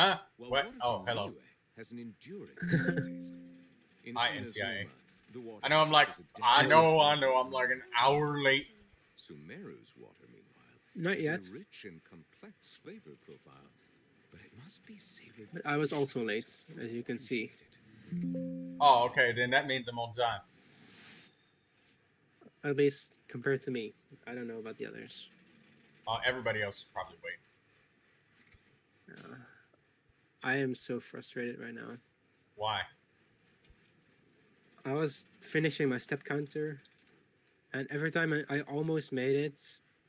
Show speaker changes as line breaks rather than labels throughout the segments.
Huh?
While
What?
water
Oh,
from
hello.
Liyue has an enduring aftertaste. In
Hi,
Inazuma,
NCIA.
the water
I know I'm like,
possesses a
I
delicate
know,
flavor
I'm like an
from
hour late.
Sumeru's water, meanwhile,
Not
has
yet.
a rich and complex flavor profile, but it must be savored.
But I was also late, as you can see.
Oh, okay, then that means I'm on time.
At least compared to me. I don't know about the others.
Everybody else is probably waiting.
I am so frustrated right now.
Why?
I was finishing my step counter, and every time I almost made it,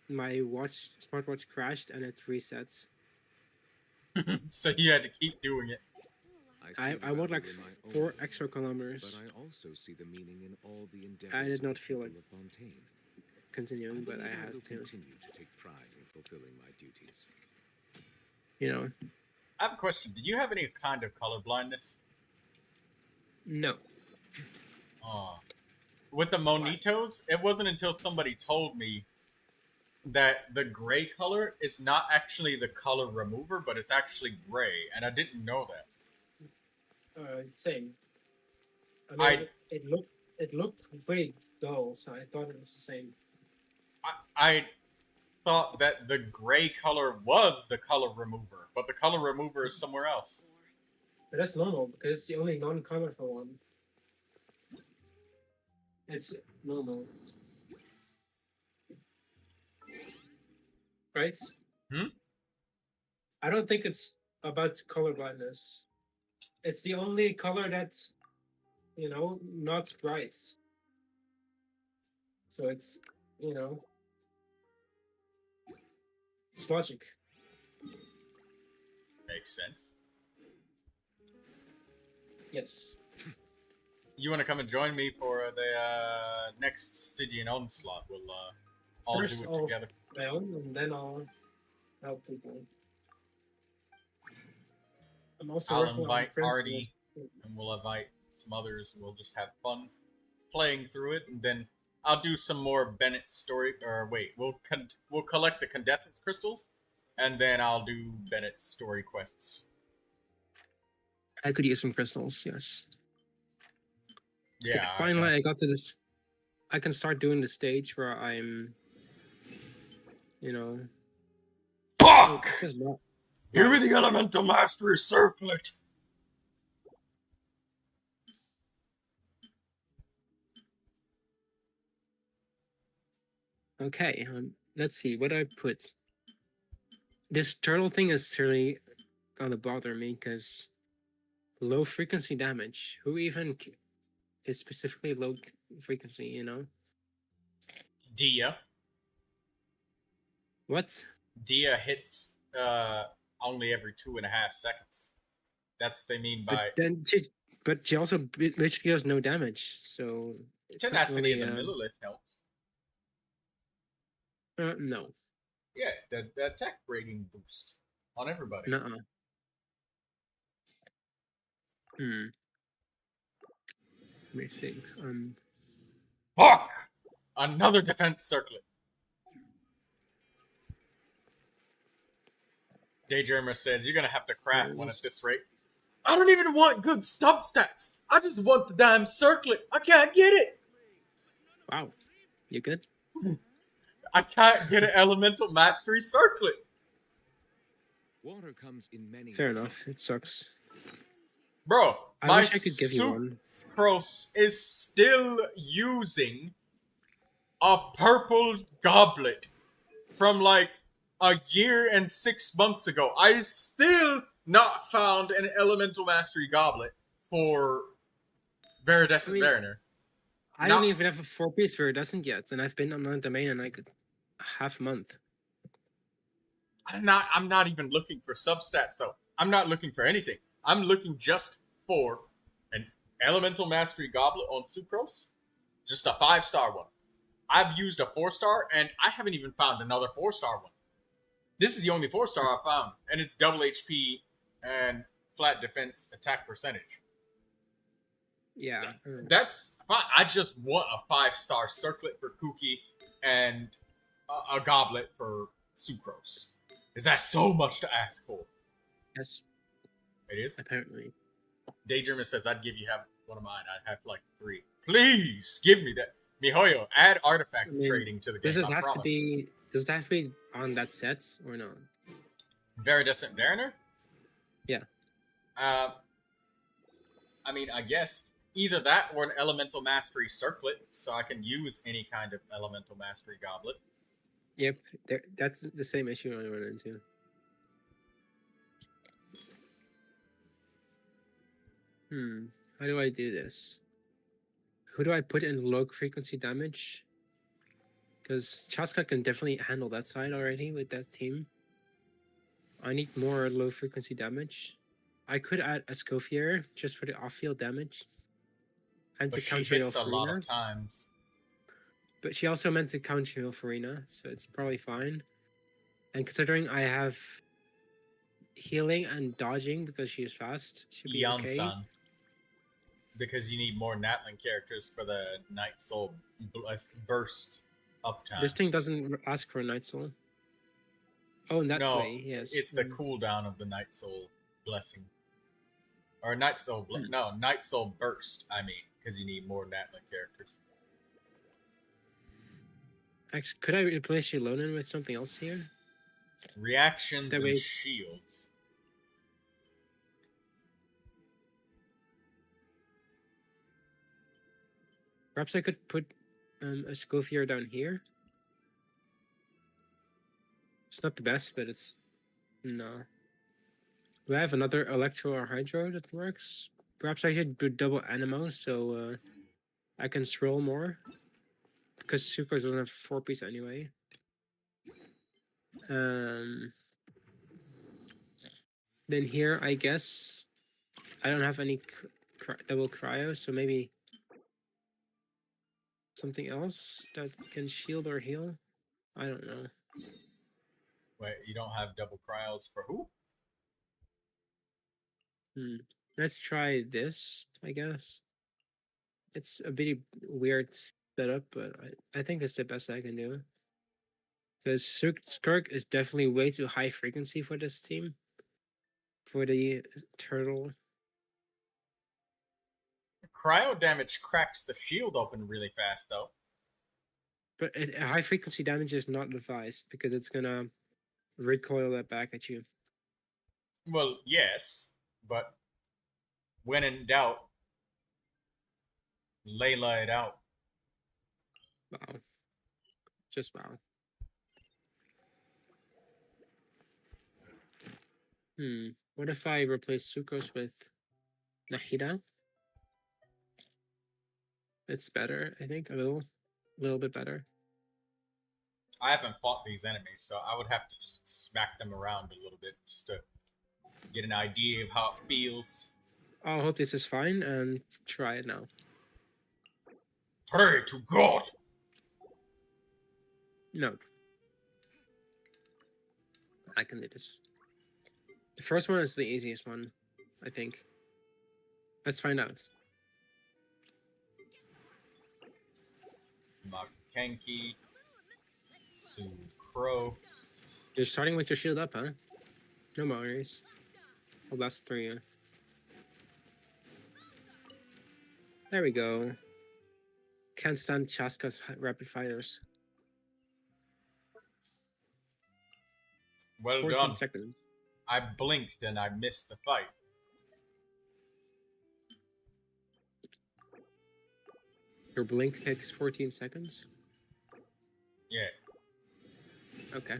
my smartwatch crashed and it resets.
So you had to keep doing it.
I walked like 4 extra kilometers.
But I also see the meaning in all the endeavors
I did not
of the
feel like
people of Fontaine.
continuing, but I
believe
had
will
to.
continue to take pride in fulfilling my duties.
You know,
I have a question. Do you have any kind of color blindness?
no.
With the Monitos, it wasn't until somebody told me that the gray color is not actually the color remover, but it's actually gray, and I didn't know that.
Same.
I mean,
it looked pretty dull, so I thought it was the same.
I thought that the gray color was the color remover, but the color remover is somewhere else.
But that's normal because it's the only non-colorful one. It's normal, right? I don't think it's about color blindness. It's the only color that's, not bright. So it's, it's logic.
Makes sense.
Yes.
You want to come and join me for the next Stygian Onslaught? We'll all
First
do it together.
My own, and then I'll help people. I'm also
I'll
working
invite
on
Artie, and we'll invite some others, and we'll just have fun playing through it, and then I'll do some more Bennett story. Or wait, we'll collect the Condescence crystals, and then I'll do Bennett's story quests.
I could use some crystals, yes.
Yeah.
Okay, finally, I got to this. I can start doing the stage where I'm,
Fuck!
It says not.
Give me the Elemental Mastery Circlet!
Okay, let's see what I put. This turtle thing is really gonna bother me because low frequency damage. Who even is specifically low frequency?
Dia.
What?
Dia hits only every 2.5 seconds. That's what they mean by.
But she also basically does no damage. So
Tenacity of the Millilith helps.
No.
Yeah, the attack rating boost on everybody.
Nuh-uh. Let me think.
Fuck! Another defense circlet. Daydreamer says you're gonna have to craft one at this rate. I don't even want good stump stats. I just want the damn circlet. I can't get it.
Wow, you good?
I can't get an elemental mastery circlet.
Water comes in many.
Fair enough. It sucks.
Bro,
I wish I could give you one.
Sucrose is still using a purple goblet from like a year and 6 months ago. I still not found an elemental mastery goblet for Viridescent Mariner.
I don't even have a 4-piece Viridescent yet, and I've been on the domain in like half a month.
I'm not even looking for substats though. I'm not looking for anything. I'm looking just for an elemental mastery goblet on Sucrose. Just a 5-star one. I've used a 4-star, and I haven't even found another 4-star one. This is the only 4-star I've found, and it's double HP and flat defense attack percentage.
Yeah.
That's fine. I just want a 5-star circlet for Kuki and a goblet for Sucrose. Is that so much to ask for?
Yes.
It is?
apparently.
Daydreamer says, I'd give you have one of mine. I'd have like 3. Please give me that. Mihoyo, add artifact
I mean,
trading to the game.
Does it
I
have to
promise.
be? Does it have to be on that sets or not?
Viridescent Mariner?
Yeah.
I mean, I guess either that or an Elemental Mastery Circlet, so I can use any kind of Elemental Mastery Goblet.
Yep, that's the same issue I run into. How do I do this? Who do I put in low frequency damage? Because Chaska can definitely handle that side already with that team. I need more low frequency damage. I could add Escoffier just for the off-field damage. And
But
to
she
counter
hits a lot
Farina.
of times.
But she also meant to counter Farina, so it's probably fine. And considering I have healing and dodging because she's fast, should be okay.
Eon-san. Because you need more Natlan characters for the Night Soul burst uptime.
This thing doesn't ask for a Night Soul. Oh, in that
no,
way, yes.
It's the cooldown of the Night Soul blessing. Or Night Soul... No, Night Soul burst, I mean. Because you need more Natlan characters.
Actually, could I replace Yolonin with something else here?
Reactions
That
and
way-
shields.
Perhaps I could put a Scoffier down here. It's not the best, but it's... No. Do I have another Electro or Hydro that works? Perhaps I should do double Animo so I can scroll more. Because Sucrose doesn't have 4-piece anyway. Then here, I guess, I don't have any double cryo, so maybe something else that can shield or heal. I don't know.
Wait, you don't have double cryos for who?
Let's try this, I guess. It's a bit weird setup, but I think it's the best I can do. Because Skirk is definitely way too high frequency for this team. For the turtle.
Cryo damage cracks the shield open really fast, though.
But high frequency damage is not advised because it's gonna recoil that back at you.
Well, yes, but when in doubt, Layla it out.
Wow. Just wow. What if I replace Sucrose with Nahida? It's better, I think, a little bit better.
I haven't fought these enemies, so I would have to just smack them around a little bit just to get an idea of how it feels.
I hope this is fine and try it now.
Pray to God!
No. I can do this. The first one is the easiest one, I think. Let's find out.
Makenki, Sucrose.
You're starting with your shield up, huh? No worries. Well, that's 3. There we go. Can't stand Chaska's rapid fighters.
Well
14
done.
seconds.
I blinked and I missed the fight.
Your blink takes 14 seconds?
Yeah.
Okay.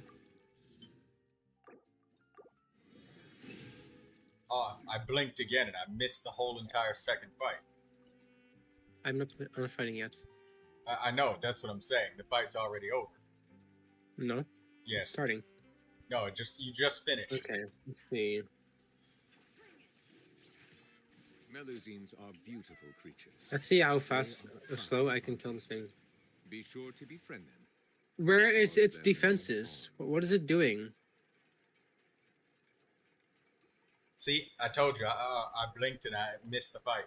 I blinked again and I missed the whole entire second fight.
I'm not fighting yet.
I know, that's what I'm saying. The fight's already over.
No? It's
Yes.
starting.
No, you just finished.
Okay, let's see.
Melusines are beautiful creatures.
Let's see how fast or slow I can kill this thing.
Be sure to befriend them.
Where is its defenses? What is it doing?
See, I told you, I blinked and I missed the fight.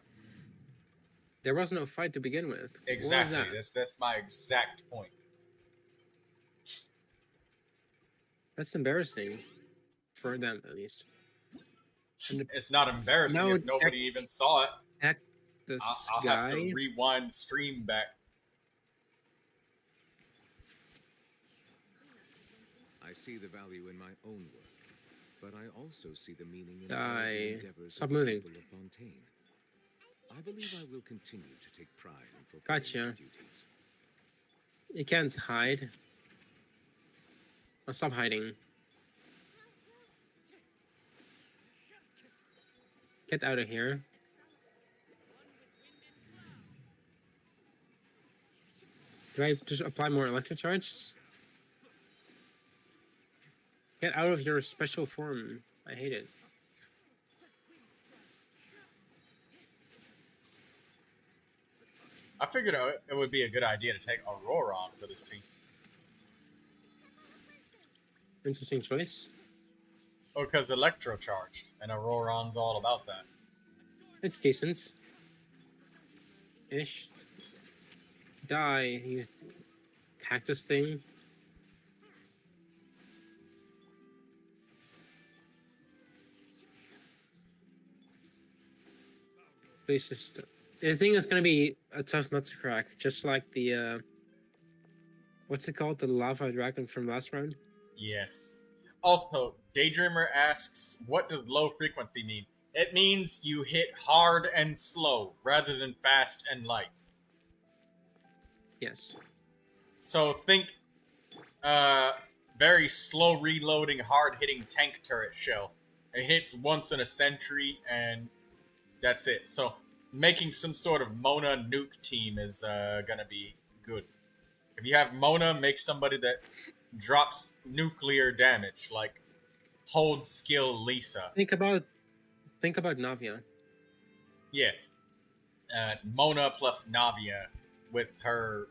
There was no fight to begin with.
Exactly.
What was that?
That's my exact point.
That's embarrassing. For them, at least. And
It's not embarrassing
No,
if nobody even saw it.
heck, this
I'll have to
guy.
rewind the stream back.
I see the value in my own work, but I also see the meaning in all
Die.
the endeavors
Stop
of the
moving.
people of Fontaine. I believe I will continue to take pride in fulfilling
Gotcha.
my duties.
You can't hide. Oh, stop hiding. Get out of here. Do I just apply more electric charges? Get out of your special form. I hate it.
I figured it would be a good idea to take Aurora on for this team.
Interesting choice.
Oh, because Electro charged, and Auroron's all about that.
It's decent. Ish. Die, you cactus thing. Please just. This thing is gonna be a tough nut to crack, just like the what's it called? The lava dragon from last round?
Yes. Also, Daydreamer asks, what does low frequency mean? It means you hit hard and slow, rather than fast and light.
Yes.
So think very slow reloading, hard hitting tank turret shell. It hits once in a century, and that's it. So making some sort of Mona nuke team is gonna be good. If you have Mona, make somebody that drops nuclear damage, like hold skill Lisa.
Think about Navia.
Yeah. Mona plus Navia with her.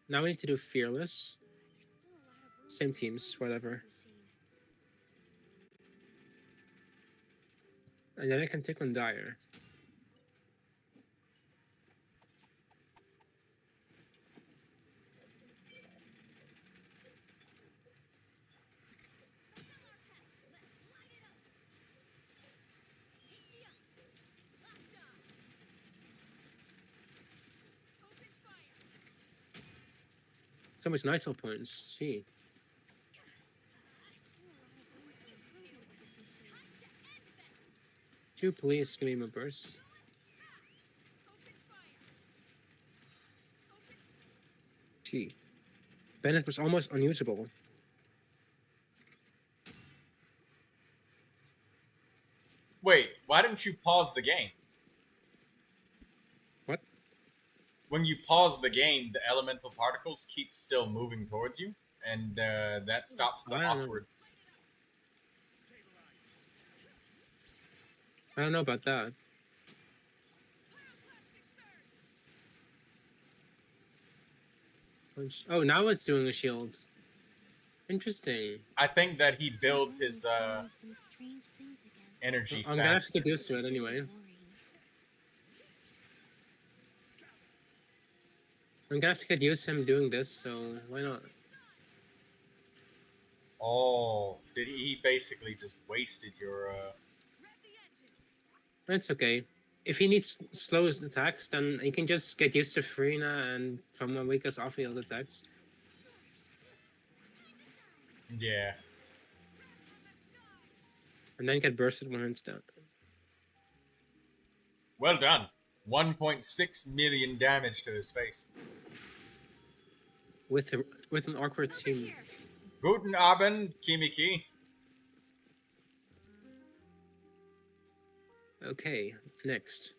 Now we need to do Fearless. Same teams, whatever. And then I can take on Dire. So much Nitro points. Gee. Two, please give me my burst. Gee. Bennett was almost unusable.
Wait, why didn't you pause the game?
What?
When you pause the game, the elemental particles keep still moving towards you, and that stops the
I don't know.
awkward.
I don't know about that. Oh, now it's doing a shield. Interesting.
I think that he builds his energy
I'm gonna have
fast.
to get used to it anyway. I'm gonna have to get used to him doing this, so why not?
Oh, did he basically just wasted your
That's okay. If he needs slow attacks, then he can just get used to Farina and from one week as off-field attacks.
yeah.
And then get bursted when it's done.
Well done. 1.6 million damage to his face.
With an awkward team.
Guten Abend, Kimiki.
Okay, next.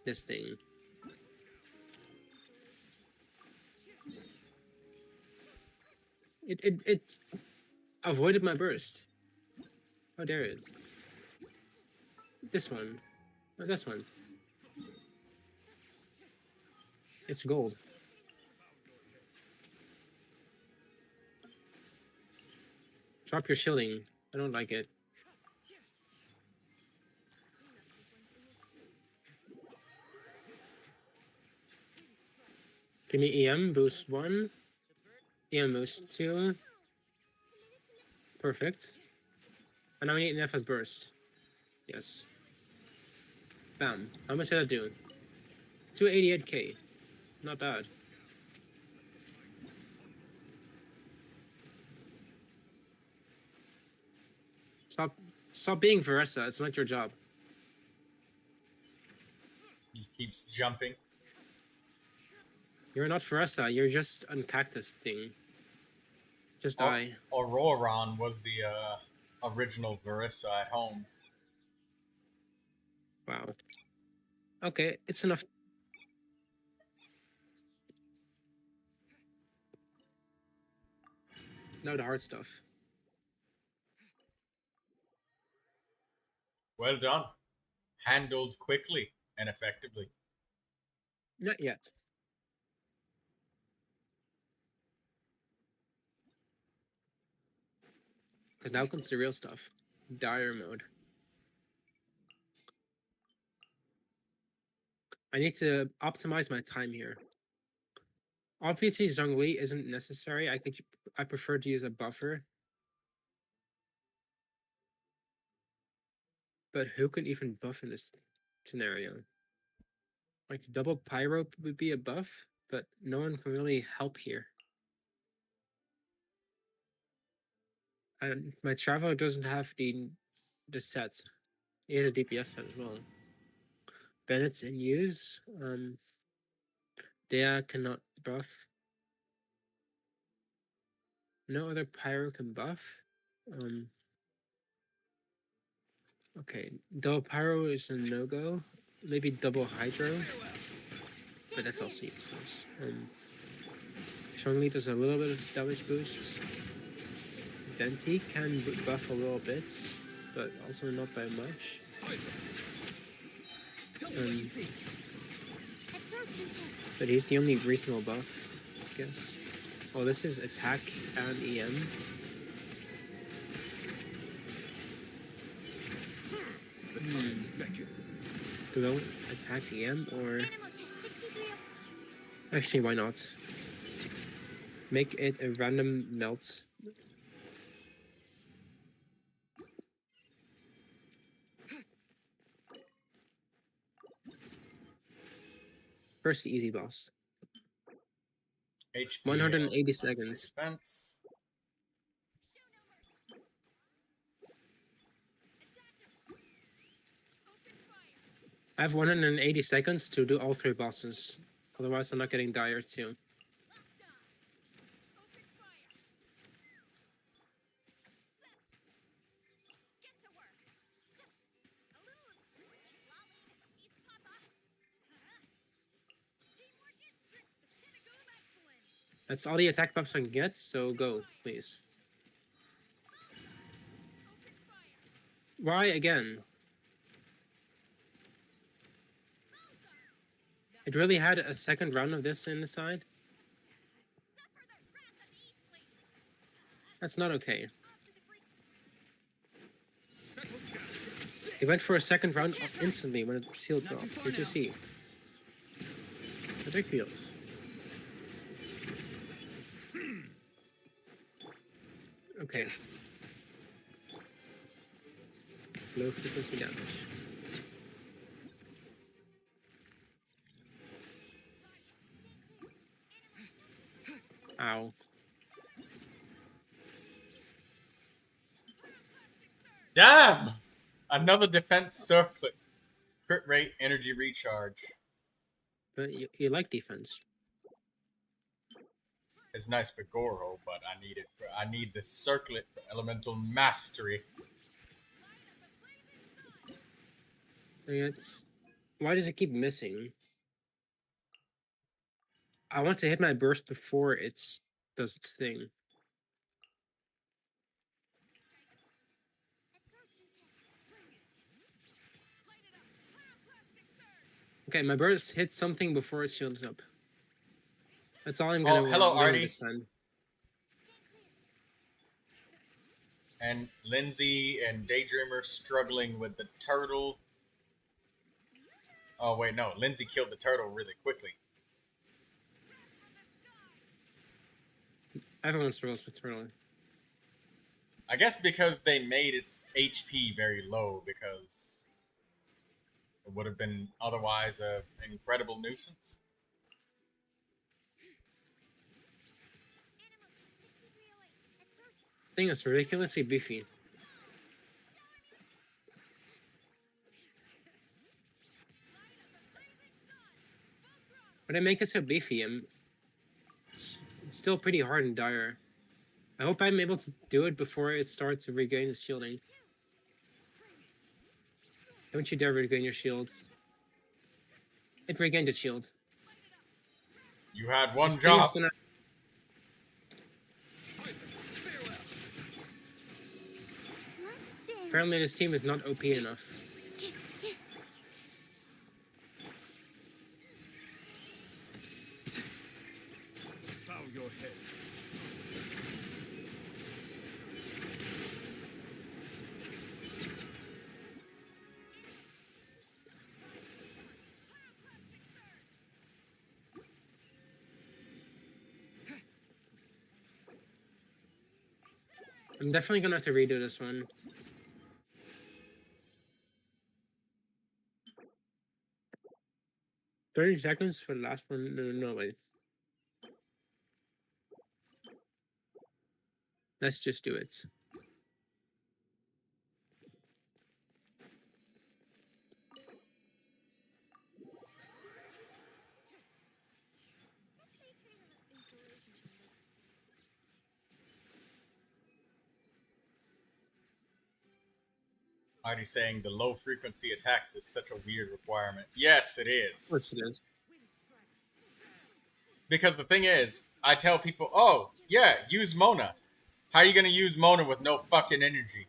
This thing. It's avoided my burst. Oh, there it is. This one. Oh, this one. It's gold. Drop your shielding. I don't like it. Give me EM boost 1. EM boost 2. Perfect. And now we need an FS burst. Yes. Bam. How much did that do? 288k. Not bad. Stop being Veressa. It's not your job.
He keeps jumping.
You're not Veressa. You're just a cactus thing. Just die.
Auroron was the original Verissa at home.
Wow. Okay, it's enough. Now the hard stuff.
Well done. Handled quickly and effectively.
Not yet. Because now comes the real stuff. Dire mode. I need to optimize my time here. Obviously, Zhongli isn't necessary. I prefer to use a buffer. But who can even buff in this scenario? Like double pyro would be a buff, but no one can really help here. And my Travo doesn't have the sets. He has a DPS set as well. Bennett's in use. Dea cannot buff. No other pyro can buff. Okay, double pyro is a no-go. Maybe double hydro, but that's also useless. Zhongli does a little bit of damage boosts. Venti can buff a little bit, but also not by much. But he's the only reasonable buff, I guess. Oh, this is attack and EM. Do I attack EM or... Actually, why not? Make it a random melt. First easy boss.
HP
180 seconds.
Defense.
I have 180 seconds to do all 3 bosses. Otherwise, I'm not getting dire too. That's all the attack buffs I can get, so go, please. Why again? It really had a second round of this in the side? That's not okay. It went for a second round instantly when it sealed off. Did you see? Ridiculous. Okay. Low frequency damage. Ow.
Damn! Another defense circlet. Crit rate, energy recharge.
But you like defense.
It's nice for Goro, but I need the circlet for elemental mastery.
Why does it keep missing? I want to hit my burst before it does its thing. Okay, my burst hits something before it shields up. That's all I'm gonna
hello,
do
Artie.
this time.
And Lindsay and Daydreamer struggling with the turtle. Oh wait, no. Lindsay killed the turtle really quickly.
Everyone struggles with turtle.
I guess because they made its HP very low, because it would have been otherwise an incredible nuisance.
This thing is ridiculously beefy. But I make it so beefy, it's still pretty hard and dire. I hope I'm able to do it before it starts to regain its shielding. Don't you dare regain your shields. It regained its shield.
You had one
This thing is
job.
gonna... Apparently this team is not OP enough.
Bow your head.
I'm definitely gonna have to redo this one. $30 seconds for the last one? No, wait. Let's just do it.
Already saying the low frequency attacks is such a weird requirement. Yes, it is.
Of course it is.
Because the thing is, I tell people, oh, yeah, use Mona. How are you going to use Mona with no fucking energy?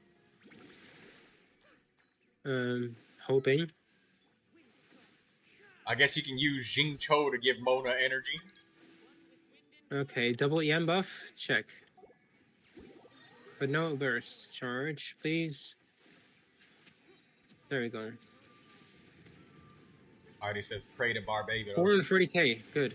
Hoping.
I guess you can use Jing Cho to give Mona energy.
Okay, double EM buff? Check. But no burst charge, please. There we go.
Already says pray to Barbados.
440k, good.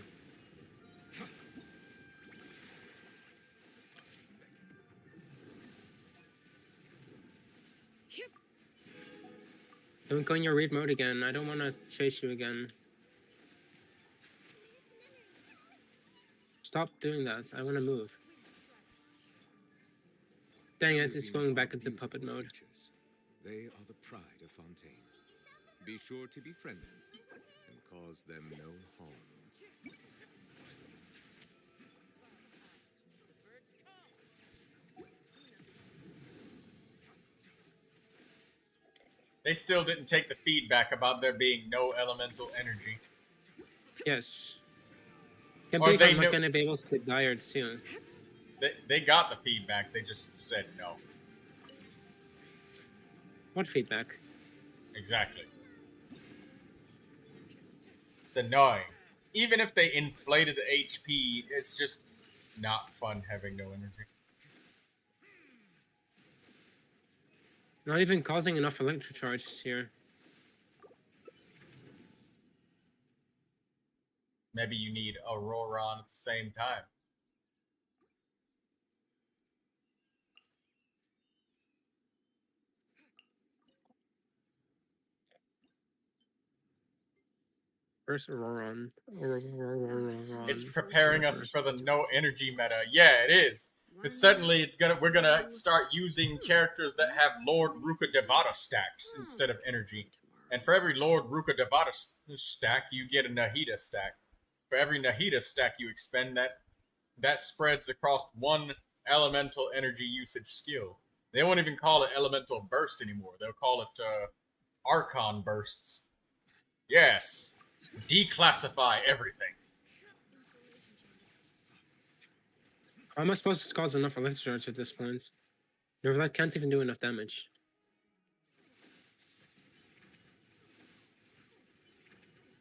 Don't go in your read mode again. I don't want to chase you again. Stop doing that. I want to move. Dang it, it's going back into puppet mode.
Creatures. They are the pride of Fontaine. Be sure to befriend them and cause them no harm.
They still didn't take the feedback about there being no elemental energy.
Yes. Can't
Or
believe
they
I'm not
know-
going to be able to get dired soon.
They got the feedback, they just said no.
What feedback?
Exactly. It's annoying. Even if they inflated the HP, it's just not fun having no energy.
Not even causing enough electric charges here.
Maybe you need Aurora on at the same time.
First Auroron.
It's preparing us for the no energy meta. Yeah, it is. But suddenly we're gonna start using characters that have Lord Ruka Devata stacks instead of energy. And for every Lord Ruka Devata stack, you get a Nahida stack. For every Nahida stack you expend, that spreads across one elemental energy usage skill. They won't even call it elemental burst anymore. They'll call it Archon bursts. Yes. Declassify everything.
How am I supposed to cause enough electric charge at this point? Neuvilette can't even do enough damage.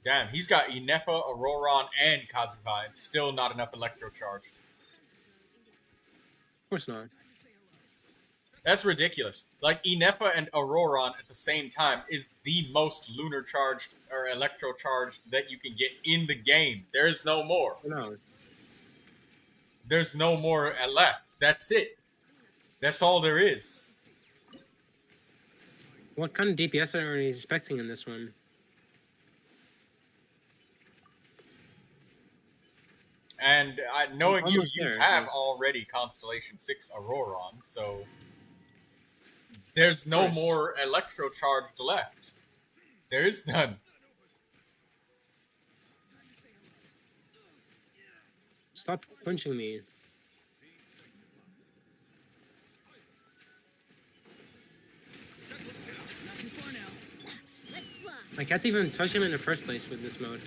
Damn, he's got Inefa, Auroron, and Kazuha. It's still not enough electro charged.
Of course not.
That's ridiculous. Like, Inefa and Auroron at the same time is the most lunar charged or electro charged that you can get in the game. There's no more.
No.
There's no more left. That's it. That's all there is.
What kind of DPS are you expecting in this one?
And knowing you,
Almost
you
there,
have
yes.
already Constellation 6 Auroron, so there's no
course.
more Electro charged left. There is none.
Stop punching me. I can't even touch him in the first place with this mode.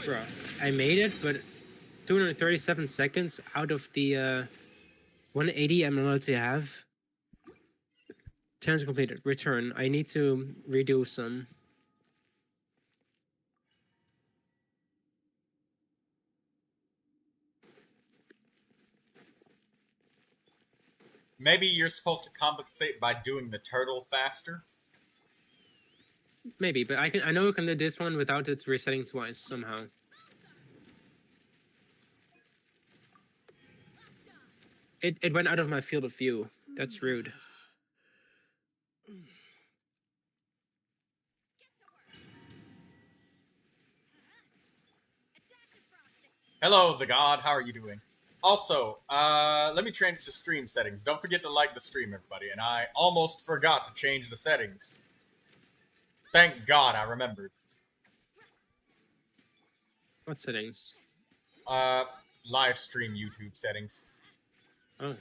Bruh, I made it, but 237 seconds out of the 180 I'm allowed to have. Challenge completed. Return. I need to redo some.
Maybe you're supposed to compensate by doing the turtle faster.
Maybe, but I know I can do this one without it resetting twice somehow. It went out of my field of view. That's rude.
Hello, the god. How are you doing? Also, let me change the stream settings. Don't forget to like the stream, everybody. And I almost forgot to change the settings. Thank God I remembered.
What settings?
Live stream YouTube settings.
Oh.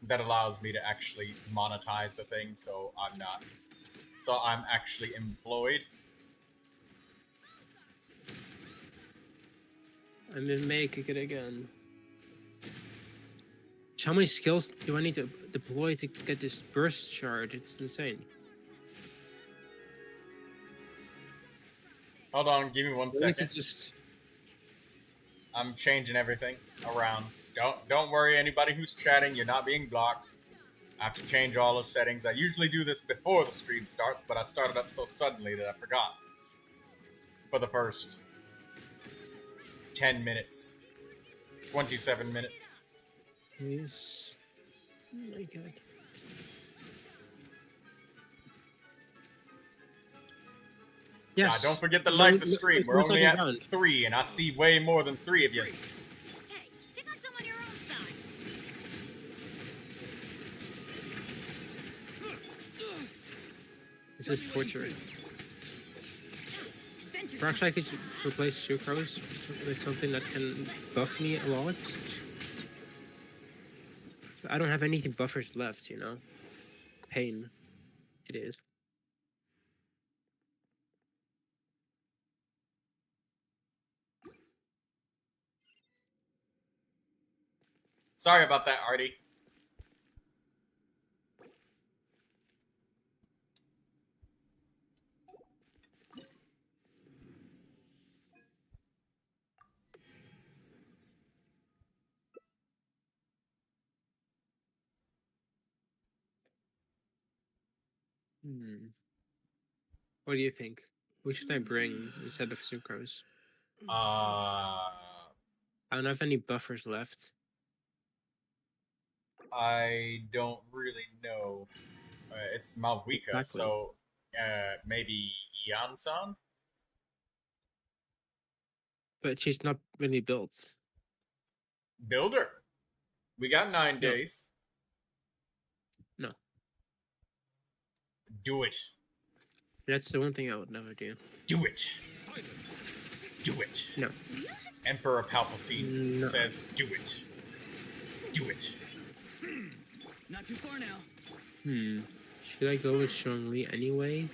That allows me to actually monetize the thing, so I'm actually employed.
I'm gonna make it again. How many skills do I need to deploy to get this burst shard? It's insane.
Hold on, give me 1 second.
Just...
I'm changing everything around. Don't worry, anybody who's chatting, you're not being blocked. I have to change all the settings. I usually do this before the stream starts, but I started up so suddenly that I forgot. For the first 10 minutes. 27 minutes.
Yes. Oh my god. Yes.
Don't forget to like the stream. We're only at
down.
3, and I see way more than 3 of you.
Hey, pick on someone your own size.
This is torture. Perhaps I could replace sucrose with something that can buff me a lot. I don't have any buffers left, you know? Pain. It is.
Sorry about that, Artie.
What do you think? What should I bring instead of sucrose?
I
don't have any buffers left.
I don't really know. It's Malvika,
Exactly.
So maybe Yansan?
But she's not really built.
Builder. We got 9 days.
No.
Do it.
That's the one thing I would never do.
Do it. Do it.
No.
Emperor Palpatine
No.
says, do it. Do it.
Not too far now.
Should I go with Zhongli anyway?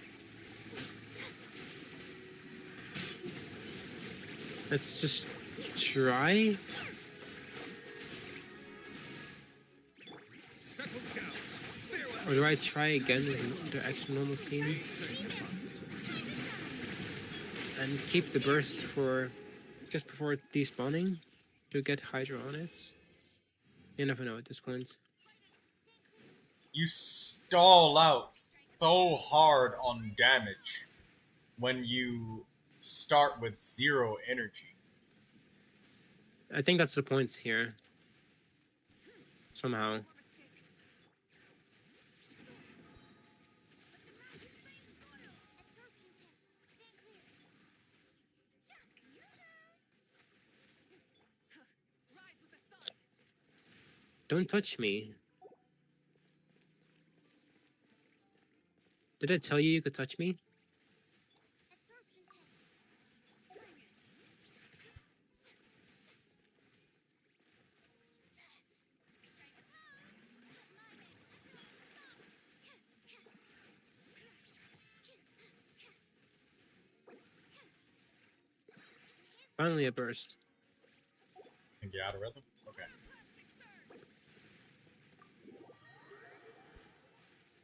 Let's just try. Or do I try again with the actual normal team? And keep the burst for just before despawning to get Hydra on it? You never know at this point.
You stall out so hard on damage when you start with 0 energy.
I think that's the point here. Somehow. Don't touch me. Did I tell you you could touch me? Finally a burst.
Can get out of rhythm? Okay.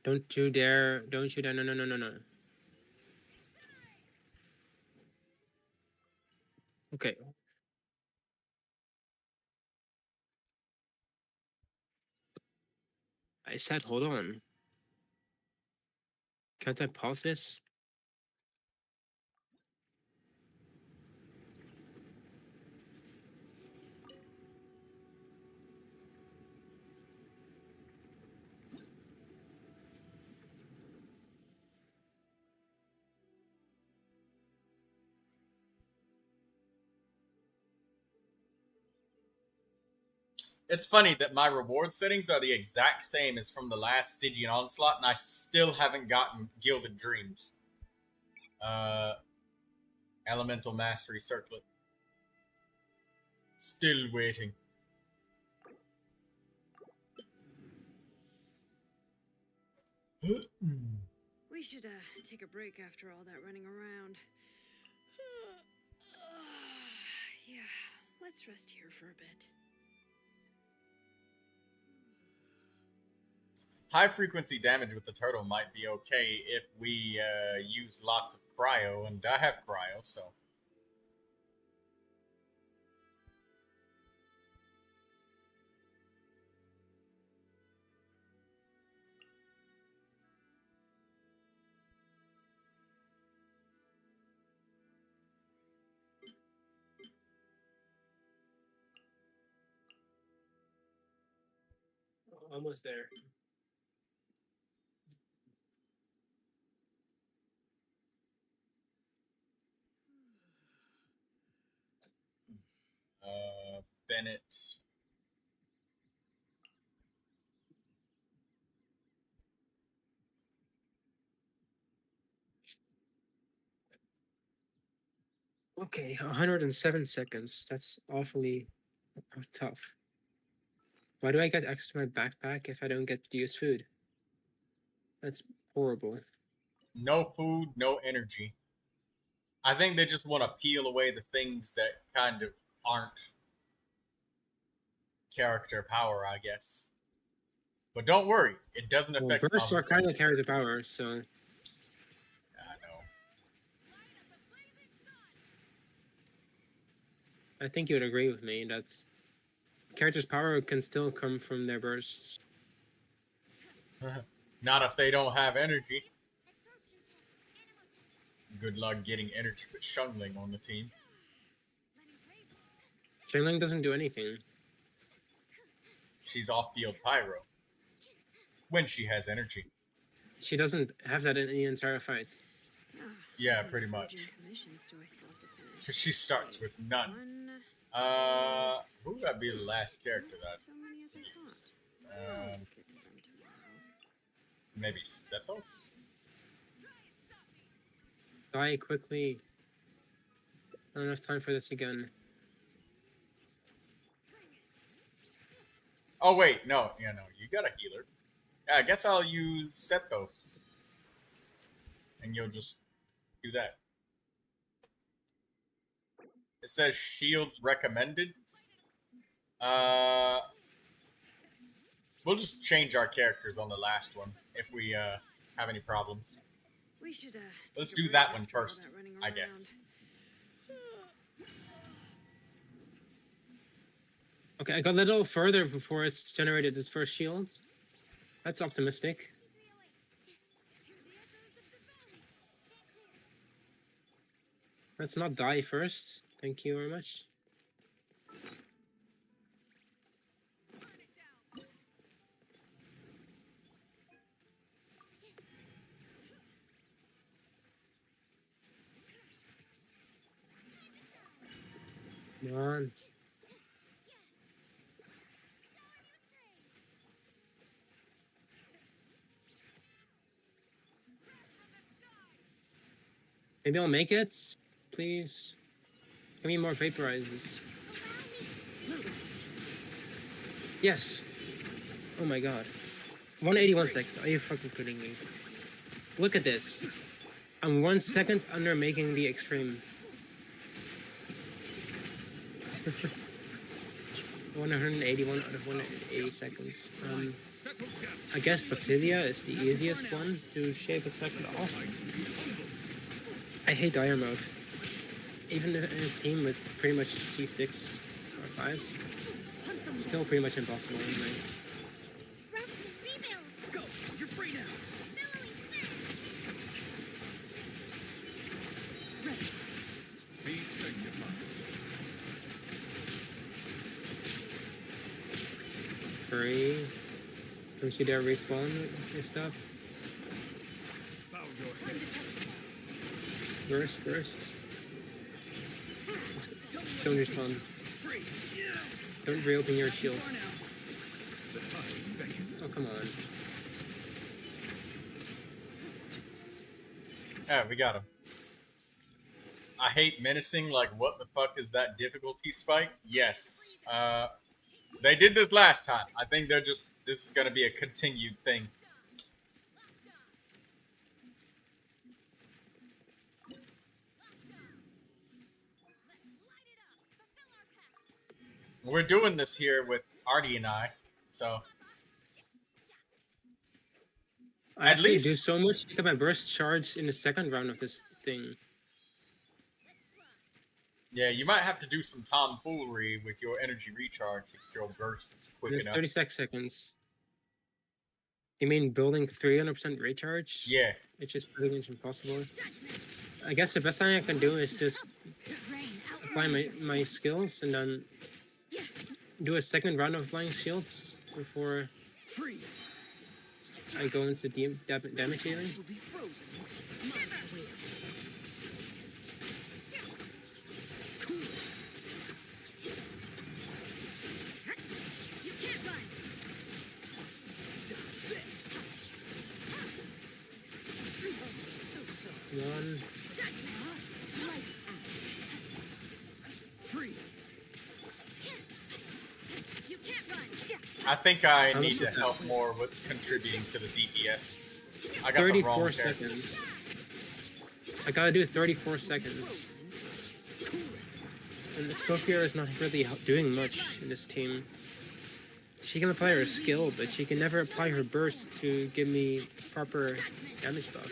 Don't you dare. Don't you dare. No. Okay. I said hold on. Can't I pause this?
It's funny that my reward settings are the exact same as from the last Stygian Onslaught, and I still haven't gotten Gilded Dreams. Elemental Mastery Circlet. Still waiting.
We should take a break after all that running around. Yeah, let's rest here for a bit.
High frequency damage with the turtle might be okay if we use lots of cryo, and I have cryo, so.
Almost there.
Bennett.
Okay, 107 seconds. That's awfully tough. Why do I get access to my backpack if I don't get to use food? That's horrible.
No food, no energy. I think they just want to peel away the things that kind of aren't character power, I guess. But don't worry, it doesn't
Well,
affect.
bursts are kind of character power, so.
I know.
I think you would agree with me. That's characters' power can still come from their bursts.
Not if they don't have energy. Good luck getting energy with Shungling on the team.
Shangling doesn't do anything.
She's off-field pyro. When she has energy.
She doesn't have that in the entire fight.
Yeah,
How many
pretty
forging
much.
commissions do I still have to finish?
Because she starts with none.
One.
Who would be the last character
Not
that
so many as I
use?
thought. I'll get to them tomorrow.
Maybe Sethos?
Die quickly. Not enough time for this again.
Oh wait, no, yeah, no, you got a healer. Yeah, I guess I'll use Sethos. And you'll just do that. It says shields recommended. We'll just change our characters on the last one if we have any problems.
We should
Let's
take a
do
break
that one
after all
first,
that running
I guess.
Okay, I got a little further before it's generated its first shield. That's optimistic. Let's not die first. Thank you very much. Come on. Maybe I'll make it, please. Give me more vaporizes. Yes. Oh my god. 181 seconds. Are you fucking kidding me? Look at this. I'm 1 second under making the extreme. 181 out of 180 seconds. I guess Papilia is the easiest one to shave a second off. I hate dire mode. Even in a team with pretty much C6 or 5s, it's still pretty much impossible anyway.
Go! You're free now!
Be sanctified.
3. Don't you dare respawn your stuff.
Bow your head.
Burst. Don't respawn. Don't reopen your shield.
The time is beckoning.
Oh, come on.
Yeah, we got him. I hate menacing, like, what the fuck is that difficulty spike? Yes. They did this last time. I think this is gonna be a continued thing. We're doing this here with Artie and I, so
I
At
actually
least-
do so much to get my burst charged in the second round of this thing.
yeah, you might have to do some tomfoolery with your energy recharge to get your bursts quick
And it's
enough.
36 seconds. You mean building 300% recharge?
Yeah,
It's just pretty much impossible. I guess the best thing I can do is just apply my skills and then do a second round of flying shields before
Freeze!
I go into damage healing.
Will be frozen and take months to wear. You can't run! Dodge this! So.
One.
Freeze!
You can't run.
I think I
How
need
much
to
is
help
that?
more with contributing to the DPS. I got the
34
wrong character.
seconds. I gotta do 34 seconds. And the Scorpio is not really doing much in this team. She can apply her skill, but she can never apply her burst to give me proper damage buff.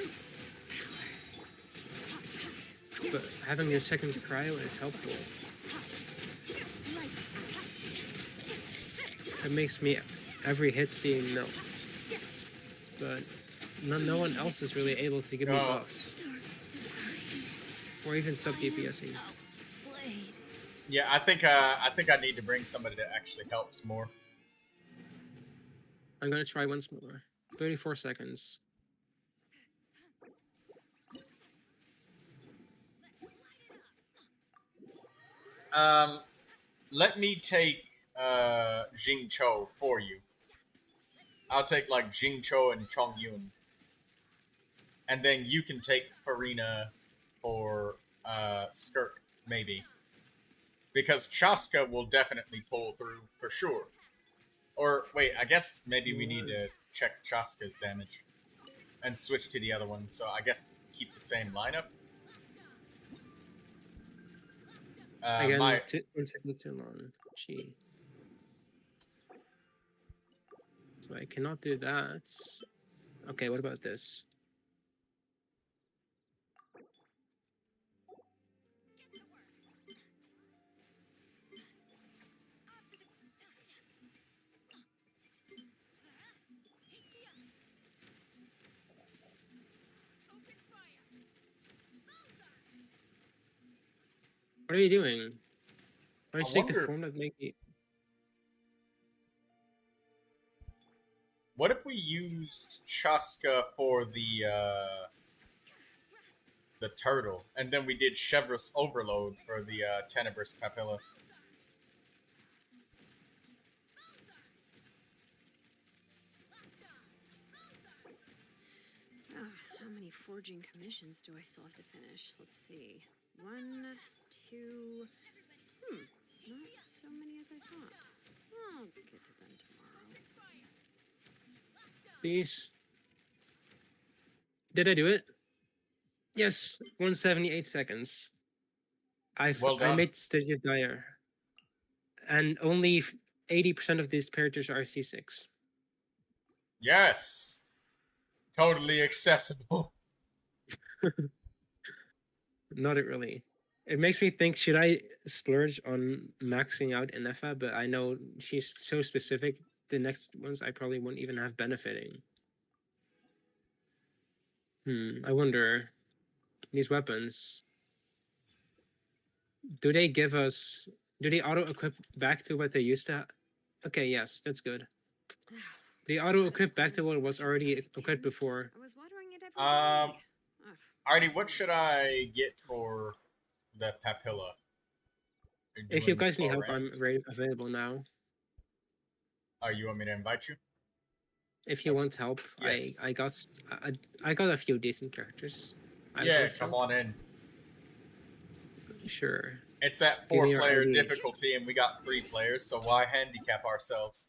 But having the second cryo is helpful. It makes me every hit's being milked. But no one else is really able to give me
Oh.
buffs. Or even sub DPSing.
Yeah, I think I need to bring somebody that actually helps more.
I'm gonna try once more. 34 seconds.
Let me take Jing Cho for you. I'll take like Jing Cho and Chong Yun. And then you can take Farina or Skirk, maybe. Because Chaska will definitely pull through for sure. Or wait, I guess maybe we need to check Chaska's damage and switch to the other one. So I guess keep the same lineup.
Again,
My
1 second too long. Gee. So I cannot do that. Okay, what about this? What are you doing? Why don't
I
you take the
wonder-
form that make me...
What if we used Chaska for the turtle, and then we did Chevreuse Overload for the Tenebrous Papilla?
How many forging commissions do I still have to finish? Let's see. 1, 2. Not so many as I thought. I'll get to them tomorrow.
Please. Did I do it? Yes, 178 seconds.
Well
I
done.
made Stygia Dire. And only 80% of these characters are C6.
Yes. Totally accessible.
Not really. It makes me think, should I splurge on maxing out Inefa? But I know she's so specific, the next ones I probably won't even have benefiting. I wonder, these weapons, do they give us, do they auto-equip back to what they used to Okay, yes, that's good. They auto-equip back to what was already equipped before.
I was watering it every day. Ugh,
Artie, what should I get for the Papilla?
If you guys need
Doing
help,
for rank?
I'm very available now.
Oh, you want me to invite you?
If you want help,
Yes.
I got a few decent characters. I
Yeah,
hope so.
come on in.
Sure.
It's at
Give me your
4-player
ID.
difficulty, and we got 3 players, so why handicap ourselves?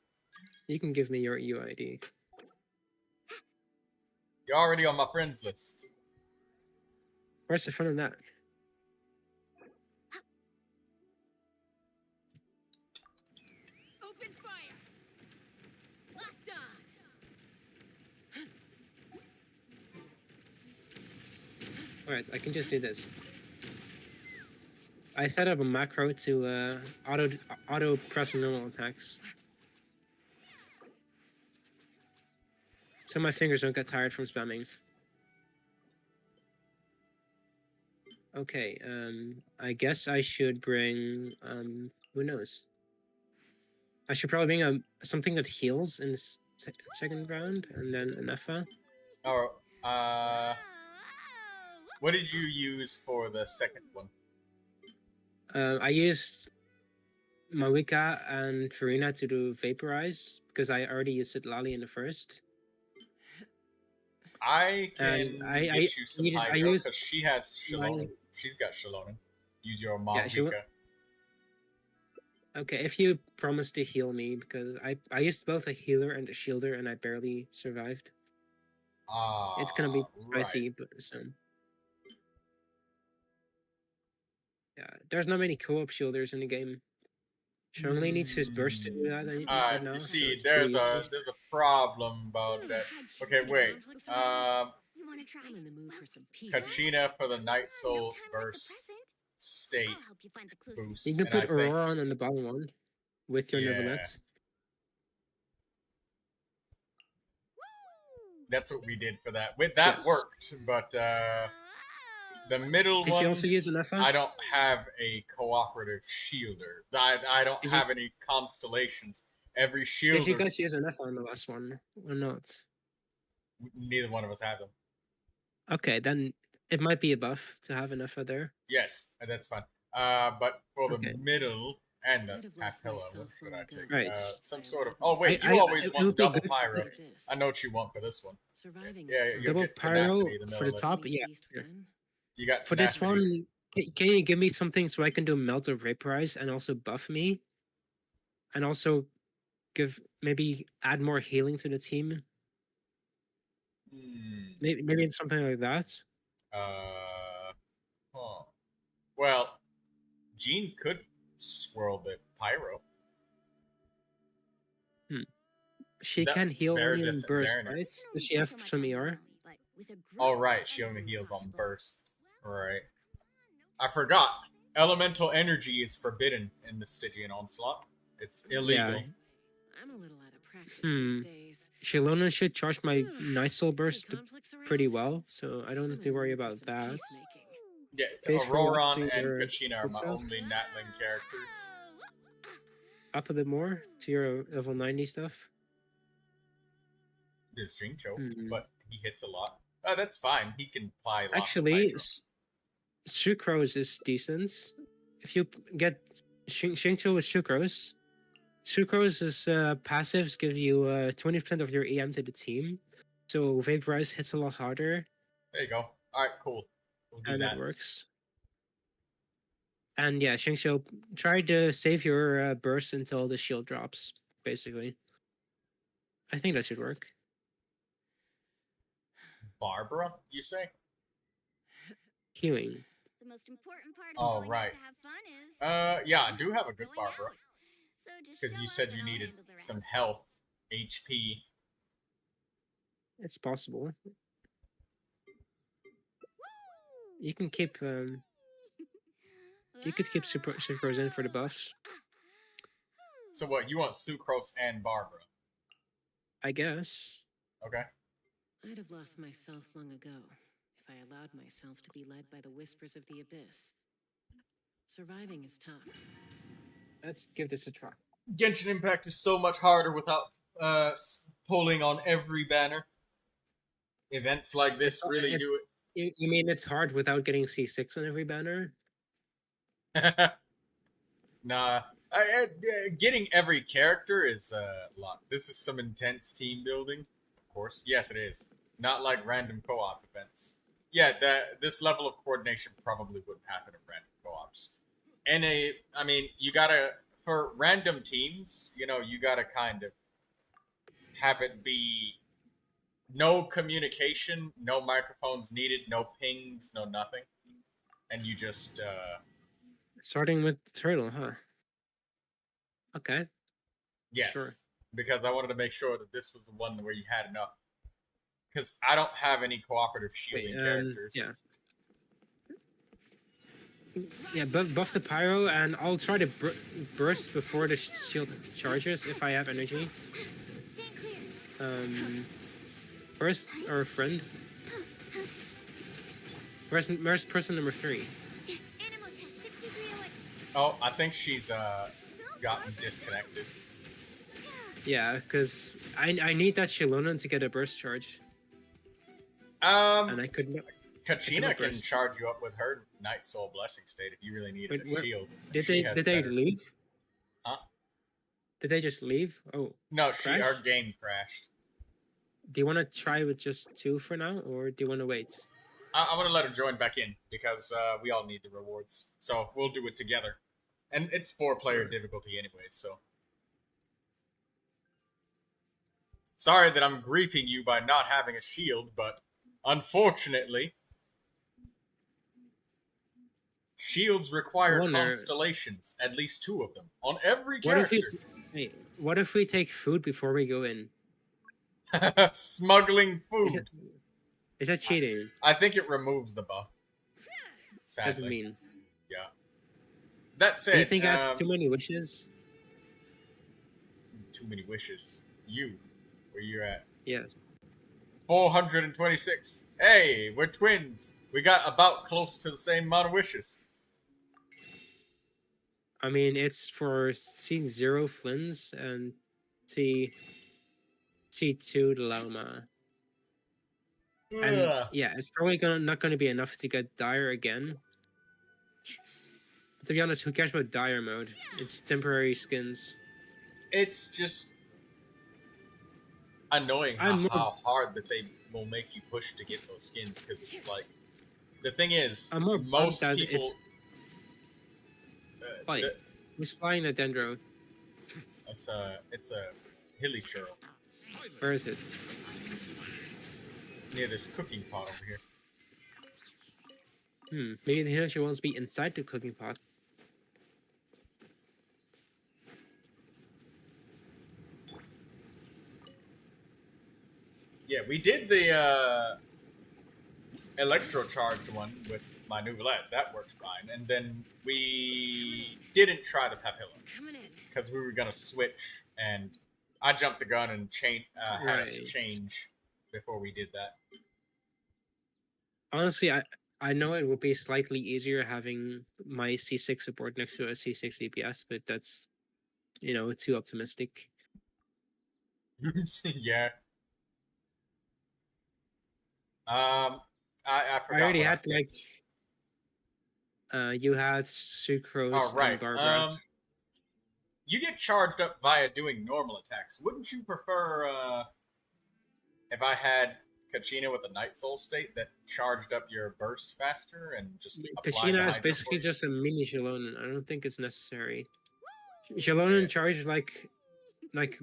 You can give me your UID.
You're already on my friends list.
Where's the fun in that?
Open fire. Locked on.
Alright, I can just do this. I set up a macro to auto press normal attacks. So my fingers don't get tired from spamming. Okay, I guess I should bring who knows? I should probably bring something that heals in the second round, and then an Effa.
Or, what did you use for the second one?
I used Mawika and Farina to do Vaporize, because I already used it Lali in the first.
I can
And I
get you some
used- I
Hydro,
used
because she has
my-
Shalonen. She's got Shalonen. Use your
Yeah, she wa-
Malvika.
Okay, if you promise to heal me, because I used both a healer and a shielder, and I barely survived. It's gonna be spicy,
Right.
but so. Yeah, there's not many co-op shielders in the game. She only needs his burst to do that right now.
You
so
see,
it's
there's
pretty
a
useless.
problem about that. Okay, wait.
You want to try?
I'm in the mood for some peace.
Kachina for the Night Soul
no time like the
burst
present.
state
I'll help you find the closest.
boost.
You can
and I
put
think-
Aurora on the bottom one with your
Yeah.
Neuvilette.
That's what we did for that. With that
Yes.
worked, but the middle
Did
one,
you also use an Effa?
I don't have a cooperative shielder. I don't
Did you-
have any constellations. Every
Did
shielder,
you guys use an Effa on the last one or not?
neither one of us have them.
Okay, then it might be a buff to have an Effa there.
Yes, that's fine. But for the
Okay.
middle and the
I'd have lost
Papilla,
myself
what should I
long
take?
ago.
Right.
Some sort of. Oh wait,
I-
you always
it
want
would be
double
good to-
pyro.
Like this.
I know what you want for this one.
Surviving
Yeah,
is
you'll
tough.
Double
get
pyro
tenacity in the
for
middle
the
of it.
top.
Meet
Yeah.
Beast
yeah.
again?
You got
For this
tenacity.
one, can you give me something so I can do Melt or Vaporize and also buff me? And also maybe add more healing to the team? Maybe it's something like that.
Huh. Well, Jean could swirl the pyro.
She
That
can
was
heal
very
only in burst,
disadvantage.
right? Does she have some ER?
Oh right, she only heals on burst. Right. I forgot. Elemental energy is forbidden in the Stygian Onslaught. It's illegal.
Yeah.
I'm a little out of practice
Hmm.
these days.
Shalona should charge my Night Soul
Any
Burst
conflicts
pretty
around?
well, so I don't
I'm
have
in
to
the
worry
mood for
about
some
that.
peacemaking.
Yeah,
Faithful up
Auroron
to
and
your
Kachina are
good
my
stuff?
only Natling characters.
Up a bit more to your level 90 stuff.
There's Jincho,
Hmm.
but he hits a lot. That's fine. He can apply lots
Actually,
of nitro.
Sucrose is decent. If you get Xingqiu with Sucrose, Sucrose's passives give you 20% of your EM to the team. So Vaporize hits a lot harder,
There you go. All right, cool. We'll do
and
that.
it works. And yeah, Xingqiu, try to save your burst until the shield drops, basically. I think that should work.
Barbara, you say?
Healing.
The most important part of
Oh,
going
right.
out to have fun is
Yeah, I do have a good
going
Barbara.
out. So just
Because
show
you
up
said
and
you
I'll
needed
handle the
some
rest.
health, HP.
It's possible. You can keep you could keep Sucrose in for the buffs,
So what, you want Sucrose and Barbara?
I guess.
Okay.
I'd have lost myself long ago if I allowed myself to be led by the whispers of the abyss. Surviving is tough.
Let's give this a try.
Genshin Impact is so much harder without pulling on every banner. Events like this really do
You mean it's hard without getting C6 on every banner?
it. Nah. Getting every character is a lot. This is some intense team building, of course. Yes, it is. Not like random co-op events. Yeah, this level of coordination probably wouldn't happen in random co-ops. And you gotta, for random teams, you gotta kind of have it be no communication, no microphones needed, no pings, no nothing. And you just,
Starting with the turtle, huh? Okay.
yes.
Sure.
Because I wanted to make sure that this was the one where you had enough. Because I don't have any cooperative shielding characters.
Yeah. Yeah, buff the pyro, and I'll try to burst before the shield charges if I have energy.
Stand clear.
Burst or friend? Person number 3.
Animal test 6308.
Oh, I think she's gotten disconnected.
Yeah, because I need that Shalona to get a burst charge,
Um,
and I could not.
Kachina can
burst.
charge you up with her Night Soul Blessing State if you really needed
Wait,
a shield.
Did
She
they
has
did they
better-
leave?
Huh?
Did they just leave? Oh,
No, our
Crash?
game crashed.
do you want to try with just 2 for now, or do you want to wait?
I'm gonna let her join back in because we all need the rewards, so we'll do it together. And it's 4-player
Sure.
difficulty anyway, so. Sorry that I'm griefing you by not having a shield, but unfortunately, shields require
Wonder-
constellations, at least 2 of them, on every
What if
character.
what if we take food before we go in?
Smuggling food.
Is that cheating?
I think it removes the buff.
That's
Sadly.
mean.
Yeah. That said,
Do you think I have too many wishes?
too many wishes. You, where you're at?
Yes.
426. Hey, we're twins. We got about close to the same amount of wishes.
I mean, it's for C0 Flins and C2 Lama. And
Ugh.
yeah, it's probably not gonna be enough to get Dire again. To be honest, who cares about Dire mode? It's temporary skins.
It's just annoying how hard that they will make you push to get those skins, because it's like, the thing is,
I'm more
most
bummed that
people.
it's Wait, who's flying the Dendro?
It's a hilly churl
Where is it?
near this cooking pot over here.
Maybe the Hinoshi wants to be inside the cooking pot.
Yeah, we did the electrocharged one with my Neuvilette. That worked fine. And then we didn't try the Papilla
Coming in.
because we were gonna switch, and I jumped the gun and had us
Right.
change before we did that.
Honestly, I I know it would be slightly easier having my C6 support next to a C6 DPS, but that's, too optimistic.
Yeah. I
I
forgot
already
what
had
I picked.
you had Sucrose
Oh, right.
and Barbara.
You get charged up via doing normal attacks. Wouldn't you prefer if I had Kachina with a Night Soul state that charged up your burst faster and just applied the
Kachina is
Hydro
basically
for you?
just a mini Jalonen. I don't think it's necessary. Jalonen
Yeah.
charged like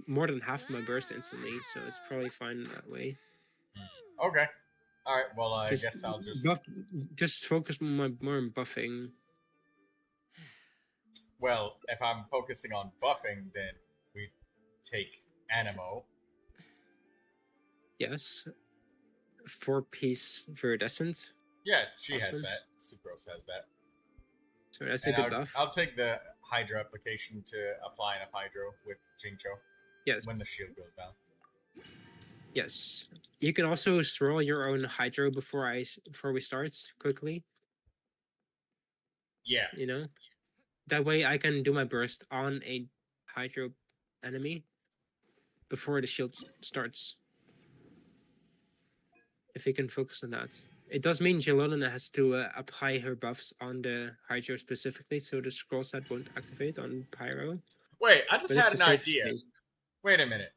more than half my burst instantly, so it's probably fine that way.
Okay. All right. Well, I
Just
guess I'll just.
just focus more on buffing.
Well, if I'm focusing on buffing, then we take Animo.
Yes. 4-piece Viridescent.
Yeah, she has
Awesome.
that. Sucrose has that.
So that's a
And
good buff.
I'll take the Hydro application to apply enough Hydro with Jincho
Yes.
when the shield goes down.
Yes. You can also swirl your own Hydro before we start quickly.
Yeah.
That way I can do my burst on a Hydro enemy before the shield starts. If he can focus on that. It does mean Jelona has to apply her buffs on the Hydro specifically, so the scroll set won't activate on Pyro.
Wait, I just
But
had
it's
an
the safest
idea.
thing.
Wait a minute.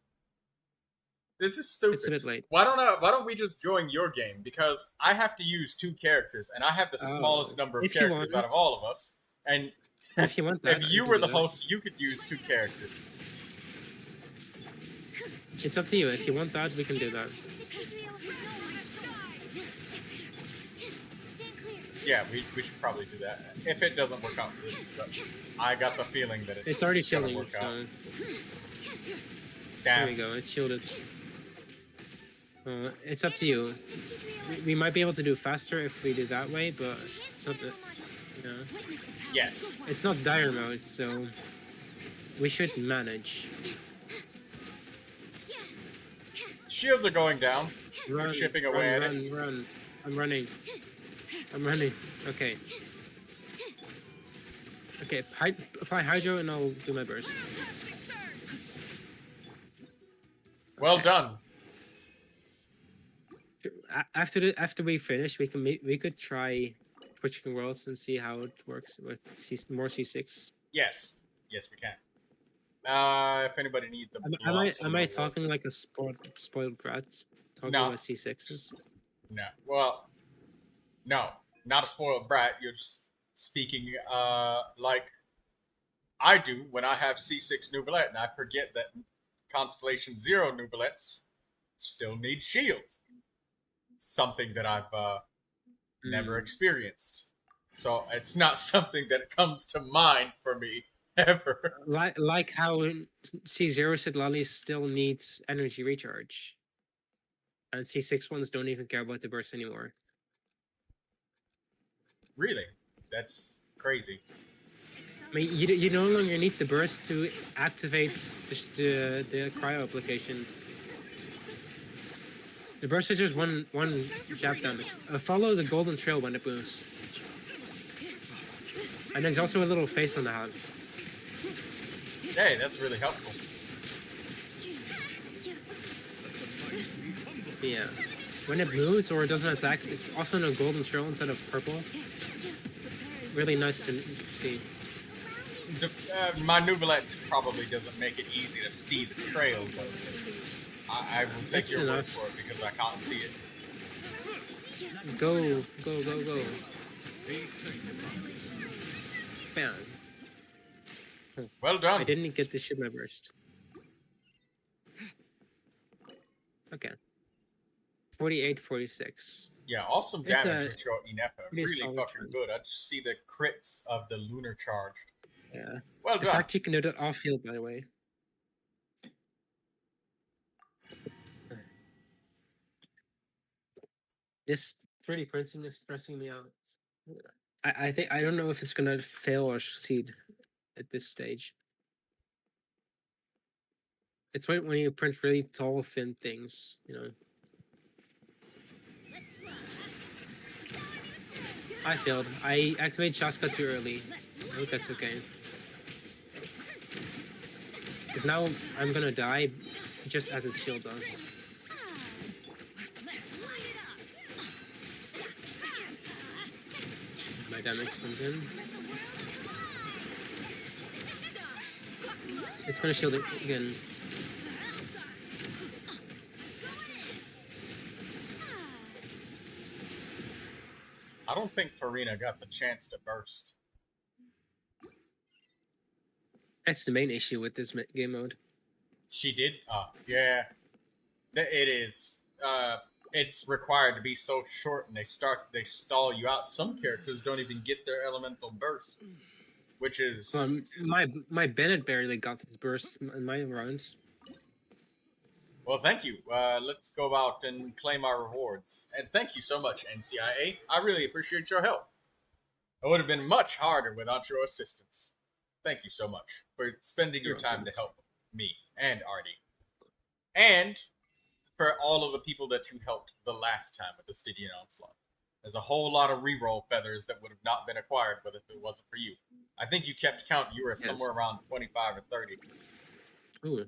This is stupid.
It's a bit late.
Why don't we just join your game? Because I have to use 2 characters, and I have the smallest number of
If you
characters
want.
out of all of us. And
If you want that,
if
I
you
can
were
do
the
that.
host, you could use 2 characters.
It's up to you. If you want that, we can do that.
Yeah, we should probably do that. If it doesn't work out for this, but I got the feeling that
It's already
gonna
shielding,
work
so
out.
there
Damn.
we go. It's shielded. It's up to you. We might be able to do faster if we do that way, but it's not
Yes.
it's not dire mode, so we should manage.
Shields are going down.
Run,
chipping away at
run, run. I'm running. Okay. Okay, apply Hydro and I'll do my burst.
Well
Okay.
done.
After we finish, we could try switching worlds and see how it works with more C6.
Yes. Yes, we can. If anybody needs the
Am I talking like a spoiled brat? Talking
No.
about C6s?
No. Well, no. Not a spoiled brat. You're just speaking like I do when I have C6 Neuvilette, and I forget that Constellation 0 Neuvilettes still need shields. Something that I've never experienced. So it's not something that comes to mind for me ever.
Like how C0 Sidlali still needs energy recharge. And C6 ones don't even care about the burst anymore.
Really? That's crazy.
I mean, you no longer need the burst to activate the cryo application. The burst is just one jab damage. Follow the golden trail when it moves. And there's also a little face on the hat.
Hey, that's really helpful.
Yeah. When it moves or it doesn't attack, it's often a golden trail instead of purple. Really nice to see.
My Neuvilette probably doesn't make it easy to see the trail, though. I will take
It's
your word
enough.
for it because I can't see it.
Go. Bam.
Well done.
I didn't get to shoot my burst. Okay. 48, 46.
Yeah, awesome
It's
damage
a
with your Inefa.
pretty
Really
solid
fucking
trend.
good. I just see the crits of the lunar charged.
Yeah.
Well
The
done.
fact you can do that off field, by the way. This 3D printing is stressing me out. I think I don't know if it's gonna fail or succeed at this stage. It's when you print really tall, thin things, I failed. I activated Shaska too early. I hope that's okay. Because now I'm gonna die just as its shield does. My damage comes in. It's gonna shield it again.
I don't think Farina got the chance to burst.
That's the main issue with this game mode.
She did? Yeah. It is. It's required to be so short, and they stall you out. Some characters don't even get their elemental burst, which is
My Bennett barely got his burst in my runs.
well. Thank you. Let's go out and claim our rewards, and thank you so much, NCIA. I really appreciate your help. It would have been much harder without your assistance. Thank you so much for spending your time to help me and Artie, and for all of the people that you helped the last time with the Stygian Onslaught. There's a whole lot of reroll feathers that would have not been acquired if it wasn't for you. I think you kept count. You were somewhere around 25 or 30.
Ooh,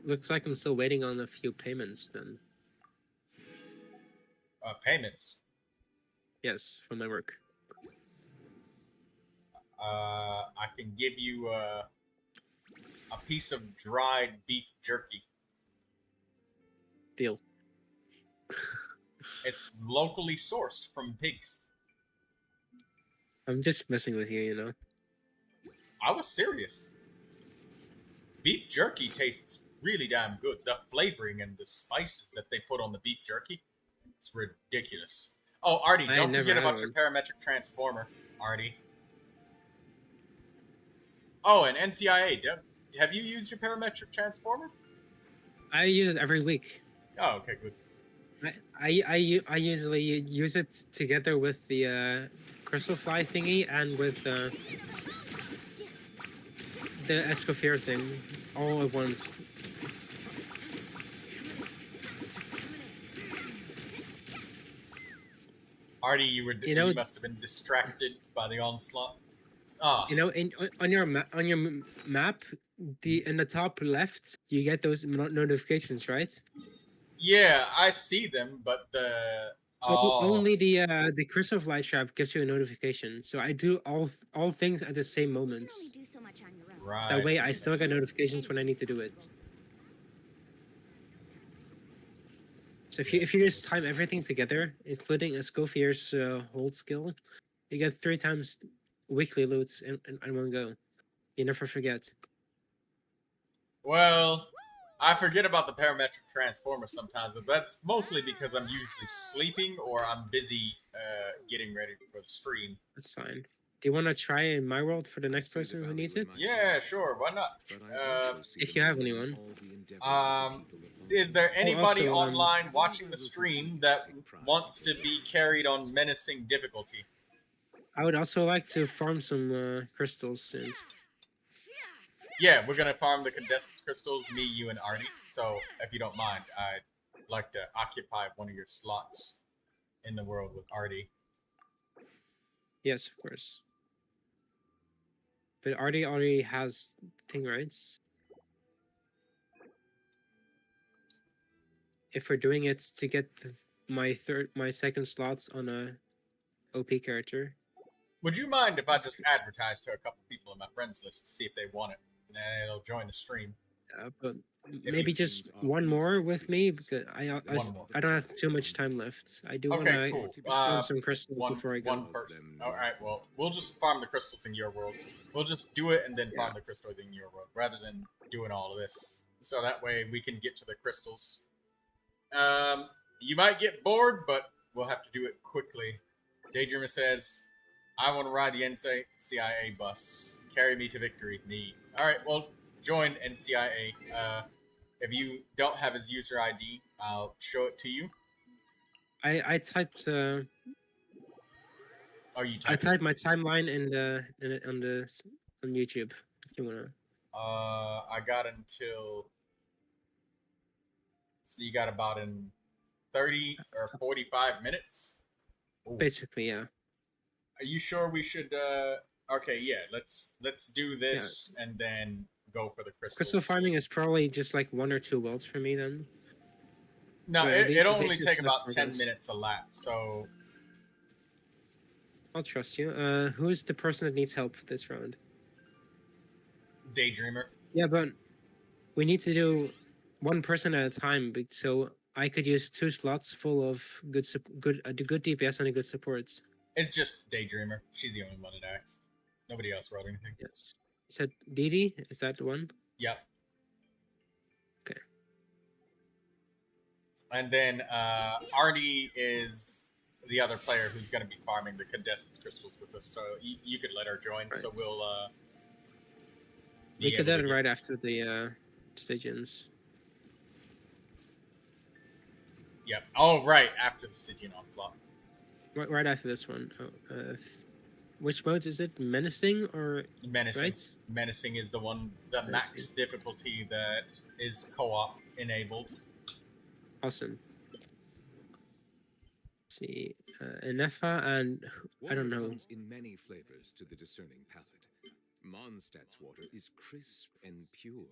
looks like I'm still waiting on a few payments then.
Payments?
Yes, from my work.
I can give you a piece of dried beef jerky.
Deal.
It's locally sourced from pigs.
I'm just messing with you, you know.
I was serious. Beef jerky tastes really damn good. The flavoring and the spices that they put on the beef jerky, it's ridiculous. Oh, Artie, don't forget about your parametric transformer, Artie. Oh, and NCIA, have you used your parametric transformer?
I use it every week.
Oh, okay, good.
I usually use it together with the crystal fly thingy and with the Escoffier thing all at once.
Artie, you must have been distracted by the onslaught.
You know, on your map, in the top left, you get those notifications, right?
Yeah, I see them, but
only the crystal fly trap gives you a notification. So I do all things at the same moments.
Do so much on your own.
Right.
That way, I still get notifications when I need to do it. So if you just time everything together, including Escoffier's hold skill, you get 3 times weekly loots in one go. You never forget.
Well, I forget about the parametric transformer sometimes, but that's mostly because I'm usually sleeping or I'm busy getting ready for the stream.
That's fine. Do you want to try in my world for the next person who needs it?
Yeah, sure. Why not?
If you have anyone.
Is there anybody online watching the stream that wants to be carried on menacing difficulty?
I would also like to farm some crystals soon.
Yeah, we're gonna farm the Condescence crystals, me, you, and Artie. So, if you don't mind, I'd like to occupy one of your slots in the world with Artie.
Yes, of course. But Artie already has thing rights. If we're doing it to get my second slots on a OP character.
Would you mind if I just advertise to a couple people in my friends list to see if they want it, and then they'll join the stream?
But maybe just one more with me, because I don't have too much time left. I do want to farm some crystals before I go.
One person. All right. Well, we'll just farm the crystals in your world. We'll just do it and then farm the crystals in your world, rather than doing all of this. So that way we can get to the crystals. You might get bored, but we'll have to do it quickly. Daydreamer says, I want to ride the NCIA bus. Carry me to victory. Me. Alright, well, join NCIA. If you don't have his user ID, I'll show it to you.
I typed
you
I typed my timeline on YouTube, if you wanna.
I got until, so you got about in 30 or 45 minutes. Ooh.
Basically, yeah.
Are you sure we should? Okay, yeah. Let's do this and then go for the crystals.
Crystal farming is probably just like 1 or 2 worlds for me then.
No,
But
it
at
only
least
take
it's not
about
for
10
us.
minutes a lap. So
I'll trust you. Who is the person that needs help for this round?
Daydreamer.
Yeah, but we need to do one person at a time. So I could use 2 slots full of good DPS and a good supports.
It's just Daydreamer. She's the only one that asked. Nobody else wrote anything.
Yes. You said Didi? Is that the one?
Yep.
Okay.
And then Arnie is the other player who's going to be farming the condensed crystals with us. So you could let her join.
Right.
So we'll.
We could do it right after the Stygians.
Yep. Oh, right after the Stygian onslaught.
Right after this one. Which modes is it? Menacing or
Menacing.
right?
Menacing is the one, the max
Menacing.
difficulty that is co-op enabled.
Awesome. Let's see, Enefa and I don't
Water
know.
comes in many flavors to the discerning palate. Mondstadt's water is crisp and pure,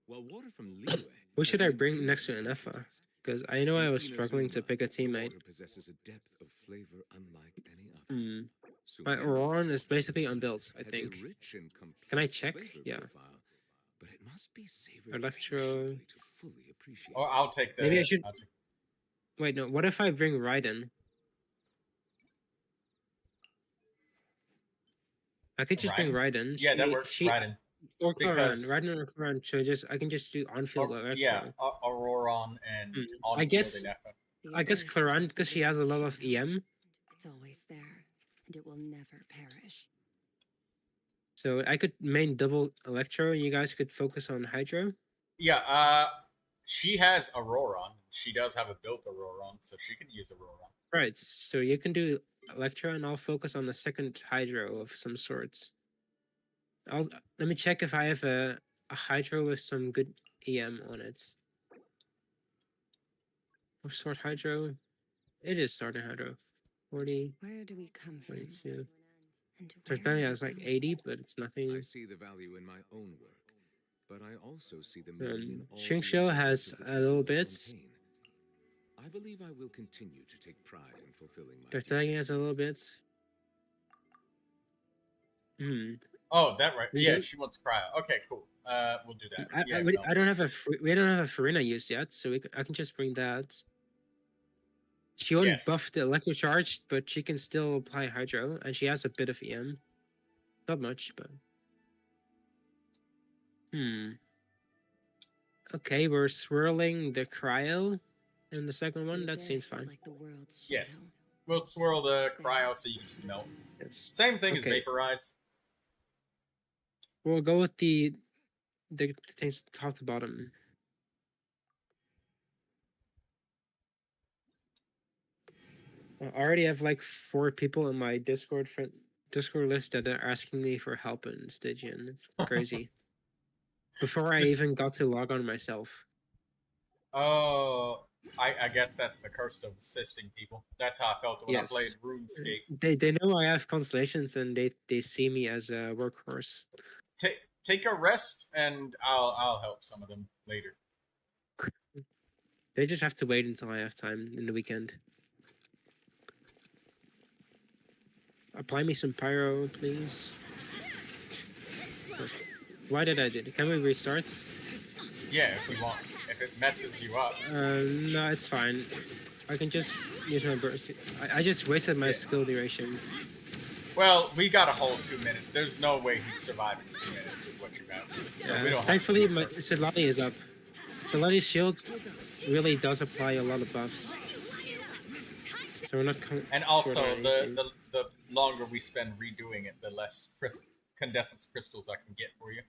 while water from Liyue
Who
has
should
an
I bring next to
intriguing
Enefa?
taste.
Because I know I was
In
struggling to
Inazuma,
pick a
the
teammate.
water possesses a depth of flavor unlike any other.
Hmm. My
Sumeru's
Auroran is
water
basically unbuilt, I
has a
think.
rich and complex
Can I check?
flavor
Yeah.
profile, but it must be savored
Electro-
patiently to fully appreciate
Or
it.
I'll take the.
Maybe I should-
I'll take-
Wait, no. What if I bring Raiden? I could just bring Raiden.
Yeah, that works. Raiden.
Or Claran.
because-
Raiden or Claran. So I can just do on-field electro.
Yeah, Auroron and on
I guess-
Enefa.
The
I guess
abyss
Claran,
is
because
the
she has a lot
world's
of
shadow.
EM.
It's always there, and it will never perish.
So I could main double electro, and you guys could focus on hydro.
Yeah, she has Auroron. She does have a built Auroron, so she can use Auroron.
Right. So you can do electro, and I'll focus on the second hydro of some sorts. Let me check if I have a hydro with some good EM on it. Or sword hydro. It is starting hydro. 40,
Where do we come from?
42.
And where
Tertullian
are
has
we
like
going?
80, but it's nothing.
I see the value in my own work, but I also see the meaning in all the
Xingqiu has
endeavors of the
a little
people of
bit.
Fontaine. I believe I will continue to take pride in fulfilling my
Tertullian has
duties.
a little bit.
Oh, that right.
We
Yeah,
don't-
she wants cryo. Okay, cool. We'll do that.
I
Yeah, no.
don't have we don't have a Farina used yet, so I can just bring that. She won't
Yes.
buff the electro charge, but she can still apply hydro, and she has a bit of EM. Not much, but okay, we're swirling the cryo in the second one.
The
That seems
abyss is
fine.
like the world's
Yes.
shadow.
We'll swirl the cryo so you can just melt.
Yes.
Same thing as
Okay.
vaporize.
We'll go with the things top to bottom. I already have like 4 people in my Discord list that are asking me for help in Stygian. It's crazy. Before I even got to log on myself.
Oh, I guess that's the curse of assisting people. That's how I felt when I
Yes.
played RuneScape.
They know I have constellations and they see me as a workhorse.
Take a rest, and I'll help some of them later.
They just have to wait until I have time in the weekend. Apply me some pyro, please. Perfect. Why did I do it? Can we restart?
Yeah, if we want. If it messes you up.
No, it's fine. I can just use my burst. I just wasted my
Yeah.
skill duration.
Well, we got a whole 2 minutes. There's no way he's surviving 2 minutes with what you got. So we don't
Thankfully,
have
my Solani is up. Solani's shield really does apply a lot of buffs. So we're not.
And
short
also,
on anything.
the longer we spend redoing it, the less condensance crystals I can get for you.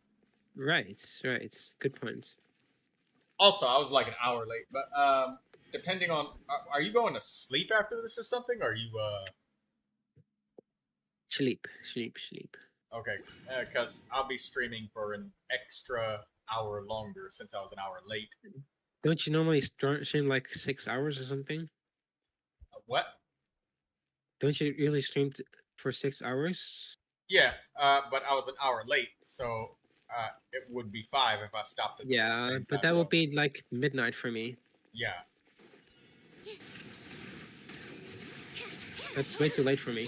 Right. Good point.
Also, I was like an hour late, but depending on, are you going to sleep after this or something? Or are you
Sleep.
okay? Because I'll be streaming for an extra hour longer since I was an hour late.
Don't you normally stream like 6 hours or something?
What?
Don't you really stream for 6 hours.
Yeah, but I was an hour late, so it would be 5 if I stopped at the
Yeah,
same
but
time,
that
so,
would be like midnight for me.
yeah.
That's way too late for me.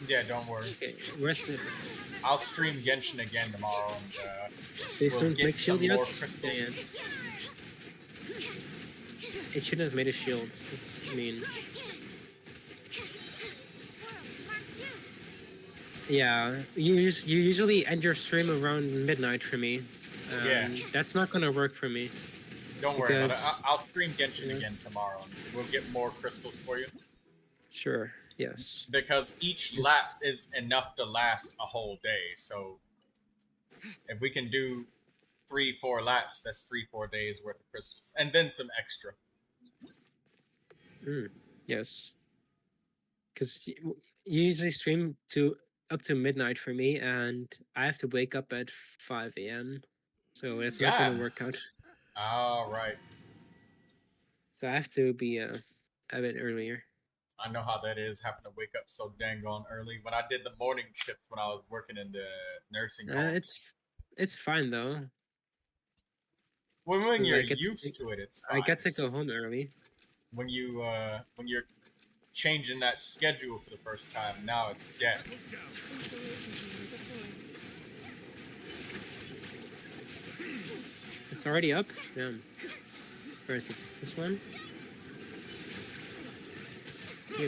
Yeah, don't worry.
Okay, where's the...
I'll stream Genshin again tomorrow, and
They
we'll
don't
get
make
some
shield
more
yet?
crystals.
Yeah, it shouldn't have made a shield. It's mean. Yeah, you usually end your stream around midnight for me.
Yeah.
That's not gonna work for me.
Don't worry about it.
Because-
I'll stream Genshin
Yeah.
again tomorrow, and we'll get more crystals for you.
Sure. Yes.
Because each
Just-
lap is enough to last a whole day, so if we can do 3-4 laps, that's 3-4 days worth of crystals, and then some extra.
Yes. Because you usually stream to up to midnight for me, and I have to wake up at 5 a.m. So it's not
Yeah.
gonna work out.
All right,
So I have to be a bit earlier.
I know how that is, having to wake up so dang on early. When I did the morning shifts when I was working in the nursing home,
It's fine though.
when
I
you're
get to
used
take-
to it, it's
I
fine.
get to
It's
go
just
home early.
when you're changing that schedule for the first time. Now it's dead.
It's already up? Yeah. Where is it? This one? Ew.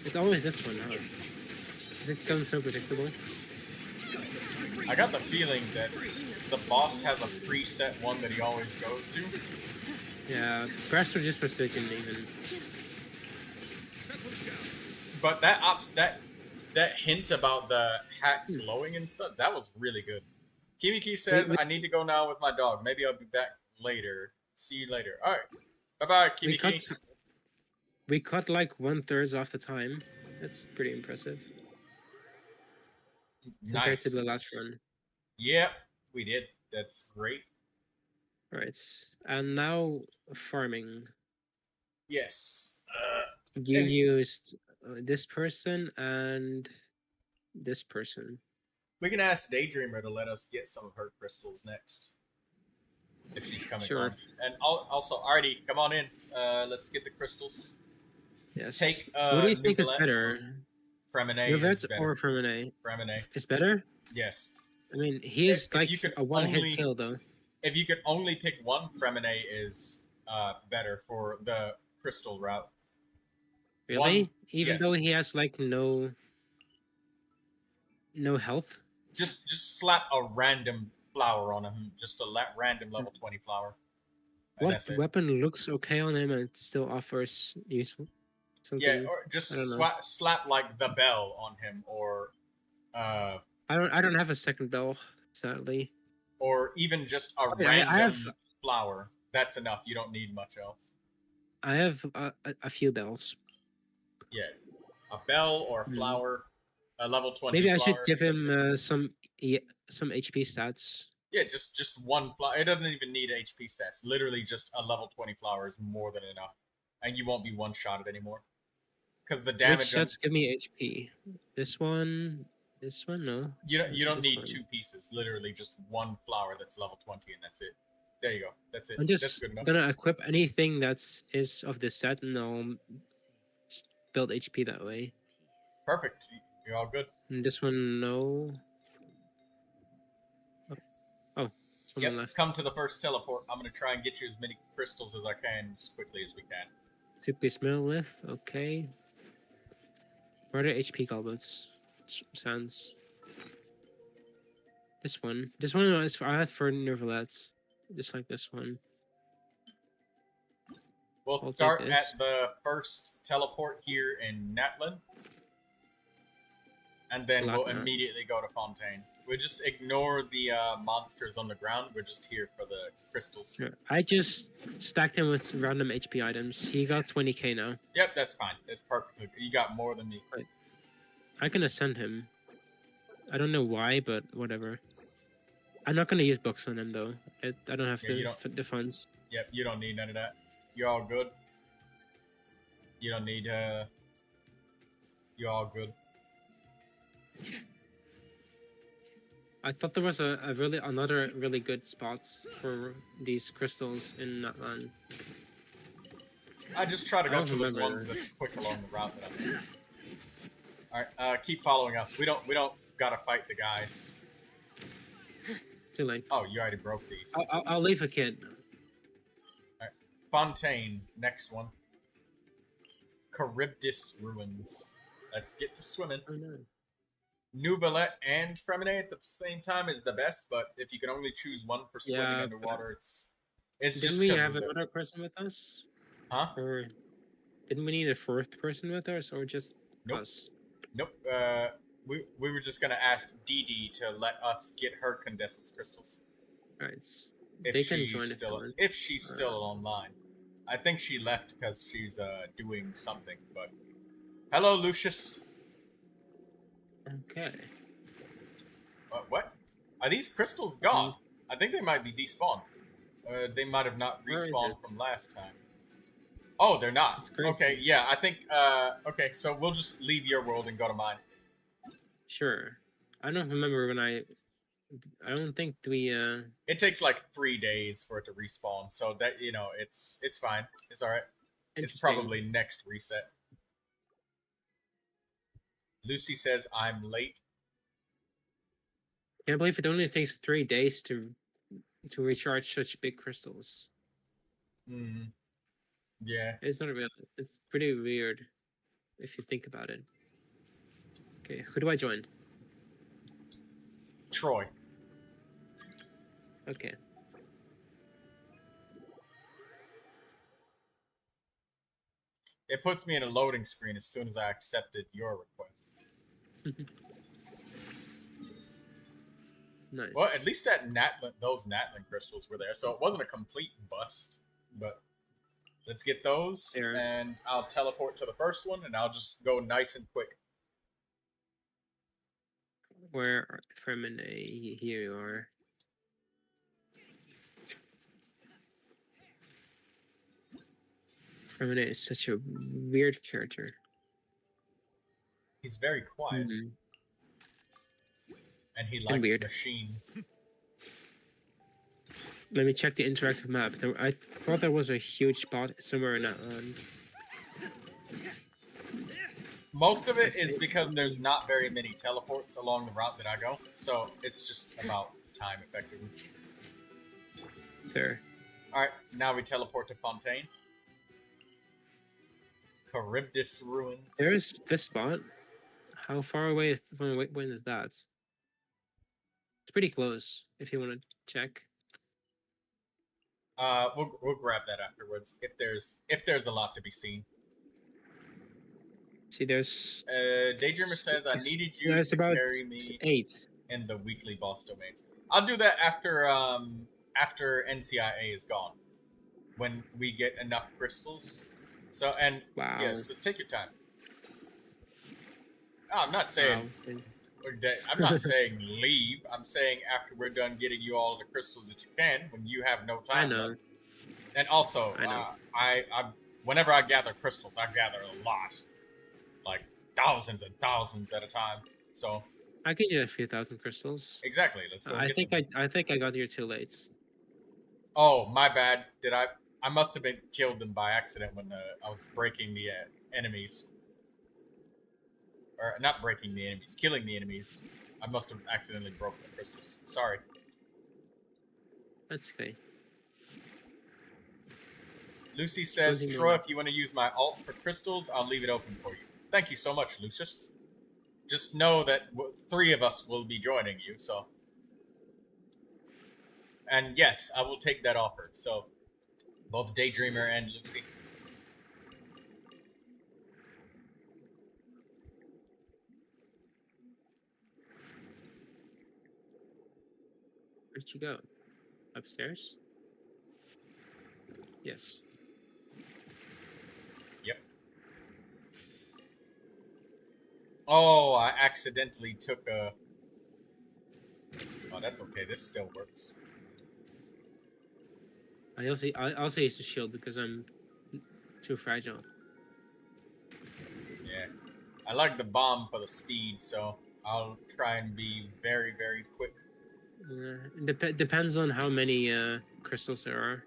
It's always this one, huh? Is it going so predictable?
I got the feeling that the boss has a preset one that he always goes to.
Yeah, perhaps we're just mistaken even.
But that hint about the hat glowing and stuff, that was really good. Kimiki says,
We-
I need to go now with my dog. Maybe I'll be back later. See you later. Alright. Bye-bye, Kimiki.
We cut like 1/3 off the time. That's pretty impressive compared
Nice.
to the last run.
Yep, we did. That's great.
Right, and now farming.
Yes.
You
And-
used this person and this person.
We can ask Daydreamer to let us get some of her crystals next. If she's coming
Sure.
on. And also, Artie, come on in. Let's get the crystals.
Yes.
Take,
what do you think is
Neuvilette.
better?
Fremine is
Neuvilette
better.
or Fremine?
Fremine,
Is better?
yes.
I mean, he is
If
like
you could
a one-hit
only-
kill though.
If you could only pick one, Fremine is better for the crystal route.
Really?
One-
Even
yes.
though he has like no health.
Just slap a random flower on him. Just a random level 20 flower. And
What
that's it.
weapon looks okay on him and it still offers useful something?
Yeah, or just
I don't know.
slap like the bell on him, or
I don't have a second bell, sadly.
or even just a
Okay,
random
I have-
flower. That's enough. You don't need much else.
I have a few bells.
Yeah, a bell or a
Hmm.
flower, a level 20.
Maybe I should
flower,
give
that's
him
it.
some HP stats.
Yeah, just one flower. It doesn't even need HP stats. Literally, just a level 20 flower is more than enough, and you won't be one-shotted anymore. Because the
Which
damage.
stats give me HP? This one, no.
You don't
this
need
one.
2 pieces. Literally, just one flower that's level 20, and that's it. There you go. That's it.
I'm
That's
just
good enough.
gonna equip anything is of this set, and I'll build HP that way.
Perfect. You're all good.
And this one, no. Oh, someone
Yep.
left.
Come to the first teleport. I'm gonna try and get you as many crystals as I can, as quickly as we can.
Two-piece middle lift, okay. Where are the HP goblets? Sounds. This one is for, I had for Neuvilette, just like this one.
We'll
I'll take
start
this.
at the first teleport here in Natlin, and then we'll
Blackmar.
immediately go to Fontaine. We just ignore the monsters on the ground. We're just here for the crystals.
Sure. I just stacked him with random HP items. He got 20k now.
Yep, that's fine. That's perfectly. You got more than me.
I can ascend him. I don't know why, but whatever. I'm not gonna use books on him though. I don't have
Yeah, you
the funds.
Yep, you don't need none of that. You're all good. You don't need. You're all good.
I thought there was another really good spot for these crystals in that land.
I just try to
I
go
don't
to the
remember
ones
that.
that's quick along the route that I'm in. Alright, keep following us. We don't gotta fight the guys.
Too late.
Oh, you already broke these.
I'll leave a kid.
Alright. Fontaine, next one. Charybdis Ruins. Let's get to swimming.
Oh no.
Neuvilette and Fremine at the same time is the best, but if you can only choose one for swimming
Yeah,
underwater, it's
Didn't
just
we
'cause
have
of the-
another person with us?
Huh?
Or didn't we need a fourth person with us, or just
Nope.
us?
Nope. We were just gonna ask Dee Dee to let us get her condensance crystals.
Alright,
If
they can
she's
join
still
if
she's still online. I think she left because she's doing something. But hello, Lucius.
Okay.
What? Are these crystals gone? I think they might be despawned. They might have not
Where is
respawned
it?
from last time. Oh, they're not.
That's crazy.
Okay, yeah, I think. Okay, so we'll just leave your world and go to mine.
Sure. I don't remember when I don't think we
It takes like 3 days for it to respawn, so that it's fine. It's all right. It's
interesting.
probably next reset. Lucy says I'm late.
Can't believe it only takes 3 days to recharge such big crystals.
Mm. Yeah.
It's not real. It's pretty weird if you think about it. Okay, who do I join?
Troy.
Okay.
It puts me in a loading screen as soon as I accepted your request.
Nice.
Well, at least those Natlin crystals were there, so it wasn't a complete bust. But let's get those,
There.
and I'll teleport to the first one, and I'll just go nice and quick.
Where Fremine? Here you are. Fremine is such a weird character.
He's very quiet,
Mhm.
and he likes
weird.
machines.
Let me check the interactive map. I thought there was a huge spot somewhere in that land.
Most of it is because there's not very many teleports along the route that I go, so it's just about time effectively.
There.
Alright, now we teleport to Fontaine. Charybdis Ruins.
There's this spot. How far away from when is that? It's pretty close. If you want to check.
We'll grab that afterwards if there's a lot to be seen.
See, there's.
Daydreamer says I needed you
There's
to
about
carry me
8.
in the weekly boss domains. I'll do that after NCIA is gone, when we get enough crystals. So
Wow.
yeah, so take your time. No, I'm not saying
Wow.
I'm not saying leave. I'm saying after we're done getting you all the crystals that you can, when you have no time.
I know.
left. And also,
I know.
I whenever I gather crystals, I gather a lot, like thousands and thousands at a time. So
I could get a few thousand crystals.
exactly, let's go.
I think I got here too late.
Oh, my bad. I must have been killed them by accident when I was breaking the enemies. Or not breaking the enemies, killing the enemies. I must have accidentally broken the crystals. Sorry.
That's okay.
Lucy says,
Closing
Troy,
moment.
if you want to use my alt for crystals, I'll leave it open for you. Thank you so much, Lucius. Just know that 3 of us will be joining you, so. And yes, I will take that offer. So, both Daydreamer and Lucy.
Where'd you go? Upstairs? Yes.
Yep. Oh, I accidentally took a... Oh, that's okay. This still works.
I also use the shield because I'm too fragile.
Yeah. I like the bomb for the speed, so I'll try and be very, very quick.
Depends on how many crystals there are.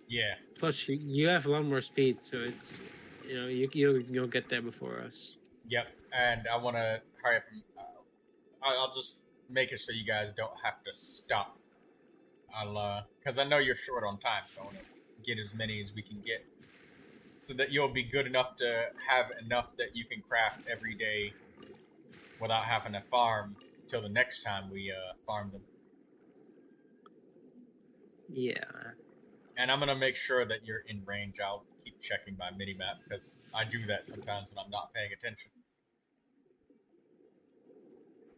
Yeah.
Plus, you have a lot more speed, so it's you'll get there before us.
Yep. And I want to hurry up. I'll just make it so you guys don't have to stop. Because I know you're short on time, so I want to get as many as we can get, so that you'll be good enough to have enough that you can craft every day without having to farm till the next time we farm them.
Yeah.
And I'm gonna make sure that you're in range. I'll keep checking my minimap because I do that sometimes when I'm not paying attention.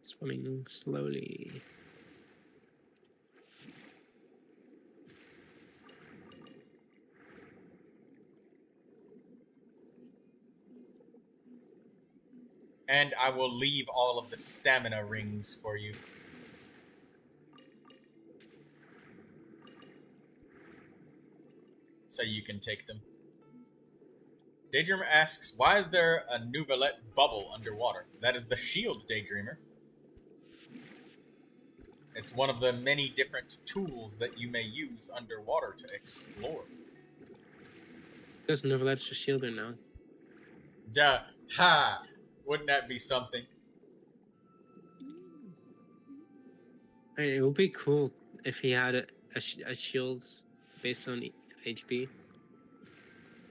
Swimming slowly.
And I will leave all of the stamina rings for you. So you can take them. Daydreamer asks, why is there a Neuvilette bubble underwater? That is the shield, Daydreamer. It's one of the many different tools that you may use underwater to explore.
Because Neuvilette's a shielder now.
Duh. Ha! Wouldn't that be something?
I mean, it would be cool if he had a shield based on HP.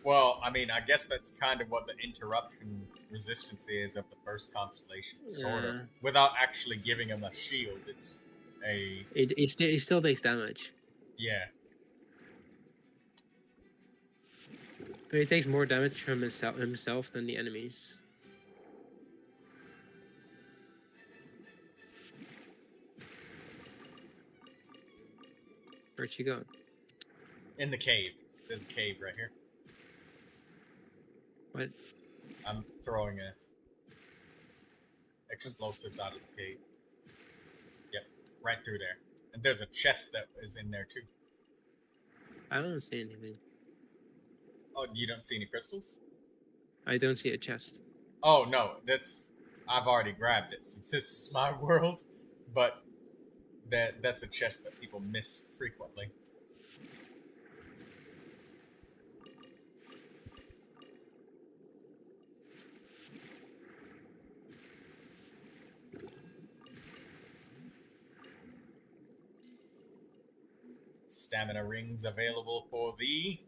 Well, I mean, I guess that's kind of what the interruption resistance is of the first constellation, sort of. Without actually giving him a shield, it's a...
He still takes damage.
Yeah.
But he takes more damage from himself than the enemies. Where'd she go?
In the cave. There's a cave right here.
What?
I'm throwing explosives out of the cave. Yep, right through there. And there's a chest that is in there too.
I don't see anything.
Oh, you don't see any crystals?
I don't see a chest.
Oh no, I've already grabbed it since this is my world. But that's a chest that people miss frequently. Stamina rings available for thee.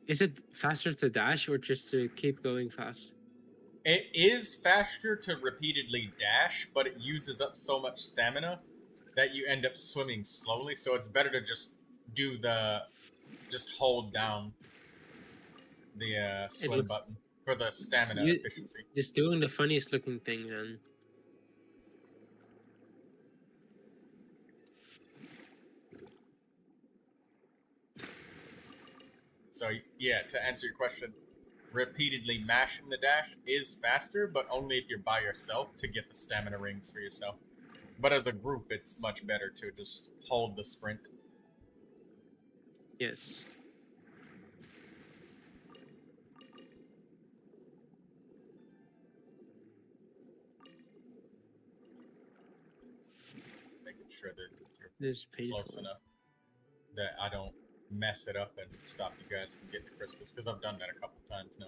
Is it faster to dash or just to keep going fast?
It is faster to repeatedly dash, but it uses up so much stamina that you end up swimming slowly, so it's better to just hold down the swim button for the stamina efficiency.
Just doing the funniest looking thing then.
So yeah, to answer your question, repeatedly mashing the dash is faster, but only if you're by yourself to get the stamina rings for yourself. But as a group, it's much better to just hold the sprint.
Yes.
Making sure that
This
you're
is
close enough that I don't mess it up and stop you guys from getting the crystals, because I've done that a couple times now.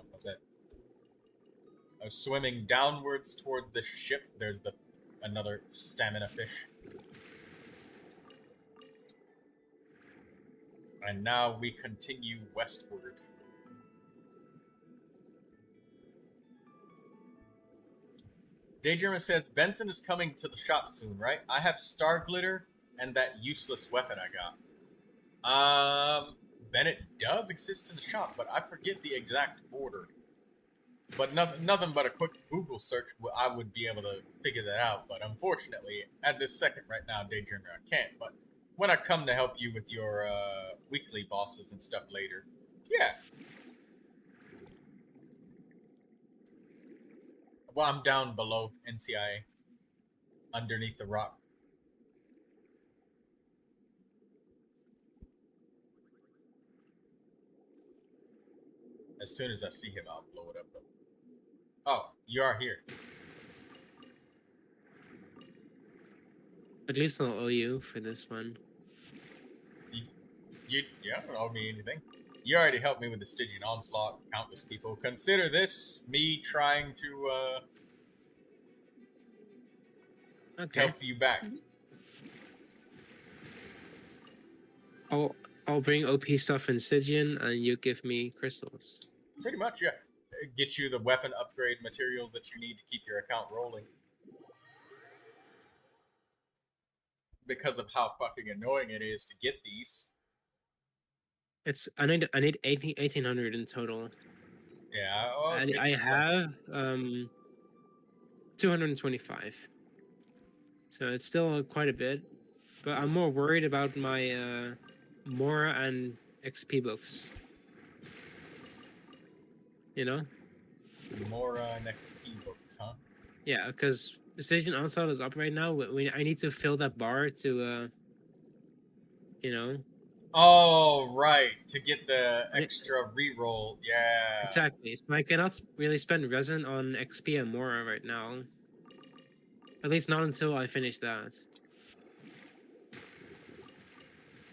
I was swimming downwards towards the ship. There's another stamina fish. And now we continue westward. Daydreamer says, Benson is coming to the shop soon, right? I have Star Glitter and that useless weapon I got. Bennett does exist in the shop, but I forget the exact order. But nothing but a quick Google search, I would be able to figure that out. But unfortunately, at this second right now, Daydreamer, I can't. But when I come to help you with your weekly bosses and stuff later, yeah. Well, I'm down below NCIA, underneath the rock. As soon as I see him, I'll blow it up. Though. Oh, you are here.
At least I'll owe you for this one.
You don't owe me anything. You already helped me with the Stygian onslaught. Countless people. Consider this me trying to
Okay.
help you back.
I'll bring OP stuff in Stygian, and you give me crystals.
Pretty much, yeah. Get you the weapon upgrade materials that you need to keep your account rolling. Because of how fucking annoying it is to get these.
I need 1800 in total.
Yeah, well,
And I have 225. So it's still quite a bit. But I'm more worried about my Mora and XP books. You know?
Mora and XP books, huh?
Yeah, because Stygian Onslaught is up right now. I need to fill that bar to, you know?
Oh, right. To get the extra reroll. Yeah.
Exactly. So I cannot really spend resin on XP and Mora right now. At least not until I finish that.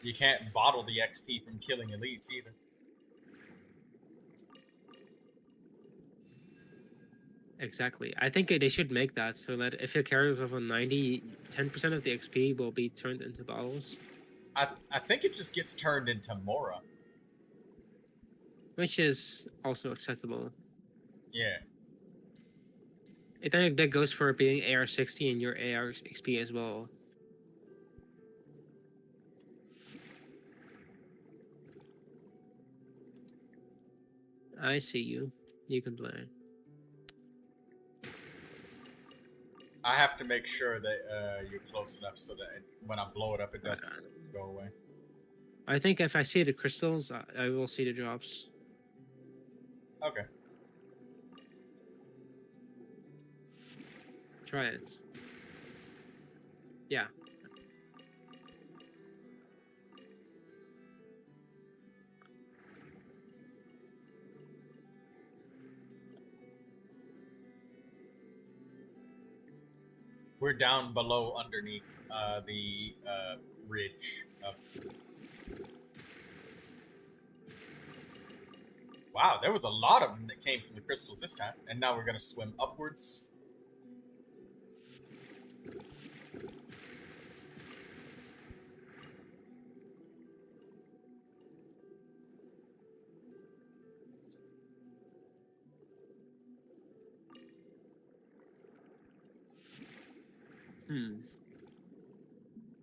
You can't bottle the XP from killing elites either.
Exactly. I think they should make that so that if your character is level 90, 10% of the XP will be turned into bottles.
I think it just gets turned into Mora.
Which is also acceptable.
Yeah.
I think that goes for being AR60 and your AR XP as well. I see you. You can play.
I have to make sure that you're close enough so that when I blow it up, it doesn't go away.
I think if I see the crystals, I will see the drops.
Okay.
Try it. Yeah.
We're down below underneath the ridge. Wow, there was a lot of them that came from the crystals this time. And now we're going to swim upwards.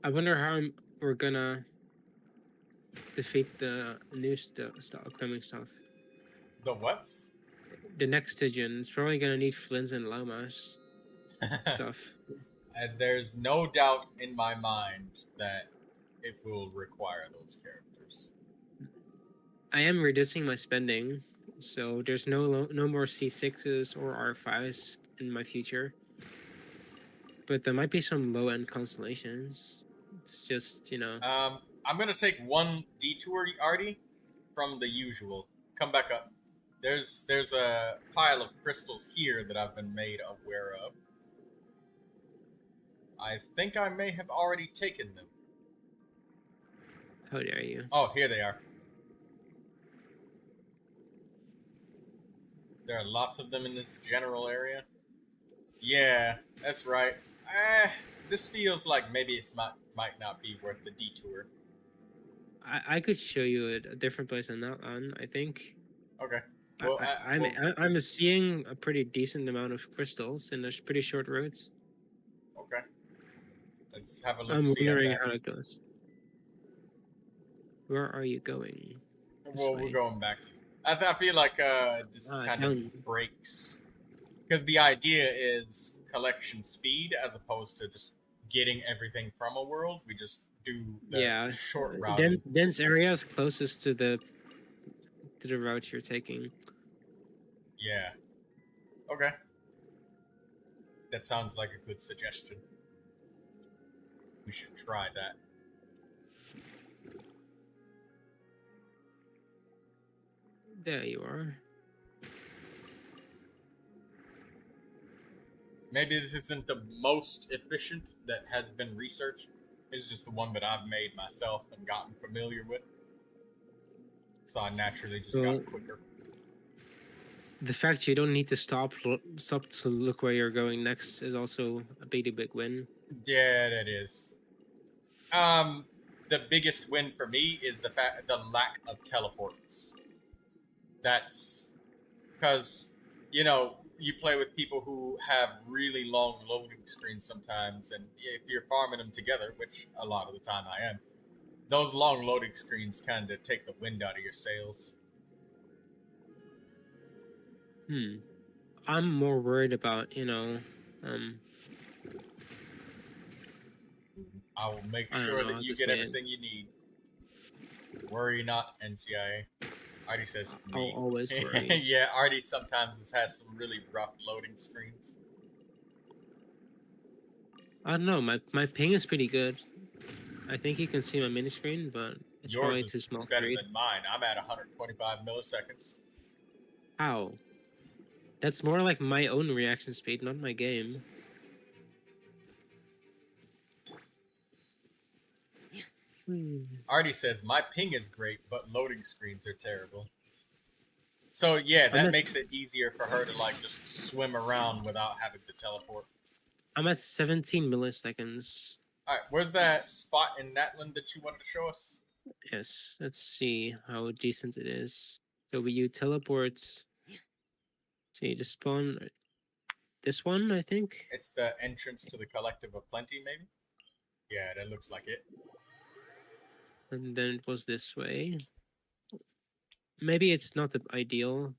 I wonder how we're gonna defeat the new upcoming stuff.
The what?
The next Stygian is probably gonna need Flints and Llamas stuff.
And there's no doubt in my mind that it will require those characters.
I am reducing my spending, so there's no more C6s or R5s in my future. But there might be some low-end constellations. It's just, you know.
I'm gonna take one detour, Artie, from the usual. Come back up. There's a pile of crystals here that I've been made aware of. I think I may have already taken them.
How dare you?
Oh, here they are. There are lots of them in this general area. Yeah, that's right. This feels like maybe it might not be worth the detour.
I could show you a different place than that one, I think.
Okay. Well,
I'm seeing a pretty decent amount of crystals in those pretty short roads.
Okay. Let's have a look.
I'm wondering how it goes. Where are you going?
Well, we're going back. I feel like this kind of breaks. Because the idea is collection speed as opposed to just getting everything from a world. We just do the short route.
Dense areas closest to the route you're taking.
Yeah. Okay. That sounds like a good suggestion. We should try that.
There you are.
maybe this isn't the most efficient that has been researched. It's just the one that I've made myself and gotten familiar with. So I naturally just
Well,
got quicker.
the fact you don't need to stop to look where you're going next is also a big win.
Yeah, that is. The biggest win for me is the lack of teleports. That's because, you know, you play with people who have really long loading screens sometimes, and if you're farming them together, which a lot of the time I am, those long loading screens kind of take the wind out of your sails.
I'm more worried about,
I will make
I don't
sure
know,
that you
just
get
saying.
everything you need. Worry not, NCIA. Artie says for me.
I'll always worry.
Yeah, Artie sometimes has some really rough loading screens.
I don't know, my ping is pretty good. I think you can see my mini screen, but it's
Yours
probably
is
too small to
better
read.
than mine. I'm at 125 milliseconds.
How? That's more like my own reaction speed, not my game.
Artie says my ping is great, but loading screens are terrible. So yeah, that makes it easier for her to like just swim around without having to teleport.
I'm at 17 milliseconds.
All right, where's that spot in Natland that you wanted to show us?
Yes, let's see how decent it is. So you teleport. See the spawn. This one, I think.
It's the entrance to the Collective of Plenty, maybe. Yeah, that looks like it.
And then it was this way. Maybe it's not the ideal.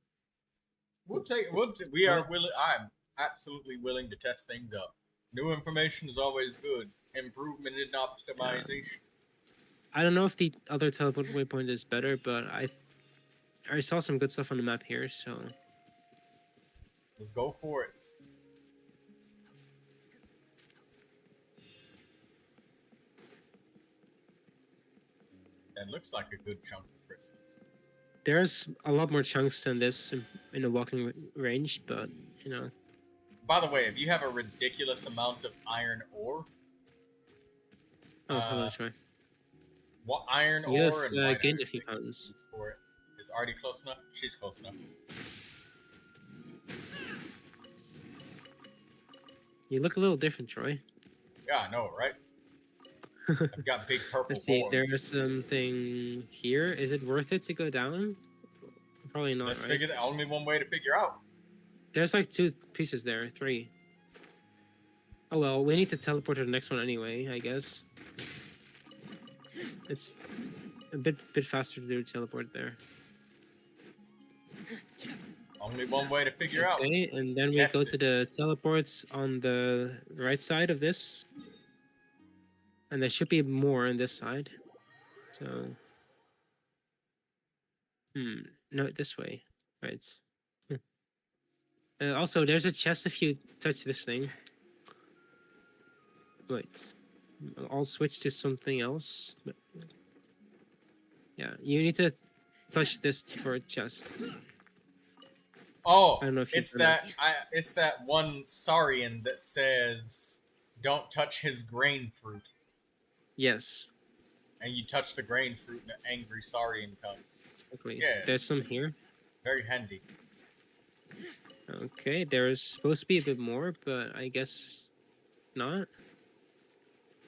We are willing. I'm absolutely willing to test things up. New information is always good. Improvement in optimization.
I don't know if the other teleport waypoint is better, but I saw some good stuff on the map here, so
Let's go for it. That looks like a good chunk of crystals.
there's a lot more chunks than this in a walking range, but you know.
By the way, if you have a ridiculous amount of iron ore,
Oh, hello, Troy.
what iron
You have
ore and white
gained
iron
a few pounds.
for it. Is Artie close enough? She's close enough.
You look a little different, Troy.
Yeah, I know, right? I've got big purple
Let's see,
bones.
there's something here. Is it worth it to go down? Probably not,
Let's
right?
figure the only one way to figure out.
There's like 2 pieces there, 3. Oh well, we need to teleport to the next one anyway, I guess. It's a bit faster to do teleport there.
Only one way to figure out.
Okay, and then we
Test
go
it.
to the teleports on the right side of this. And there should be more on this side. So... no, this way. Right. Also, there's a chest if you touch this thing. Wait. I'll switch to something else. Yeah, you need to touch this for a chest.
Oh,
I don't know if you've
it's
heard
that. It's that one Saurian that says, "Don't touch his grain fruit,"
Yes.
and you touch the grain fruit, and an angry Saurian comes.
Okay.
Yes.
There's some here.
Very handy.
Okay, there's supposed to be a bit more, but I guess not.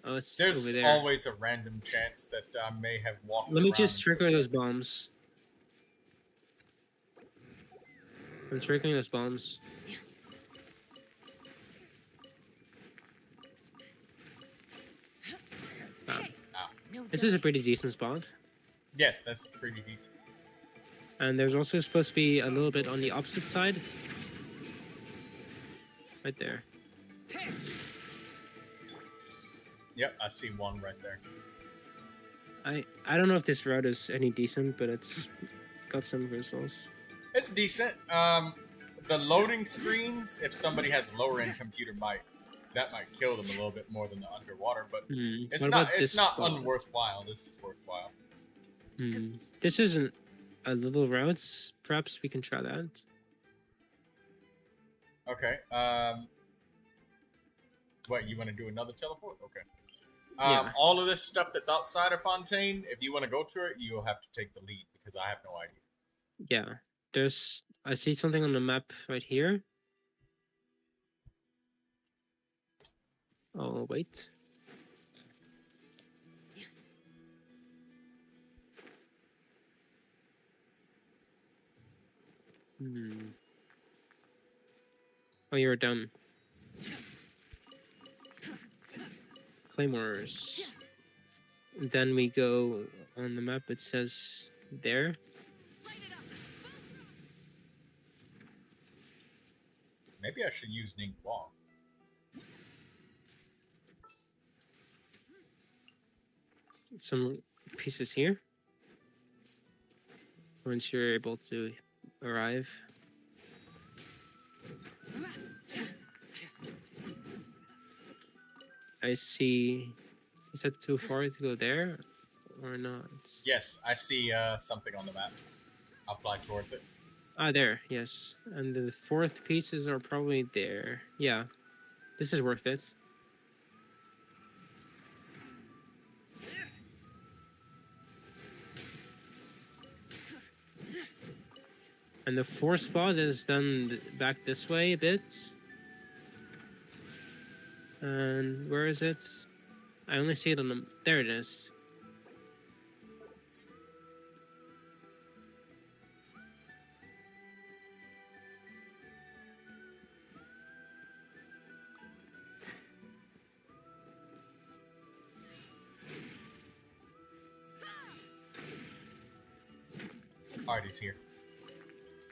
Oh, it's over
There's
there.
always a random chance that I may have walked.
Let me
around
just
for a
trigger those
second.
bombs. I'm triggering those bombs. This is a pretty decent spot.
Yes, that's pretty decent.
And there's also supposed to be a little bit on the opposite side. Right there.
Yep, I see one right there.
I don't know if this route is any decent, but it's got some crystals.
It's decent. The loading screens, if somebody has a lower end computer, might kill them a little bit more than the underwater, but it's
What
not
about this
not
spot?
unworthwhile. This is worthwhile.
This isn't a little route. Perhaps we can try that.
Okay. What, you want to do another teleport? Okay.
Yeah.
All of this stuff that's outside of Fontaine, if you want to go to it, you'll have to take the lead because I have no idea.
Yeah. There's. I see something on the map right here. Oh wait. Hmm. Oh, you're done. Claymores. Then we go on the map. It says there.
Maybe I should use Ning Wong.
Some pieces here. Once you're able to arrive. I see. Is that too far to go there, or not?
Yes, I see something on the map. I'll fly towards it.
Ah, there. Yes, and the fourth pieces are probably there. Yeah, this is worth it. And the fourth spot is then back this way a bit. And where is it? I only see it on the... There it is.
Artie's here.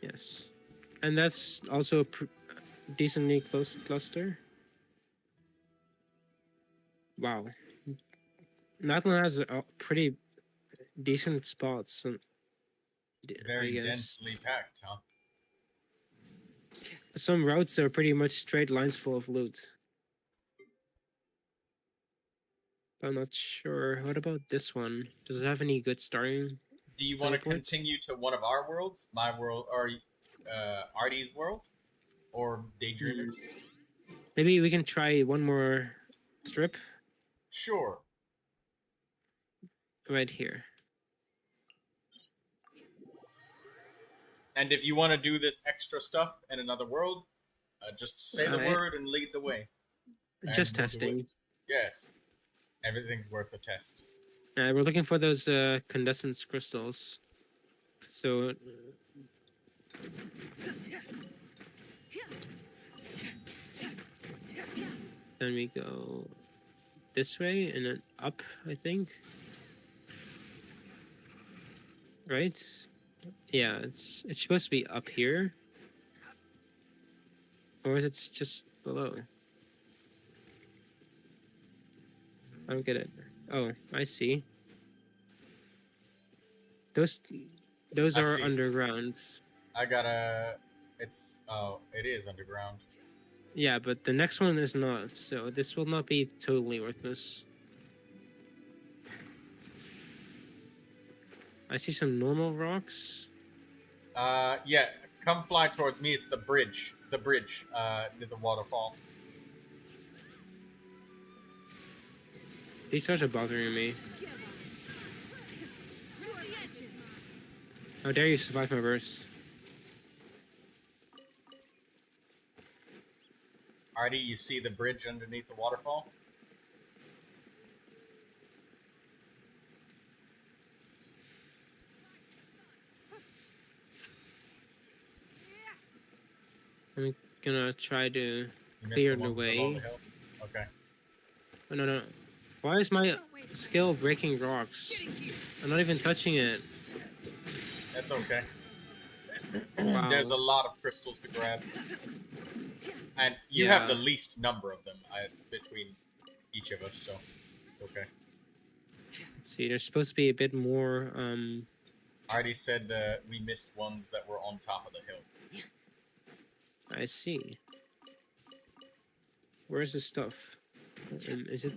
Yes. And that's also a decently close cluster. Wow. That one has pretty decent spots.
Very
I guess.
densely packed, huh?
Some routes are pretty much straight lines full of loot. I'm not sure. What about this one? Does it have any good starting?
Do you want to
teleports?
continue to one of our worlds? My world, or Artie's world? Or Daydreamers?
Maybe we can try one more strip
Sure.
right here.
And if you want to do this extra stuff in another world, just say the word and lead the way. And
Just
we'll do it.
testing.
Yes. Everything's worth a test.
We're looking for those condensance crystals. So then we go this way and then up, I think. Right? Yeah, it's supposed to be up here. Or is it just below? I don't get it. Oh, I see. Those
I
are
see.
underground.
I gotta. It is underground.
Yeah, but the next one is not, so this will not be totally worthless. I see some normal rocks.
Yeah. Come fly towards me. It's the bridge. The bridge. Near the waterfall.
These guys are bothering me. How dare you survive my burst?
Artie, you see the bridge underneath the waterfall?
I'm gonna try to
You missed
clear
the
the
one below
way.
the hill? Okay.
Oh, no. Why is my skill breaking rocks? I'm not even touching it.
That's okay.
Wow.
There's a lot of crystals to grab. And you have the
Yeah.
least number of them between each of us, so it's okay.
Let's see, there's supposed to be a bit more.
I already said we missed ones that were on top of the hill.
I see. Where's the stuff? Is it?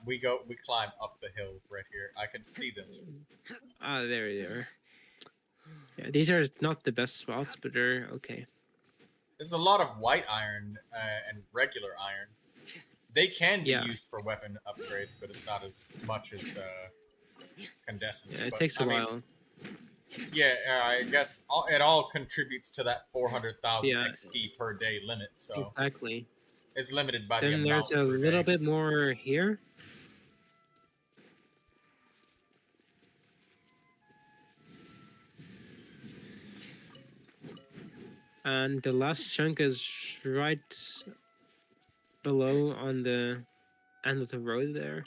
We climb up the hill right here. I can see them.
Ah, there they are. Yeah, these are not the best spots, but they're okay.
There's a lot of white iron and regular iron. They can be
Yeah.
used for weapon upgrades, but it's not as much as Condescence.
Yeah, it
But,
takes a
I mean,
while.
yeah, I guess it all contributes to that 400,000
Yeah.
XP per day limit, so
Exactly.
it's limited by the
Then
amount
there's a
per
little
day.
bit more here. And the last chunk is right below on the end of the road there.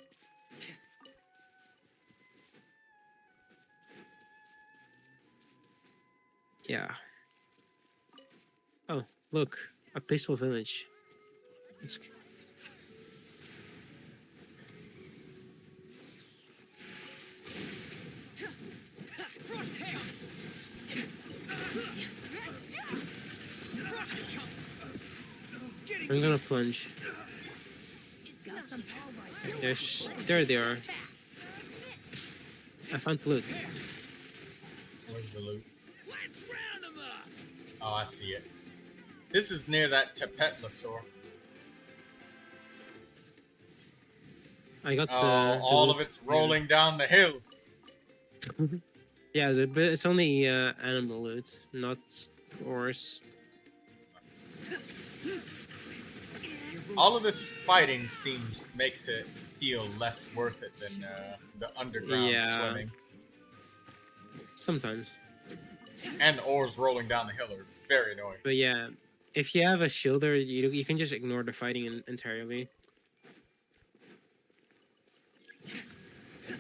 Yeah. Oh, look, a peaceful village. It's I'm gonna plunge. There they are. I found the loot.
Where's the loot? Oh, I see it. This is near that Tepetlosaur.
I got
Oh, all of
loot.
it's rolling down the hill.
Yeah, but it's only animal loot, not ores.
All of this fighting makes it feel less worth it than the underground
Yeah.
swimming.
Sometimes.
And the ores rolling down the hill are very annoying.
But yeah, if you have a shielder, you can just ignore the fighting entirely.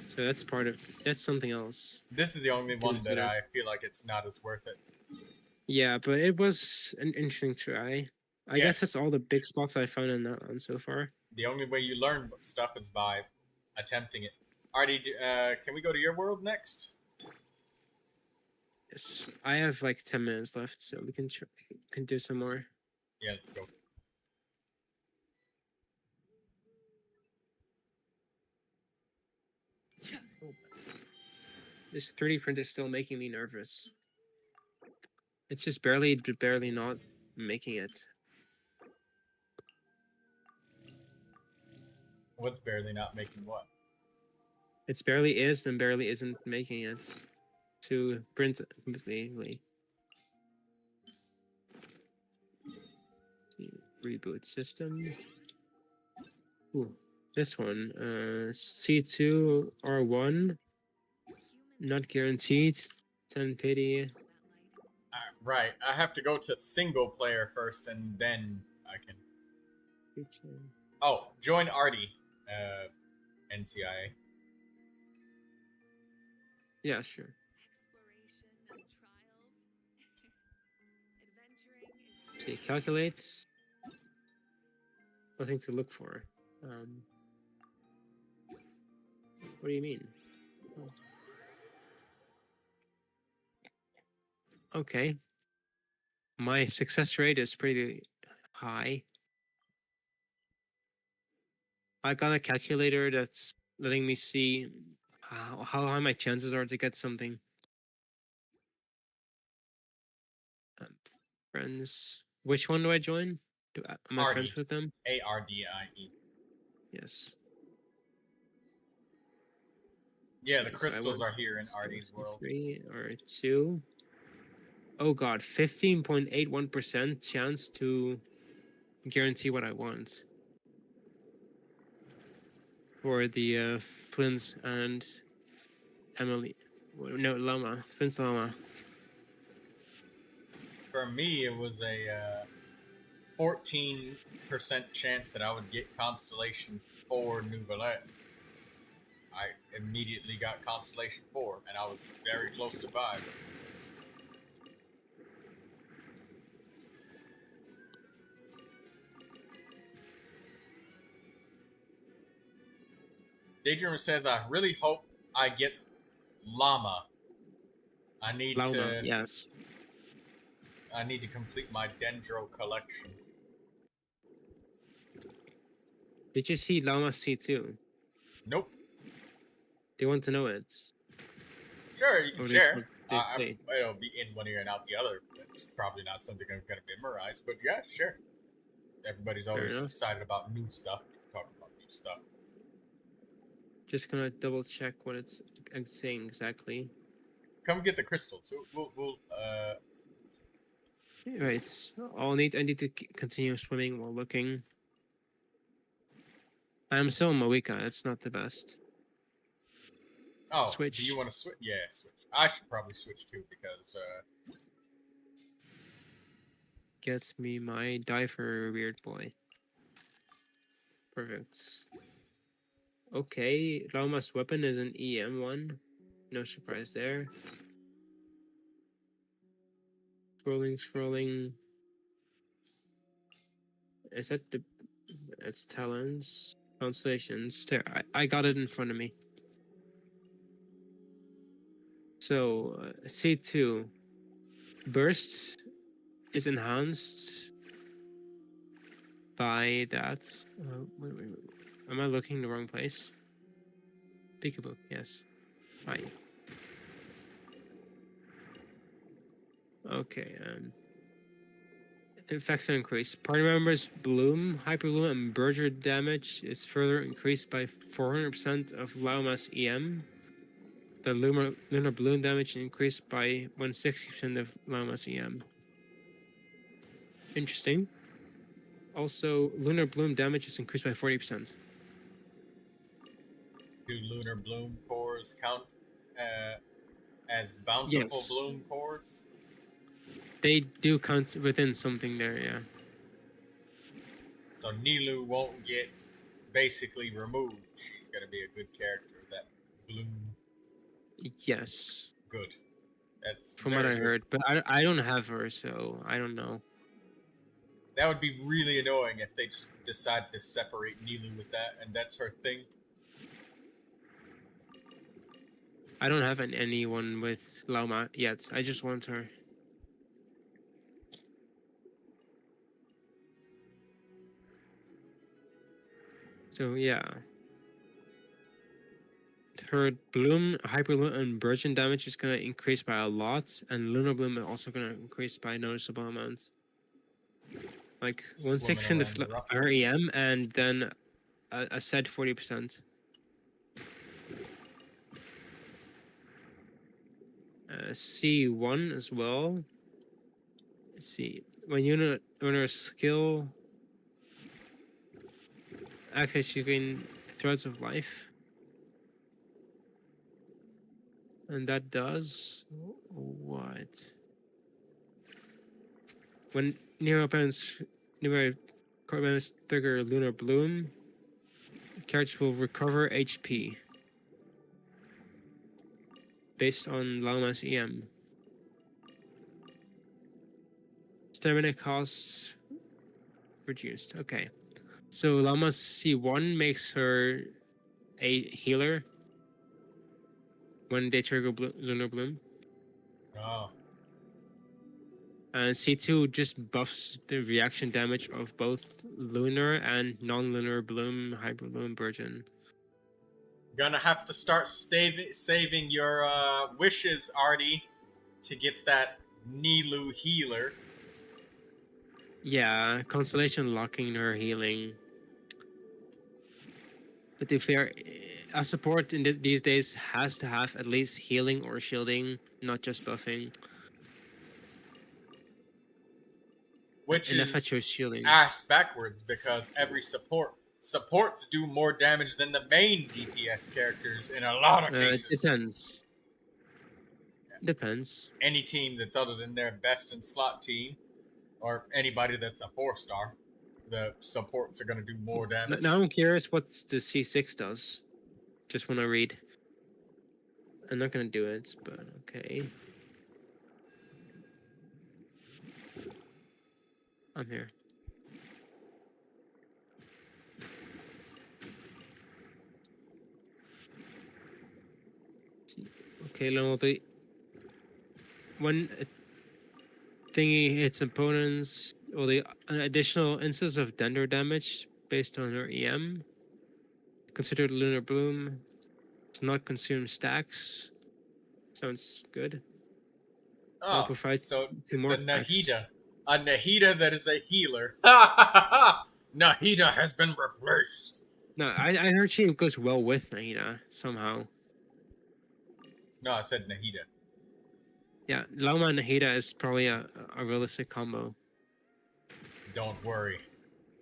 So that's something else.
This is the only one that
Consider.
I feel like it's not as worth it.
Yeah, but it was an interesting try. I
Yes.
guess that's all the big spots I found in that one so far.
The only way you learn stuff is by attempting it. Artie, can we go to your world next?
Yes, I have like 10 minutes left, so we can do some more.
Yeah, let's go.
This 3D print is still making me nervous. It's just barely not making it.
What's barely not making what?
It's barely is and barely isn't making it to print completely. Reboot system. Ooh, this one. C2 R1. Not guaranteed. 1080.
Right, I have to go to single player first, and then I can. Oh, join Artie, NCIA.
Yeah, sure. So you calculate. Nothing to look for. What do you mean? Oh. Okay. My success rate is pretty high. I got a calculator that's letting me see how high my chances are to get something. Friends. Which one do I join? Am I
Artie.
friends with them?
ARDIE.
Yes.
Yeah,
Okay,
the
so I
crystals
want
are here in Artie's world.
3 or 2. Oh god, 15.81% chance to guarantee what I want. For the Flynn's and Emily. No, Llama. Flynn's Llama.
For me, it was a 14% chance that I would get Constellation 4 Neuvilette. I immediately got Constellation 4, and I was very close to 5. Daydreamer says, I really hope I get Llama. I need
Llama, yes.
I need to complete my Dendro collection.
Did you see Llama C2?
Nope.
Do you want to know it?
Sure, you can
Or
share.
just play?
It'll be in one ear and out the other. it's probably not something I'm gonna memorize, but yeah, sure. Everybody's always
enough.
excited about new stuff. Talk about new stuff.
Just gonna double check what it's saying exactly.
Come get the crystals. So we'll
Right. So I need to continue swimming while looking. I'm still in Moika. That's not the best.
Oh,
Switch.
do you want to switch? Yeah, switch. I should probably switch too because
Gets me my diver weird boy. Perfect. Okay, Rauma's weapon is an EM one. No surprise there. Scrolling. Is that the... It's talents. Constellations. There, I got it in front of me. So, C2. Burst is enhanced by that. Wait. Am I looking in the wrong place? Peekaboo, yes. Fine. Okay, effects are increased. Party members' Bloom, Hyper Bloom, and Berger damage is further increased by 400% of Lauma's EM. The Lunar Bloom damage increased by 160% of Lauma's EM. Interesting. Also, Lunar Bloom damage is increased by 40%.
do lunar bloom cores count as bountiful
Yes.
bloom cores?
They do count within something there, yeah.
So Nilu won't get basically removed. She's gonna be a good character. That bloom,
Yes.
good. That's
From what I
very good.
heard. But I don't have her, so I don't know.
That would be really annoying if they just decided to separate Nilu with that, and that's her thing.
I don't have anyone with Lauma yet. I just want her. So yeah. Her Bloom, Hyper Bloom, and Virgin damage is gonna increase by a lot, and Lunar Bloom is also gonna increase by a noticeable amount. Like 1/6 of her EM, and then a set 40%. C1 as well. Let's see. When her skill activates, you gain Threads of Life. And that does what? When near opponents trigger Lunar Bloom, characters will recover HP based on Lauma's EM. Stamina costs reduced. Okay. So Lauma's C1 makes her a healer when they trigger Lunar Bloom.
Oh.
And C2 just buffs the reaction damage of both Lunar and non-Lunar Bloom, Hyper Bloom, Virgin.
Gonna have to start saving your wishes, Artie, to get that Nilu healer.
Yeah, Constellation locking her healing. But if they're a support in these days has to have at least healing or shielding, not just buffing.
Which
and
is
shielding.
ass backwards because every supports do more damage than the main DPS characters in a lot of cases.
It depends. Depends.
Any team that's other than their best in slot team, or anybody that's a 4-star, the supports are going to do more damage.
Now I'm curious what the C6 does. Just when I read. I'm not going to do it, but okay. I'm here. Okay, level 3. When thingy hits opponents, or the additional instance of Dender damage based on her EM. Consider Lunar Bloom. Does not consume stacks. Sounds good.
Oh,
provide
so
two
it's
more
a
stacks.
Nahida. A Nahida that is a healer. Nahida has been replaced.
No, I heard she goes well with Nahida somehow.
No, I said Nahida.
Yeah, Lama and Nahida is probably a realistic combo.
Don't worry.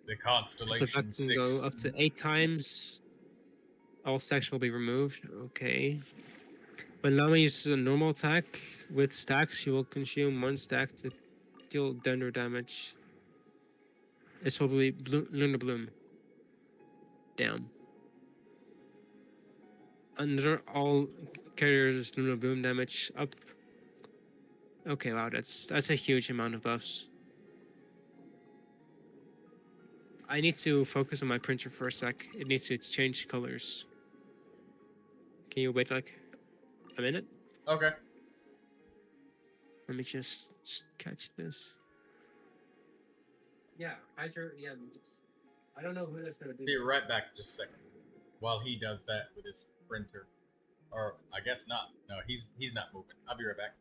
The
So if I
Constellation
can go
6.
up to 8 times, all stacks will be removed. Okay. When Lama uses a normal attack with stacks, he will consume 1 stack to deal thunder damage. It's probably Lunar Bloom. Damn. Another all carriers Lunar Bloom damage up. Okay, wow, that's a huge amount of buffs. I need to focus on my printer for a sec. It needs to change colors. Can you wait like a minute?
Okay.
Let me just catch this. Yeah, Hydra. Yeah, I don't know who that's gonna be.
Be right back in just a second. While he does that with his printer. Or I guess not. No, he's not moving. I'll be right back.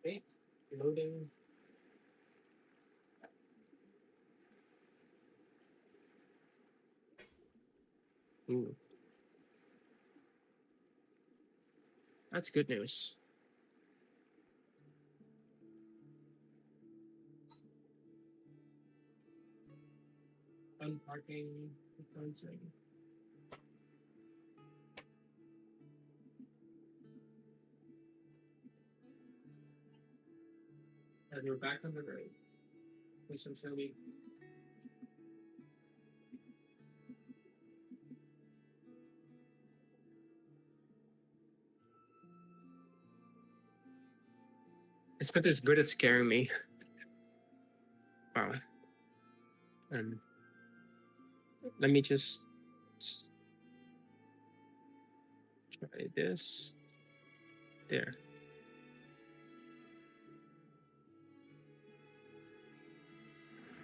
Okay, loading. Ooh. That's good news. Unparking. Sequencing. And we're back on the road. With some filming. This printer's good at scaring me. Wow. Let me just try this. There.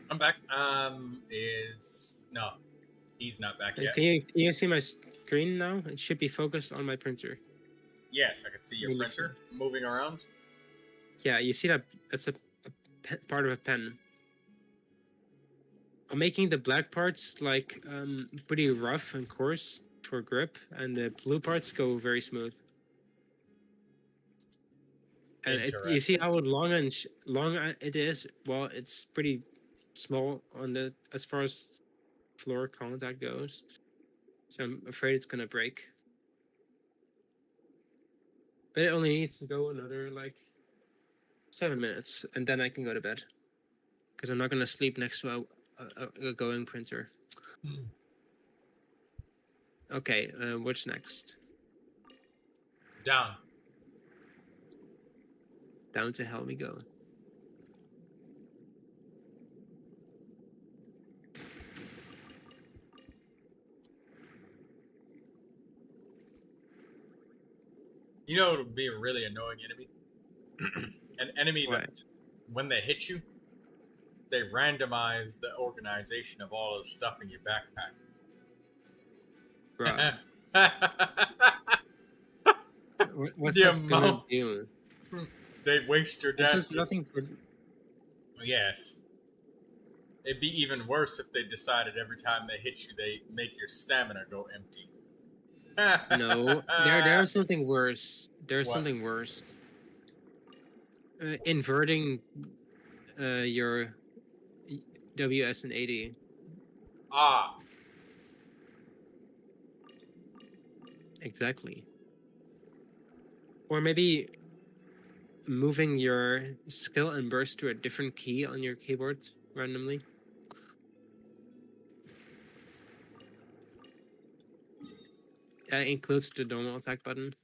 I'm back. No, he's not back yet.
Can you see my screen now? It should be focused on my printer.
Yes, I can see your
Let me
printer moving around.
Yeah, you see that? That's a part of a pen. I'm making the black parts like pretty rough and coarse for grip, and the blue parts go very smooth. And you see how long it is? Well, it's pretty small on the as far as floor contact goes. So I'm afraid it's gonna break. But it only needs to go another like 7 minutes, and then I can go to bed. Because I'm not gonna sleep next to a going printer. Okay, what's next?
Down.
Down to hell we go.
You know what would be a really annoying enemy? An enemy that, when they hit you, they randomize the organization of all the stuff in your backpack.
Right. What's
The
that gonna
amount
do?
they waste your
It
death.
does nothing for.
Yes. It'd be even worse if they decided every time they hit you, they make your stamina go empty.
No, there's something worse. There's
What?
something worse. Inverting your WS and 80.
Ah.
Exactly. Or maybe moving your skill and burst to a different key on your keyboard randomly. That includes the normal attack button.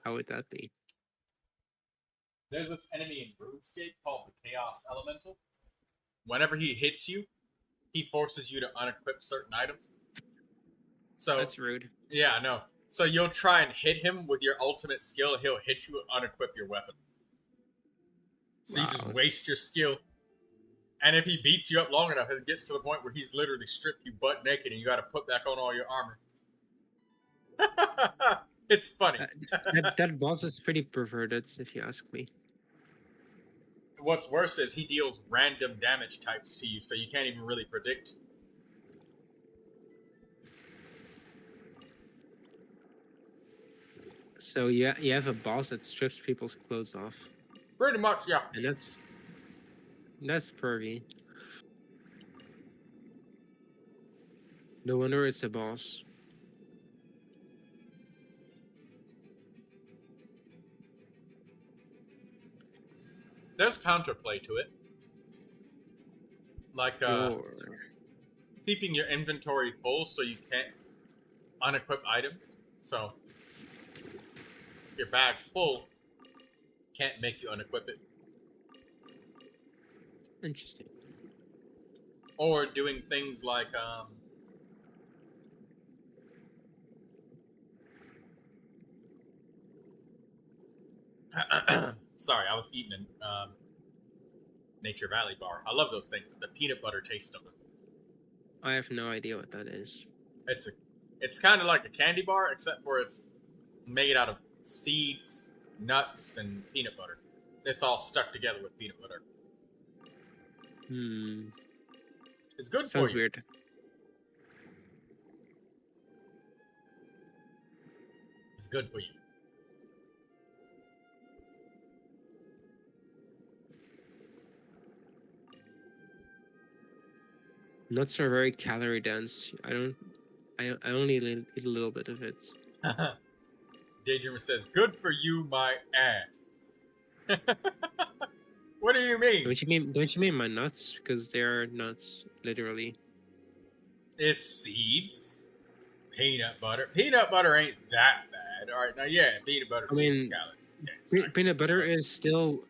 How would that be?
There's this enemy in RuneScape called the Chaos Elemental. Whenever he hits you, he forces you to unequip certain items. So
That's rude.
yeah, I know. So you'll try and hit him with your ultimate skill, and he'll hit you and unequip your weapon. So you just
Wow.
waste your skill. And if he beats you up long enough, it gets to the point where he's literally stripped you butt naked, and you got to put back on all your armor. It's funny.
That boss is pretty perverted, if you ask me.
What's worse is he deals random damage types to you, so you can't even really predict.
So you have a boss that strips people's clothes off,
Pretty much, yeah.
and that's pervy. No wonder it's a boss.
There's counterplay to it. Like,
Or-
keeping your inventory full so you can't unequip items. So, if your bag's full, can't make you unequip it.
Interesting.
Or doing things like, sorry, I was eating a Nature Valley bar. I love those things. The peanut butter taste of them.
I have no idea what that is.
It's kind of like a candy bar, except for it's made out of seeds, nuts, and peanut butter. It's all stuck together with peanut butter. It's good for
Sounds
you.
weird.
It's good for you.
Nuts are very calorie dense. I only eat a little bit of it.
Daydreamer says, "Good for you, my ass." What do you mean?
Don't you mean my nuts? Because they are nuts, literally.
It's seeds, peanut butter. Peanut butter ain't that bad. All right, now yeah, peanut butter.
I mean,
is calorie dense.
Peanut butter is still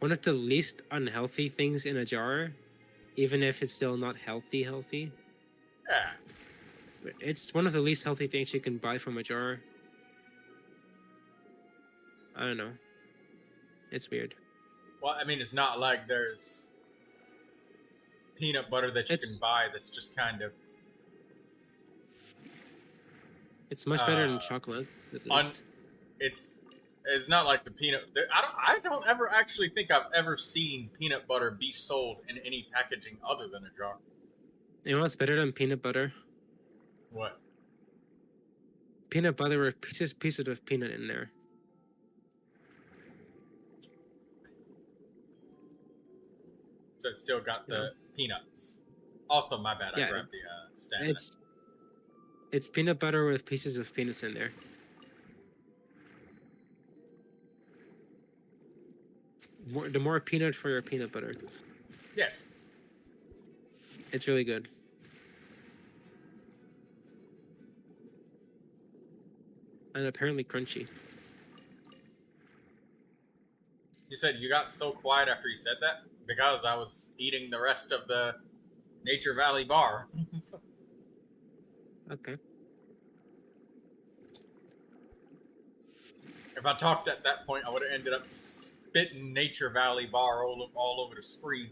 one of the least unhealthy things in a jar, even if it's still not healthy.
Yeah.
It's one of the least healthy things you can buy from a jar. I don't know. It's weird.
Well, I mean, it's not like there's peanut butter that you can buy that's just kind of
It's much better than chocolate, at least.
It's not like the peanut. I don't ever actually think I've ever seen peanut butter be sold in any packaging other than a jar.
You know what's better than peanut butter?
What?
Peanut butter with pieces of peanut in there.
So it's still got the peanuts. Also, my bad.
Yeah,
I grabbed the stamina.
It's peanut butter with pieces of peanuts in there. The more peanut for your peanut butter.
Yes.
It's really good. And apparently crunchy.
You said you got so quiet after you said that? Because I was eating the rest of the Nature Valley bar.
Okay.
If I talked at that point, I would have ended up spitting Nature Valley bar all over the screen.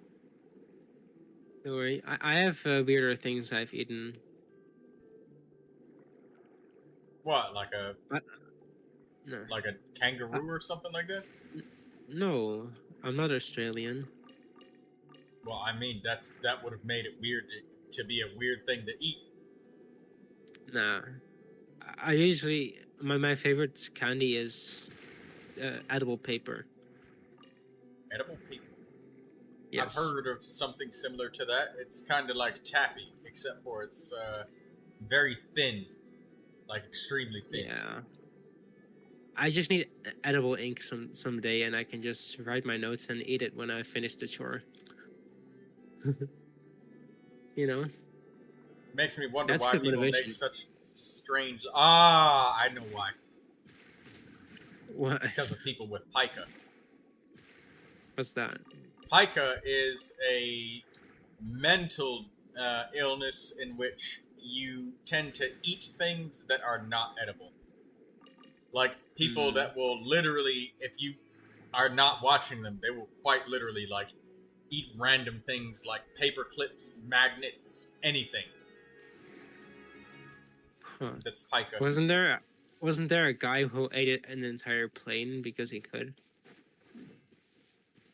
Don't worry. I have weirder things I've eaten.
What, like a
No.
like a kangaroo or something like that?
No, I'm not Australian.
Well, I mean that would have made it weird to be a weird thing to eat.
Nah. I usually my favorite candy is edible paper.
Edible paper.
Yes.
I've heard of something similar to that. It's kind of like taffy, except for it's very thin. like extremely thin.
Yeah. I just need edible ink someday, and I can just write my notes and eat it when I finish the chore. You know,
Makes me wonder
that's
why
good
people make
motivation.
such strange. Ah, I know why.
What?
It's because of people with pica.
What's that?
Pica is a mental illness in which you tend to eat things that are not edible. Like people that will literally, if you are not watching them, they will quite literally like eat random things like paper clips, magnets, anything
Huh.
that's pica.
Wasn't there a guy who ate an entire plane because he could?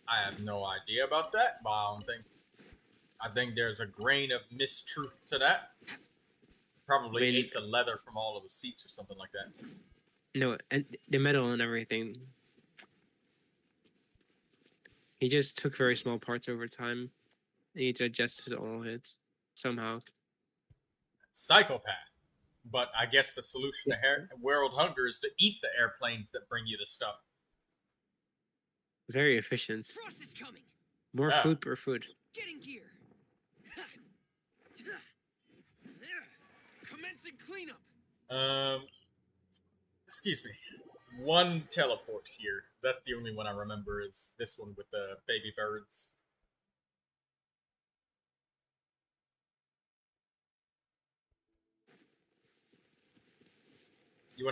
I have no idea about that, but I think there's a grain of mistruth to that. Probably
I mean,
ate the leather from all of the seats or something like that.
No, and the metal and everything. He just took very small parts over time. And he digested all of it somehow.
Psychopath. But I guess the solution to world hunger is to eat the airplanes that bring you the stuff.
Very efficient.
Frost is coming.
More
Yeah.
food per food.
Get in gear. Commencing cleanup.
Excuse me. One teleport here. That's the only one I remember is this one with the baby birds. You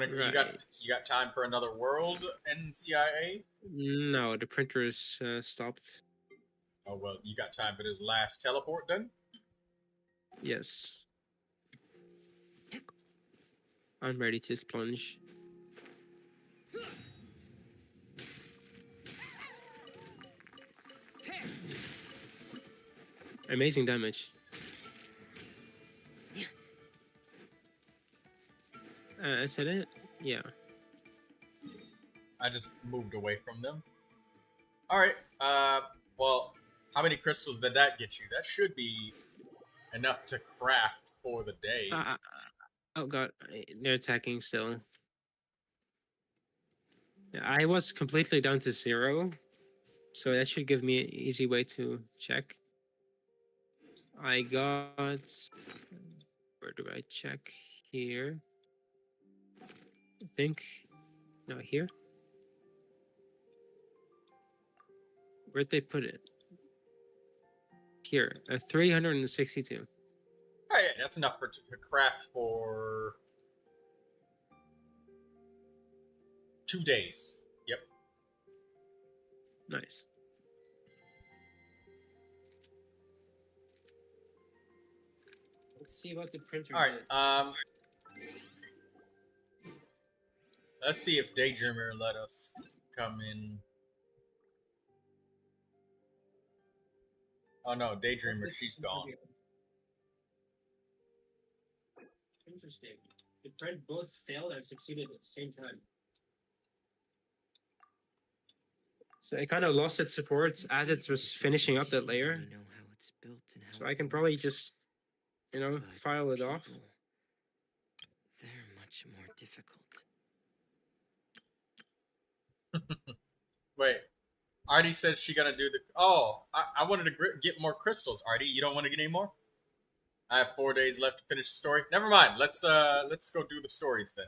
got time for another world, NCIA?
No, the printer is stopped.
Oh well, you got time for this last teleport then?
Yes. I'm ready to plunge. Amazing damage. Is that it? Yeah.
I just moved away from them. Alright, well, how many crystals did that get you? That should be enough to craft for the day.
Oh god, they're attacking still. I was completely down to 0, so that should give me an easy way to check. I got... Where do I check? Here. I think... No, here? Where'd they put it? Here, 362.
Oh yeah, that's enough to craft for 2 days. Yep.
Nice. Let's see what the printer
Alright, let's see if Daydreamer let us come in. Oh no, Daydreamer, she's gone.
Interesting. The print both failed and succeeded at the same time. So it kind of lost its support as it was finishing up that layer.
Know how it's built and how
So I can probably just, file it off.
They're much more difficult.
Wait, Artie says she gonna do the. Oh, I wanted to get more crystals. Artie, you don't want to get any more? I have 4 days left to finish the story. Never mind. Let's go do the stories then.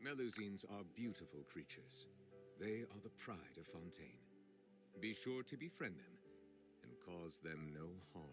Melusines are beautiful creatures. They are the pride of Fontaine. Be sure to befriend them and cause them no harm.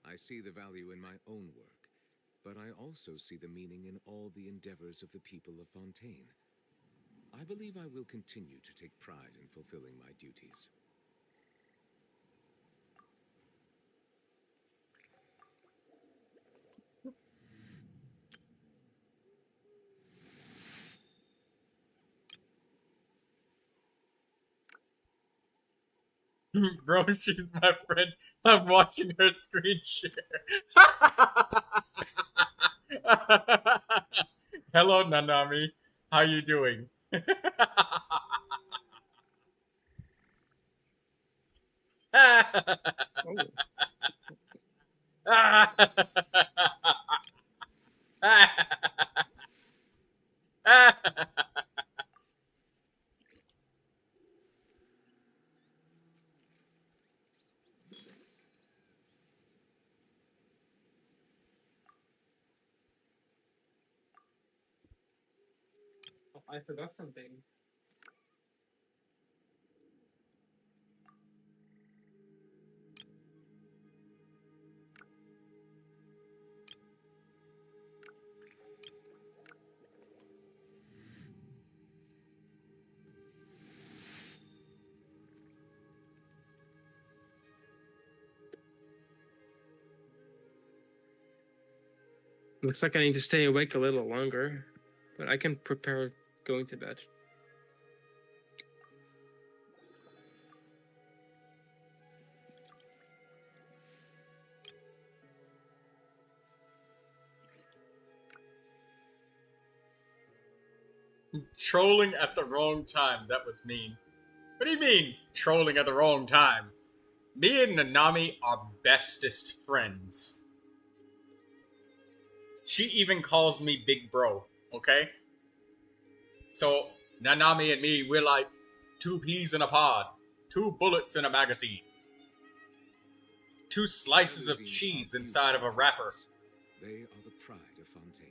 I see the value in my own work, but I also see the meaning in all the endeavors of the people of Fontaine. I believe I will continue to take pride in fulfilling my duties.
Bro, she's my friend. I'm watching her screen share. Hello, Nanami. How you doing?
Oh. I forgot something. Looks like I need to stay awake a little longer, but I can prepare going to bed.
Trolling at the wrong time. That was mean. What do you mean, trolling at the wrong time? Me and Nanami are bestest friends. She even calls me Big Bro, okay? So, Nanami and me, we're like 2 peas in a pod, 2 bullets in a magazine, 2 slices of cheese inside of a wrapper.
They are the pride of Fontaine.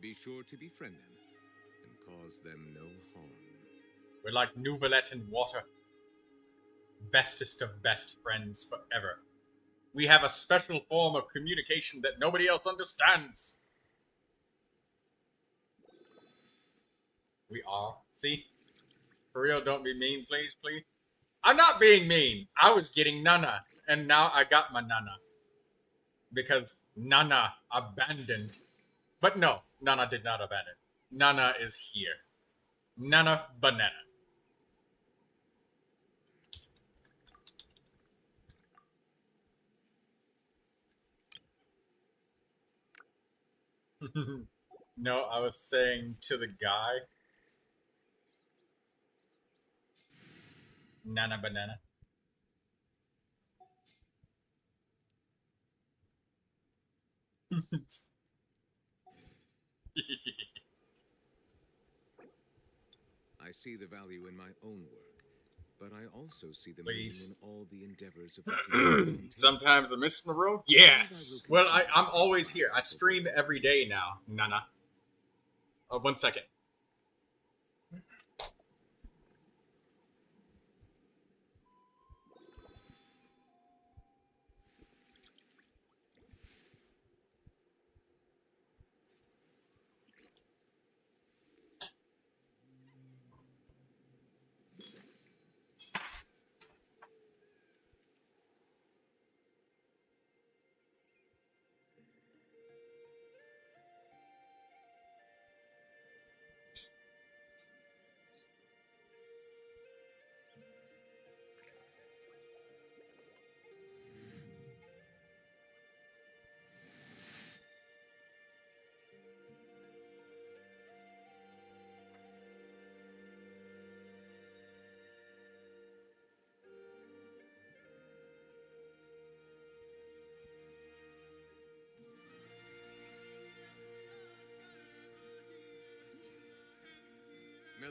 Be sure to befriend them and cause them no harm.
We're like Neuvilette and water. Bestest of best friends forever. We have a special form of communication that nobody else understands. We are. See? For real, don't be mean, please, please. I'm not being mean. I was getting Nana, and now I got my Nana. Because Nana abandoned. But no, Nana did not abandon. Nana is here. Nana banana. No, I was saying to the guy. Nana banana.
I see the value in my own work, but I also see the meaning
Please.
in all the endeavors of the people of Fontaine.
Sometimes I miss my room? Yes! Well, I'm always here. I stream every day now, Nana. Oh, 1 second.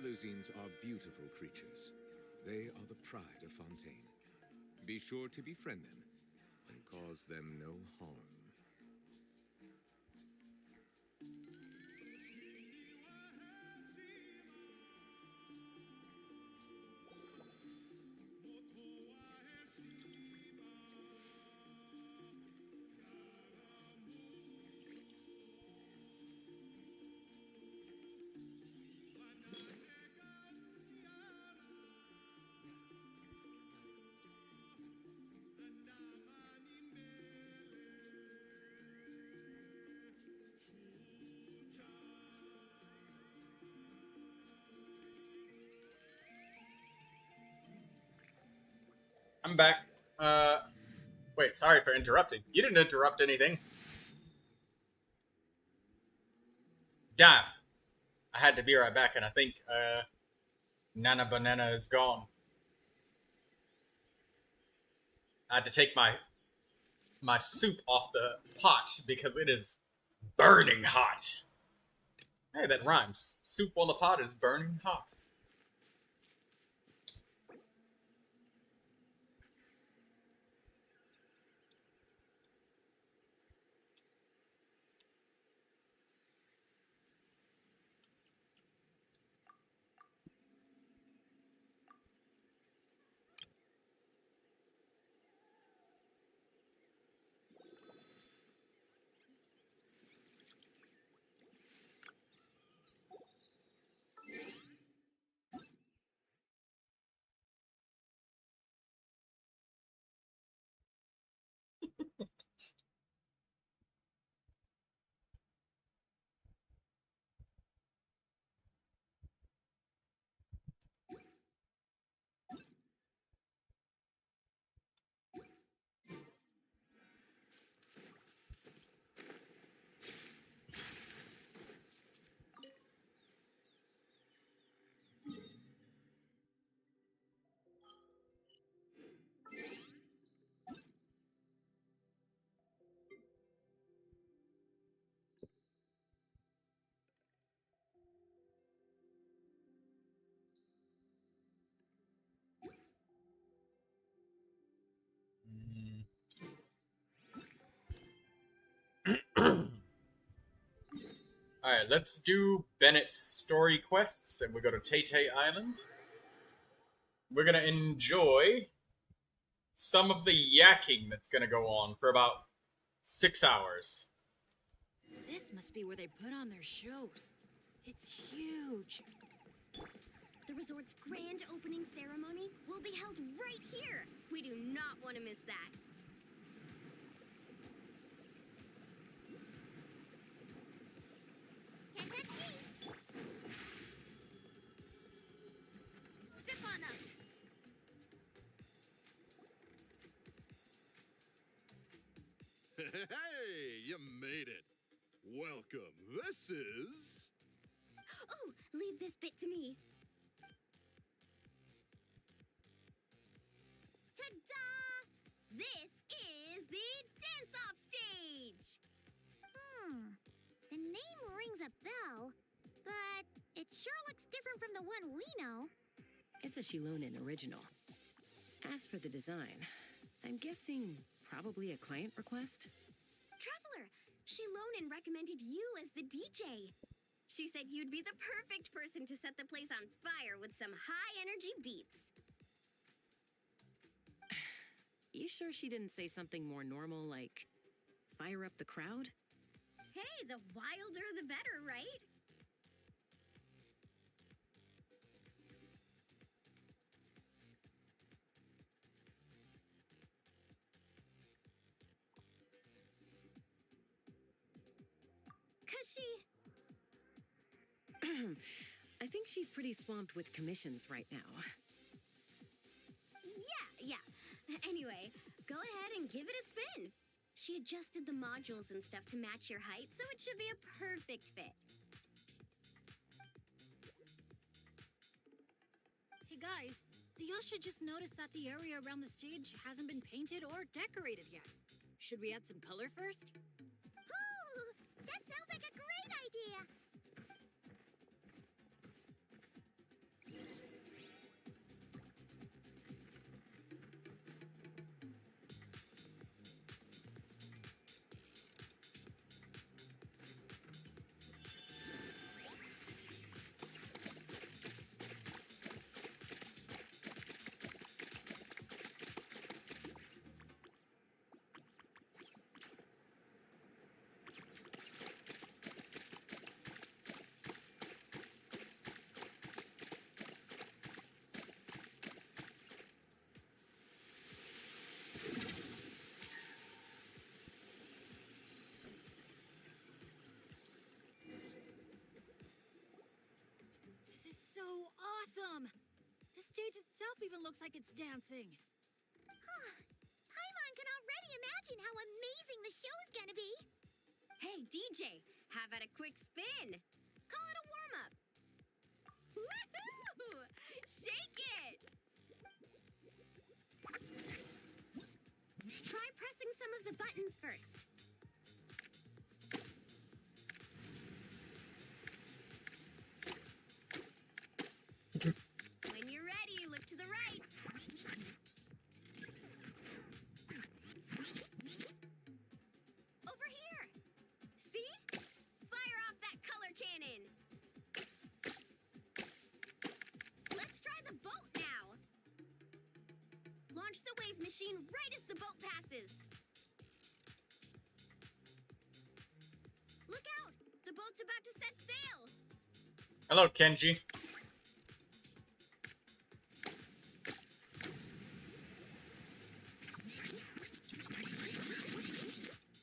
Melusines are beautiful creatures. They are the pride of Fontaine. Be sure to befriend them and cause them no harm.
I'm back. Wait, sorry for interrupting. You didn't interrupt anything. Damn. I had to be right back, and I think, Nana Banana is gone. I had to take my soup off the pot because it is burning hot. Hey, that rhymes. Soup on the pot is burning hot. Alright, let's do Bennett's story quests, and we go to Tay Island. We're gonna enjoy some of the yakking that's gonna go on for about 6 hours.
This must be where they put on their shows. It's huge. The resort's grand opening ceremony will be held right here. We do not want to miss that. Step on up.
Hey, you made it. Welcome. This is...
Oh, leave this bit to me. Ta-da! This is the dance-off stage! The name rings a bell, but it sure looks different from the one we know.
It's a Shilonen original. As for the design, I'm guessing probably a client request?
Traveler, Shilonen recommended you as the DJ. She said you'd be the perfect person to set the place on fire with some high-energy beats.
You sure she didn't say something more normal like fire up the crowd?
Hey, the wilder the better, right? Cause she...
I think she's pretty swamped with commissions right now.
Yeah. Anyway, go ahead and give it a spin. She adjusted the modules and stuff to match your height, so it should be a perfect fit.
Hey guys, the Yasha just noticed that the area around the stage hasn't been painted or decorated yet. Should we add some color first?
Ooh, that sounds like a great idea!
The stage itself even looks like it's dancing.
Paimon can already imagine how amazing the show's gonna be.
Hey, DJ, how about a quick spin? Call it a warm-up. Woohoo! Shake it!
Try pressing some of the buttons first.
When you're ready, look to the right. Over here. See? Fire off that color cannon. Let's try the boat now. Launch the wave machine right as the boat passes. Look out! The boat's about to set sail.
Hello, Kenji.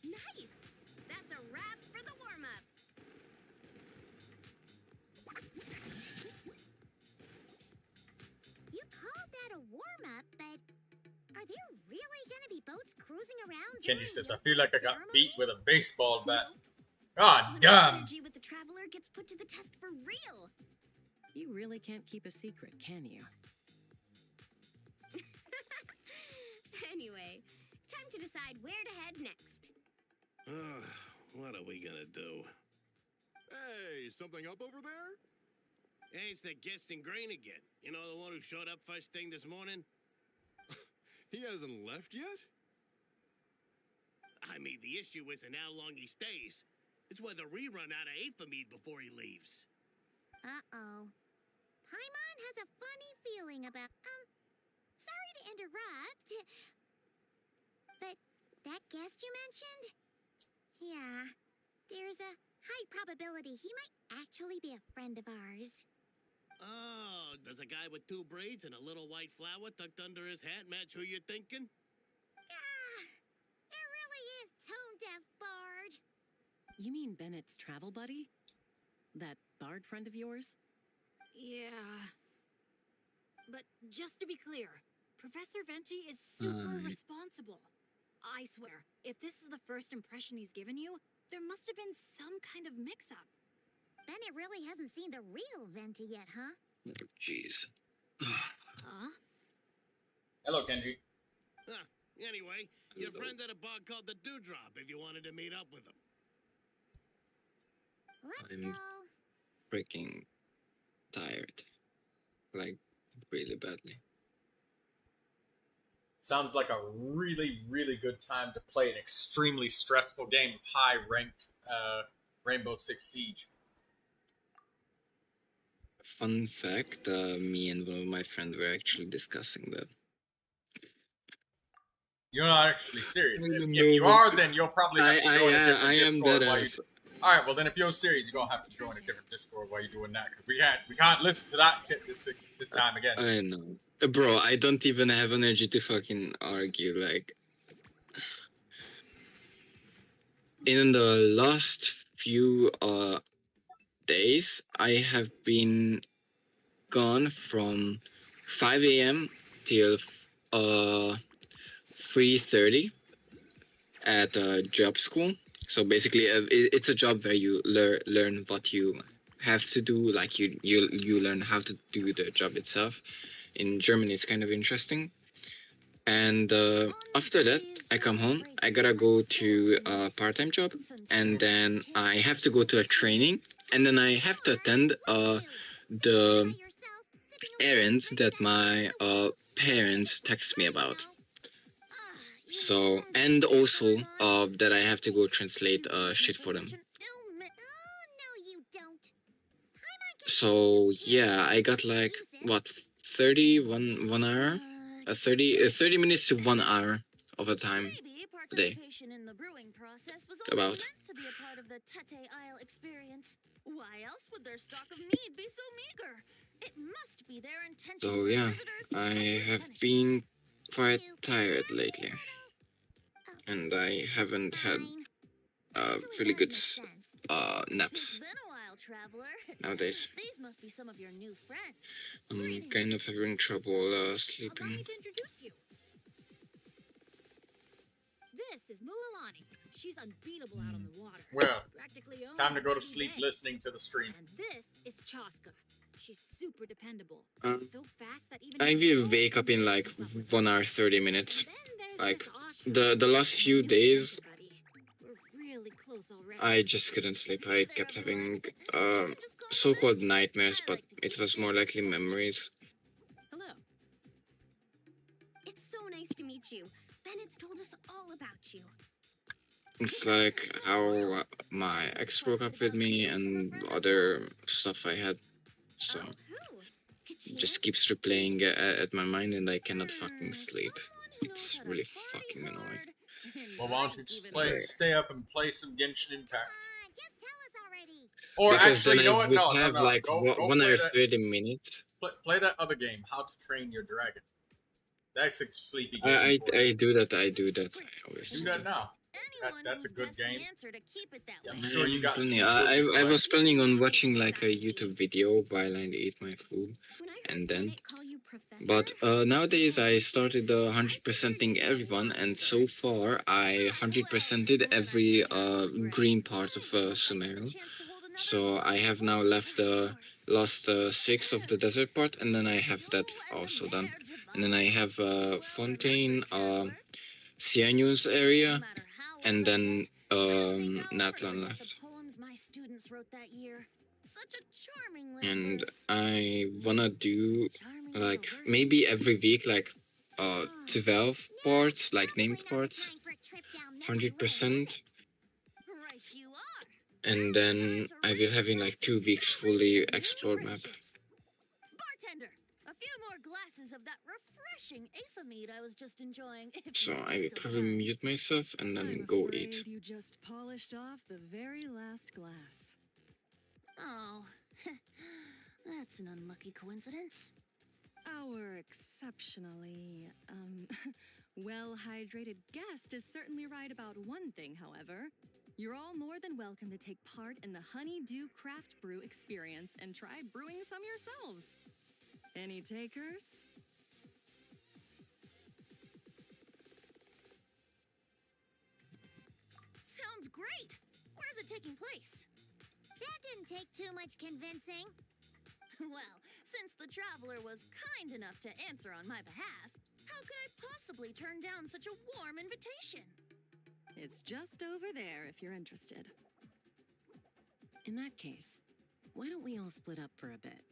Nice! That's a wrap for the warm-up.
You called that a warm-up, but are there really gonna be boats cruising around?
Kenji
during
says,
the
I feel like I got
ceremony?
beat with a baseball bat.
Nope.
God
That's when the
damn!
energy with the traveler gets put to the test for real.
You really can't keep a secret, can you?
Anyway, time to decide where to head next.
What are we gonna do? Hey, something up over there?
Hey, it's that Genshin Green again. You know, the one who showed up first thing this morning?
He hasn't left yet?
I mean, the issue isn't how long he stays. It's whether we run out of Aphemide before he leaves.
Uh-oh. Paimon has a funny feeling about... sorry to interrupt. But that guest you mentioned? Yeah, there's a high probability he might actually be a friend of ours.
Oh, does a guy with 2 braids and a little white flower tucked under his hat match who you're thinking?
Ah, it really is tone-deaf, Bard.
You mean Bennett's travel buddy? That bard friend of yours?
Yeah. But just to be clear, Professor Venti is super responsible. I swear, if this is the first impression he's given you, there must have been some kind of mix-up.
Bennett really hasn't seen the real Venti yet, huh?
Jeez.
Huh?
Hello, Kenji.
Huh. Anyway, your friend at a bar called the Dewdrop if you wanted to meet up with him.
Let's
I'm-
go.
Freaking tired. Like, really badly.
Sounds like a really, really good time to play an extremely stressful game of high-ranked Rainbow Six Siege.
Fun fact, me and one of my friends were actually discussing that.
You're not actually serious.
I
If,
don't
if you
know.
are, then you'll probably have to join a different
I am
Discord
dead
while you
ass.
Alright, well then if you're serious, you're gonna have to join a different Discord while you're doing that, because we can't listen to that shit this time again.
I know. Bro, I don't even have energy to fucking argue, like... In the last few days, I have been gone from 5 a.m. till 3:30 at a job school. So basically, it's a job where you learn what you have to do, like you learn how to do the job itself. In Germany, it's kind of interesting. And after that, I come home. I gotta go to a part-time job, and then I have to go to a training, and then I have to attend the errands that my parents text me about. So, and also that I have to go translate shit for them.
Oh, no, you don't.
So yeah, I got like what 1 hour, 30 minutes to 1 hour of a time.
Maybe
day.
participation in the brewing process was
About.
always meant to be a part of the Tete Isle experience. Why else would their stock of mead be so meager? It must be their intention
So
for
yeah,
visitors to
I
get
have
replenished.
been quite tired lately, and I haven't had really good naps.
It's been a while, traveler.
nowadays.
These must be some of your new friends.
I'm kind of having trouble
Allow me
sleeping.
to introduce you. This is Mualani. She's unbeatable out on the water.
Well,
Practically owns
time to go to
Baby
sleep
Bay.
listening to the stream.
And this is Chaska. She's super dependable.
Um,
So fast that even
I
if
will
it's
wake up in
cold,
like
keep up with
1 hour 30 minutes.
her. Then there's
Like
this Ashra.
the last few
New
days,
buddy. We're really close already.
I just couldn't sleep. I kept having so-called nightmares, but it was more likely memories.
Hello.
It's so nice to meet you. Bennett's told us all about you.
It's like how my ex broke up with me and other stuff I had. So
Oh, who?
it just keeps replaying at my mind and I cannot fucking sleep. It's really fucking annoying.
Well, why don't you just
Right.
stay up and play some Genshin Impact?
Just tell us already.
Or
Because
actually,
then
you know
I
what?
would
No,
have
no, no.
like
Go
1
play
hour
that,
30 minutes.
play that other game, How to Train Your Dragon. That's a sleepy game.
I
for you.
I do that. I do that. I always
Do
do
that
that.
now.
Anyone
that's a
who's
good
guessed the
game.
answer to keep it that
Yeah,
way.
I'm sure you got
Plenty.
some
I
good
was
advice.
planning on watching like a YouTube video while I eat my food,
When I heard
and then.
Bennett call you Professor,
But nowadays I started 100%ing everyone, and so far I 100%ed every green part of Sumeru. So I have now left the last 6 of the desert part, and then I have that also done. And then I have Fontaine, Sianu's area, and then Natlan left.
The poems my students wrote that year. Such a charming little
And
verse.
I wanna do
Charming
like
little verse.
maybe every week like 12 parts, like named parts,
time for a trip down memory lane, is
100%,
Right you are.
and then I will have in like 2 weeks fully explored map.
Bartender, a few more glasses of that refreshing Aethamide I was just enjoying. if
So
you'd
I
be
will
so
probably
kind.
mute myself and then
I'm
go
afraid
eat.
you just polished off the very last glass.
Oh, that's an unlucky coincidence.
Our exceptionally, well-hydrated guest is certainly right about one thing, however. You're all more than welcome to take part in the Honeydew Craft Brew experience and try brewing some yourselves. Any takers?
Sounds great. Where is it taking place?
That didn't take too much convincing.
Well, since the traveler was kind enough to answer on my behalf, how could I possibly turn down such a warm invitation?
It's just over there if you're interested.
In that case, why don't we all split up for a bit?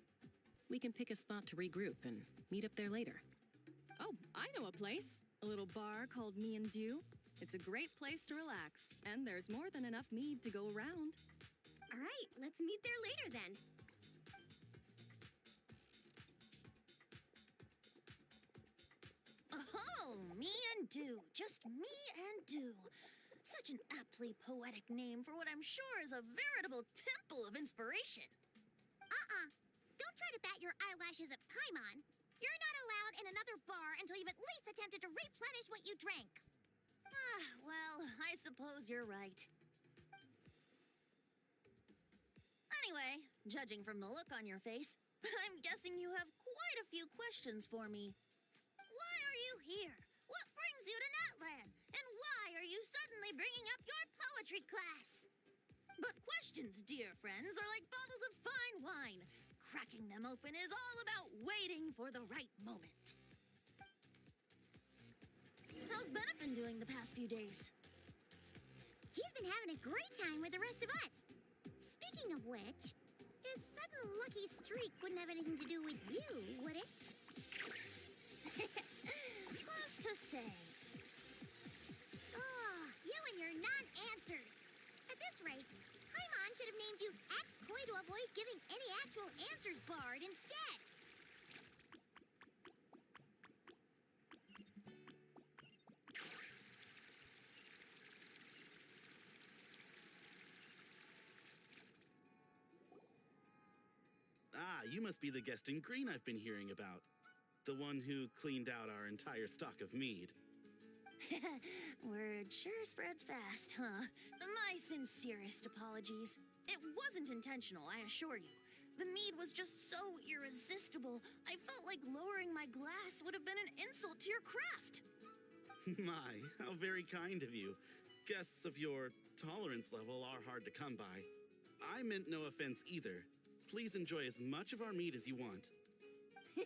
We can pick a spot to regroup and meet up there later.
Oh, I know a place. A little bar called Me and Dew. It's a great place to relax, and there's more than enough mead to go around.
All right, let's meet there later then.
Oh, Me and Dew. Just Me and Dew. Such an aptly poetic name for what I'm sure is a veritable temple of inspiration.
Don't try to bat your eyelashes at Paimon. You're not allowed in another bar until you've at least attempted to replenish what you drank.
Well, I suppose you're right. Anyway, judging from the look on your face, I'm guessing you have quite a few questions for me. Why are you here? What brings you to Natlan? And why are you suddenly bringing up your poetry class? But questions, dear friends, are like bottles of fine wine. Cracking them open is all about waiting for the right moment. How's Bennett been doing the past few days?
He's been having a great time with the rest of us. Speaking of which, his sudden lucky streak wouldn't have anything to do with you, would it?
Who's to say?
Oh, you and your non-answers. At this rate, Paimon should have named you Ax Koi to avoid giving any actual answers barred instead.
Ah, you must be the guest in green I've been hearing about. The one who cleaned out our entire stock of mead.
Word sure spreads fast, huh? My sincerest apologies. It wasn't intentional, I assure you. The mead was just so irresistible, I felt like lowering my glass would have been an insult to your craft.
My, how very kind of you. Guests of your tolerance level are hard to come by. I meant no offense either. Please enjoy as much of our mead as you want.
In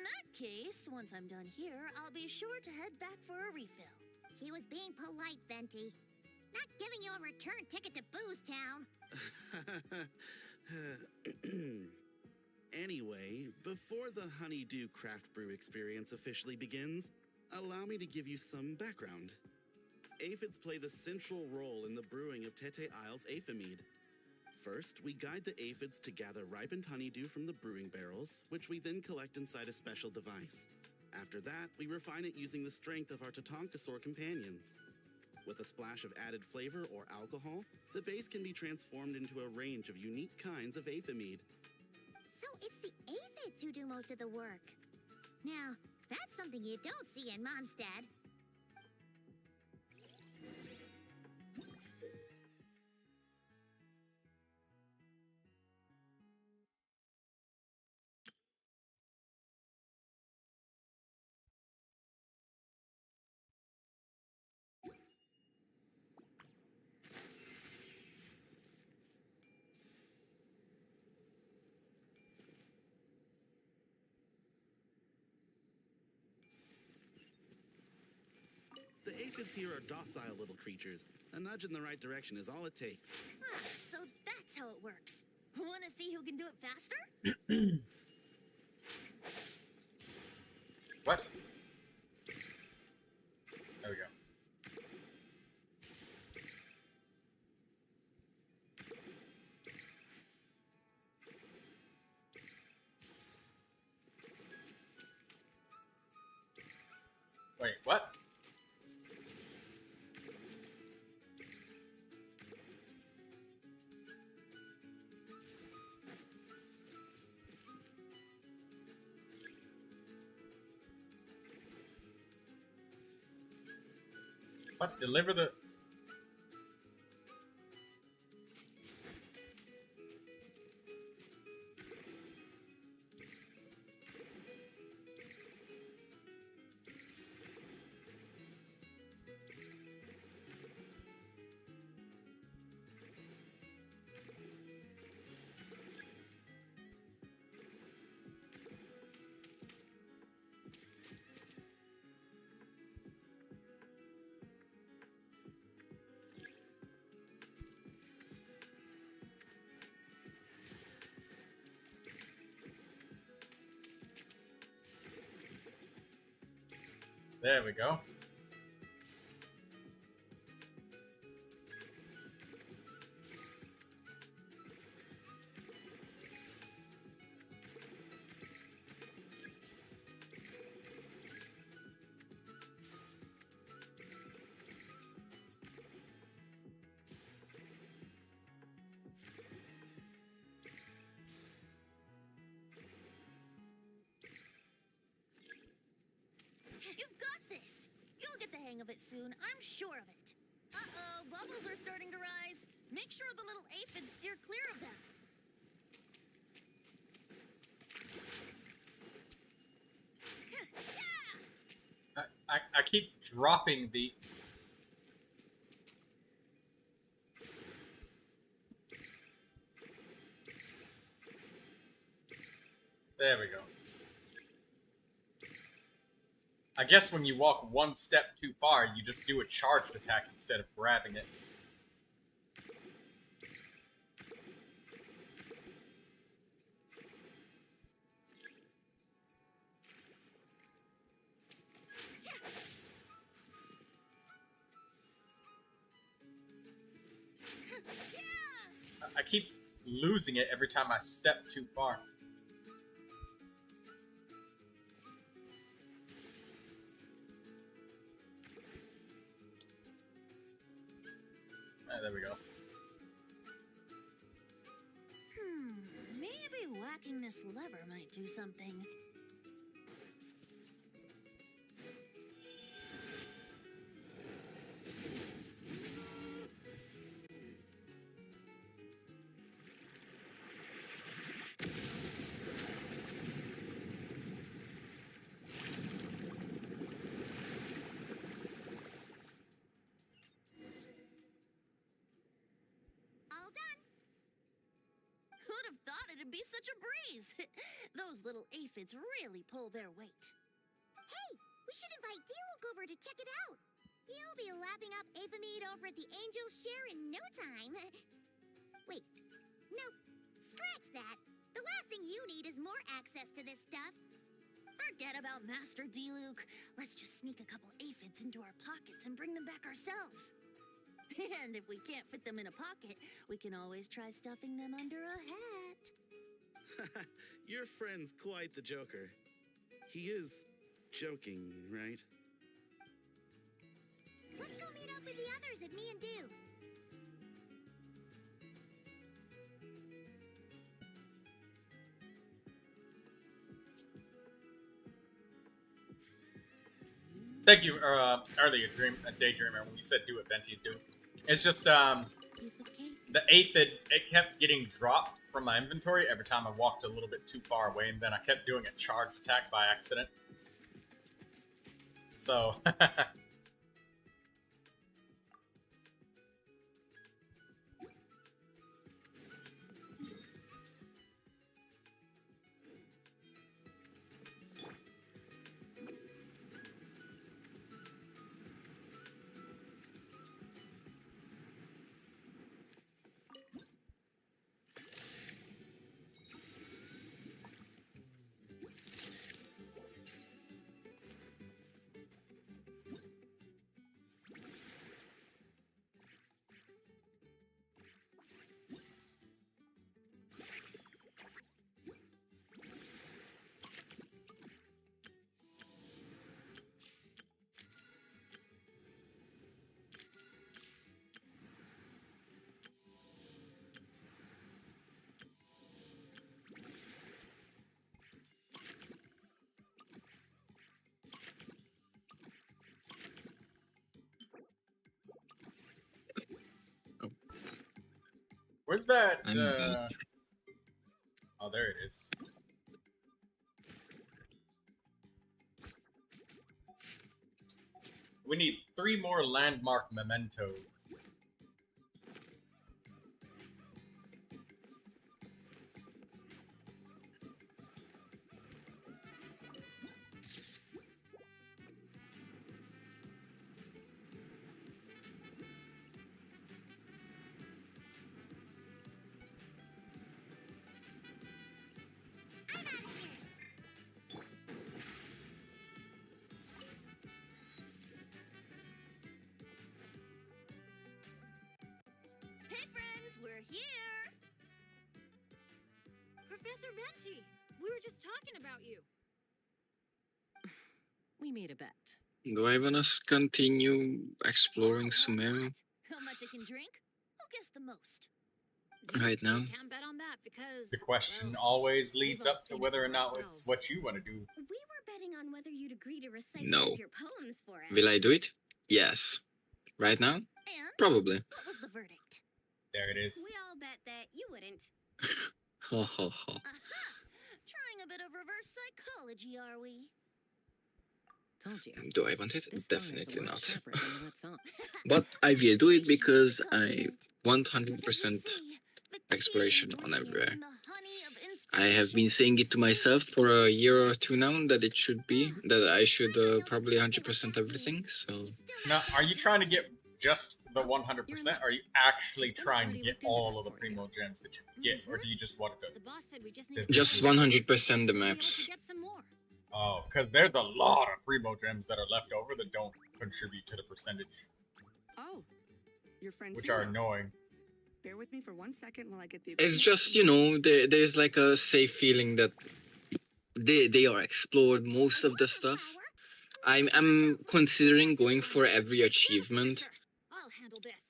that case, once I'm done here, I'll be sure to head back for a refill.
He was being polite, Venti. Not giving you a return ticket to Booze Town.
Anyway, before the Honeydew Craft Brew experience officially begins, allow me to give you some background. Aphids play the central role in the brewing of Tete Isle's Aphimede. First, we guide the aphids to gather ripened honeydew from the brewing barrels, which we then collect inside a special device. After that, we refine it using the strength of our Tatankasaur companions. With a splash of added flavor or alcohol, the base can be transformed into a range of unique kinds of Aphimede.
So it's the aphids who do most of the work. Now, that's something you don't see in Mondstadt.
The aphids here are docile little creatures. A nudge in the right direction is all it takes.
Ah, so that's how it works. Want to see who can do it faster?
What? There we go. Wait, what? What? Deliver the... There we go.
You've got this! You'll get the hang of it soon, I'm sure of it. Uh-oh, bubbles are starting to rise. Make sure the little aphids steer clear of them.
I keep dropping the... There we go. I guess when you walk one step too far, you just do a charged attack instead of grabbing it. I keep losing it every time I step too far. There we go.
Maybe whacking this lever might do something. wanted to be such a breeze. Those little aphids really pull their weight.
Hey, we should invite Diluc over to check it out. He'll be lapping up Aphemide over at the Angel's Share in no time. Wait, no, scratch that. The last thing you need is more access to this stuff.
Forget about Master Diluc. Let's just sneak a couple aphids into our pockets and bring them back ourselves. And if we can't fit them in a pocket, we can always try stuffing them under a hat.
Your friend's quite the joker. He is joking, right?
Let's go meet up with the others at Me and Do.
Thank you, earlier daydreamer, when you said do what Venti is doing. It's just, the aphid, it kept getting dropped from my inventory every time I walked a little bit too far away, and then I kept doing a charge attack by accident. So, where's that, oh, there it is. We need 3 more landmark mementos.
Hey friends, we're here!
Professor Venti, we were just talking about you.
We made a bet.
Do I wanna continue exploring Sumeru
How much I can drink? Who gets the most?
right now?
We can't bet on that because
The question
well,
always leads
we've all
up to
seen it
whether
for
or not it's
ourselves.
what you want to do.
We were betting on whether you'd agree to recite
No.
one of your poems for us.
Will I do it? Yes. Right now?
And
Probably.
what was the verdict?
There it is.
We all bet that you wouldn't.
Ho ho ho.
Aha! Trying a bit of reverse psychology, are we?
Told you.
Do I want it?
This one is a
Definitely
lot
not.
sharper than you let on.
But I will do it because I want
But you
100%
see, the key
exploration on
ingredient
everywhere.
in the honey of
I have been
inspiration
saying
is
it to myself for a year or two now that it should be,
Hmm.
that I should
I don't know
probably
exactly what
100%
that
everything,
means.
so...
We still
Now,
have
are you
that
trying to
joke.
get just the 100%, or are you actually
This one
trying to
already
get
looked into
all
that
of the
for you.
primo gems that you can get, or do you just want to
the boss said we just
Yeah.
need to
Just
we'll
100% the
be able to
maps.
get some more.
Oh, because there's a lot of primo gems that are left over that don't contribute to the percentage,
Oh, your friend's
which
here
are
now.
annoying.
Bear with me for 1 second while I get the.
It's
equipment
just,
out.
you know, there's like a safe feeling that they are explored most of the stuff. I'm considering going for every achievement,
Sure, I'll handle this.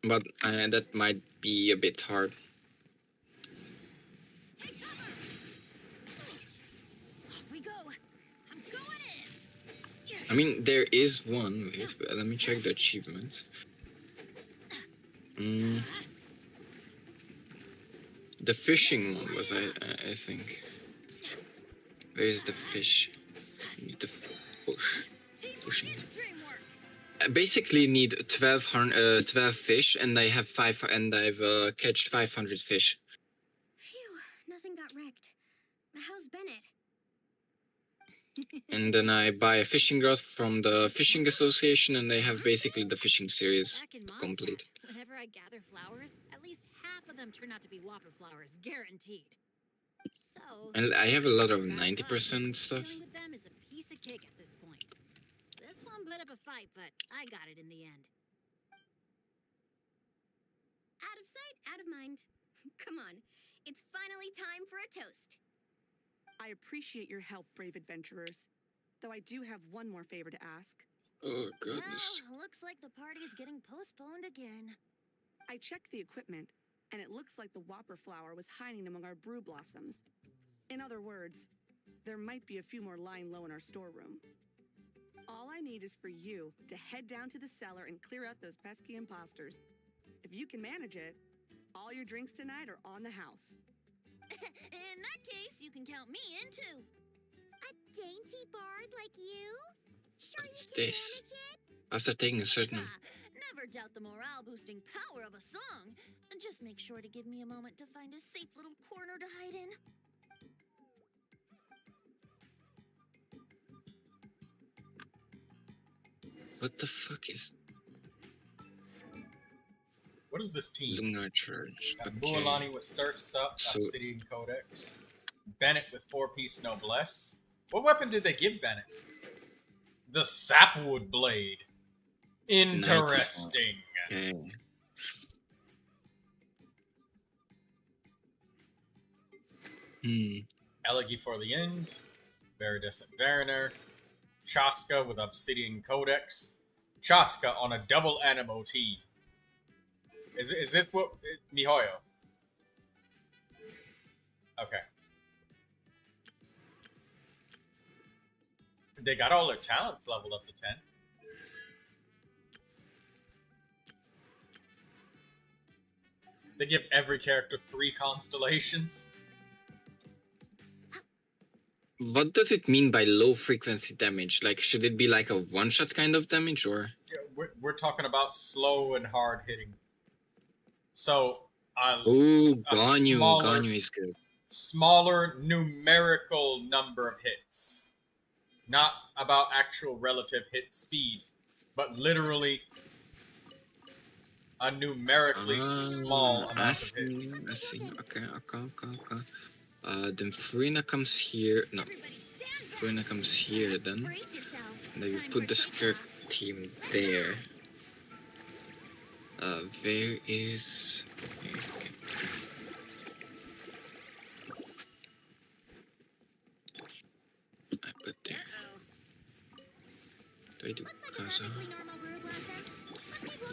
but that might be a bit hard.
Take cover. Off we go. I'm going in.
I mean, there is one. Wait, let me check the achievements. The fishing one was, I think. Where is the fish? Need to push. Pushing. Basically need 12 fish, and I have 5, and I've catched 500 fish. And then I buy a fishing rod from the fishing association, and they have basically the fishing series
Back in
complete.
Mondstadt, whenever I gather flowers, at least half of them turn out to be whopper flowers, guaranteed. So,
And I have a lot of
bad luck.
90% stuff.
Dealing with them is a piece of cake at this point. This one put up a fight, but I got it in the end.
Out of sight, out of mind. Come on, it's finally time for a toast.
I appreciate your help, brave adventurers. Though I do have one more favor to ask.
Oh, goodness.
Well, looks like the party's getting postponed again.
I checked the equipment, and it looks like the whopper flower was hiding among our brew blossoms. In other words, there might be a few more lying low in our storeroom. All I need is for you to head down to the cellar and clear out those pesky imposters. If you can manage it, all your drinks tonight are on the house.
In that case, you can count me in too.
A dainty bard like you? Sure
What is
you can
this?
manage it?
After taking a certain...
Never doubt the morale-boosting power of a song. Just make sure to give me a moment to find a safe little corner to hide in.
What the fuck is
What is this team?
Lunar Church?
Got
Okay.
Bualani with Surf Sup,
So-
Obsidian Codex. Bennett with 4-piece Noblesse. What weapon did they give Bennett? The Sapwood Blade. Interesting.
Okay.
Elegy for the End. Veridescent Variner. Chaska with Obsidian Codex. Chaska on a double Animo T. Is this what... Mihoyo? Okay. They got all their talents leveled up to 10. They give every character 3 constellations.
What does it mean by low frequency damage? Like, should it be like a one-shot kind of damage, or?
Yeah, we're talking about slow and hard hitting. So,
Ooh,
a
Ganyu is good.
smaller numerical number of hits. Not about actual relative hit speed, but literally a numerically small amount
I
of
see,
hits.
I see. Okay. Then Farina comes here. No, Farina comes here then. And then you put the Skirk team there. Where is... Okay. I put there. Do I do Kaza?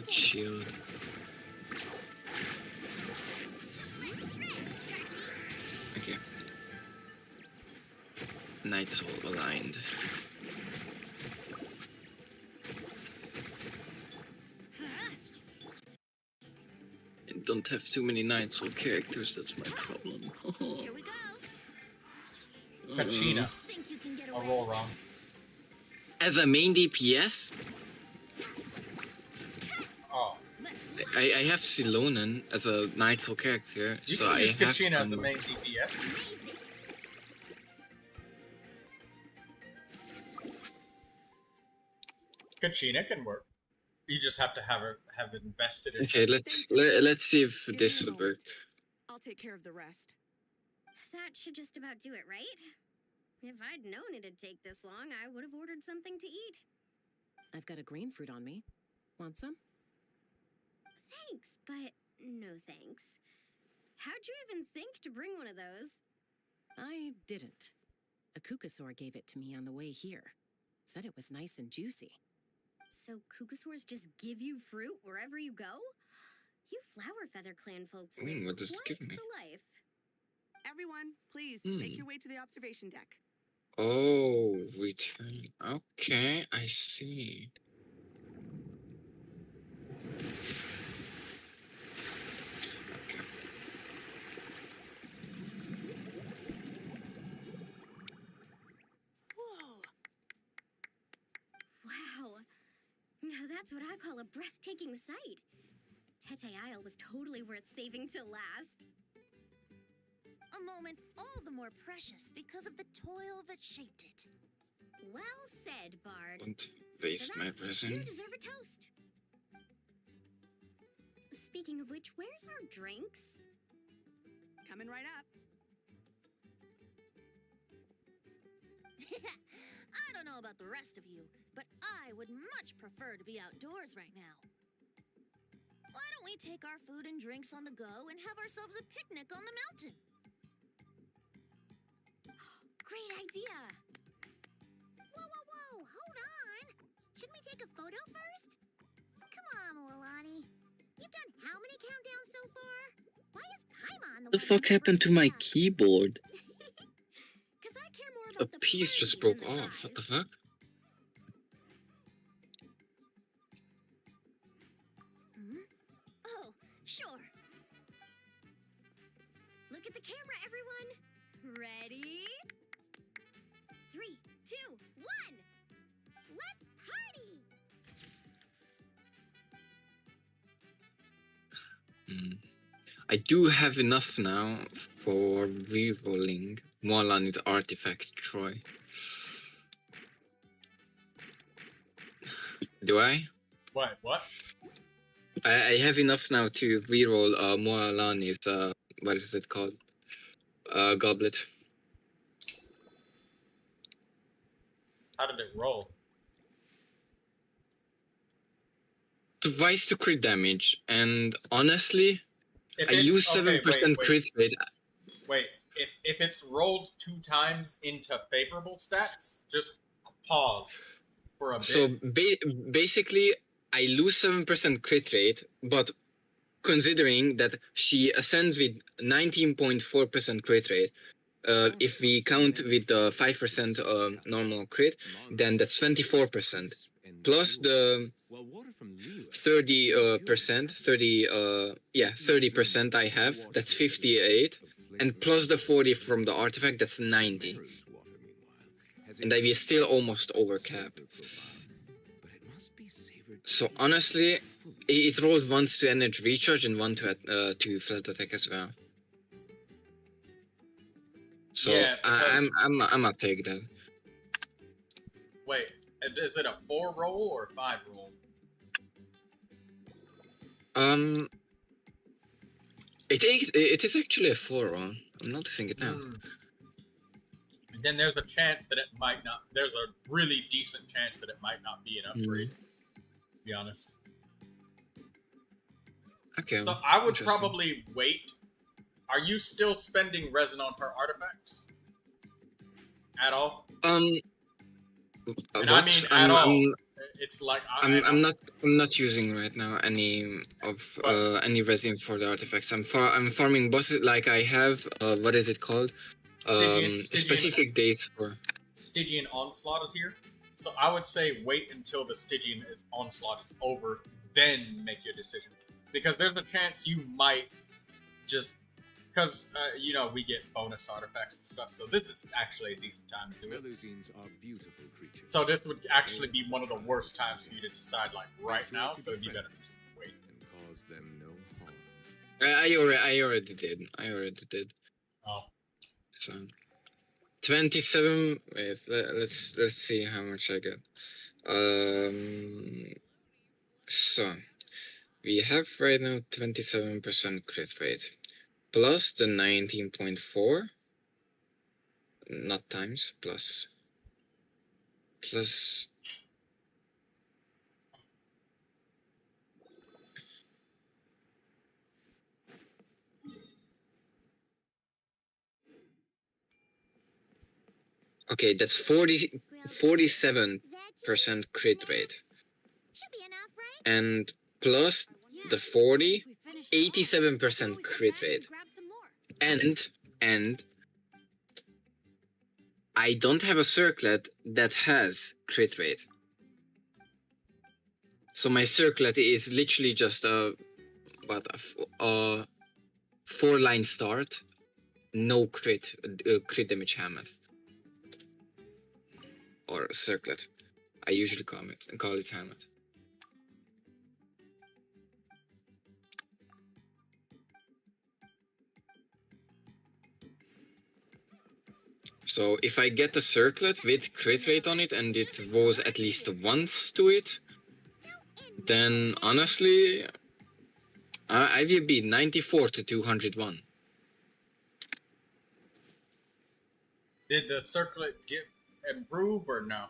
Shield. Okay. Knights all aligned. I don't have too many Knights Soul characters, that's my problem.
Here we go.
Kachina.
Think you can get
I'll
away?
roll wrong.
As a main DPS,
Oh.
I have Silonen as a Knight Soul character,
You
so
can
I
use
have
Kachina as a
some...
main DPS. Kachina can work. You just have to have invested in.
Okay, let's see if
Give
this
me a
will work.
moment. I'll take care of the rest.
That should just about do it, right? If I'd known it'd take this long, I would have ordered something to eat.
I've got a green fruit on me. Want some?
Thanks, but no thanks. How'd you even think to bring one of those?
I didn't. A Kukasaur gave it to me on the way here. Said it was nice and juicy.
So Kukasaurs just give you fruit wherever you go? You Flower Feather Clan folks live
what does it
quite
give me?
the life.
Everyone, please
Hmm.
make your way to the observation deck.
Oh, return. Okay, I see.
Whoa.
Wow. Now that's what I call a breathtaking sight. Tete Isle was totally worth saving till last.
A moment all the more precious because of the toil that shaped it.
Well said, Bard.
Don't
For
waste my
that, you
resin.
deserve a toast. Speaking of which, where's our drinks?
Coming right up.
I don't know about the rest of you, but I would much prefer to be outdoors right now. Why don't we take our food and drinks on the go and have ourselves a picnic on the mountain?
Great idea. Whoa, whoa, whoa, hold on. Shouldn't we take a photo first? Come on, Milani. You've done how many countdowns so far? Why is Paimon
What the fuck happened to my keyboard?
Because I care more
A
about the
piece just
party
broke
than the
off. What the
prize.
fuck?
Oh, sure. Look at the camera, everyone. Ready? 3, 2, 1. Let's party!
I do have enough now for rerolling Moalanit Artifact Troy. Do I?
What? What?
I have enough now to reroll Moalanit's what is it called? Goblet.
How did it roll?
Twice to crit damage, and honestly,
If
I
it's-
use
okay,
7%
wait.
crit rate.
Wait, if it's rolled 2 times into favorable stats, just pause for a bit.
So basically, I lose 7% crit rate, but considering that she ascends with 19.4% crit rate, if we count with the 5% normal crit, then that's 24%. Plus the 30% I have, that's 58. And plus the 40 from the artifact, that's 90. And I will still almost over cap. So honestly, it rolled once to energy recharge and one to flat attack as well. So
Yeah, because-
I'm gonna take that.
Wait, is it a 4 roll or a 5 roll?
It is actually a 4 roll. I'm noticing it now.
And then there's a chance that it might not. There's a really decent chance that it might not be an upgrade. To be honest.
Okay.
So I would
interesting.
probably wait. Are you still spending resin on her artifacts? At all?
And
And
what?
I mean at all. It's like
I'm not using right now any of any resin for the artifacts. I'm farming bosses like I have what is it called?
Stygian
Specific days for
Stygian Onslaught is here. So I would say wait until the Stygian Onslaught is over, then make your decision. Because there's a chance you might just because you know, we get bonus artifacts and stuff, so this is actually a decent time to do it.
Melusines are beautiful creatures.
So this would actually be one of the worst times for you to decide, like, right now, so it'd be better to just wait.
And cause them no harm.
I already did.
Oh.
So 27. Wait, let's see how much I get. So we have right now 27% crit rate plus the 19.4. Not times, plus. Okay, that's 47% crit rate.
Should be enough, right?
And plus the 40, 87% crit rate. And I don't have a circlet that has crit rate. So my circlet is literally just a 4-line start, no crit damage hammer. Or circlet. I usually call it hammer. So if I get a circlet with crit rate on it and it rolls at least once to it, then honestly, I will be 94 to 201.
Did the circlet get improve or no?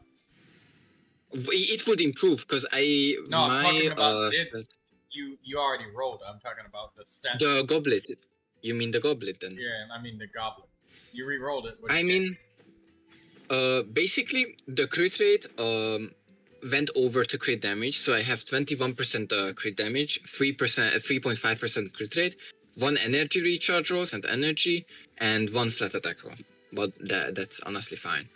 It would improve because
No, I'm talking about did
stat-
you already rolled. I'm talking about the stat.
the goblet. You mean the goblet then?
Yeah, I mean the goblet. You re-rolled it.
I mean, basically the crit rate went over to crit damage, so I have 21% crit damage, 3.5% crit rate, 1 energy recharge rolls and energy, and 1 flat attack roll. But that's honestly fine.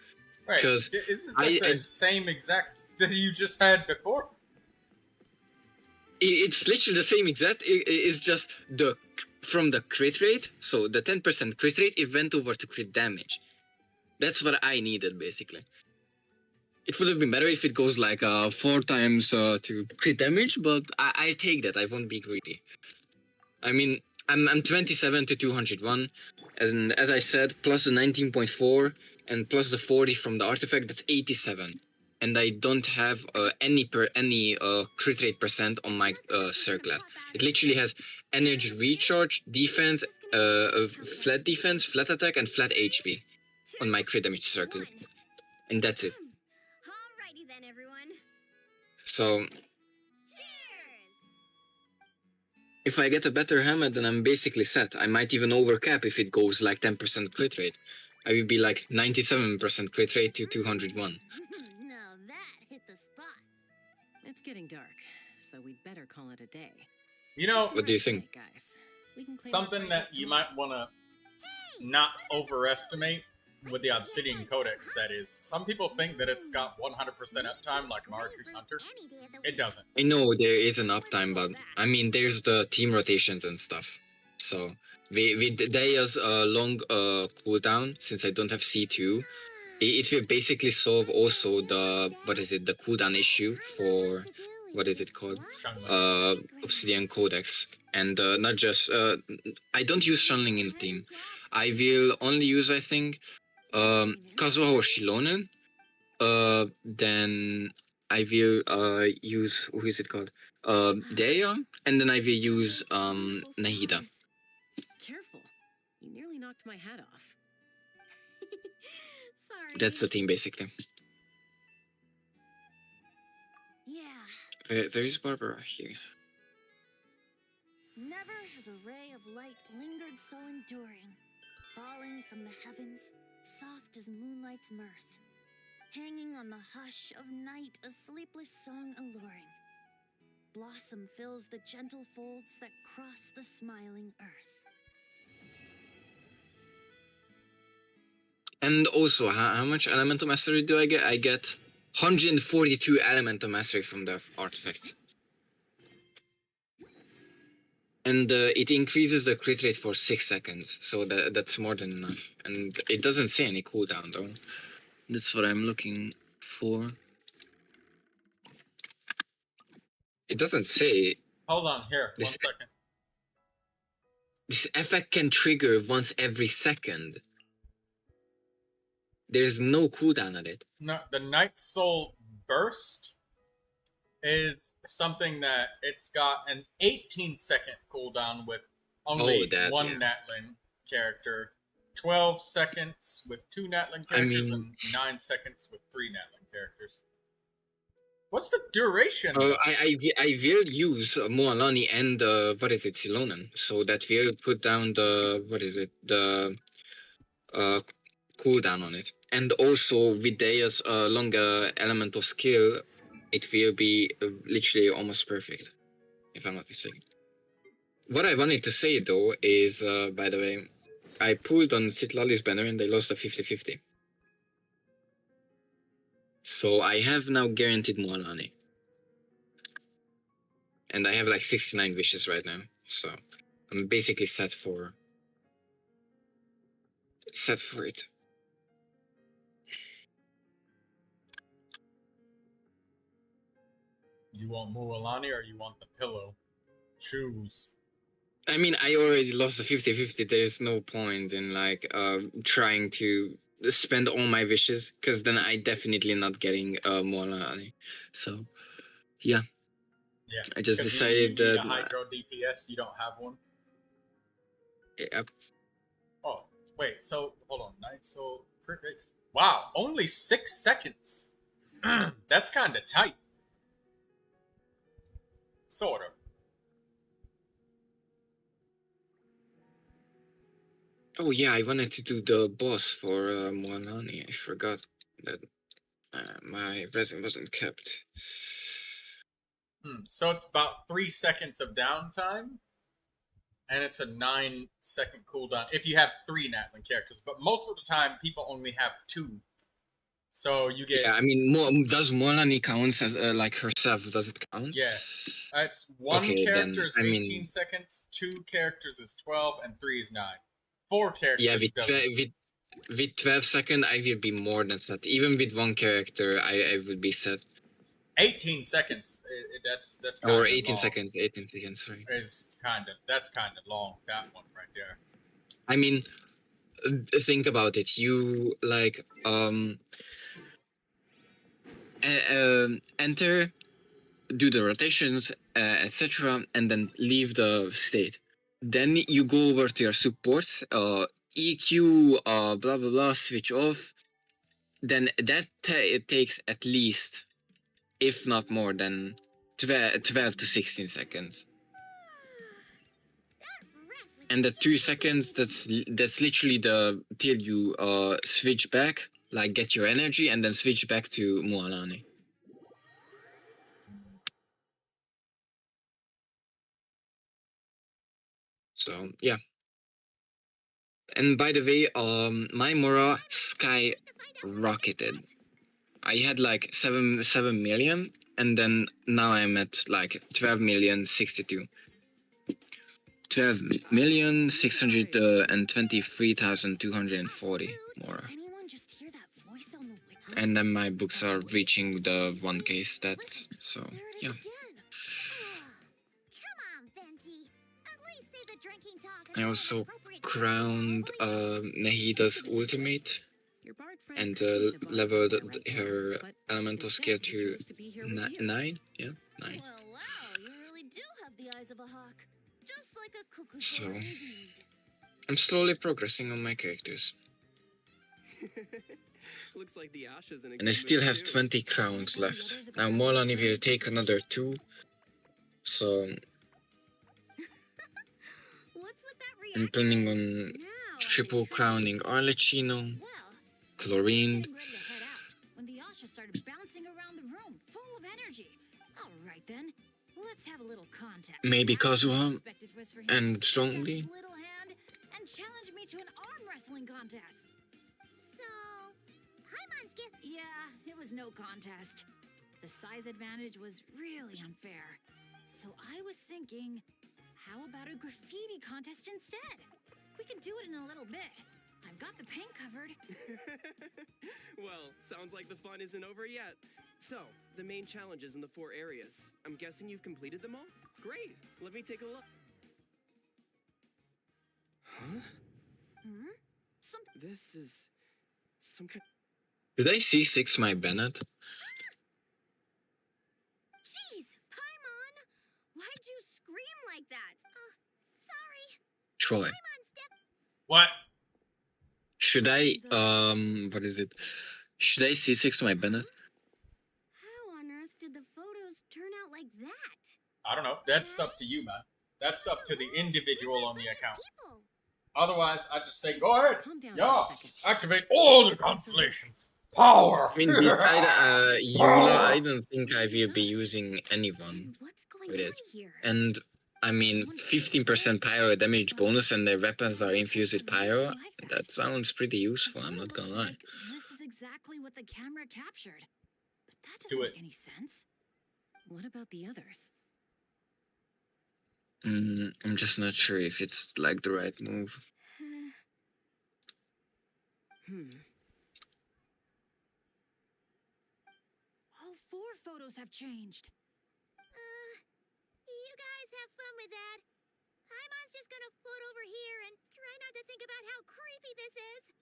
Right?
Because
Isn't that the same exact that you just had before?
It's literally the same exact. It's just from the crit rate, so the 10% crit rate, it went over to crit damage. That's what I needed, basically. It would have been better if it goes like 4 times to crit damage, but I take that. I won't be greedy. I mean, I'm 27 to 201, and as I said, plus the 19.4 and plus the 40 from the artifact, that's 87. And I don't have any crit rate percent on my circlet. It literally has energy recharge, defense, flat defense, flat attack, and flat HP on my crit damage circlet, and that's it.
Alrighty then, everyone.
So if I get a better hammer, then I'm basically set. I might even overcap if it goes like 10% crit rate. I will be like 97% crit rate to 201.
Now that hit the spot.
It's getting dark, so we'd better call it a day.
You know,
What do you think?
Guys, we can claim
something
our
that
prizes
you
tomorrow.
might want to not overestimate with the Obsidian Codex set is some people think that it's got 100% uptime like Marjorie's Hunter. It doesn't.
I know there is an uptime, but I mean, there's the team rotations and stuff. So with Daya's long cooldown, since I don't have C2, it will basically solve also the the cooldown issue for what is it called? Obsidian Codex. And not just I don't use Shunling in the team. I will only use, I think, Kazuha or Shilonen. Then I will use, who is it called? Daya, and then I will use Nahida.
Careful. You nearly knocked my hat off.
Sorry.
That's the team basically.
Yeah.
There is Barbara here.
Never has a ray of light lingered so enduring, falling from the heavens, soft as moonlight's mirth, hanging on the hush of night, a sleepless song alluring. Blossom fills the gentle folds that cross the smiling earth.
And also, how much elemental mastery do I get? I get 142 elemental mastery from the artifacts. And it increases the crit rate for 6 seconds, so that's more than enough. And it doesn't say any cooldown though. That's what I'm looking for. It doesn't say.
Hold on, here, 1 second.
This effect can trigger once every second. There's no cooldown on it.
No, the Night Soul Burst is something that it's got an 18-second cooldown with only one Natlin character, 12 seconds with 2 Natlin characters, and 9 seconds with 3 Natlin characters. What's the duration?
I will use Moalani and Silonen, so that will put down the cooldown on it. And also with Daya's longer elemental skill, it will be literally almost perfect, if I'm not mistaken. What I wanted to say though is, by the way, I pulled on Citlali's banner and they lost a 50-50. So I have now guaranteed Moalani. And I have like 69 wishes right now, so I'm basically set for it.
You want Mualani or you want the pillow? Choose.
I mean, I already lost the 50-50. There's no point in like trying to spend all my wishes, because then I definitely not getting more money. So yeah,
Yeah.
I just
'Cause
decided
you need
that
a hydro DPS. You don't have one.
yep.
Oh, wait. So hold on. Nice. So crit rate. Wow, only 6 seconds. That's kind of tight. Sort of.
Oh yeah, I wanted to do the boss for Moanani. I forgot that my resin wasn't kept.
So it's about 3 seconds of downtime, and it's a 9-second cooldown if you have 3 Natlan characters. But most of the time, people only have 2. So you get
Yeah, I mean, does Moanani counts as like herself? Does it count?
yeah. It's 1
Okay,
character
then
is
I
18
mean,
seconds, 2 characters is 12, and 3 is 9. 4 characters
yeah,
doesn't.
with 12 seconds, I will be more than set. Even with 1 character, I would be set.
18 seconds. That's kind
Or
of
18
long.
seconds. 18 seconds. Sorry.
That's kind of long. That one right there.
I mean, think about it. You like enter, do the rotations, etc., and then leave the state. Then you go over to your supports, EQ, blah blah blah, switch off. Then that it takes at least, if not more than 12 to 16 seconds. And the 2 seconds, that's literally the till you switch back, like get your energy, and then switch back to Moalani. So yeah. And by the way, my Mora skyrocketed. I had like 7 million, and then now I'm at like 12,062. 12,623,240 Mora. And then my books are reaching the 1K stats. So yeah. I also crowned Nahida's ultimate and leveled her elemental skill to 9. Yeah, 9.
You really do have the eyes of a hawk. Just like a cuckoo
So
indeed.
I'm slowly progressing on my characters.
Looks like the Asha's in a
And I still have 20 crowns left. Now Molani will take another 2. So I'm planning on triple crowning Arlecchino, Chlorine.
When the Asha started bouncing around the room, full of energy. All right then, let's have a little contact.
Maybe Kazuha and Zhongli.
Little hand and challenge me to an arm wrestling contest.
So, Paimon's gift.
Yeah, it was no contest. The size advantage was really unfair. So I was thinking, how about a graffiti contest instead? We can do it in a little bit. I've got the paint covered.
Well, sounds like the fun isn't over yet. So, the main challenges in the 4 areas. I'm guessing you've completed them all? Great! Let me take a look. Huh? This is some kind.
Did I C6 my Bennett?
Jeez, Paimon! Why'd you scream like that? Sorry.
Troy.
What?
Should I what is it? Should I C6 my Bennett?
How on earth did the photos turn out like that?
I don't know. That's up to you, man. That's up to the individual on the account. Otherwise, I just say, go ahead. Yeah, activate all the constellations. Power.
I mean, beside Eula, I don't think I will be using anyone with it. And I mean, 15% pyro damage bonus and their weapons are infused with pyro. That sounds pretty useful, I'm not gonna lie.
This is exactly what the camera captured. But that doesn't make any sense.
What about the others?
I'm just not sure if it's like the right move.
All 4 photos have changed.
You guys have fun with that. Paimon's just gonna float over here and try not to think about how creepy this is.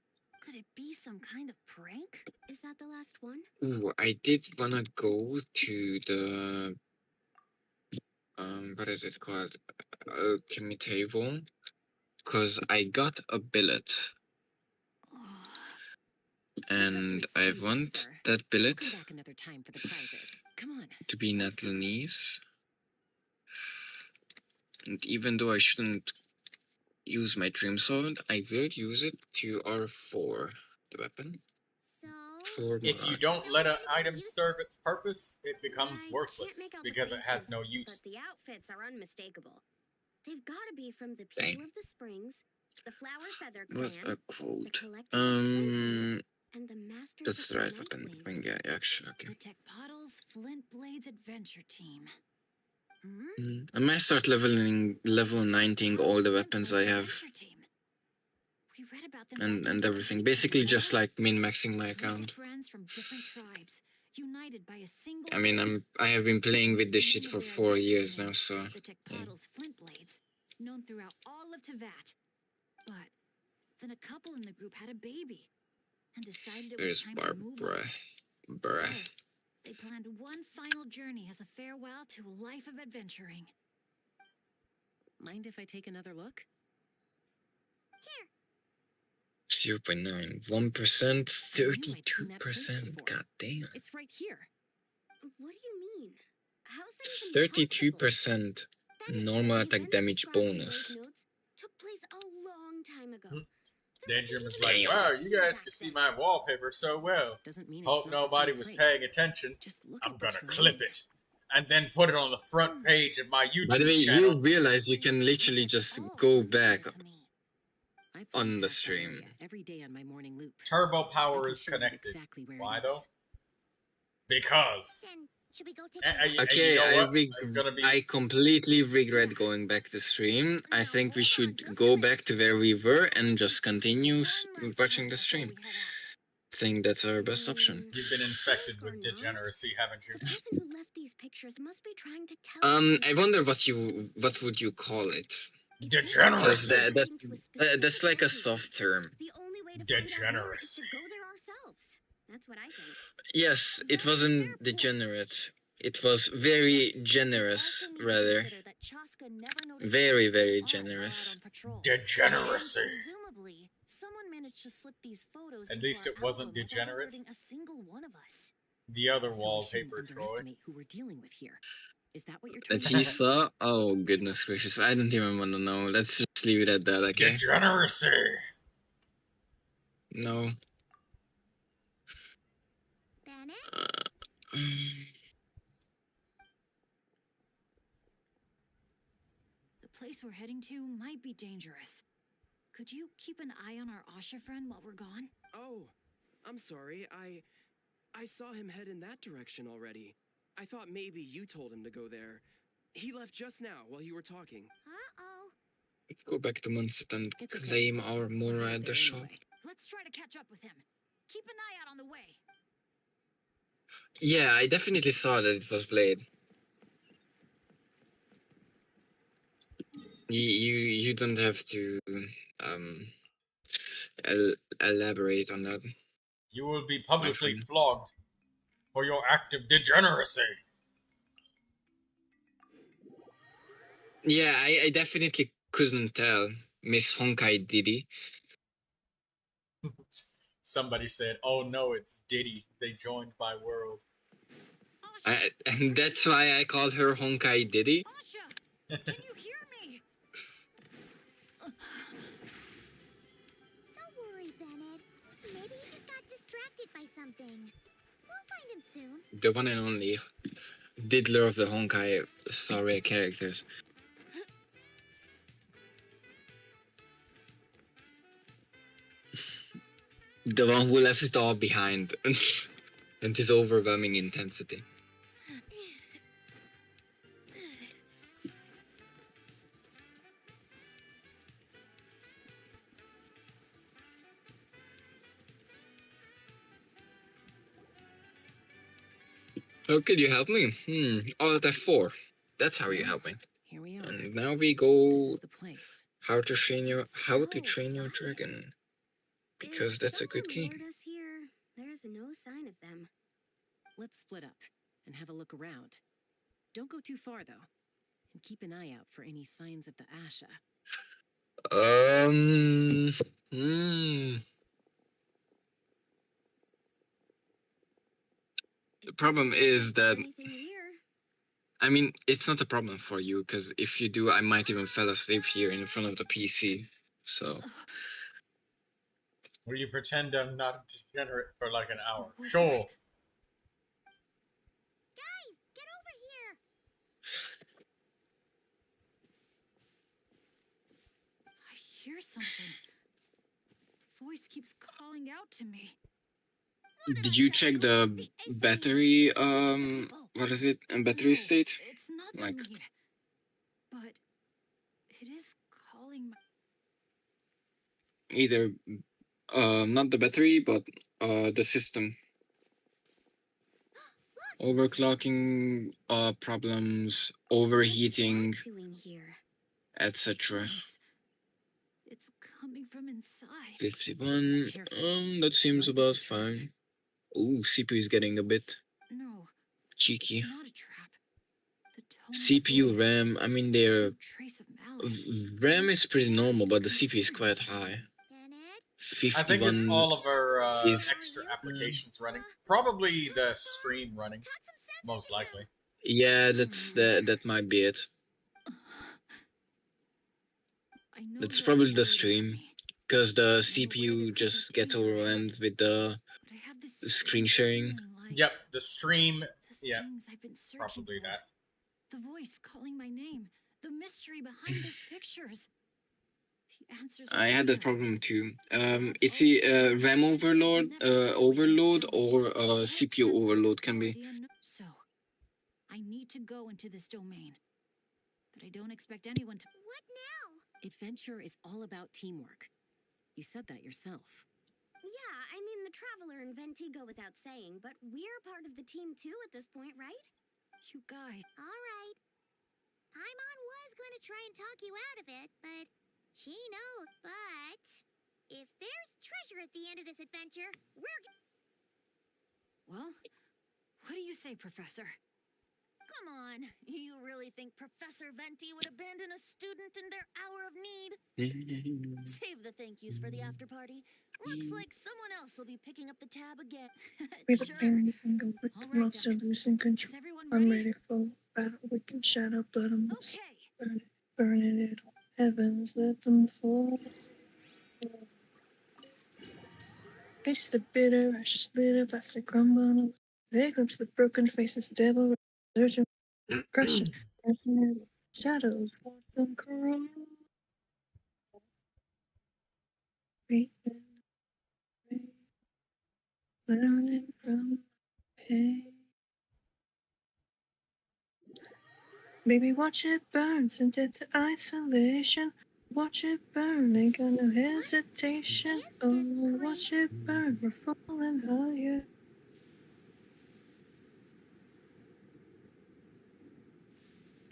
Could it be some kind of prank?
Is that the last one?
Ooh, I did wanna go to the what is it called? Alchemy table, cause I got a billet, and I
excuse us,
want
sir.
that
We'll
billet
come back another time for the prizes. Come on.
to be Natalie's. And even though I shouldn't use my dream sword, I will use it to R4, the weapon.
So,
For
If you
Murat.
don't let an item serve its purpose, it becomes
I
worthless
can't make out
because
the
it has
faces,
no
but
use.
the outfits are unmistakable. They've got to be from the
Dang.
people of the Springs, the Flower Feather
What
Clan,
a
the
quote.
Collective of Plenty, and the Masters
That's
of
the
the
right
Night
weapon.
Wind.
Yeah, actually, okay.
The Tecpotals Flint Blades Adventure Team.
I might start level 19 all the weapons I have
We read about them
and everything. Basically just like min-maxing my account.
Friends from different tribes, united by a single
I mean, I have been playing with this shit for 4 years now, so
the Tecpotals Flint Blades, known throughout all of Tevat. But then a couple in the group had a baby and decided it was
there's
time to move on.
Barbara.
So,
Bruh.
they planned one final journey as a farewell to a life of adventuring.
Mind if I take another look?
0.9, 1%, 32%. God damn.
It's right here.
What do you mean? How's that even
32% normal attack damage bonus.
notes took place a long time ago.
Danger was like, wow, you guys can see my wallpaper so well.
Doesn't mean
Hope
it's not the
nobody
same
was
place.
paying attention.
Just look
I'm
at the
gonna clip
terrain.
it and then put it on the front page of my YouTube
By the way,
channel.
you realize you can literally just go back
I fly
on the
past that
stream.
area every day on my morning loop.
Turbo
I
power
can
is
show you
connected.
exactly where
Why
it
though?
is.
Because.
Then should we go take
Okay,
you know what? It's gonna be
I completely regret going back to stream. I think we should go back to where we were and just continue watching the stream. I think that's our best option.
You've been infected with degeneracy, haven't you?
The person who left these pictures must be trying to tell us
I wonder what would you call it?
Degeneracy.
That's like a soft term.
the only way to find out more is to
Degeneracy.
go there ourselves. That's what I think.
Yes, it wasn't degenerate. It was very generous, rather. Very, very generous.
Degeneracy.
Presumably, someone managed to slip these photos
At
into
least
our
it wasn't
album without
degenerate.
alerting a single one of us.
The other
So we
wallpaper,
shouldn't
Troy.
underestimate who we're dealing with here. Is that what you're trying
That
to
he
say?
saw? Oh, goodness gracious. I don't even want to know. Let's just leave it at that, okay?
Degeneracy.
No.
Bennett?
The place we're heading to might be dangerous. Could you keep an eye on our Asha friend while we're gone?
Oh, I'm sorry. I saw him head in that direction already. I thought maybe you told him to go there. He left just now while you were talking.
Uh-oh.
Let's go back to Munset and
It's okay.
claim our
We're
Mora
headed
at the
there
shop.
anyway.
Let's try to catch up with him. Keep an eye out on the way.
Yeah, I definitely saw that it was Blade. You don't have to elaborate on that.
You will be publicly
friend.
flogged for your act of degeneracy.
Yeah, I definitely couldn't tell. Miss Honkai Diddy.
Somebody said, "Oh no, it's Diddy. They joined my world."
And that's why I called her Honkai Diddy.
Asha, can you hear me?
Don't worry, Bennett. Maybe he just got distracted by something. We'll find him soon.
The one and only diddler of the Honkai story characters. The one who left it all behind and his overwhelming intensity. How could you help me? All at F4. That's how you help me.
Here we are.
And now we
This
go
is the place.
how to train your dragon. because that's a good key.
Lured us here, there's no sign of them.
Let's split up and have a look around. Don't go too far, though. And keep an eye out for any signs of the Asha.
The problem is that,
Anything here?
I mean, it's not a problem for you, because if you do, I might even fall asleep here in front of the PC. So,
Will you pretend I'm not degenerate for like an hour?
What was
Sure.
that?
Guys, get over here!
I hear something. Voice keeps calling out to me.
did you check the battery, what is it, battery
No,
state?
It's not the
Like,
mead. But it is calling my...
either, not the battery, but, the system. Overclocking, problems, overheating,
Doing here.
etc.
voice. It's coming from inside.
51,
Careful.
that seems
What if
about
it's a trap?
fine. Ooh, CPU is getting a bit
No,
cheeky.
it's not a trap. The tone of
CPU,
voice,
RAM, I mean,
there's
their
no trace of malice.
RAM is pretty normal, but the CPU is
Concern.
quite high.
Bennett?
I think it's
51
all of our
is,
extra applications running. Probably the stream running,
Talk some sense
most
into
likely.
yeah, that might be it.
I know
That's
they're
probably the
worried about
stream,
me,
because the
I'm aware
CPU
there could
just
be
gets
danger ahead,
overwhelmed with the
but I have this
screen
strange
sharing.
feeling like
Yep, the stream.
the
Yeah,
things I've been searching
probably
for.
that.
The voice calling my name. The mystery behind those pictures. The answers are
I had that
here.
problem too.
God's
It's
always
a
been
RAM
my adventure is
overload,
never shy away from a
overload,
challenge,
or
but I
CPU
have a chance to
overload can
explore
be.
the unknown. So, I need to go into this domain. But I don't expect anyone to...
What now?
Adventure is all about teamwork. You said that yourself.
Yeah, I mean, the Traveler and Venti go without saying, but we're part of the team too at this point, right?
You guys...
Alright. Paimon was going to try and talk you out of it, but she knows. But if there's treasure at the end of this adventure,
Well, what do you say, Professor?
Come on, you really think Professor Venti would abandon a student in their hour of need? Save the thank yous for the after party. Looks like someone else will be picking up the tab again.
Sure.
All
right,
monster
then.
losing control.
Is everyone
I'm
ready?
ready for battle. We can shadow blood and must
Okay.
burn it, burn it. Heavens, let them fall. It's the bitter, ashes glitter, plastic crumble. There glimpse the broken faces, devil, surgeon, crushing, shadows, watch them crawl. Learning from pain. Baby, watch it burn, sent it to isolation. Watch it burn, ain't got no hesitation. Oh, watch it burn, we're falling higher.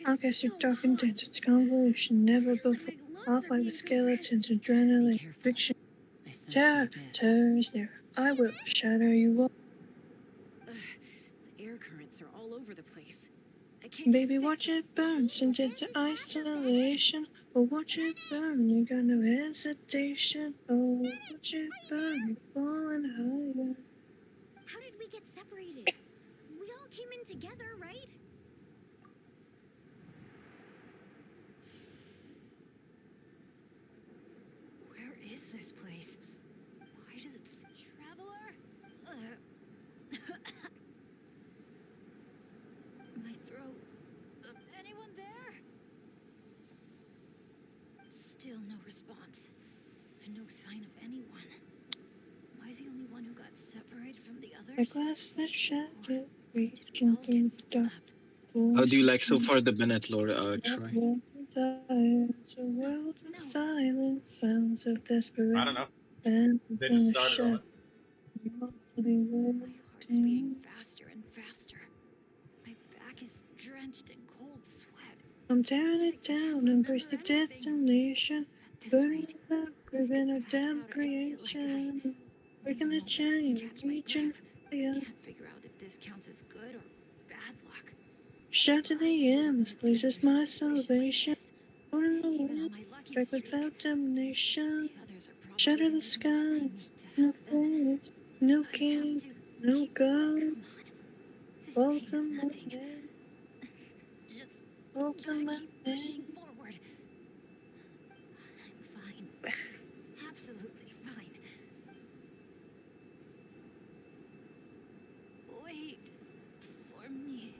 I guess you're dark and dense, it's convolution, never before. I'll fight with skeletons, adrenaline, fiction. Terror, terror is near. I will shatter you all.
The air currents are all over the place. I can't
Baby, watch it burn, sent it to isolation. Oh, watch it burn, you got no hesitation. Oh, watch it burn, you're falling higher.
how did we get separated? We all came in together, right?
Where is this place? Why does it say Traveler? My throat. Anyone there? Still no response. And no sign of anyone. Am I the only one who got separated from the
A
others?
glass that shattered, reaching through the dark.
How do you like so far the Bennett lore, Troy?
A world of silent sounds of desperation.
I don't know.
And
They just started on it.
My heart's beating faster and faster. My back is drenched in cold sweat.
I'm tearing it down, embrace the destination.
At this
Burn
rate,
the Living a
pass
damn
out or I feel like
creation.
I
Breaking
need a
the
moment to
chain,
catch my
reaching
breath.
fire.
Can't figure out if this counts as good or bad luck.
Shout to
If I
the
ended up
end,
in
this
a
place is
dangerous
my
situation like
salvation.
this,
Out in the
even
wind,
on my lucky
strike
streak,
without damnation.
the others are probably
Shatter
in
the
need more than I need
skies,
to
no
help them.
fate, no
I have
king,
to
no
keep.
god.
Come on. This
Fall
pain
to
is
my
nothing.
name,
Just
fall to
gotta
my
keep
name.
pushing forward. I'm fine. Absolutely fine. Wait for me.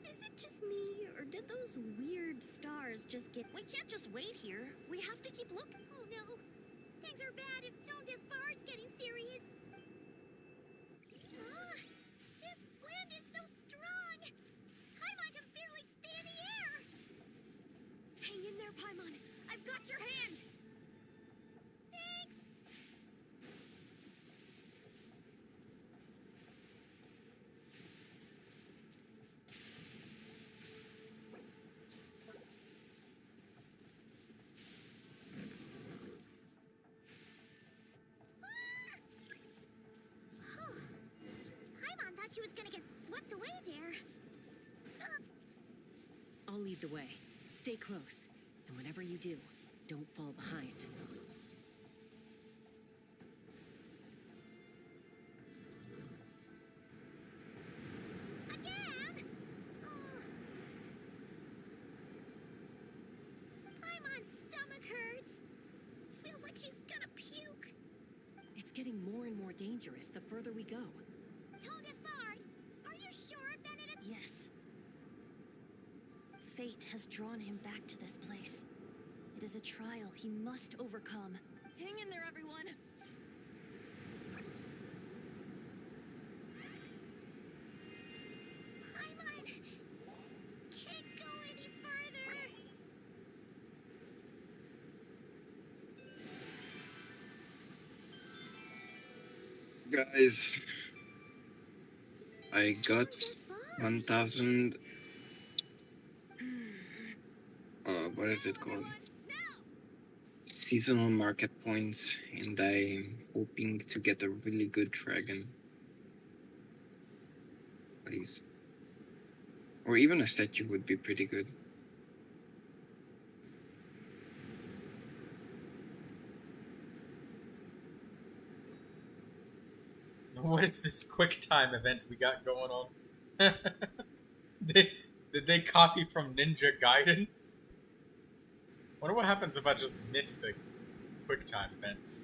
Is it just me, or did those weird stars just get...
We can't just wait here. We have to keep looking.
Oh no! Things are bad if Tone Deaf Bard's getting serious! This wind is so strong! Paimon can barely stay in the air!
Hang in there, Paimon. I've got your hand.
Thanks! Paimon thought she was gonna get swept away there.
I'll lead the way. Stay close. And whatever you do, don't fall behind.
Again? Paimon's stomach hurts. Feels like she's gonna puke.
It's getting more and more dangerous the further we go.
Tone Deaf Bard, are you sure Benedict?
Yes. Fate has drawn him back to this place. It is a trial he must overcome. Hang in there, everyone.
Paimon can't go any further.
Guys, I got 1,000. What is it called? Seasonal market points, and I'm hoping to get a really good dragon. Please. Or even a statue would be pretty good.
What is this quick time event we got going on? Did they copy from Ninja Gaiden? Wonder what happens if I just miss the quick time events.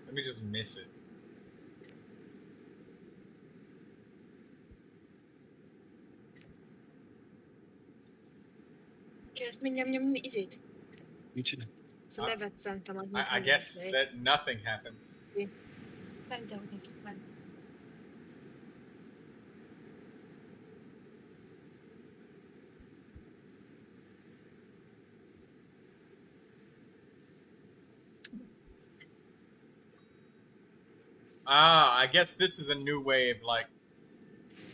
Let me just miss it.
Kezd mindjárt nyomni izét.
Micsoda?
Ezt a nevet szentem, az
I guess that nothing happens.
Szerintem nekik van.
Ah, I guess this is a new way of like.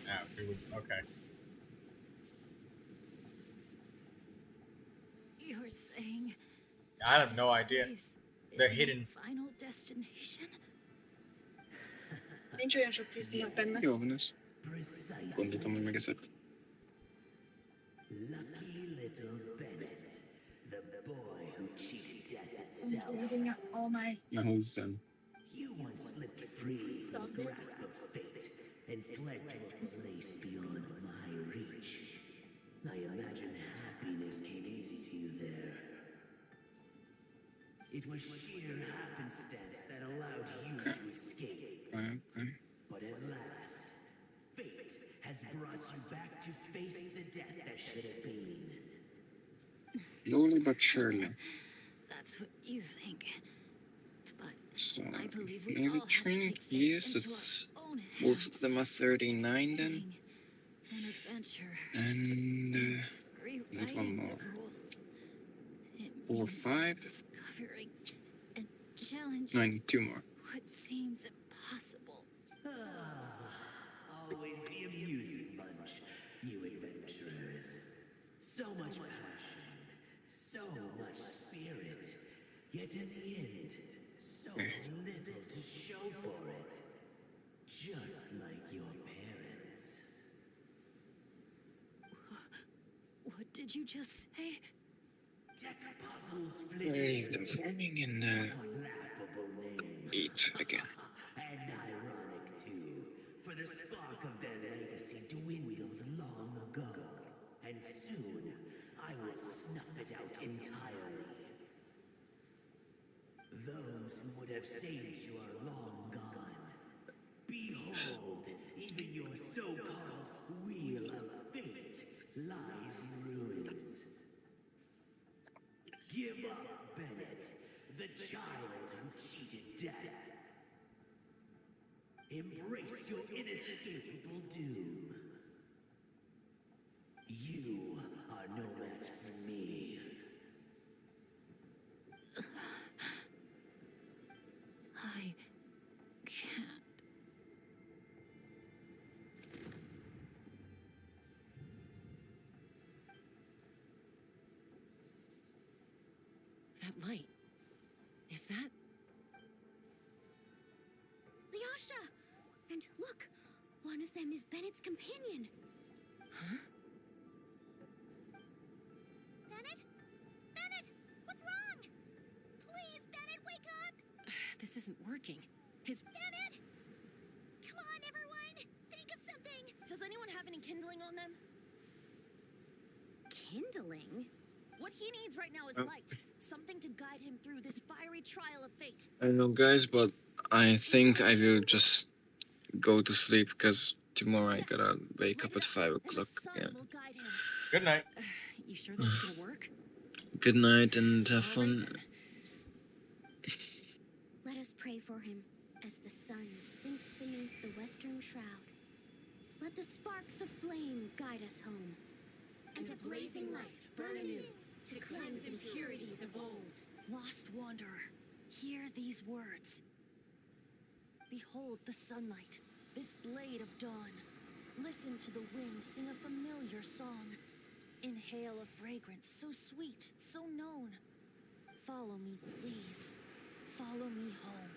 Oh, dude, okay.
You're saying
I have no idea.
place
They're
is my
hidden.
final destination?
Nincs olyan sok tűzdiak benne.
Jó van ez. Gondoltam, hogy megeszed.
Lucky little Bennett, the boy who cheated death itself.
All my...
Na húzzam.
You once slipped free from the grasp of fate and fled to a place beyond my reach. I imagine happiness came easy to you there. It was sheer happenstance that allowed you to escape.
Okay.
But at last, fate has brought you back to face the death that should have been.
Slowly but surely.
That's what you think. But
So,
I believe we
maybe
all have to
training
take fate
years,
into
it's
our own
both
hands.
of them are 39 then.
An adventure.
And
Rewriting
one more.
the rules. It
4,
means
5.
discovering and challenging
No, I need 2 more.
what seems impossible.
yet in the end, so little to show for it. Just like your parents.
What did you just say?
Tech puzzles
Leave them forming and
laughable name.
eat again.
And ironic too, for the spark of their legacy dwindled long ago. And soon, I will snuff it out entirely. Those who would have saved you are long gone. Behold, even your so-called Wheel of Fate lies in ruins. Give up, Bennett, the child who cheated death. Embrace your inescapable doom. You are no match for me.
I can't.
That light. Is that?
Lyasha! And look, one of them is Bennett's companion.
Huh?
Bennett? Bennett! What's wrong? Please, Bennett, wake up!
This isn't working. His.
Bennett! Come on, everyone! Think of something!
Does anyone have any kindling on them?
Kindling?
What he needs right now is
Oh.
light. Something to guide him through this fiery trial of fate.
I don't know, guys, but I think I will just go to sleep because tomorrow I gotta wake up at 5 o'clock again.
Good night.
You sure that's gonna work?
Good night and have fun.
Let us pray for him as the sun sinks beneath the western shroud. Let the sparks of flame guide us home.
And a blazing light burn anew to cleanse impurities of old.
Lost wanderer, hear these words. Behold the sunlight, this blade of dawn. Listen to the wind sing a familiar song. Inhale a fragrance so sweet, so known. Follow me, please. Follow me home.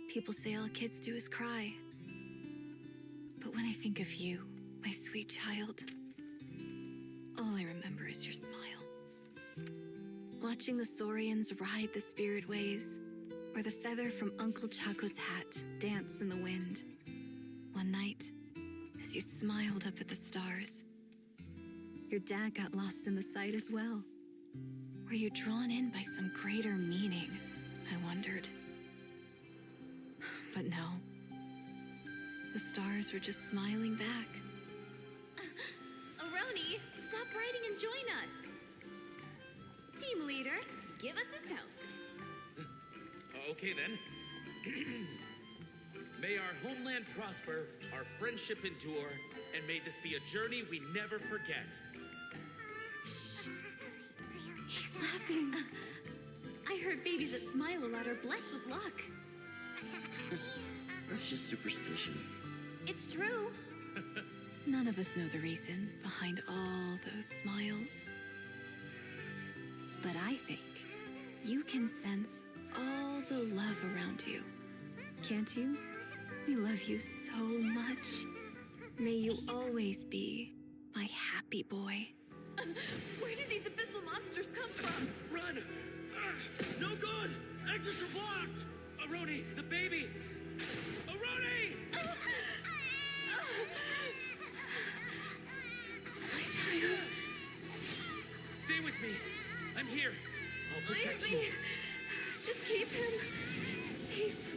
People say all kids do is cry. But when I think of you, my sweet child, all I remember is your smile. Watching the Saurians ride the spirit ways, or the feather from Uncle Chaco's hat dance in the wind. One night, as you smiled up at the stars, your dad got lost in the sight as well. Were you drawn in by some greater meaning? I wondered. But no. The stars were just smiling back.
Aroni, stop writing and join us. Team leader, give us a toast.
Okay then. May our homeland prosper, our friendship endure, and may this be a journey we never forget.
He's laughing. I heard babies that smile a lot are blessed with luck.
That's just superstition.
It's true.
None of us know the reason behind all those smiles. But I think you can sense all the love around you. Can't you? We love you so much. May you always be my happy boy.
Where did these abyssal monsters come from?
Run! No good! Exits are blocked! Aroni, the baby! Aroni!
My child.
Stay with me. I'm here. I'll protect
Leave
you.
me. Just keep him safe.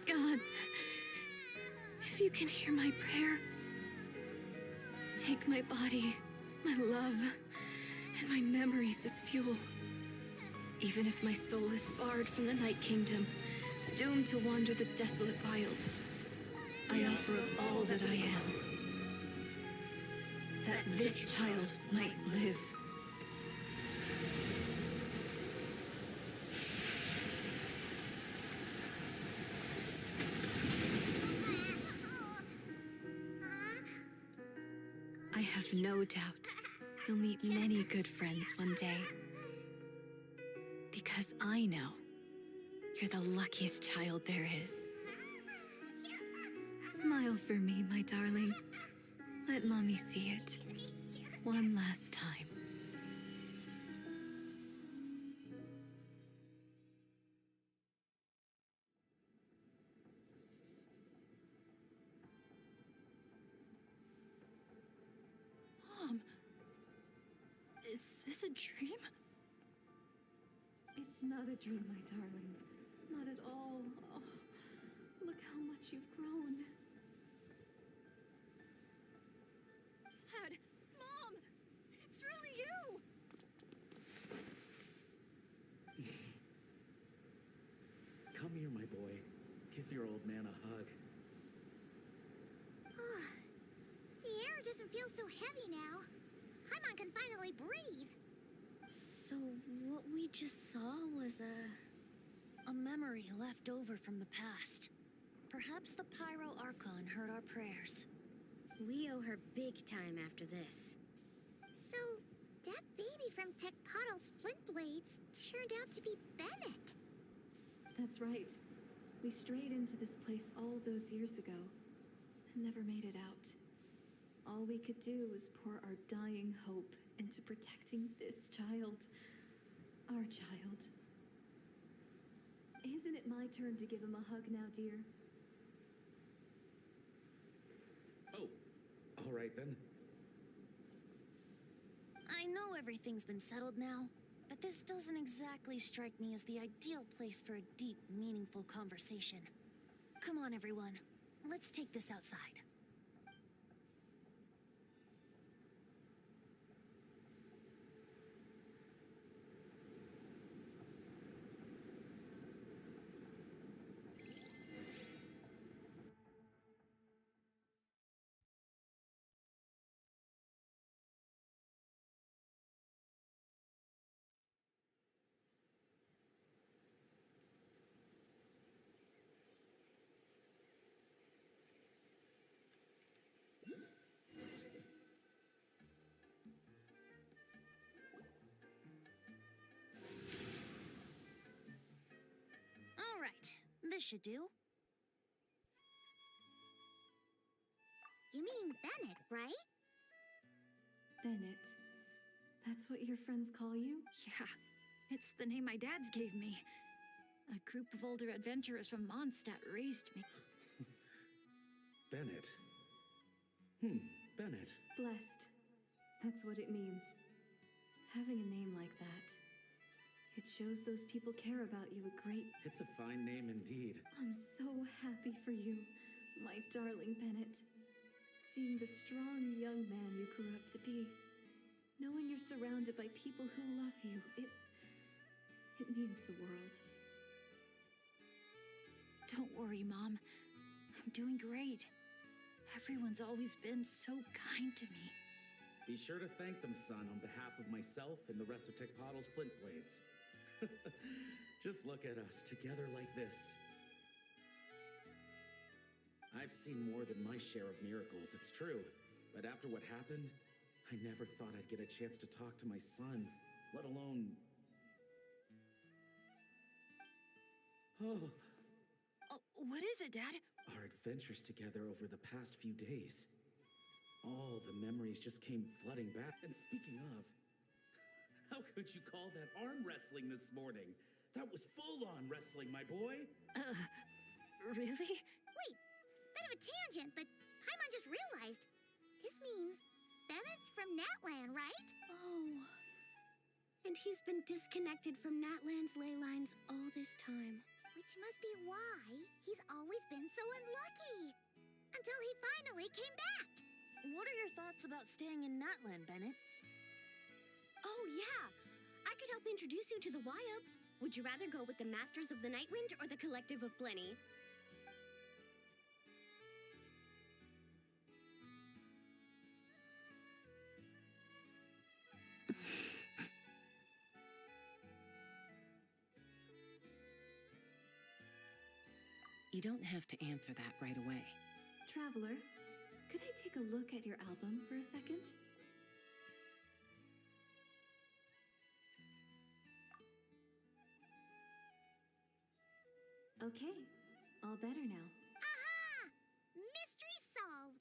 Gods, if you can hear my prayer, take my body, my love, and my memories as fuel. Even if my soul is barred from the Night Kingdom, doomed to wander the desolate wilds, I offer up all that I am. That
this child might live. I have no doubt you'll meet many good friends one day. Because I know you're the luckiest child there is. Smile for me, my darling. Let Mommy see it. One last time.
Mom, is this a dream?
It's not a dream, my darling. Not at all. Oh, look how much you've grown.
Dad, Mom, it's really you.
Come here, my boy. Give your old man a hug.
The air doesn't feel so heavy now. Paimon can finally breathe.
So what we just saw was a memory left over from the past. Perhaps the Pyro Archon heard our prayers.
We owe her big time after this.
So, that baby from Tecpato's Flint Blades turned out to be Bennett.
That's right. We strayed into this place all those years ago and never made it out. All we could do was pour our dying hope into protecting this child. Our child. Isn't it my turn to give him a hug now, dear?
Oh, all right then.
I know everything's been settled now, but this doesn't exactly strike me as the ideal place for a deep, meaningful conversation. Come on, everyone. Let's take this outside. All right, this should do.
You mean Bennett, right?
Bennett. That's what your friends call you?
Yeah, it's the name my dad's gave me. A group of older adventurers from Mondstadt raised me.
Bennett. Bennett.
Blessed. That's what it means. Having a name like that. It shows those people care about you a great...
It's a fine name indeed.
I'm so happy for you, my darling Bennett. Seeing the strong young man you grew up to be. Knowing you're surrounded by people who love you, it means the world.
Don't worry, Mom. I'm doing great. Everyone's always been so kind to me.
Be sure to thank them, son, on behalf of myself and the rest of Tecpato's Flint Blades. Just look at us, together like this. I've seen more than my share of miracles, it's true. But after what happened, I never thought I'd get a chance to talk to my son, let alone...
What is it, Dad?
Our adventures together over the past few days. All the memories just came flooding back. And speaking of, how could you call that arm wrestling this morning? That was full-on wrestling, my boy.
Really?
Wait, bit of a tangent, but Paimon just realized. This means Bennett's from Natlan, right?
Oh. And he's been disconnected from Natlan's ley lines all this time.
Which must be why he's always been so unlucky. Until he finally came back.
What are your thoughts about staying in Natlan, Bennett?
Oh, yeah. I could help introduce you to the YUP. Would you rather go with the Masters of the Nightwind or the Collective of Plenty?
You don't have to answer that right away.
Traveler, could I take a look at your album for a second? Okay, all better now.
Aha! Mystery solved!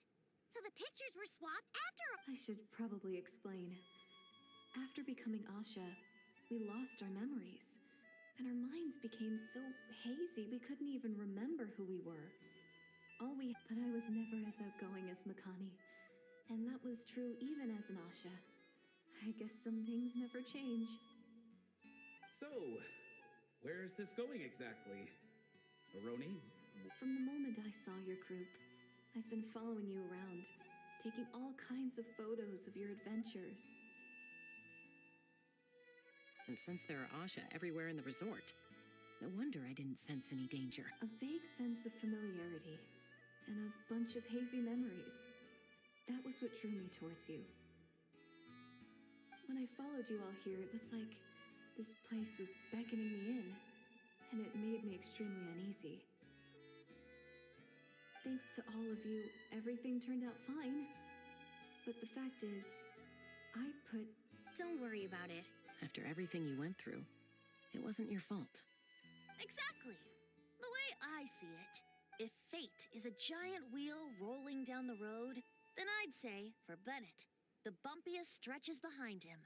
So the pictures were swapped after all.
I should probably explain. After becoming Asha, we lost our memories, and our minds became so hazy we couldn't even remember who we were. But I was never as outgoing as Makani, and that was true even as an Asha. I guess some things never change.
So, where's this going exactly? Aroni?
From the moment I saw your group, I've been following you around, taking all kinds of photos of your adventures.
And since there are Asha everywhere in the resort, no wonder I didn't sense any danger.
A vague sense of familiarity, and a bunch of hazy memories. That was what drew me towards you. When I followed you all here, it was like this place was beckoning me in, and it made me extremely uneasy. Thanks to all of you, everything turned out fine. But the fact is, I put...
Don't worry about it.
After everything you went through, it wasn't your fault.
Exactly. The way I see it, if fate is a giant wheel rolling down the road, then I'd say, for Bennett, the bumpiest stretches behind him.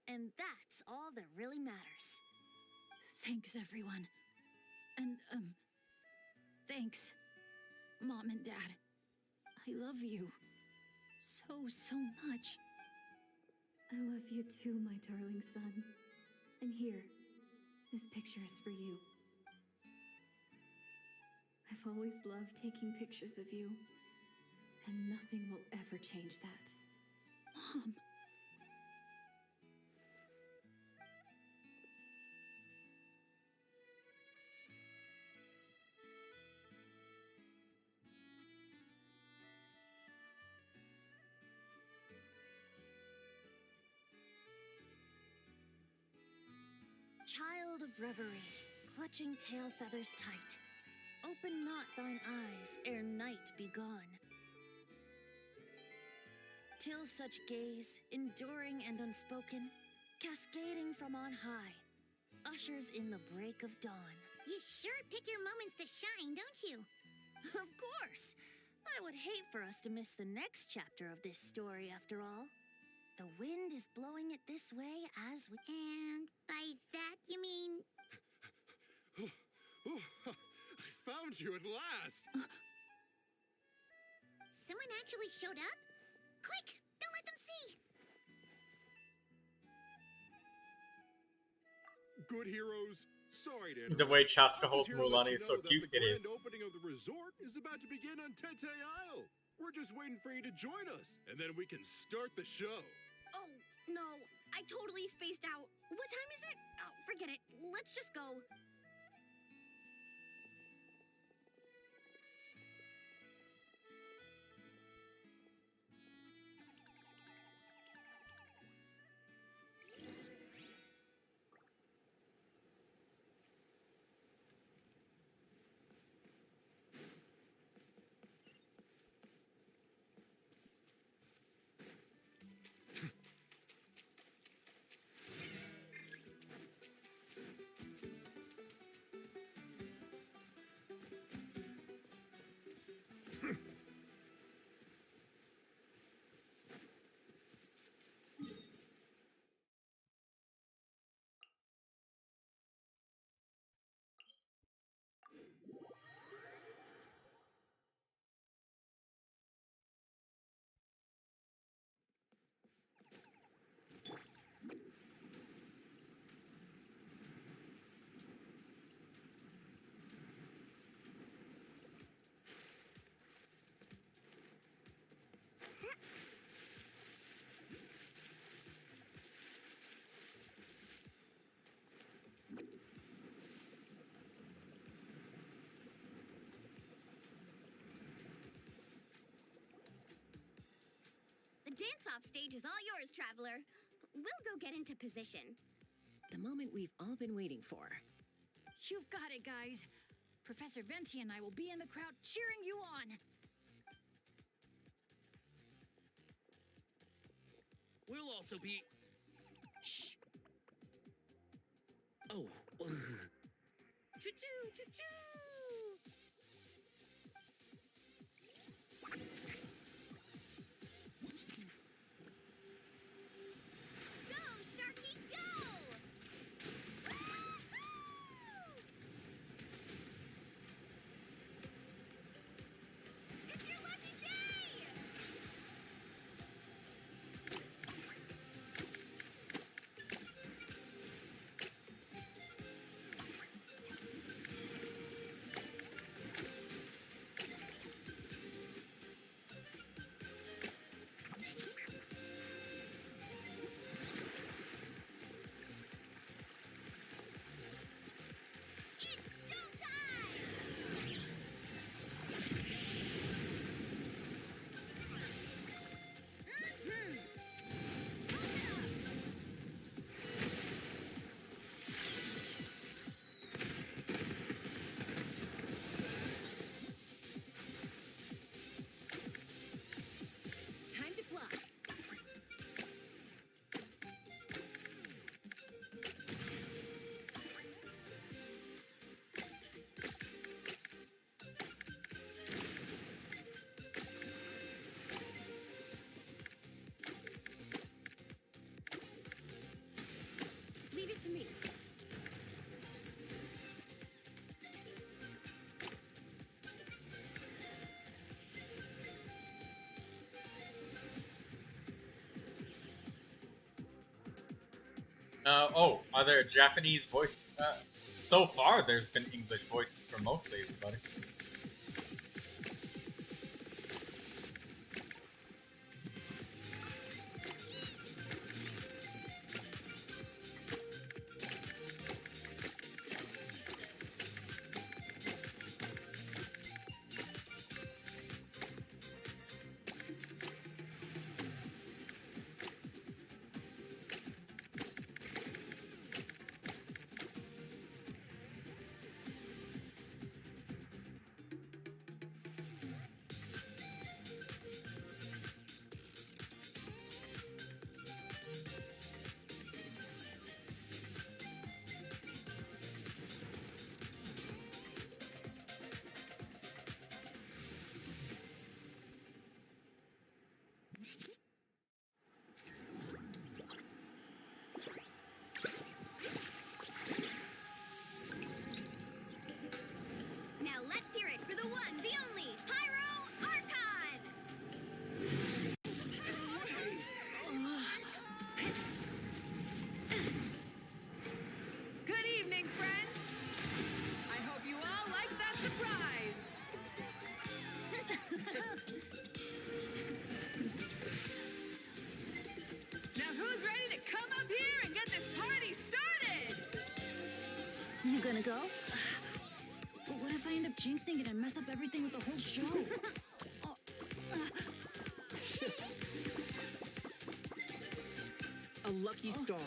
And that's all that really matters.
Thanks, everyone. And, thanks, Mom and Dad. I love you so much.
I love you too, my darling son. And here, this picture is for you. I've always loved taking pictures of you, and nothing will ever change that.
Mom.
Child of reverie, clutching tail feathers tight, open not thine eyes ere night be gone. Till such gaze, enduring and unspoken, cascading from on high, ushers in the break of dawn.
You sure pick your moments to shine, don't you?
Of course! I would hate for us to miss the next chapter of this story after all. The wind is blowing it this way as we...
And by that you mean...
I found you at last!
Someone actually showed up? Quick! Don't let them see!
Good heroes, sorry to
The way Chaska holds Mulan is so cute, it is.
The opening of the resort is about to begin on Tete Isle. We're just waiting for you to join us, and then we can start the show.
Oh, no. I totally spaced out. What time is it? Oh, forget it. Let's just go.
The dance-off stage is all yours, Traveler. We'll go get into position.
The moment we've all been waiting for.
You've got it, guys. Professor Venti and I will be in the crowd cheering you on.
We'll also be. Shh. Oh. Choo-choo, choo-choo!
Go, Sharky, go! It's your lucky day!
Time to fly. Leave it to me.
Oh, are there Japanese voice? So far, there's been English voices for mostly everybody.
Now let's hear it for the one, the only, Pyro Archon!
Good evening, friends. I hope you all like that surprise. Now who's ready to come up here and get this party started?
You gonna go? But what if I end up jinxing it and mess up everything with the whole show?
A lucky star.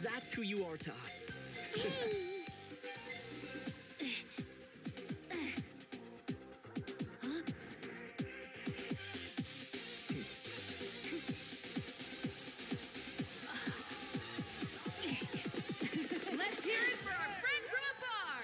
That's who you are to us.
Let's hear it for our friend from afar.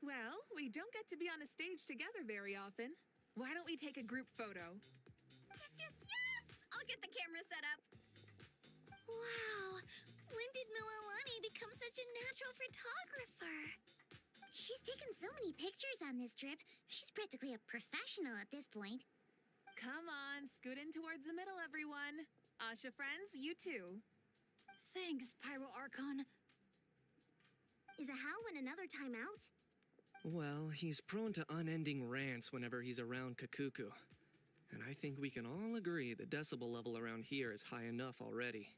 Well, we don't get to be on a stage together very often. Why don't we take a group photo?
Yes, yes, yes! I'll get the camera set up. Wow, When did Mililani become such a natural photographer? She's taken so many pictures on this trip. She's practically a professional at this point.
Come on, scoot in towards the middle, everyone. Asha friends, you too.
Thanks, Pyro Archon.
Is a Halwyn another timeout?
Well, he's prone to unending rants whenever he's around Kakuku. And I think we can all agree the decibel level around here is high enough already.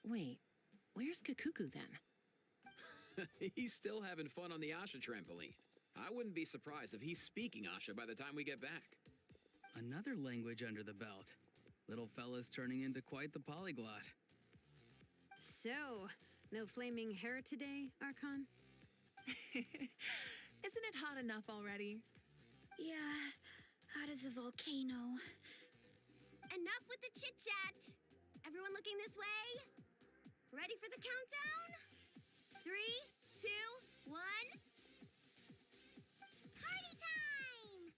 Wait, where's Kakuku then?
He's still having fun on the Asha trampoline. I wouldn't be surprised if he's speaking Asha by the time we get back.
Another language under the belt. Little fella's turning into quite the polyglot.
So, no flaming hair today, Archon? Isn't it hot enough already?
Yeah, hot as a volcano.
Enough with the chit-chat. Everyone looking this way? Ready for the countdown? 3, 2, 1. Party time!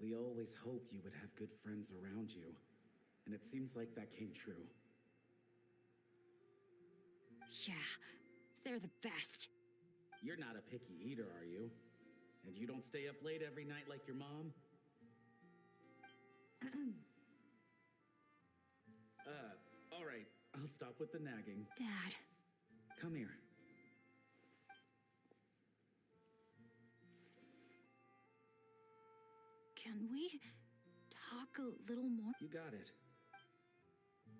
We always hoped you would have good friends around you, and it seems like that came true.
Yeah, they're the best.
You're not a picky eater, are you? And you don't stay up late every night like your mom? All right, I'll stop with the nagging.
Dad.
Come here.
Can we talk a little more?
You got it.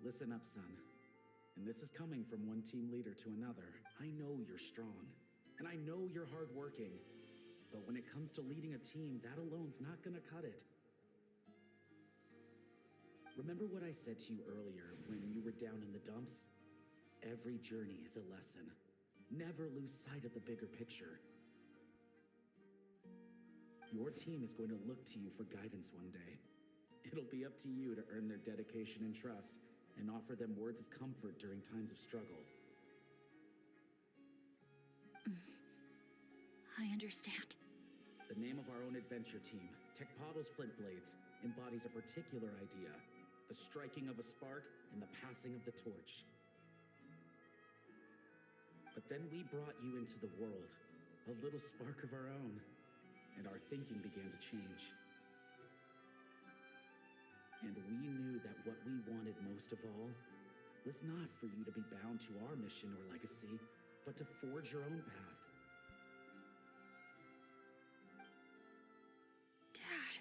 Listen up, son. And this is coming from one team leader to another. I know you're strong, and I know you're hardworking. But when it comes to leading a team, that alone's not gonna cut it. Remember what I said to you earlier when you were down in the dumps? Every journey is a lesson. Never lose sight of the bigger picture. Your team is going to look to you for guidance one day. It'll be up to you to earn their dedication and trust and offer them words of comfort during times of struggle.
I understand.
The name of our own adventure team, Tecpado's Flint Blades, embodies a particular idea: the striking of a spark and the passing of the torch. But then we brought you into the world, a little spark of our own, and our thinking began to change. And we knew that what we wanted most of all was not for you to be bound to our mission or legacy, but to forge your own path.
Dad.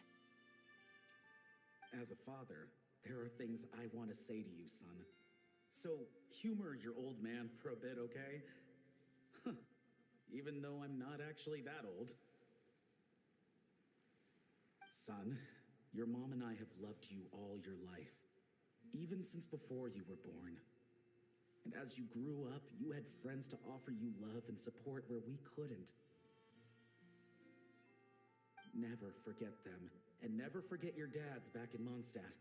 As a father, there are things I want to say to you, son. So humor your old man for a bit, okay? Even though I'm not actually that old. Son, your mom and I have loved you all your life, even since before you were born. And as you grew up, you had friends to offer you love and support where we couldn't. Never forget them, and never forget your dads back in Mondstadt.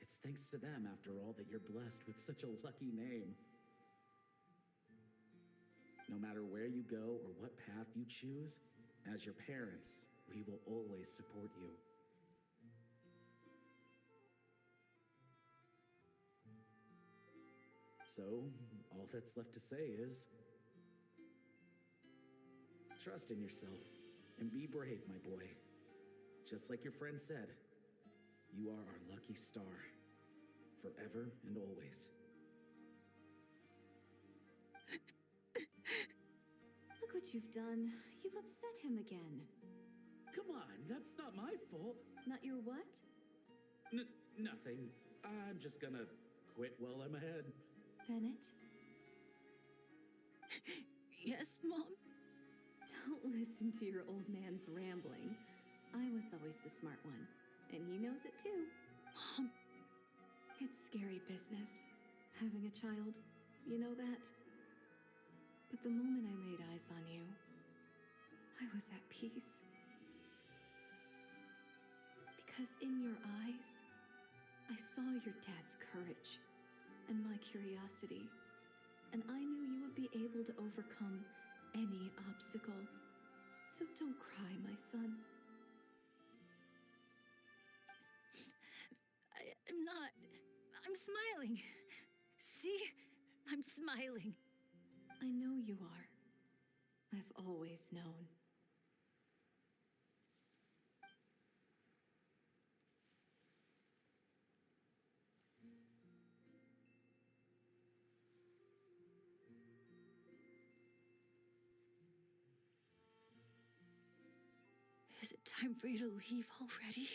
It's thanks to them, after all, that you're blessed with such a lucky name. No matter where you go or what path you choose, as your parents, we will always support you. So, all that's left to say is, trust in yourself and be brave, my boy. Just like your friend said, you are our lucky star, forever and always.
Look what you've done. You've upset him again.
Come on, that's not my fault.
Not your what?
Nothing. I'm just gonna quit while I'm ahead.
Bennett?
Yes, Mom?
Don't listen to your old man's rambling. I was always the smart one, and he knows it too.
Mom.
It's scary business, having a child. You know that? But the moment I laid eyes on you, I was at peace. Because in your eyes, I saw your dad's courage and my curiosity, and I knew you would be able to overcome any obstacle. So don't cry, my son.
I'm not. I'm smiling. See? I'm smiling.
I know you are. I've always known.
Is it time for you to leave already?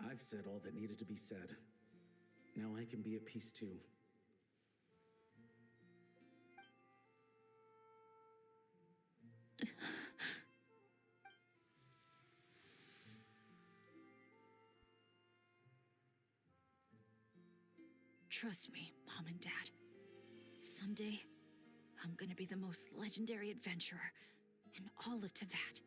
I've said all that needed to be said. Now I can be at peace too.
Trust me, Mom and Dad. Someday, I'm gonna be the most legendary adventurer in all of Teyvat.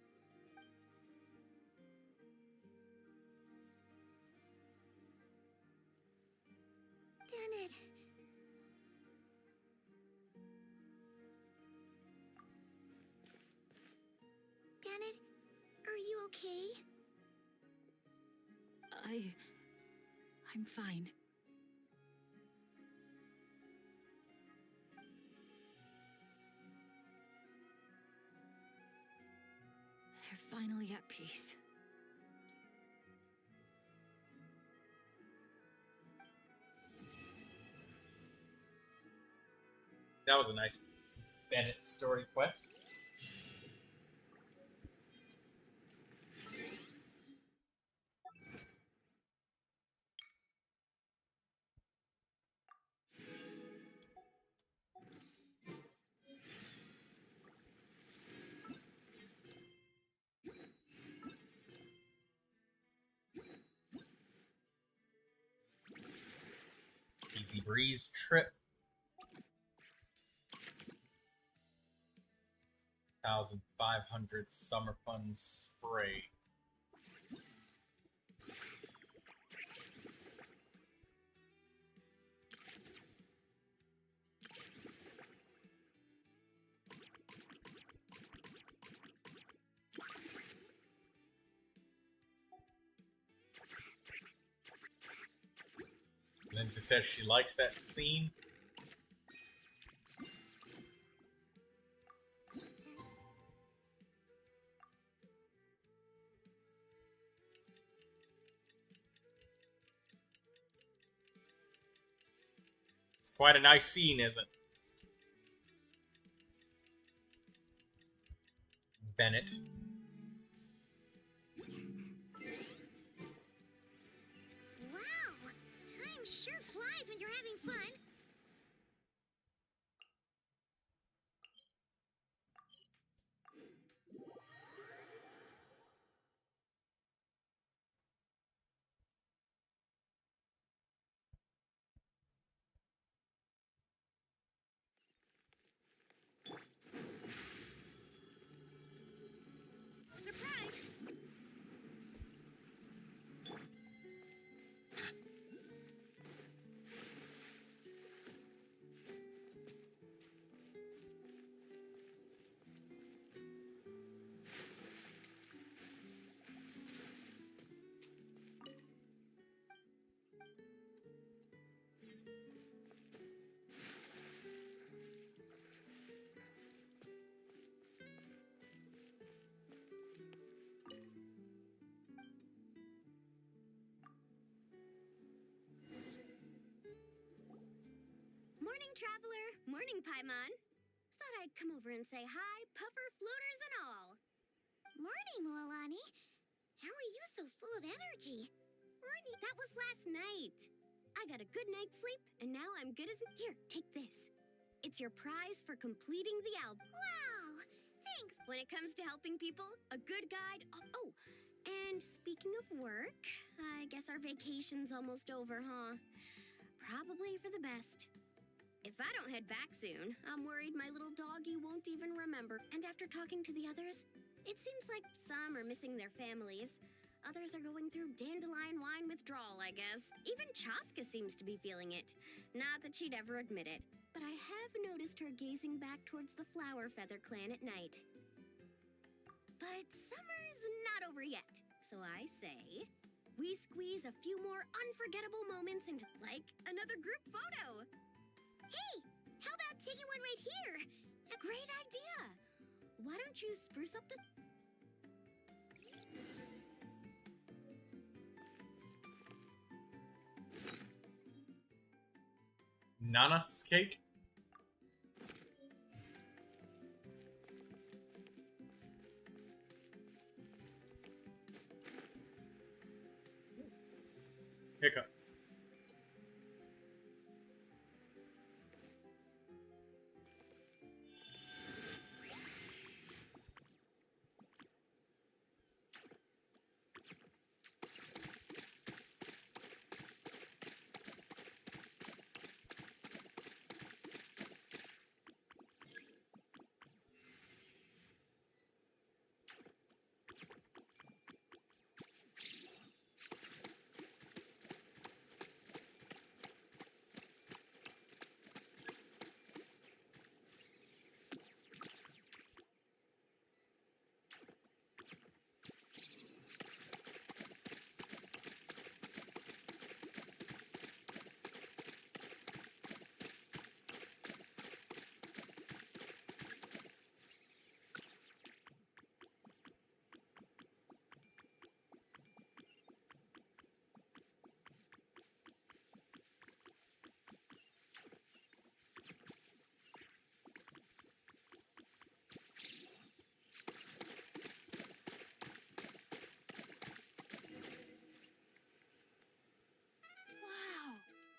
Bennett. Bennett, are you okay?
I'm fine. They're finally at peace.
That was a nice Bennett story quest. Easy breeze trip. 1,500 summer fun spray. Lindsay says she likes that scene. It's quite a nice scene, isn't it? Bennett.
Wow! Time sure flies when you're having fun.
Surprise!
Morning, traveler. Morning, Paimon. Thought I'd come over and say hi, puffer, floaters, and all. Morning, Mualani. How are you so full of energy? Morning. That was last night. I got a good night's sleep, and now I'm good as... Here, take this. It's your prize for completing the album. Wow! Thanks. When it comes to helping people, a good guide... Oh, and speaking of work, I guess our vacation's almost over, huh? Probably for the best. If I don't head back soon, I'm worried my little doggy won't even remember. And after talking to the others, it seems like some are missing their families. Others are going through dandelion wine withdrawal, I guess. Even Chaska seems to be feeling it. Not that she'd ever admit it, but I have noticed her gazing back towards the Flower Feather clan at night. But Summer
over yet. So I say, we squeeze a few more unforgettable moments into, like, another group photo. Hey, how about taking one right here? A great idea. Why don't you spruce up the...
Nana's cake? Hiccups.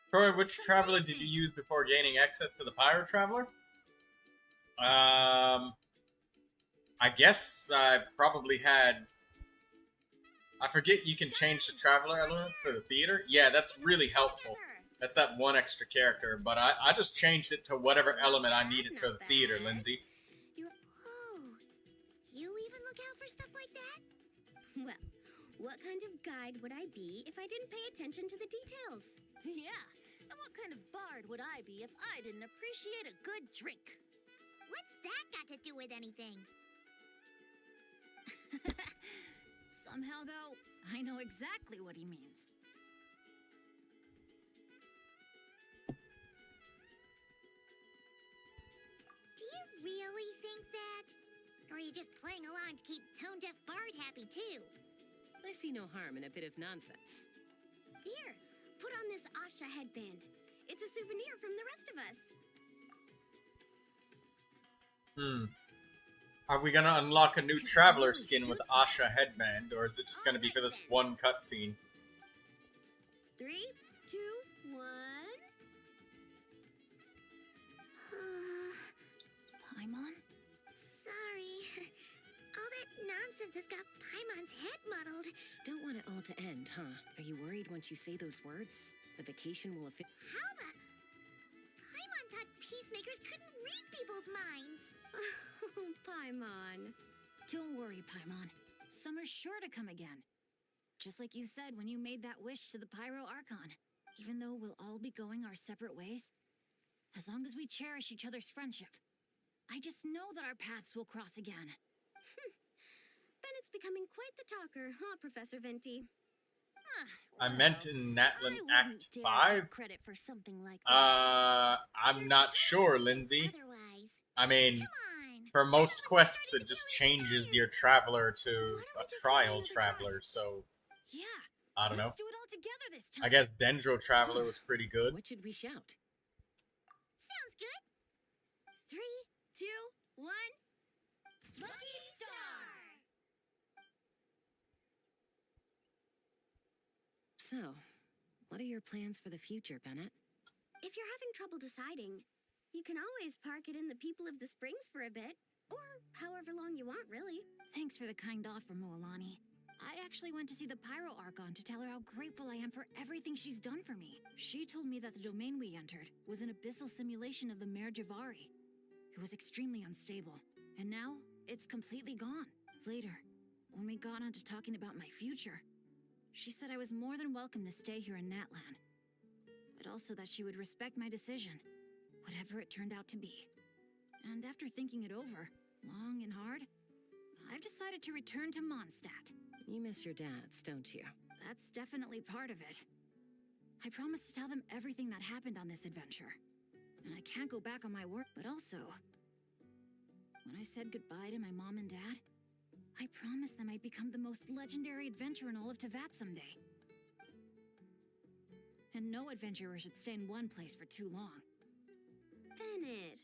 Troy, which traveler did you use before gaining access to the Pirate Traveler? I guess I probably had... I forget you can change the Traveler element for the theater. Yeah, that's really helpful. That's that one extra character, but I just changed it to whatever element I needed for the theater, Lindsay.
Oh, you even look out for stuff like that? Well, what kind of guide would I be if I didn't pay attention to the details?
Yeah, and what kind of bard would I be if I didn't appreciate a good drink?
What's that got to do with anything?
Somehow, though, I know exactly what he means.
Do you really think that? Or are you just playing along to keep Tone Deaf Bard happy too?
I see no harm in a bit of nonsense.
Here, put on this Asha headband. It's a souvenir from the rest of us.
Are we gonna unlock a new Traveler skin with Asha headband, or is it just gonna be for this one cutscene?
3, 2, 1.
Paimon?
Sorry. All that nonsense has got Paimon's head muddled.
Don't want it all to end, huh? Are you worried once you say those words? The vacation will affect...
How the... Paimon thought peacemakers couldn't read people's minds.
Oh, Paimon.
Don't worry, Paimon. Summer's sure to come again. Just like you said when you made that wish to the Pyro Archon. Even though we'll all be going our separate ways, as long as we cherish each other's friendship, I just know that our paths will cross again.
Bennett's becoming quite the talker, huh, Professor Venti?
I meant in Natlan Act
Dare
5?
take credit for something like that.
I'm not sure, Lindsay. I mean, for most quests, it just changes your Traveler to a Trial Traveler, so...
Yeah.
I don't know.
Let's do it all together this time.
I guess Dendro Traveler was pretty good.
What should we shout?
Sounds good.
3, 2, 1.
Lucky Star!
So, what are your plans for the future, Bennett?
If you're having trouble deciding, you can always park it in the People of the Springs for a bit. Or however long you want, really.
Thanks for the kind offer, Moalani. I actually went to see the Pyro Archon to tell her how grateful I am for everything she's done for me. She told me that the domain we entered was an abyssal simulation of the Mare Javari. It was extremely unstable, and now it's completely gone. Later, when we got on to talking about my future, she said I was more than welcome to stay here in Natlan, but also that she would respect my decision, whatever it turned out to be. And after thinking it over, long and hard, I've decided to return to Mondstadt.
You miss your dads, don't you?
That's definitely part of it. I promised to tell them everything that happened on this adventure. And I can't go back on my word, but also, when I said goodbye to my mom and dad, I promised them I'd become the most legendary adventurer in all of Tevat someday. And no adventurer should stay in one place for too long.
Bennett,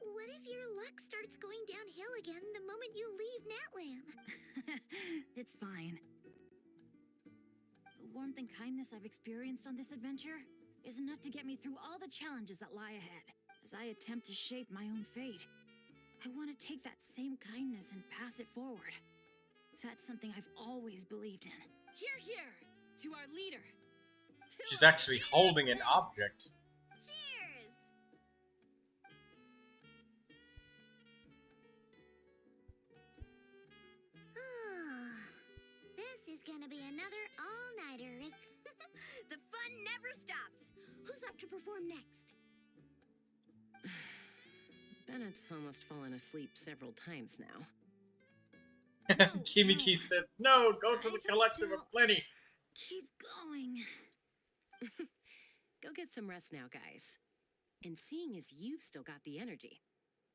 what if your luck starts going downhill again the moment you leave Natlan?
It's fine. The warmth and kindness I've experienced on this adventure is enough to get me through all the challenges that lie ahead. As I attempt to shape my own fate, I want to take that same kindness and pass it forward. That's something I've always believed in.
Hear, hear! To our leader!
She's actually holding an object.
Cheers! This is gonna be another all-nighter, is... The fun never stops! Who's up to perform next?
Bennett's almost fallen asleep several times now.
Kimiki says, no, go to the collective of plenty.
Keep going.
Go get some rest now, guys. And seeing as you've still got the energy,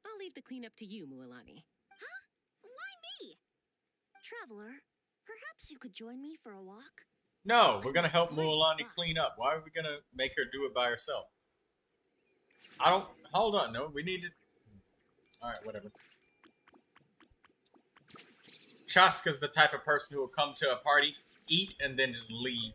I'll leave the cleanup to you, Mualani.
Huh? Why me? Traveler, perhaps you could join me for a walk?
No, we're gonna help Mualani clean up. Why are we gonna make her do it by herself? I don't... Hold on, no, we need to... Alright, whatever. Chaska's the type of person who will come to a party, eat, and then just leave.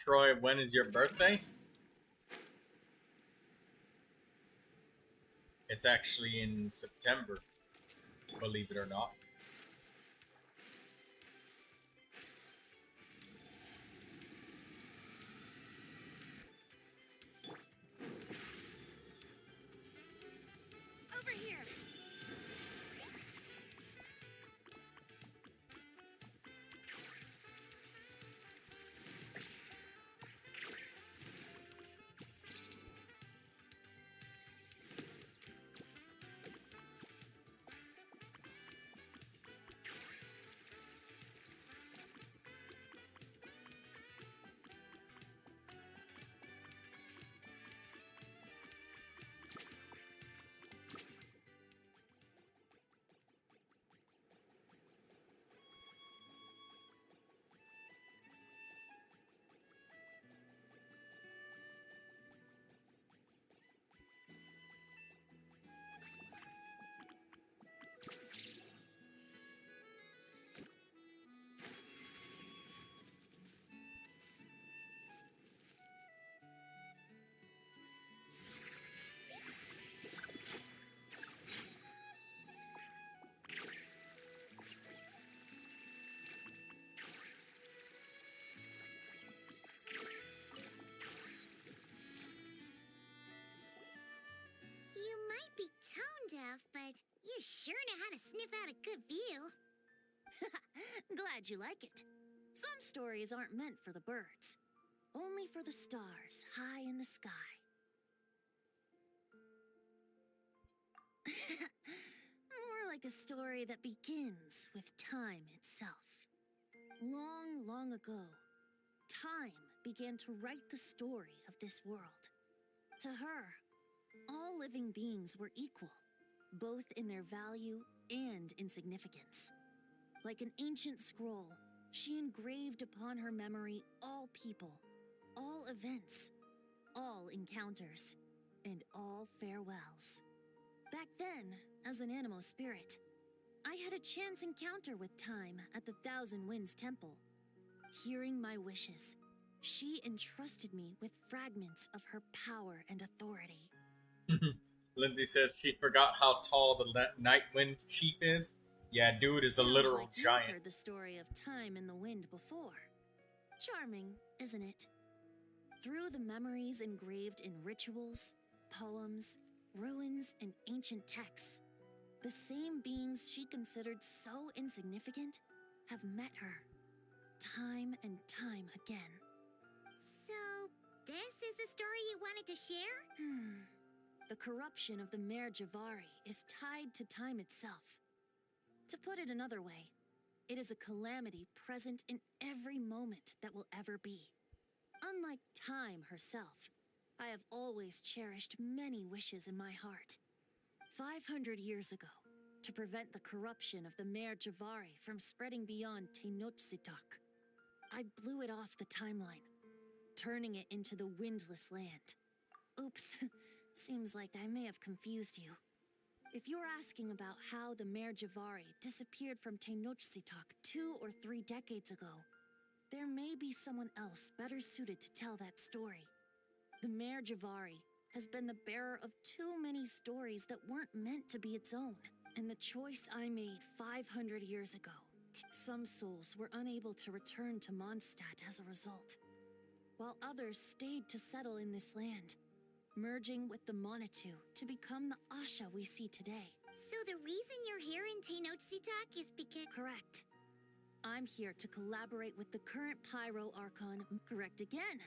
Troy, when is your birthday? It's actually in September, believe it or not.
Over here.
You might be tone deaf, but you sure know how to sniff out a good view.
Glad you like it. Some stories aren't meant for the birds, only for the stars high in the sky. More like a story that begins with time itself. Long, long ago, time began to write the story of this world. To her, all living beings were equal, both in their value and in significance. Like an ancient scroll, she engraved upon her memory all people,
all events, all encounters, and all farewells. Back then, as an animal spirit, I had a chance encounter with Time at the Thousand Winds Temple. Hearing my wishes, she entrusted me with fragments of her power and authority.
Lindsay says she forgot how tall the Night Wind Chief is. Yeah, dude is a literal
like
giant.
You've heard the story of Time and the Wind before. Charming, isn't it? Through the memories engraved in rituals, poems, ruins, and ancient texts, the same beings she considered so insignificant have met her, time and time again.
So, this is the story you wanted to share?
The corruption of the Mare Javari is tied to time itself. To put it another way, it is a calamity present in every moment that will ever be. Unlike Time herself, I have always cherished many wishes in my heart. 500 years ago, to prevent the corruption of the Mare Javari from spreading beyond Tenochtitlan, I blew it off the timeline, turning it into the Windless Land. Oops, seems like I may have confused you. If you're asking about how the Mare Javari disappeared from Tenochtitlan 2 or 3 decades ago, there may be someone else better suited to tell that story. The Mare Javari has been the bearer of too many stories that weren't meant to be its own. And the choice I made 500 years ago, some souls were unable to return to Mondstadt as a result, while others stayed to settle in this land, merging with the Monitu to become the Asha we see today.
So the reason you're here in Tenochtitlan is because...
Correct. I'm here to collaborate with the current Pyro Archon. Correct again.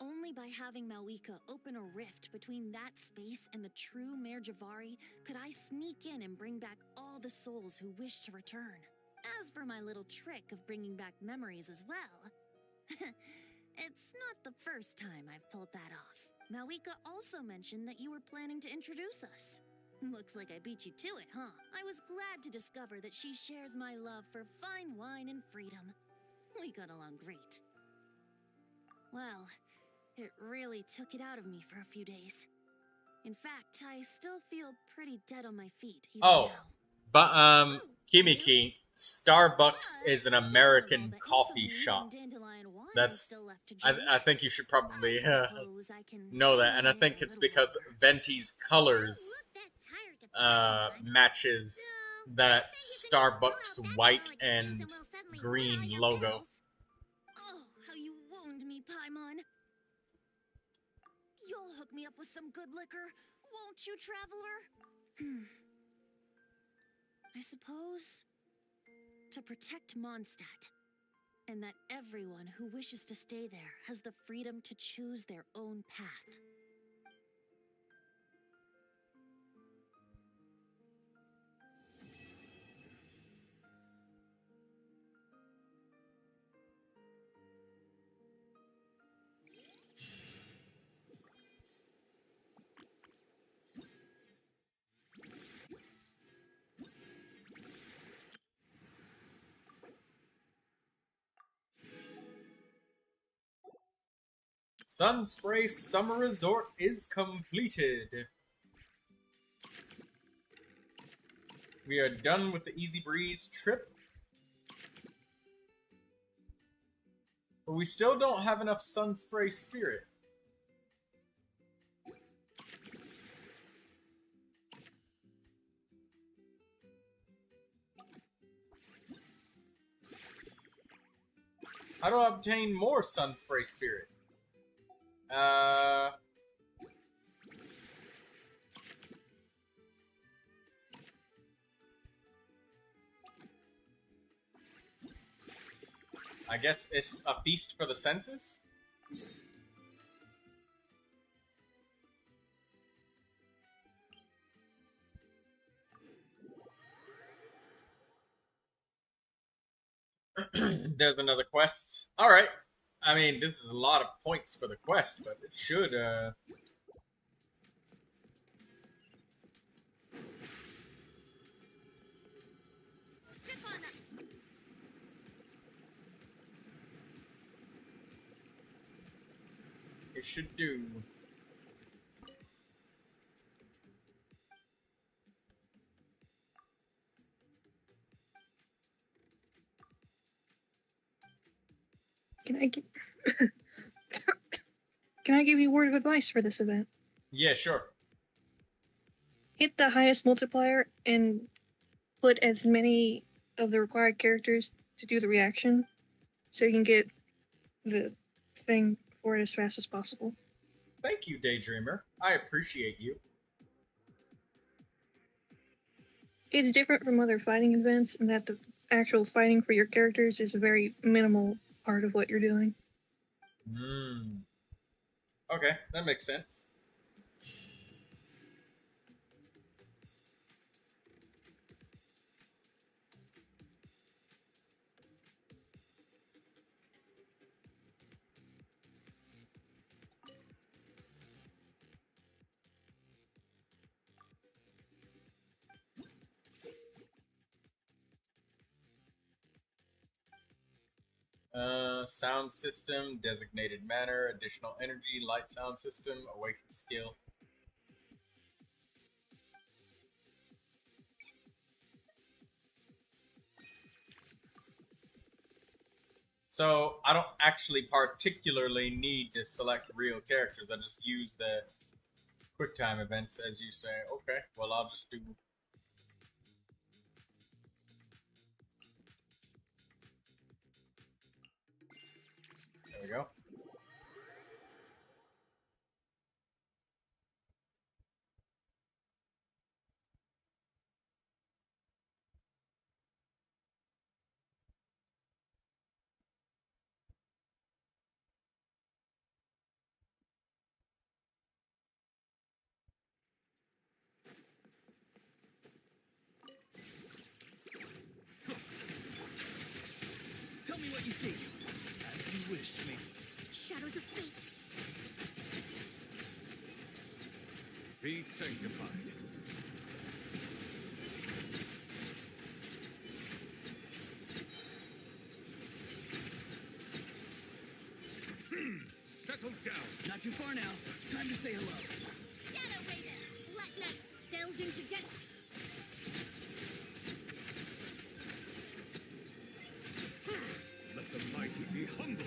Only by having Malika open a rift between that space and the true Mare Javari could I sneak in and bring back all the souls who wish to return. As for my little trick of bringing back memories as well, it's not the first time I've pulled that off. Malika also mentioned that you were planning to introduce us. Looks like I beat you to it, huh? I was glad to discover that she shares my love for fine wine and freedom. We got along great. Well, it really took it out of me for a few days. In fact, I still feel pretty dead on my feet even now.
But Kimiki, Starbucks is an American coffee shop. That's I think you should probably know that, and I think it's because Venti's colors matches that Starbucks white and green logo.
Oh, how you wound me, Paimon. You'll hook me up with some good liquor, won't you, traveler? I suppose to protect Mondstadt, and that everyone who wishes to stay there has the freedom to choose their own path.
Sunspray Summer Resort is completed. We are done with the Easy Breeze trip. But we still don't have enough Sunspray Spirit. How do I obtain more Sunspray Spirit? I guess it's a feast for the senses? There's another quest. Alright. I mean, this is a lot of points for the quest, but it should, it should do.
Can I give Can I give you a word of advice for this event?
Yeah, sure.
Hit the highest multiplier and put as many of the required characters to do the reaction, so you can get the thing for it as fast as possible.
Thank you, Daydreamer. I appreciate you.
It's different from other fighting events in that the actual fighting for your characters is a very minimal part of what you're doing.
Okay, that makes sense. Sound system, designated manner, additional energy, light sound system, awaken skill. So I don't actually particularly need to select real characters. I just use the QuickTime events as you say. Okay, well I'll just do. There we go.
Tell me what you see. As you wish, me.
Shadows of fate.
Be sanctified. Settle down.
Not too far now. Time to say hello.
Shadow Raider. Let night delve into death.
Let the mighty be humbled.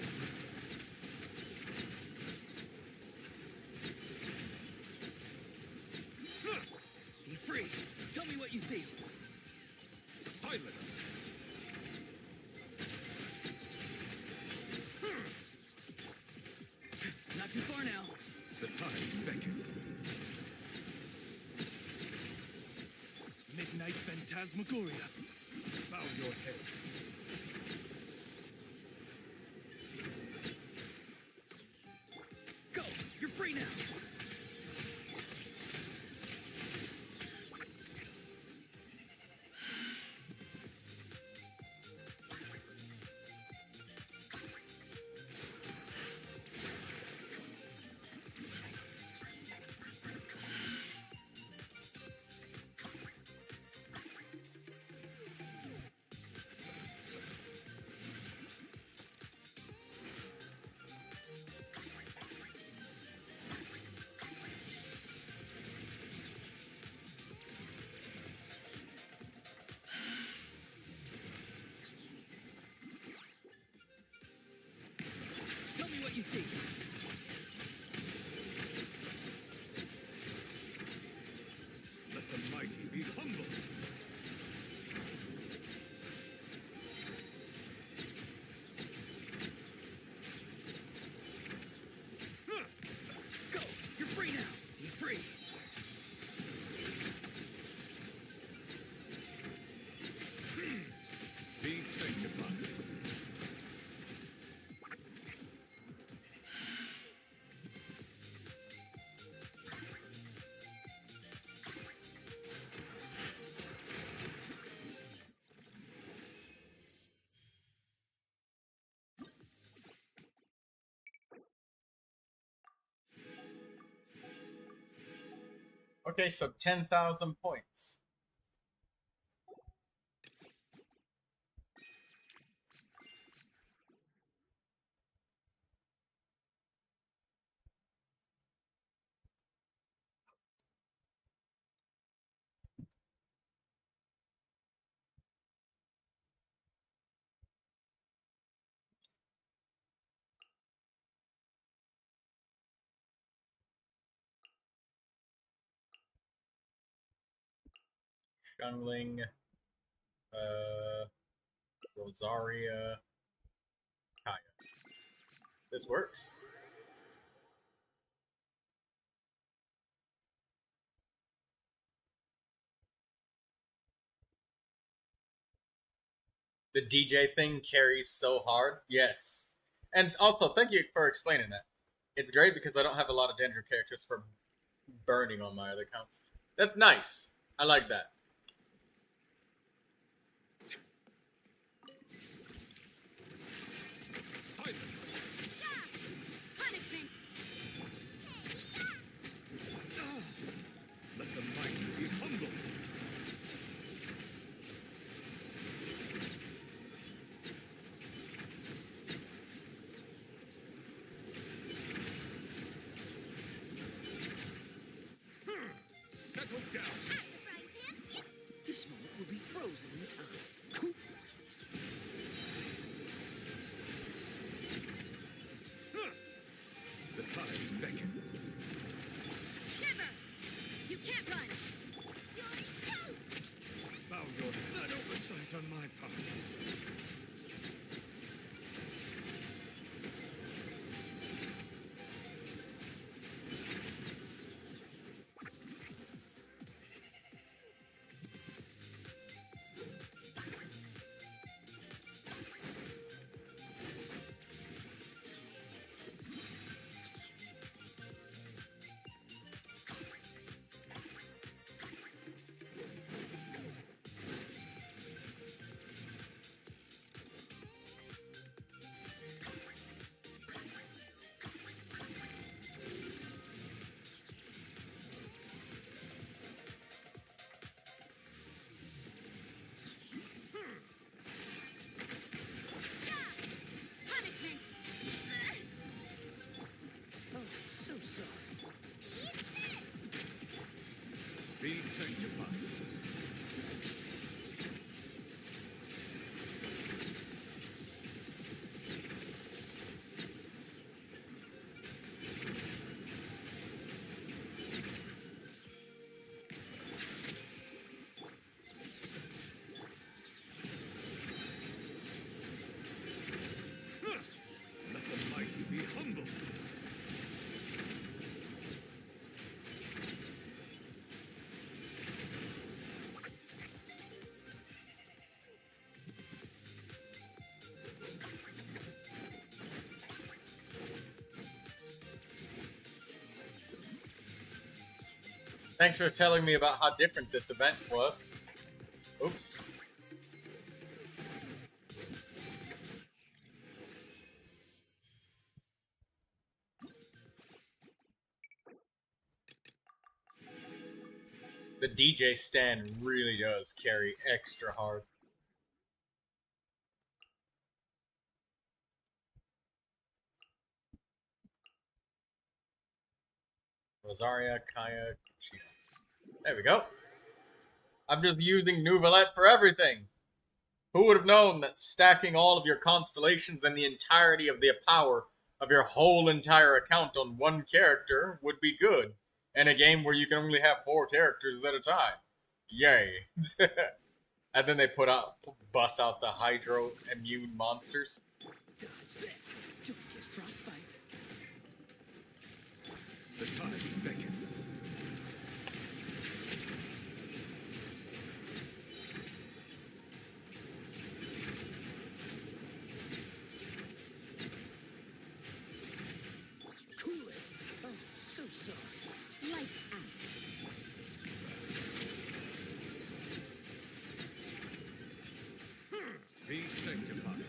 Be free. Tell me what you see.
Silence.
Not too far now.
The times beckon.
Midnight Phantasmagoria.
Bow your head.
Go! You're free now! Tell me what you see.
Let the mighty be humbled.
Go! You're free now! Be free!
Be sanctified.
Okay, so 10,000 points. Jungling, Rosaria, Kaya. This works. The DJ thing carries so hard. Yes. And also, thank you for explaining that. It's great because I don't have a lot of Danger characters for burning on my other accounts. That's nice. I like that.
Punishment! Let the mighty be humbled. Settle down.
This moment will be frozen in time.
The tides beckon.
Shiver! You can't run!
Bow your head oversight on my part.
Punishment!
Oh, so sorry.
Be sanctified. Let the mighty be humbled.
Thanks for telling me about how different this event was. Oops. The DJ stand really does carry extra hard. Rosaria, Kaya, Cheetah. There we go. I'm just using Neuvilette for everything. Who would have known that stacking all of your constellations and the entirety of the power of your whole entire account on one character would be good in a game where you can only have 4 characters at a time? Yay. And then they bust out the hydro immune monsters.
Dodge this. Don't get frostbite.
The tides beckon.
Cool it. Oh, so sorry.
Lights out.
Be sanctified.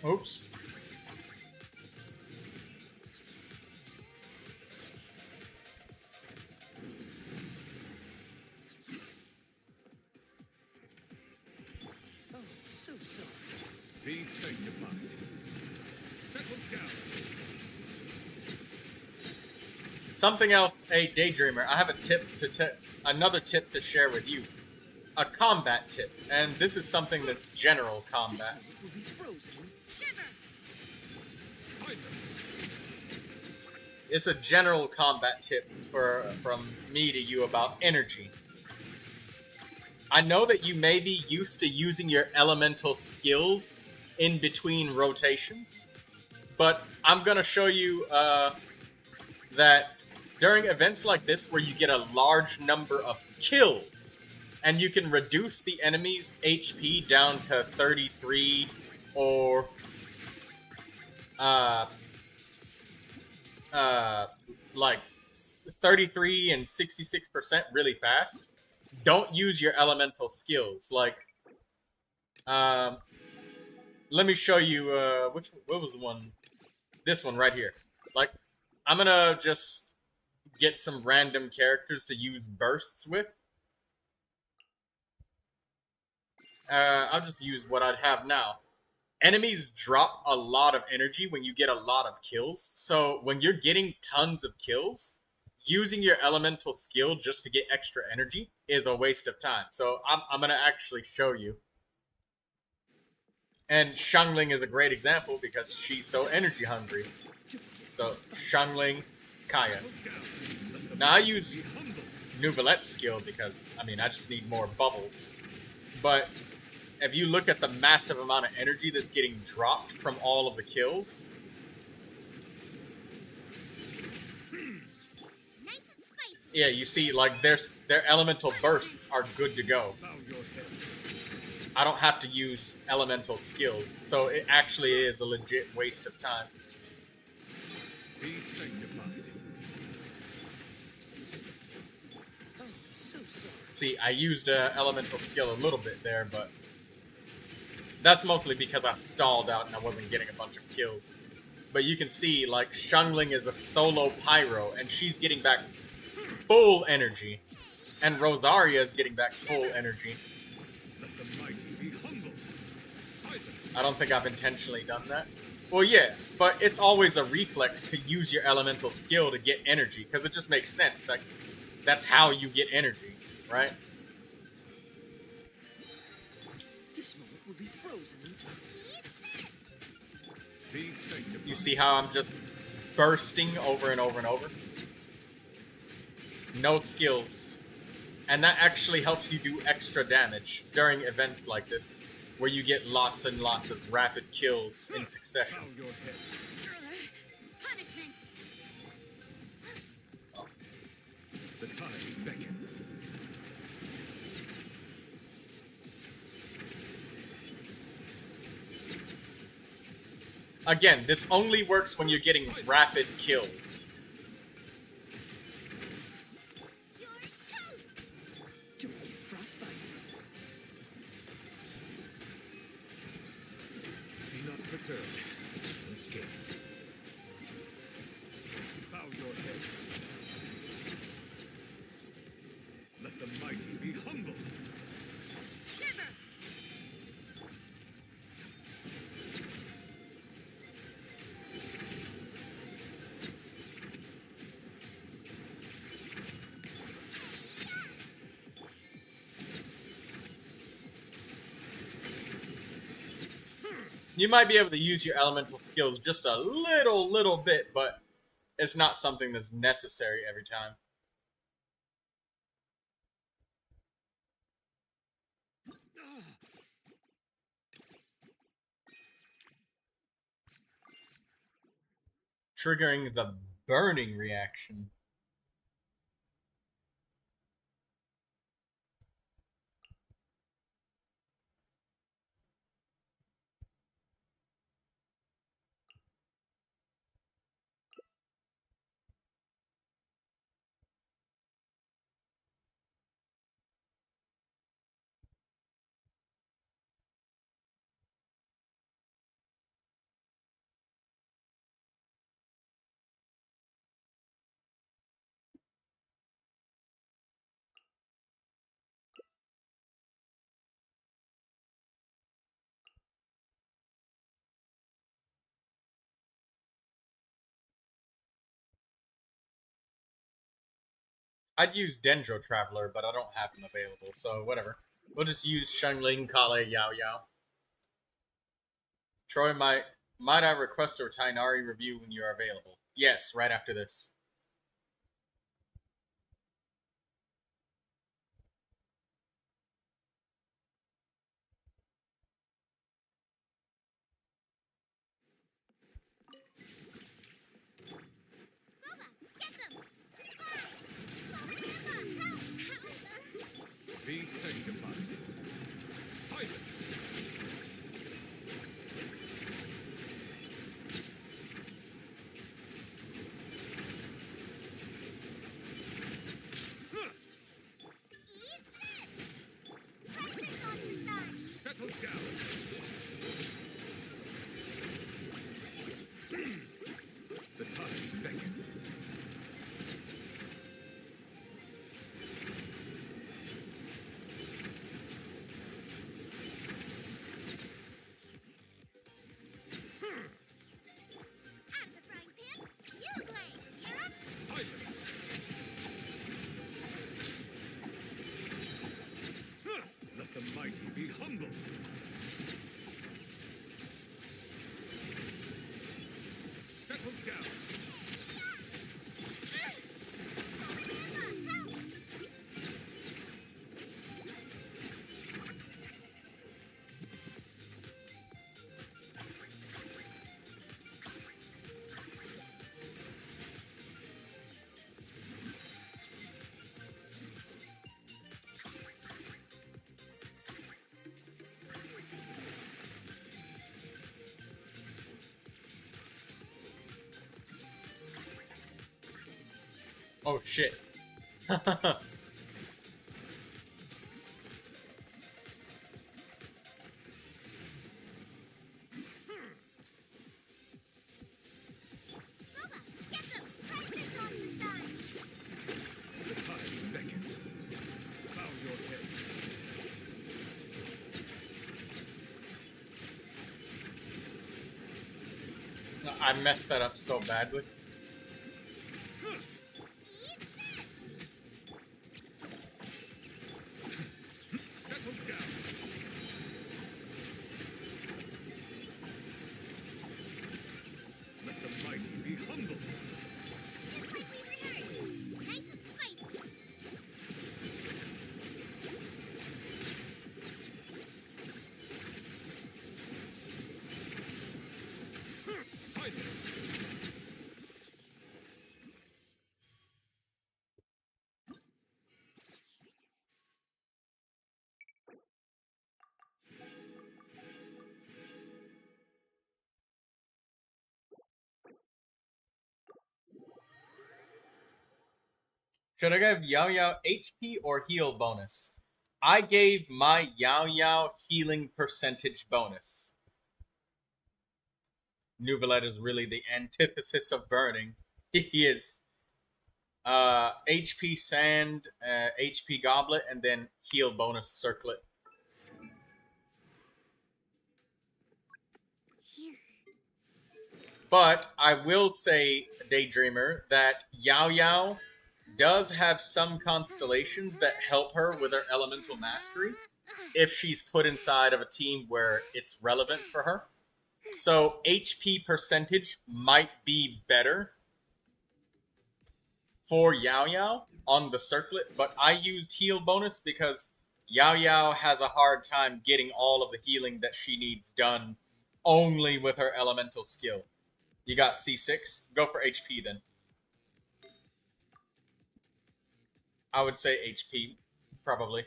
Oops.
Oh, so soft.
Be sanctified. Settle down.
Something else, hey Daydreamer, I have a another tip to share with you. A combat tip, and this is something that's general combat.
Will be frozen.
It's a general combat tip from me to you about energy. I know that you may be used to using your elemental skills in between rotations, but I'm gonna show you that during events like this where you get a large number of kills, and you can reduce the enemy's HP down to 33 or like 33 and 66% really fast. Don't use your elemental skills. Like, let me show you what was the one? This one right here. Like, I'm gonna just get some random characters to use bursts with. I'll just use what I'd have now. Enemies drop a lot of energy when you get a lot of kills. So when you're getting tons of kills, using your elemental skill just to get extra energy is a waste of time. So I'm going to actually show you. And Xiangling is a great example because she's so energy hungry. So Xiangling, Kaya. Now I use Neuvilette's skill because, I mean, I just need more bubbles. But if you look at the massive amount of energy that's getting dropped from all of the kills, yeah, you see, like, their elemental bursts are good to go. I don't have to use elemental skills, so it actually is a legit waste of time.
Be sanctified.
Oh, so soft.
See, I used elemental skill a little bit there, but that's mostly because I stalled out and I wasn't getting a bunch of kills. But you can see, like, Xiangling is a solo pyro, and she's getting back full energy. And Rosaria is getting back full energy.
Let the mighty be humble. Silence.
I don't think I've intentionally done that. Well, yeah, but it's always a reflex to use your elemental skill to get energy, because it just makes sense. Like, that's how you get energy, right?
This moment will be frozen in time.
Be sanctified.
You see how I'm just bursting over and over and over? No skills. And that actually helps you do extra damage during events like this, where you get lots and lots of rapid kills in succession.
Bow your head.
Punishment.
The tides beckon.
Again, this only works when you're getting rapid kills.
Do I get frostbite?
Be not perturbed. Unscathed. Bow your head. Let the mighty be humbled.
You might be able to use your elemental skills just a little bit, but it's not something that's necessary every time. Triggering the burning reaction. I'd use Dendro Traveler, but I don't have him available, so whatever. We'll just use Shunling, Kale, Yao Yao. Troy, might I request a Tainari review when you are available? Yes, right after this.
Be sanctified. Silence! Settle down! The tides beckon. Let the mighty be humble. Settle down.
Oh shit.
The tides beckon. Bow your head.
I messed that up so badly.
Settle down. Let the mighty be humble.
Just like we rehearsed. Nice and spicy.
Silence.
Should I give Yao Yao HP or heal bonus? I gave my Yao Yao healing percentage bonus. Neuvilette is really the antithesis of burning. He is HP sand, HP goblet, and then heal bonus circlet. But I will say, Daydreamer, that Yao Yao does have some constellations that help her with her elemental mastery if she's put inside of a team where it's relevant for her. So HP percentage might be better for Yao Yao on the circlet, but I used heal bonus because Yao Yao has a hard time getting all of the healing that she needs done only with her elemental skill. You got C6? Go for HP then. I would say HP, probably.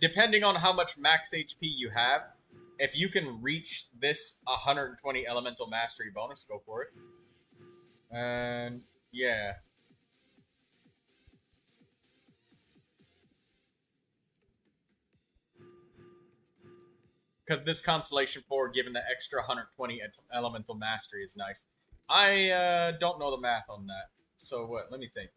Depending on how much max HP you have, if you can reach this 120 elemental mastery bonus, go for it. And yeah. Because this Constellation 4, given the extra 120 elemental mastery, is nice. I don't know the math on that. So what? Let me think.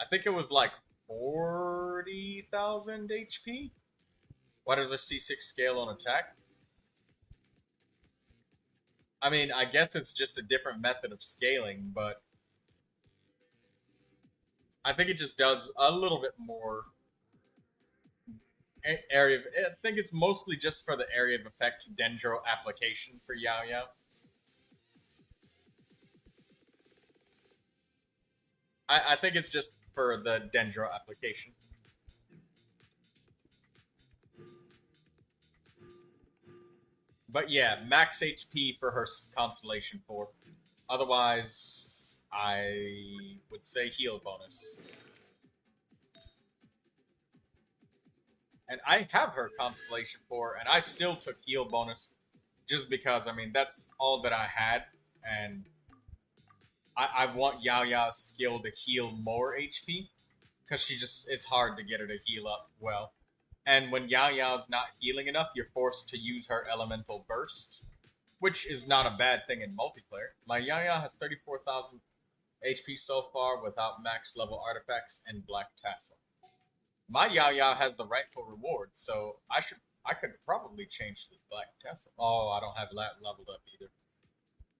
I think it was like 40,000 HP. What is a C6 scale on attack? I mean, I guess it's just a different method of scaling, but I think it just does a little bit more area. I think it's mostly just for the area of effect Dendro application for Yao Yao. I think it's just for the Dendro application. But yeah, max HP for her Constellation 4. Otherwise, I would say heal bonus. And I have her Constellation 4, and I still took heal bonus just because, I mean, that's all that I had, and I want Yao Yao's skill to heal more HP, because it's hard to get her to heal up well. And when Yao Yao's not healing enough, you're forced to use her Elemental Burst, which is not a bad thing in multiplayer. My Yao Yao has 34,000 HP so far without max level artifacts and Black Tassel. My Yao Yao has the rightful reward, so I could probably change the Black Tassel. Oh, I don't have that leveled up either.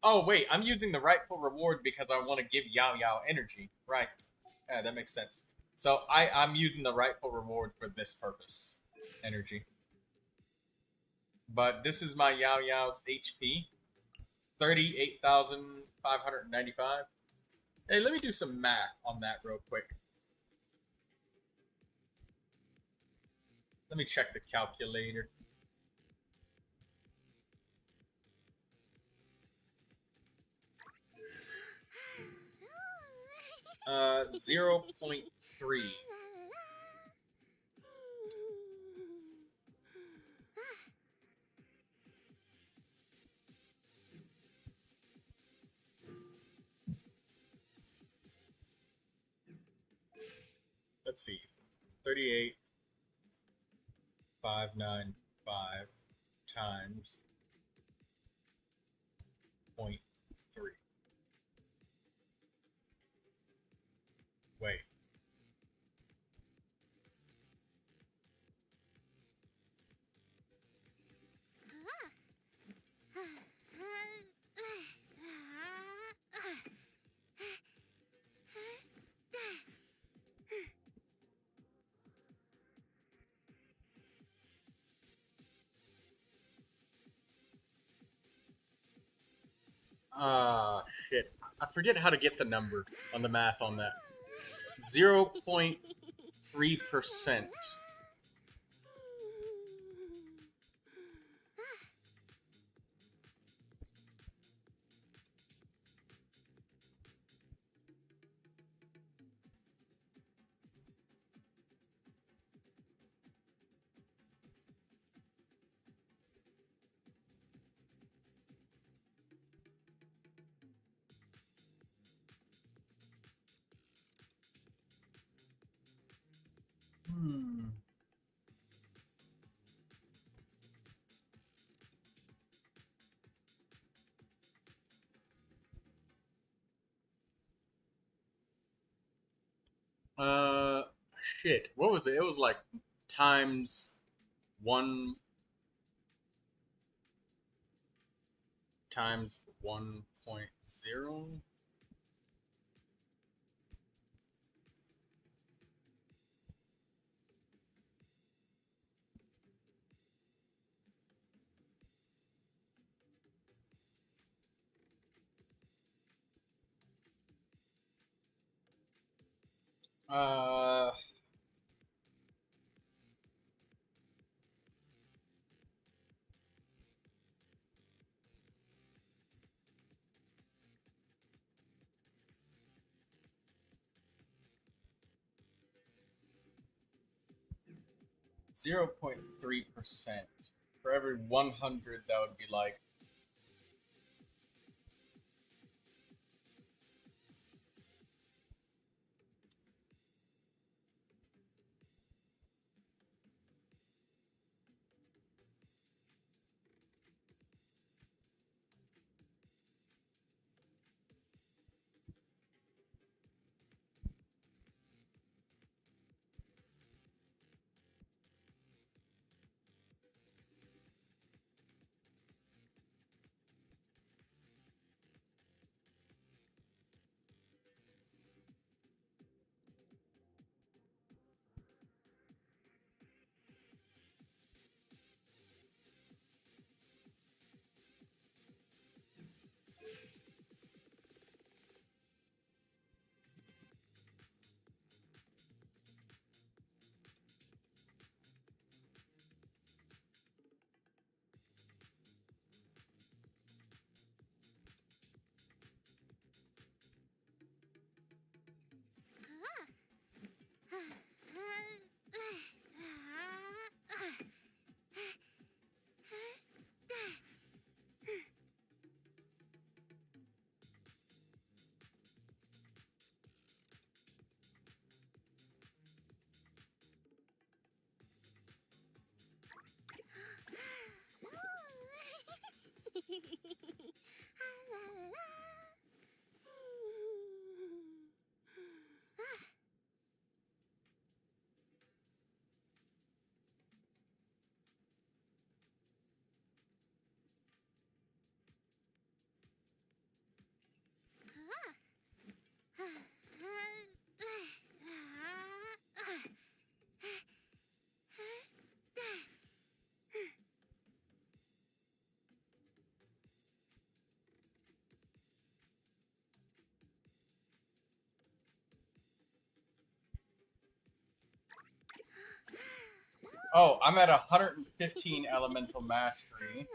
Oh wait, I'm using the rightful reward because I want to give Yao Yao energy. Right. Yeah, that makes sense. So I'm using the rightful reward for this purpose. Energy. But this is my Yao Yao's HP. 38,595. Hey, let me do some math on that real quick. Let me check the calculator. 0.3. Let's see. 38,595 times 0.3. Wait. Shit. I forget how to get the number on the math on that. 0.3%. Shit. What was it? It was like times 1 times 1.0. Uh, 0.3%. For every 100, that would be like Oh, I'm at 115 elemental mastery.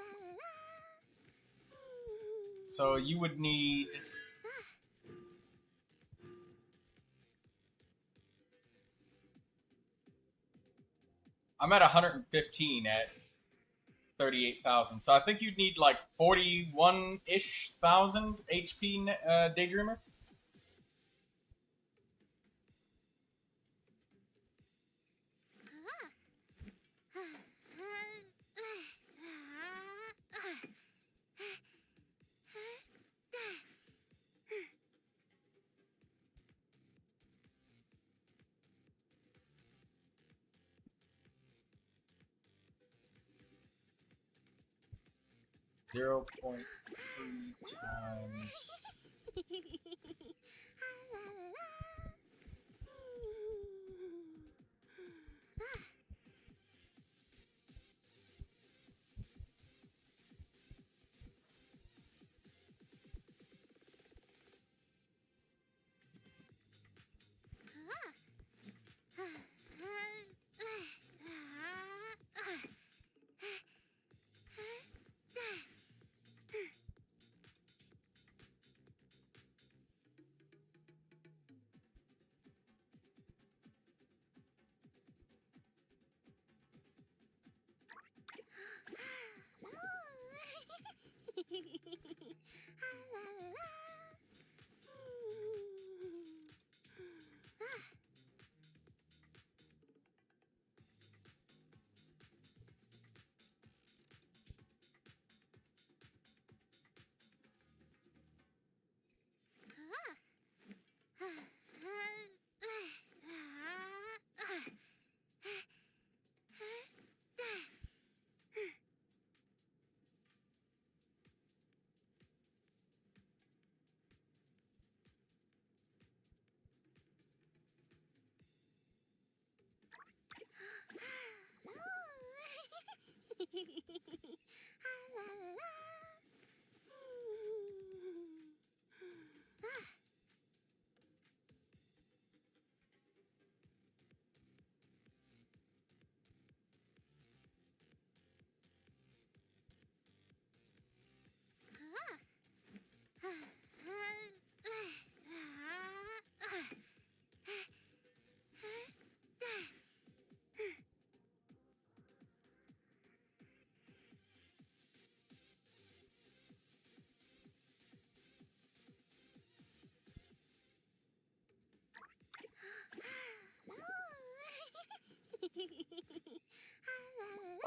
So you would need... I'm at 115 at 38,000. So I think you'd need like 41-ish thousand HP, Daydreamer. .3 times...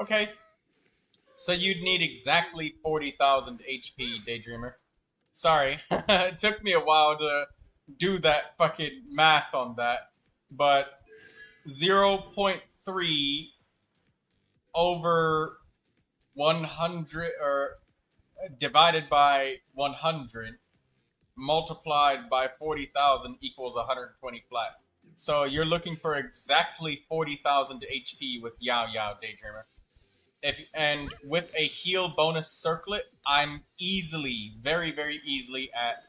Okay. So you'd need exactly 40,000 HP, Daydreamer. Sorry. It took me a while to do that fucking math on that. But 0.3 over 100, or divided by 100, multiplied by 40,000 equals 120 flat. So you're looking for exactly 40,000 HP with Yao Yao, Daydreamer. And with a heal bonus circlet, I'm easily, very, very easily at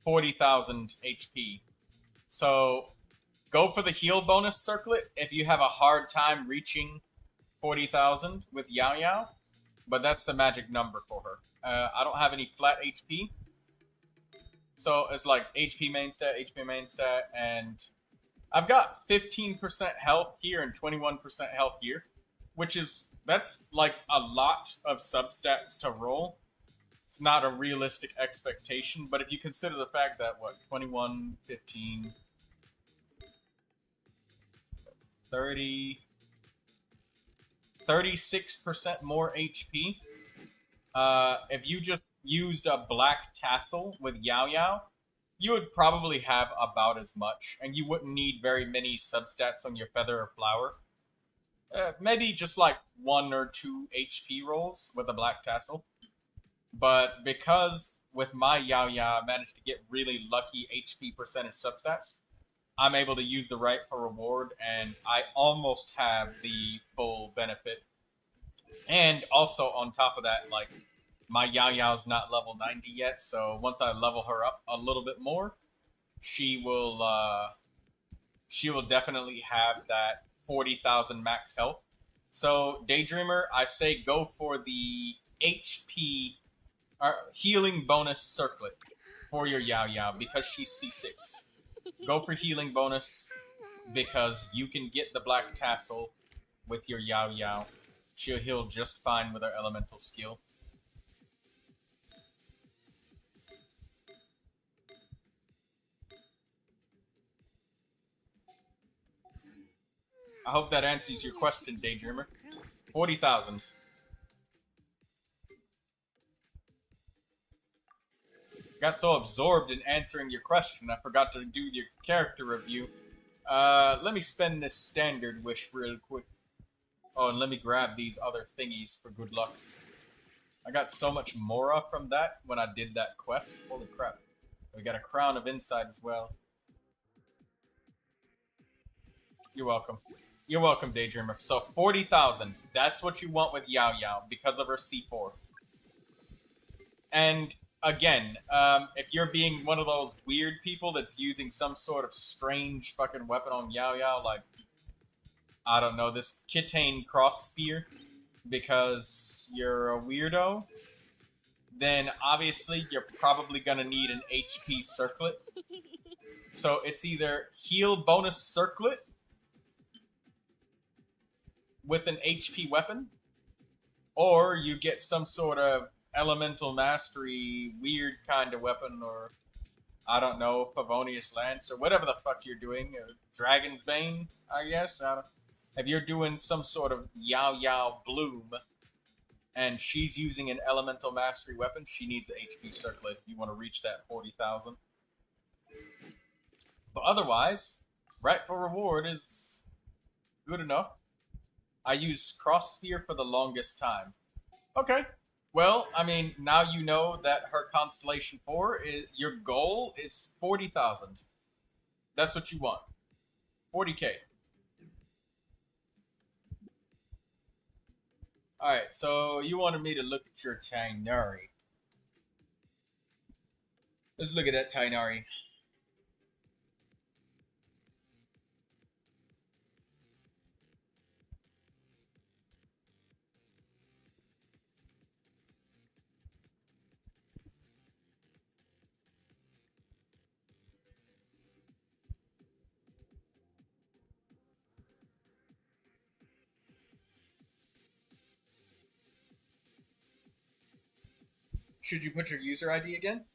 40,000 HP. So go for the heal bonus circlet if you have a hard time reaching 40,000 with Yao Yao, but that's the magic number for her. I don't have any flat HP, so it's like HP main stat, and I've got 15% health here and 21% health here, that's like a lot of substats to roll. It's not a realistic expectation, but if you consider the fact that, 21, 15, 30, 36% more HP. If you just used a black tassel with Yao Yao, you would probably have about as much, and you wouldn't need very many substats on your feather or flower. Maybe just like 1 or 2 HP rolls with a black tassel. But because with my Yao Yao I managed to get really lucky HP percentage substats, I'm able to use the right for reward, and I almost have the full benefit. And also on top of that, like, my Yao Yao's not level 90 yet, so once I level her up a little bit more, she will definitely have that 40,000 max health. So Daydreamer, I say go for the HP healing bonus circlet for your Yao Yao because she's C6. Go for healing bonus because you can get the black tassel with your Yao Yao. She'll heal just fine with her elemental skill. I hope that answers your question, Daydreamer. 40,000. Got so absorbed in answering your question, I forgot to do your character review. Let me spend this standard wish real quick. Oh, and let me grab these other thingies for good luck. I got so much Mora from that when I did that quest. Holy crap. We got a Crown of Insight as well. You're welcome. You're welcome, Daydreamer. So 40,000. That's what you want with Yao Yao because of her C4. And again, if you're being one of those weird people that's using some sort of strange fucking weapon on Yao Yao, like, I don't know, this Kitane cross spear, because you're a weirdo, then obviously you're probably gonna need an HP circlet. So it's either heal bonus circlet with an HP weapon, or you get some sort of elemental mastery weird kind of weapon, or I don't know, Pavonius Lance, or whatever the fuck you're doing, Dragon's Bane, I guess. If you're doing some sort of Yao Yao Bloom, and she's using an elemental mastery weapon, she needs an HP circlet if you want to reach that 40,000. But otherwise, right for reward is good enough. I used Cross Spear for the longest time. Okay. Well, I mean, now you know that her Constellation 4 is your goal is 40,000. That's what you want. 40k. Alright, so you wanted me to look at your Tainari. Let's look at that Tainari. Should you put your user ID again?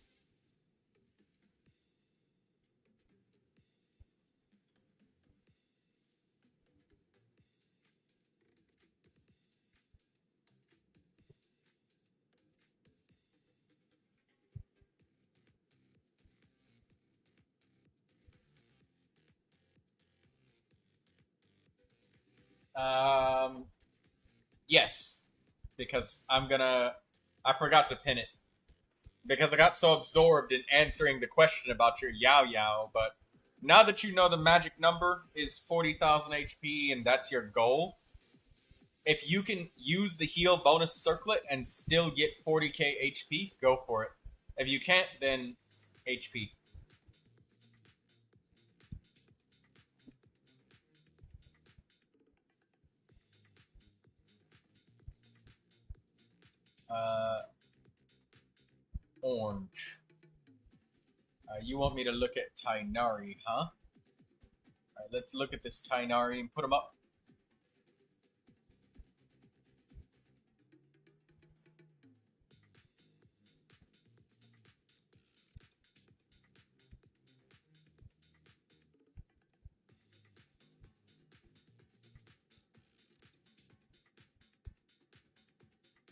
Yes. Because I forgot to pin it. Because I got so absorbed in answering the question about your Yao Yao, but now that you know the magic number is 40,000 HP and that's your goal, if you can use the heal bonus circlet and still get 40k HP, go for it. If you can't, then HP. Orange. You want me to look at Tainari, huh? Alright, let's look at this Tainari and put him up.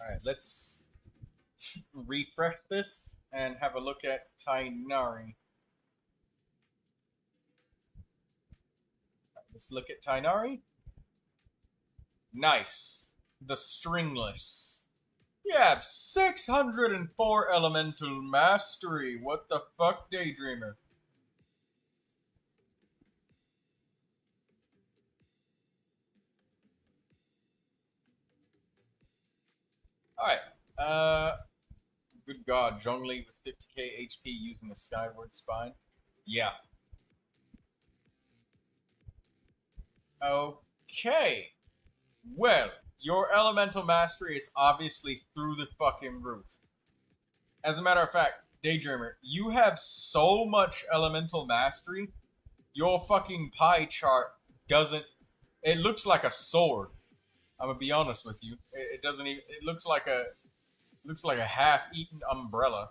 Alright, let's refresh this and have a look at Tainari. Let's look at Tainari. Nice. The Stringless. You have 604 elemental mastery. What the fuck, Daydreamer? Alright. Good God, Zhongli with 50k HP using the Skyward Spine. Yeah. Okay. Well, your elemental mastery is obviously through the fucking roof. As a matter of fact, Daydreamer, you have so much elemental mastery, your fucking pie chart doesn't... It looks like a sword. I'm gonna be honest with you. It doesn't even... It looks like a half-eaten umbrella.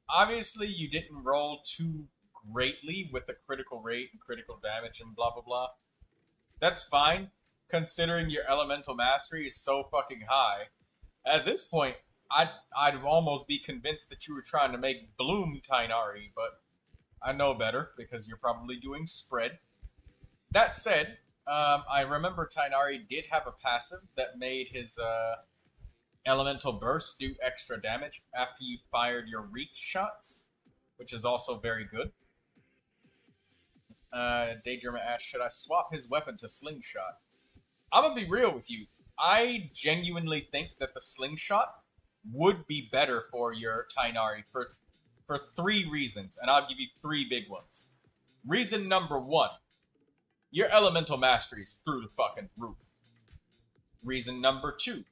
Obviously, you didn't roll too greatly with the critical rate and critical damage and blah, blah, blah. That's fine, considering your elemental mastery is so fucking high. At this point, I'd almost be convinced that you were trying to make Bloom Tainari, but I know better, because you're probably doing spread. That said, I remember Tainari did have a passive that made his elemental burst do extra damage after you fired your wreath shots, which is also very good. Daydreamer asked, should I swap his weapon to Slingshot? I'm gonna be real with you. I genuinely think that the Slingshot would be better for your Tainari for 3 reasons, and I'll give you 3 big ones. Reason number 1, your elemental mastery is through the fucking roof. Reason number 2,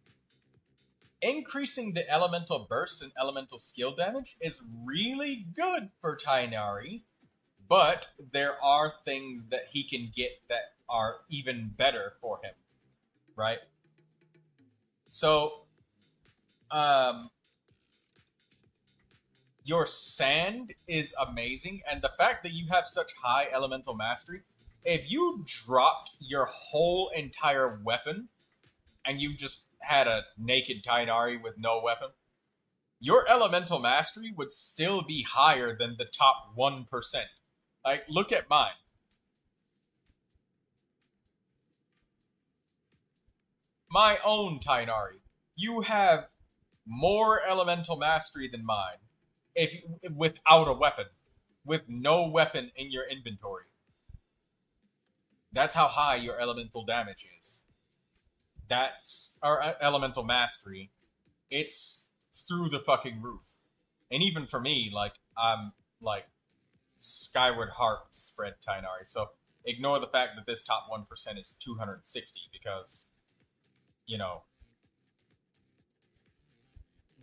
increasing the elemental burst and elemental skill damage is really good for Tainari, but there are things that he can get that are even better for him, right? So, your sand is amazing, and the fact that you have such high elemental mastery, if you dropped your whole entire weapon and you just had a naked Tainari with no weapon, your elemental mastery would still be higher than the top 1%. Like, look at mine. My own Tainari. You have more elemental mastery than mine without a weapon. With no weapon in your inventory. That's how high your elemental damage is. That's our elemental mastery. It's through the fucking roof. And even for me, like, I'm like Skyward Harp spread Tainari. So ignore the fact that this top 1% is 260 because, you know.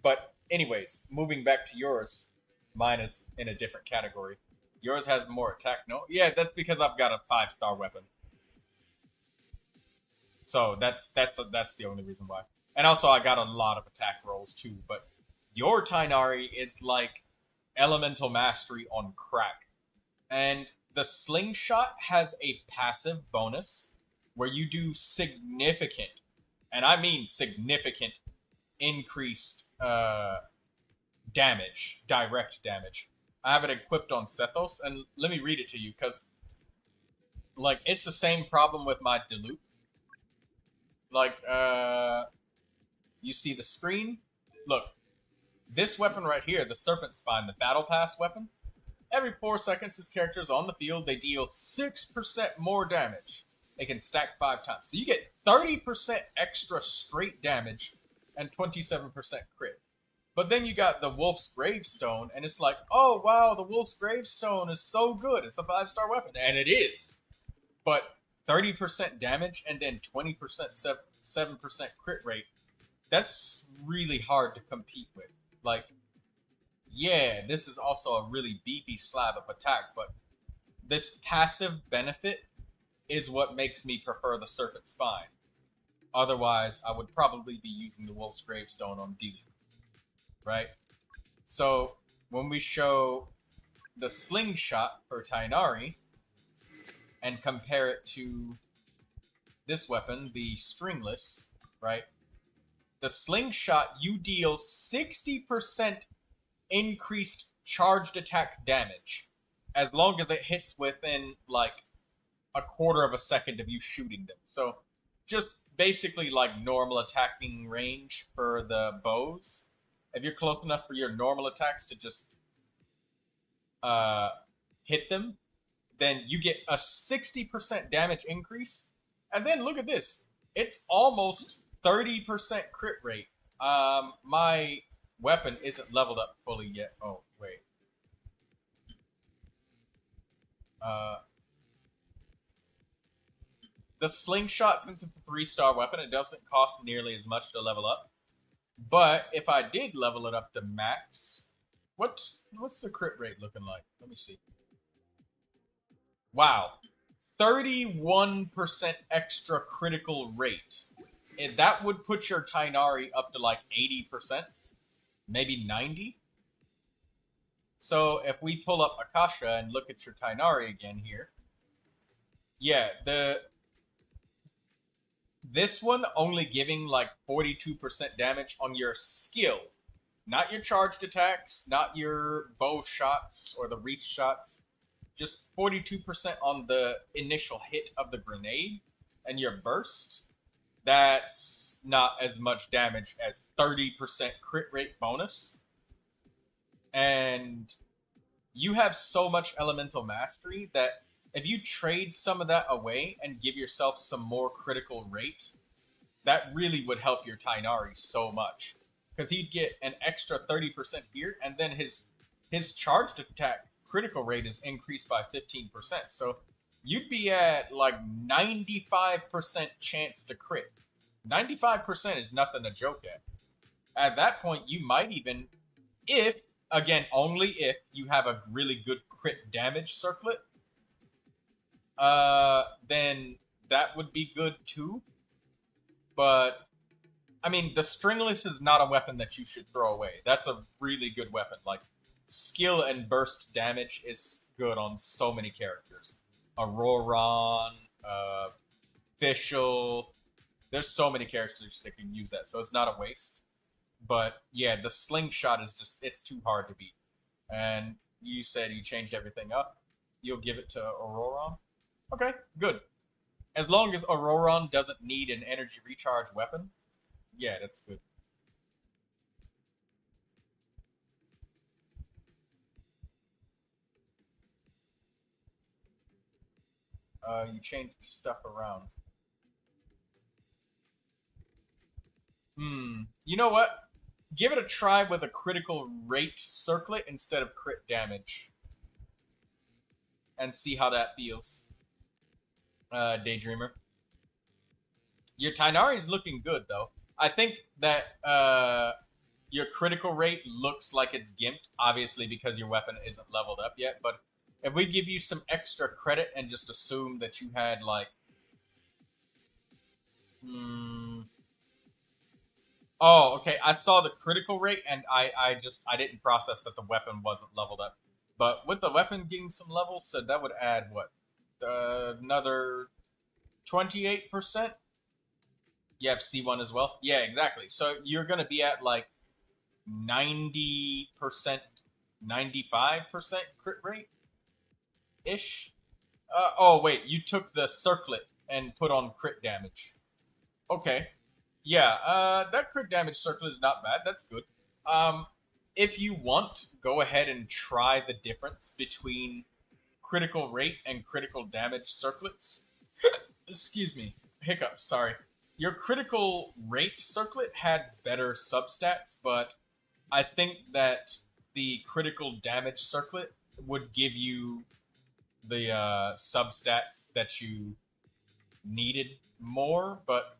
But anyways, moving back to yours, mine is in a different category. Yours has more attack, no? Yeah, that's because I've got a 5-star weapon. So that's the only reason why. And also I got a lot of attack rolls too, but your Tainari is like elemental mastery on crack. And the Slingshot has a passive bonus where you do significant, and I mean significant, increased damage, direct damage. I have it equipped on Sethos, and let me read it to you, because like it's the same problem with my Dilute. Like, you see the screen? Look, this weapon right here, the Serpent Spine, the Battle Pass weapon, every 4 seconds this character is on the field, they deal 6% more damage. They can stack 5 times. So you get 30% extra straight damage and 27% crit. But then you got the Wolf's Gravestone, and it's like, oh wow, the Wolf's Gravestone is so good. It's a 5-star weapon, and it is. But 30% damage and then 20% 7% crit rate, that's really hard to compete with. Like, yeah, this is also a really beefy slab of attack, but this passive benefit is what makes me prefer the Serpent Spine. Otherwise, I would probably be using the Wolf's Gravestone on D. Right? So, when we show the Slingshot for Tainari, and compare it to this weapon, the Stringless, right? The slingshot, you deal 60% increased charged attack damage as long as it hits within like a quarter of a second of you shooting them. So just basically like normal attacking range for the bows. If you're close enough for your normal attacks to just hit them, then you get a 60% damage increase. And then look at this. It's almost 30% crit rate. My weapon isn't leveled up fully yet. Oh, wait. The slingshot, since it's a 3-star weapon, it doesn't cost nearly as much to level up. But if I did level it up to max, what's the crit rate looking like? Let me see. Wow. 31% extra critical rate. And that would put your Tainari up to like 80%. Maybe 90%. So if we pull up Akasha and look at your Tainari again here. Yeah, this one only giving like 42% damage on your skill. Not your charged attacks, not your bow shots or the wreath shots. Just 42% on the initial hit of the grenade and your burst. That's not as much damage as 30% crit rate bonus. And you have so much elemental mastery that if you trade some of that away and give yourself some more critical rate, that really would help your Tainari so much. Because he'd get an extra 30% here, and then his charged attack critical rate is increased by 15%. So you'd be at like 95% chance to crit. 95% is nothing to joke at. At that point, you might even, if, again, only if you have a really good crit damage circlet, then that would be good too. But, I mean, the stringless is not a weapon that you should throw away. That's a really good weapon. Like, skill and burst damage is good on so many characters. Auroron, Fischl. There's so many characters that can use that, so it's not a waste. But, yeah, the slingshot is just, it's too hard to beat. And you said you changed everything up. You'll give it to Auroron? Okay, good. As long as Auroron doesn't need an energy recharge weapon, yeah, that's good. You changed stuff around. You know what? Give it a try with a critical rate circlet instead of crit damage. And see how that feels. Daydreamer. Your Tainari is looking good, though. I think that your critical rate looks like it's gimped, obviously because your weapon isn't leveled up yet, but if we give you some extra credit and just assume that you had, like... Oh, okay, I saw the critical rate, and I didn't process that the weapon wasn't leveled up. But with the weapon getting some levels, so that would add, what? Another 28%? You have C1 as well? Yeah, exactly. So you're going to be at like 90%, 95% crit rate-ish? Oh, wait, you took the circlet and put on crit damage. Okay. Yeah, that crit damage circlet is not bad. That's good. If you want, go ahead and try the difference between critical rate and critical damage circlets. Excuse me. Hiccups, sorry. Your critical rate circlet had better substats, but I think that the critical damage circlet would give you the substats that you needed more, but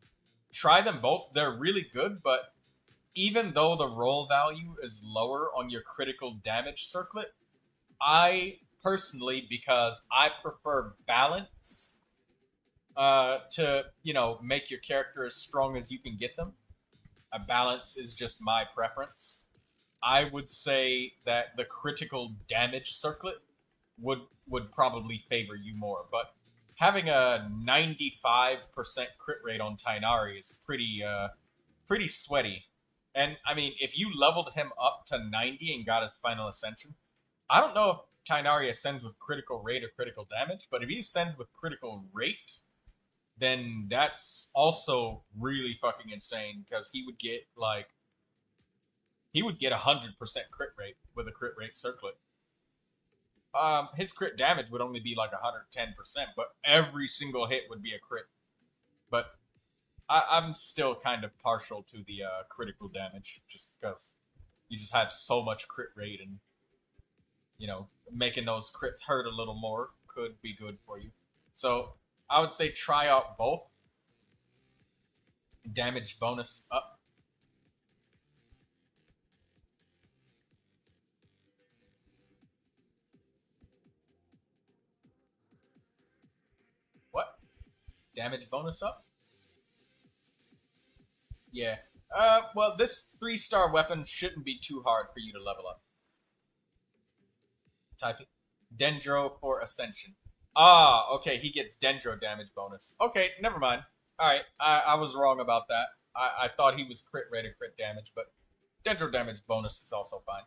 try them both. They're really good, but even though the roll value is lower on your critical damage circlet, I personally, because I prefer balance to, you know, make your character as strong as you can get them. A balance is just my preference. I would say that the critical damage circlet would probably favor you more, but having a 95% crit rate on Tainari is pretty sweaty. And I mean, if you leveled him up to 90 and got his final ascension, I don't know if Tainari ascends with critical rate or critical damage, but if he ascends with critical rate, then that's also really fucking insane, because he would get 100% crit rate with a crit rate circlet. His crit damage would only be like 110%, but every single hit would be a crit. But I'm still kind of partial to the critical damage, just because you just have so much crit rate, and making those crits hurt a little more could be good for you. So I would say try out both. Damage bonus up. What? Damage bonus up? Yeah. Well, this 3-star weapon shouldn't be too hard for you to level up. Typing. Dendro for Ascension. Ah, okay, he gets Dendro damage bonus. Okay, never mind. Alright, I was wrong about that. I thought he was crit rate or crit damage, but Dendro damage bonus is also fine.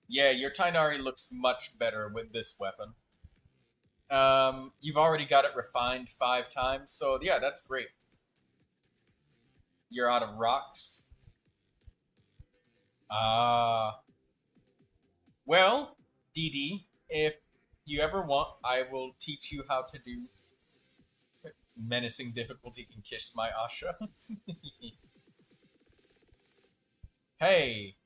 Yeah, your Tainari looks much better with this weapon. You've already got it refined 5 times, so yeah, that's great. You're out of rocks. Well, DD, if you ever want, I will teach you how to do menacing difficulty can kiss my Asha. Hey,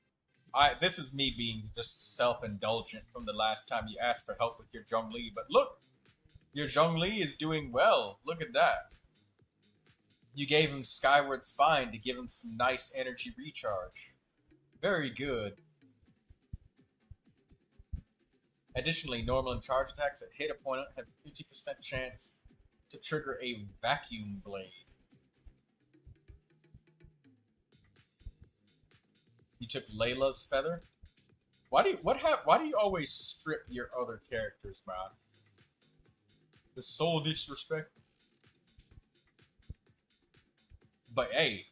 this is me being just self-indulgent from the last time you asked for help with your Zhongli, but look, your Zhongli is doing well. Look at that. You gave him Skyward Spine to give him some nice energy recharge. Very good. Additionally, normal and charge attacks that hit opponent have 50% chance to trigger a vacuum blade. You took Layla's feather? Why do you always strip your other characters, man? The soul disrespect. But hey,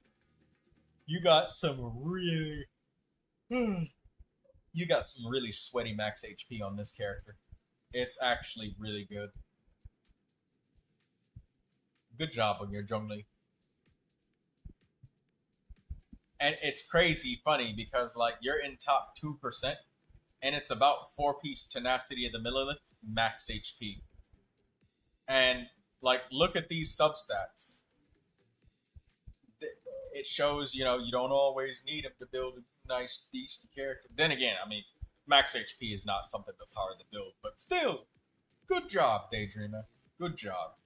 you got some really sweaty max HP on this character. It's actually really good. Good job on your Zhongli. And it's crazy funny because like you're in top 2% and it's about 4-piece Tenacity of the Millilith max HP. And like look at these substats. It shows, you don't always need them to build a nice, decent character. Then again, I mean, max HP is not something that's hard to build, but still, good job, Daydreamer. Good job.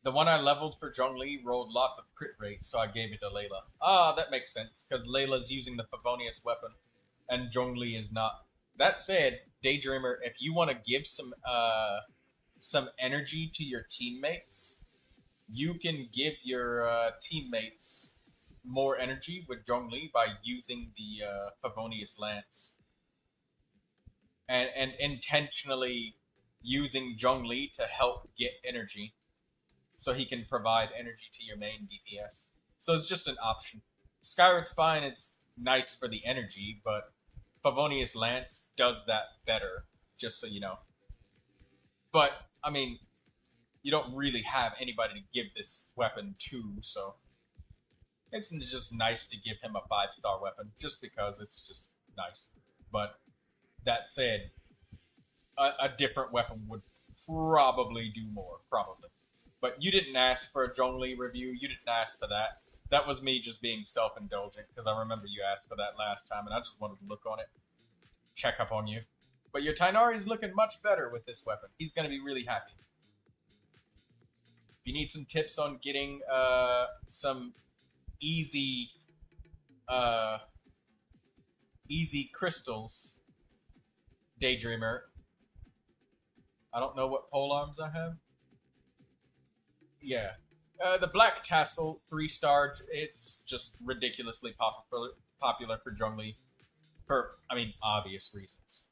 The one I leveled for Zhongli rolled lots of crit rate, so I gave it to Layla. Ah, that makes sense, because Layla's using the Favonius weapon, and Zhongli is not. That said, Daydreamer, if you want to give some energy to your teammates, you can give your teammates more energy with Zhongli by using the Favonius Lance. And intentionally using Zhongli to help get energy, so he can provide energy to your main DPS. So it's just an option. Skyward Spine is nice for the energy, but Favonius Lance does that better, just so you know. But, I mean, you don't really have anybody to give this weapon to, so it's just nice to give him a 5-star weapon, just because it's just nice. But that said, a different weapon would probably do more, probably. But you didn't ask for a Zhongli review, you didn't ask for that. That was me just being self-indulgent, because I remember you asked for that last time, and I just wanted to look on it, check up on you. But your Tainari's looking much better with this weapon. He's going to be really happy. If you need some tips on getting some easy crystals, Daydreamer. I don't know what pole arms I have. Yeah. The Black Tassel 3-star, it's just ridiculously popular for Zhongli. For, I mean, obvious reasons.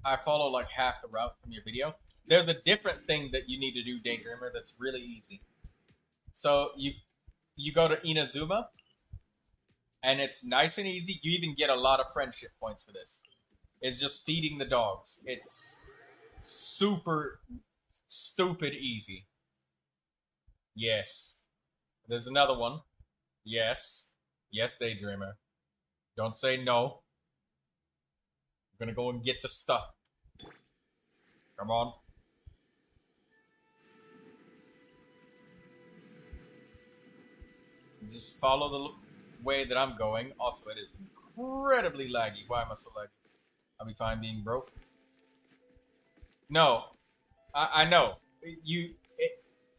I follow like half the route from your video. There's a different thing that you need to do, Daydreamer, that's really easy. So you go to Inazuma, and it's nice and easy. You even get a lot of friendship points for this. It's just feeding the dogs. It's super stupid easy. Yes. There's another one. Yes. Yes, Daydreamer. Don't say no. I'm gonna go and get the stuff. Come on. Just follow the way that I'm going. Also, it is incredibly laggy. Why am I so laggy? I'll be fine being broke. No. I know. You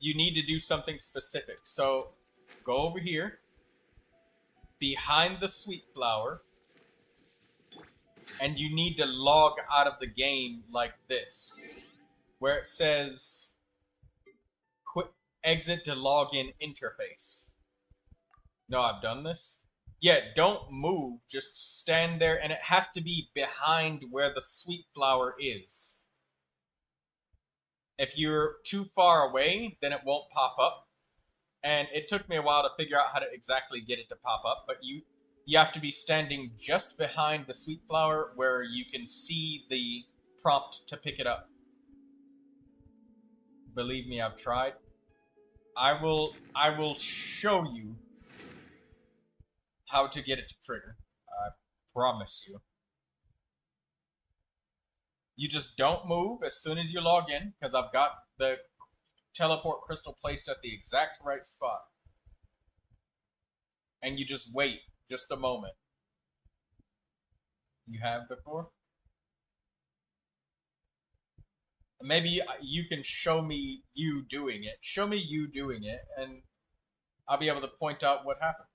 need to do something specific. So, go over here. Behind the sweet flower. And you need to log out of the game like this. Where it says quit exit to login interface. No, I've done this. Yeah, don't move. Just stand there, and it has to be behind where the sweet flower is. If you're too far away, then it won't pop up. And it took me a while to figure out how to exactly get it to pop up, but you have to be standing just behind the sweet flower where you can see the prompt to pick it up. Believe me, I've tried. I will show you how to get it to trigger. I promise you. You just don't move as soon as you log in, because I've got the teleport crystal placed at the exact right spot. And you just wait just a moment. You have before? Maybe you can show me you doing it. Show me you doing it, and I'll be able to point out what happened.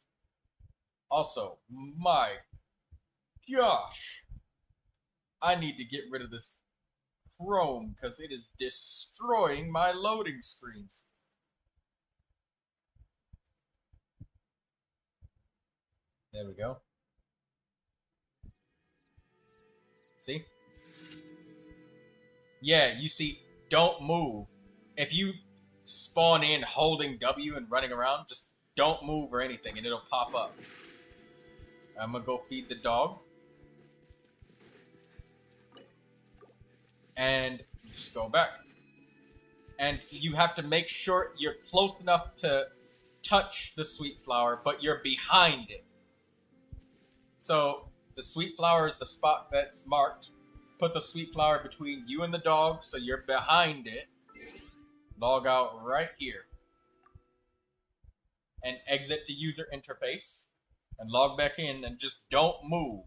Also, my gosh, I need to get rid of this Chrome because it is destroying my loading screens. There we go. See? Yeah, you see, don't move. If you spawn in holding W and running around, just don't move or anything and it'll pop up. I'm gonna go feed the dog. And just go back. And you have to make sure you're close enough to touch the sweet flower, but you're behind it. So the sweet flower is the spot that's marked. Put the sweet flower between you and the dog so you're behind it. Log out right here. And exit to user interface. And log back in and just don't move.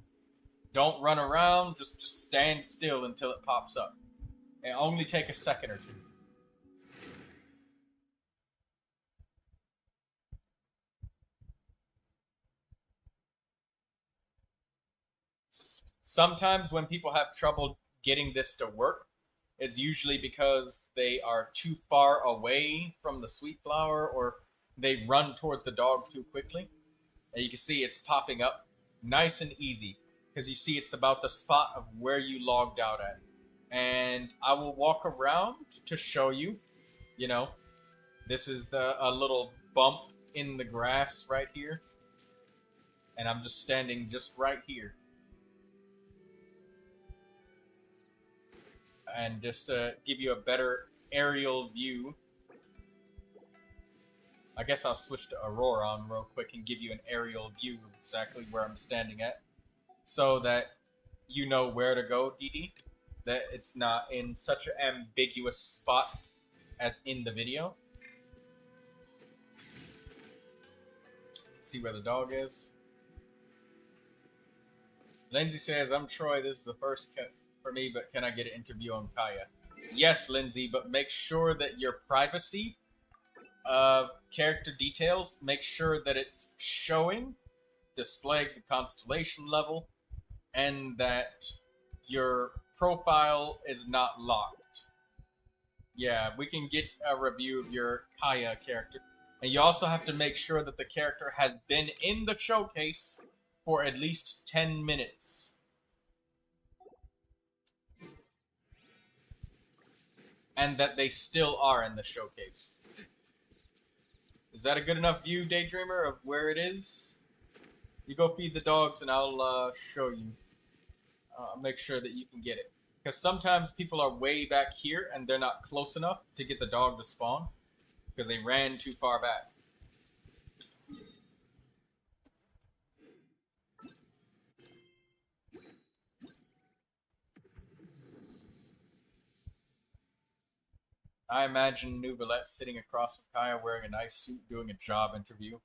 Don't run around, just stand still until it pops up. And only take a second or two. Sometimes when people have trouble getting this to work, it's usually because they are too far away from the sweet flower or they run towards the dog too quickly. And you can see it's popping up nice and easy because you see it's about the spot of where you logged out at. And I will walk around to show you, you know, this is a little bump in the grass right here. And I'm just standing just right here. And just to give you a better aerial view, I guess I'll switch to Aurora on real quick and give you an aerial view of exactly where I'm standing at. So that you know where to go, DD. That it's not in such an ambiguous spot as in the video. See where the dog is. Lindsay says, I'm Troy, this is the first cut for me, but can I get an interview on Kaya? Yes, Lindsay, but make sure that your privacy of character details, make sure that it's showing, displaying the constellation level, and that your profile is not locked. Yeah, we can get a review of your Kaya character. And you also have to make sure that the character has been in the showcase for at least 10 minutes. and that they still are in the showcase. Is that a good enough view, Daydreamer, of where it is? You go feed the dogs and I'll show you. Make sure that you can get it. Because sometimes people are way back here and they're not close enough to get the dog to spawn because they ran too far back. I imagine Neuvilette sitting across from Kaya wearing a nice suit doing a job interview.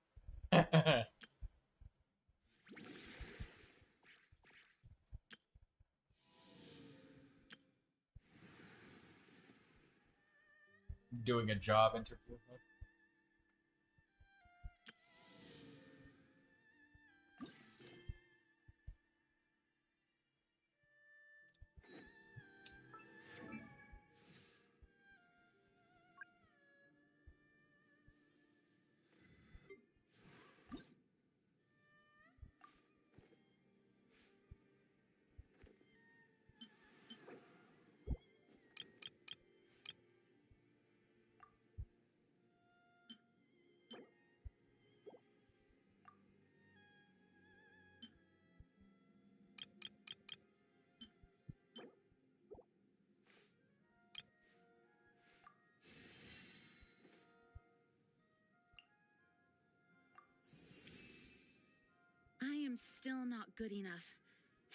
Doing a job interview.
I am still not good enough.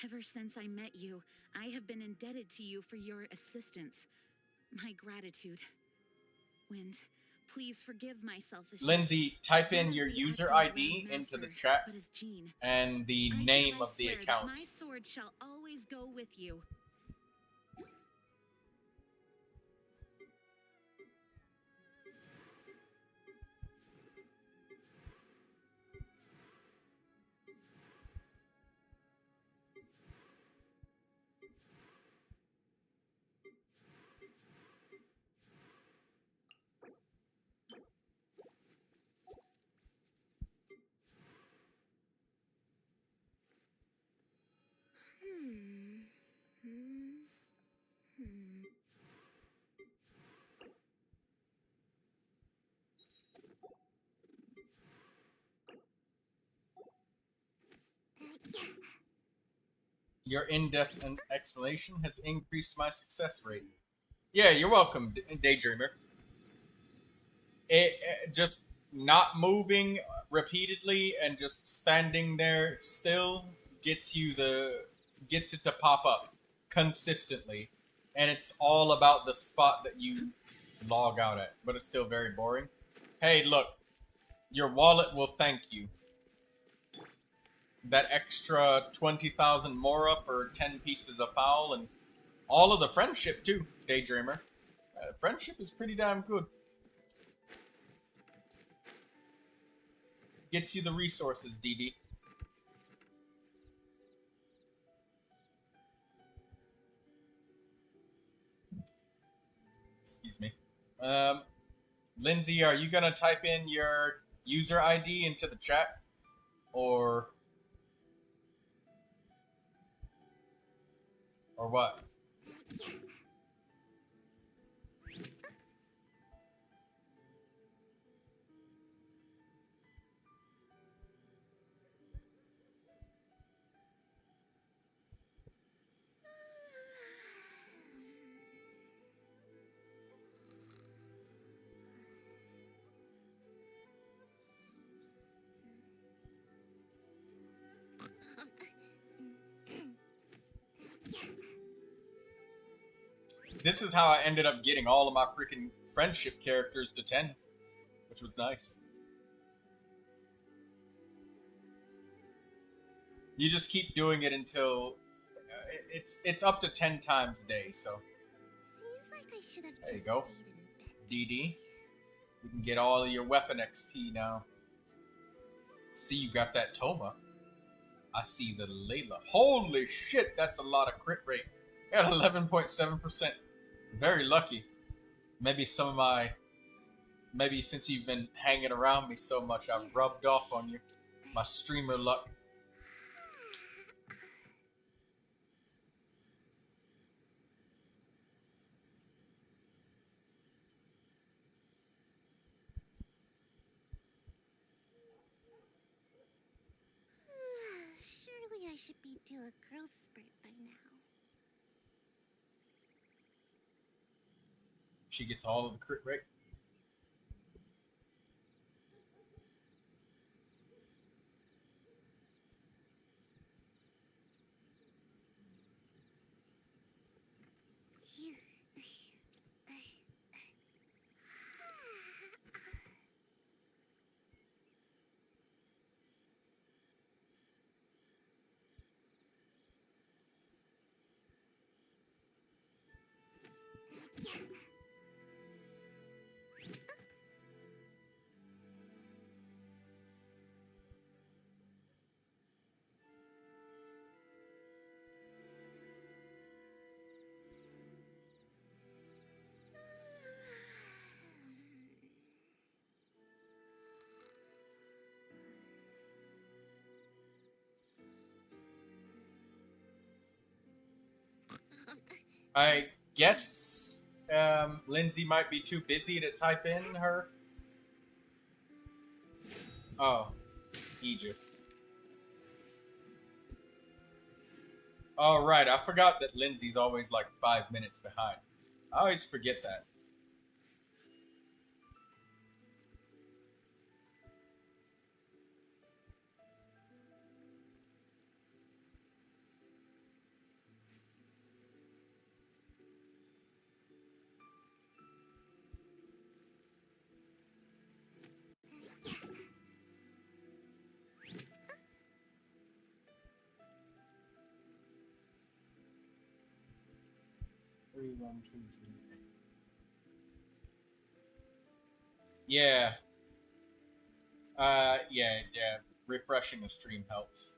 Ever since I met you, I have been indebted to you for your assistance. My gratitude. Wind, please forgive my selfishness.
Lindsay, type in your user ID into the chat
but as Jean,
and the
I
name
hereby
of the
swear that
account.
my sword shall always go with you.
Your in-depth explanation has increased my success rate. Yeah, you're welcome, Daydreamer. Just not moving repeatedly and just standing there still gets it to pop up consistently, and it's all about the spot that you log out at, but it's still very boring. Hey, look, your wallet will thank you. That extra 20,000 mora for 10 pieces of fowl and all of the friendship too, Daydreamer. Friendship is pretty damn good. Gets you the resources, DD. Excuse me. Lindsay, are you gonna type in your user ID into the chat? Or what? This is how I ended up getting all of my freaking friendship characters to 10, which was nice. You just keep doing it until it's up to 10 times a day. So
Seems like I should have
there you
just
go,
stayed in bed.
DD. You can get all of your weapon XP now. See, you got that Toma. I see the Layla. Holy shit, that's a lot of crit rate. Got 11.7%. Very lucky. Maybe some of my... Maybe since you've been hanging around me so much, I've rubbed off on you. My streamer luck.
should be due a growth spurt by now.
She gets all of the crit rate. I guess Lindsay might be too busy to type in her. Oh, Aegis. Oh, right. I forgot that Lindsay's always like 5 minutes behind. I always forget that. Yeah. Yeah. Refreshing the stream helps.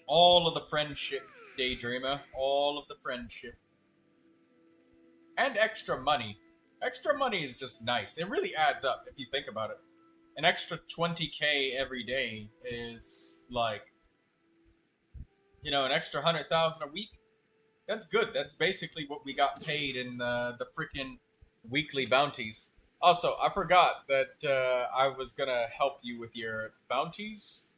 All of the friendship, Daydreamer. All of the friendship. And extra money. Extra money is just nice. It really adds up if you think about it. An extra 20k every day is like, you know, an extra 100,000 a week. That's good. That's basically what we got paid in the freaking weekly bounties. Also, I forgot that I was gonna help you with your bounties,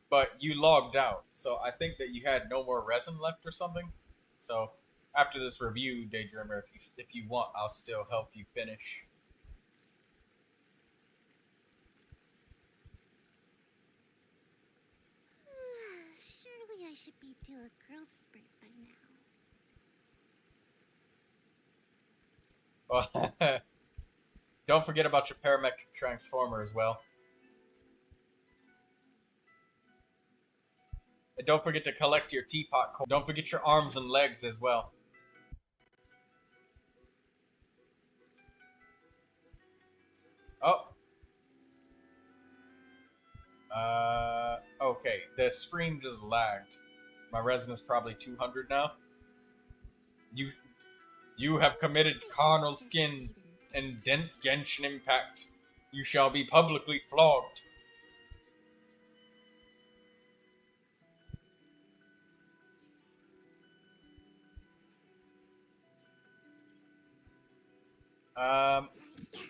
but you logged out. So I think that you had no more resin left or something. So after this review, Daydreamer, if you want, I'll still help you finish.
Surely I should be due a growth spurt by now.
Well, don't forget about your parametric transformer as well. And don't forget to collect your teapot core. Don't forget your arms and legs as well. Oh. Okay. The stream just lagged. My resin is probably 200 now. You have committed carnal skin and Genshin Impact. You shall be publicly flogged.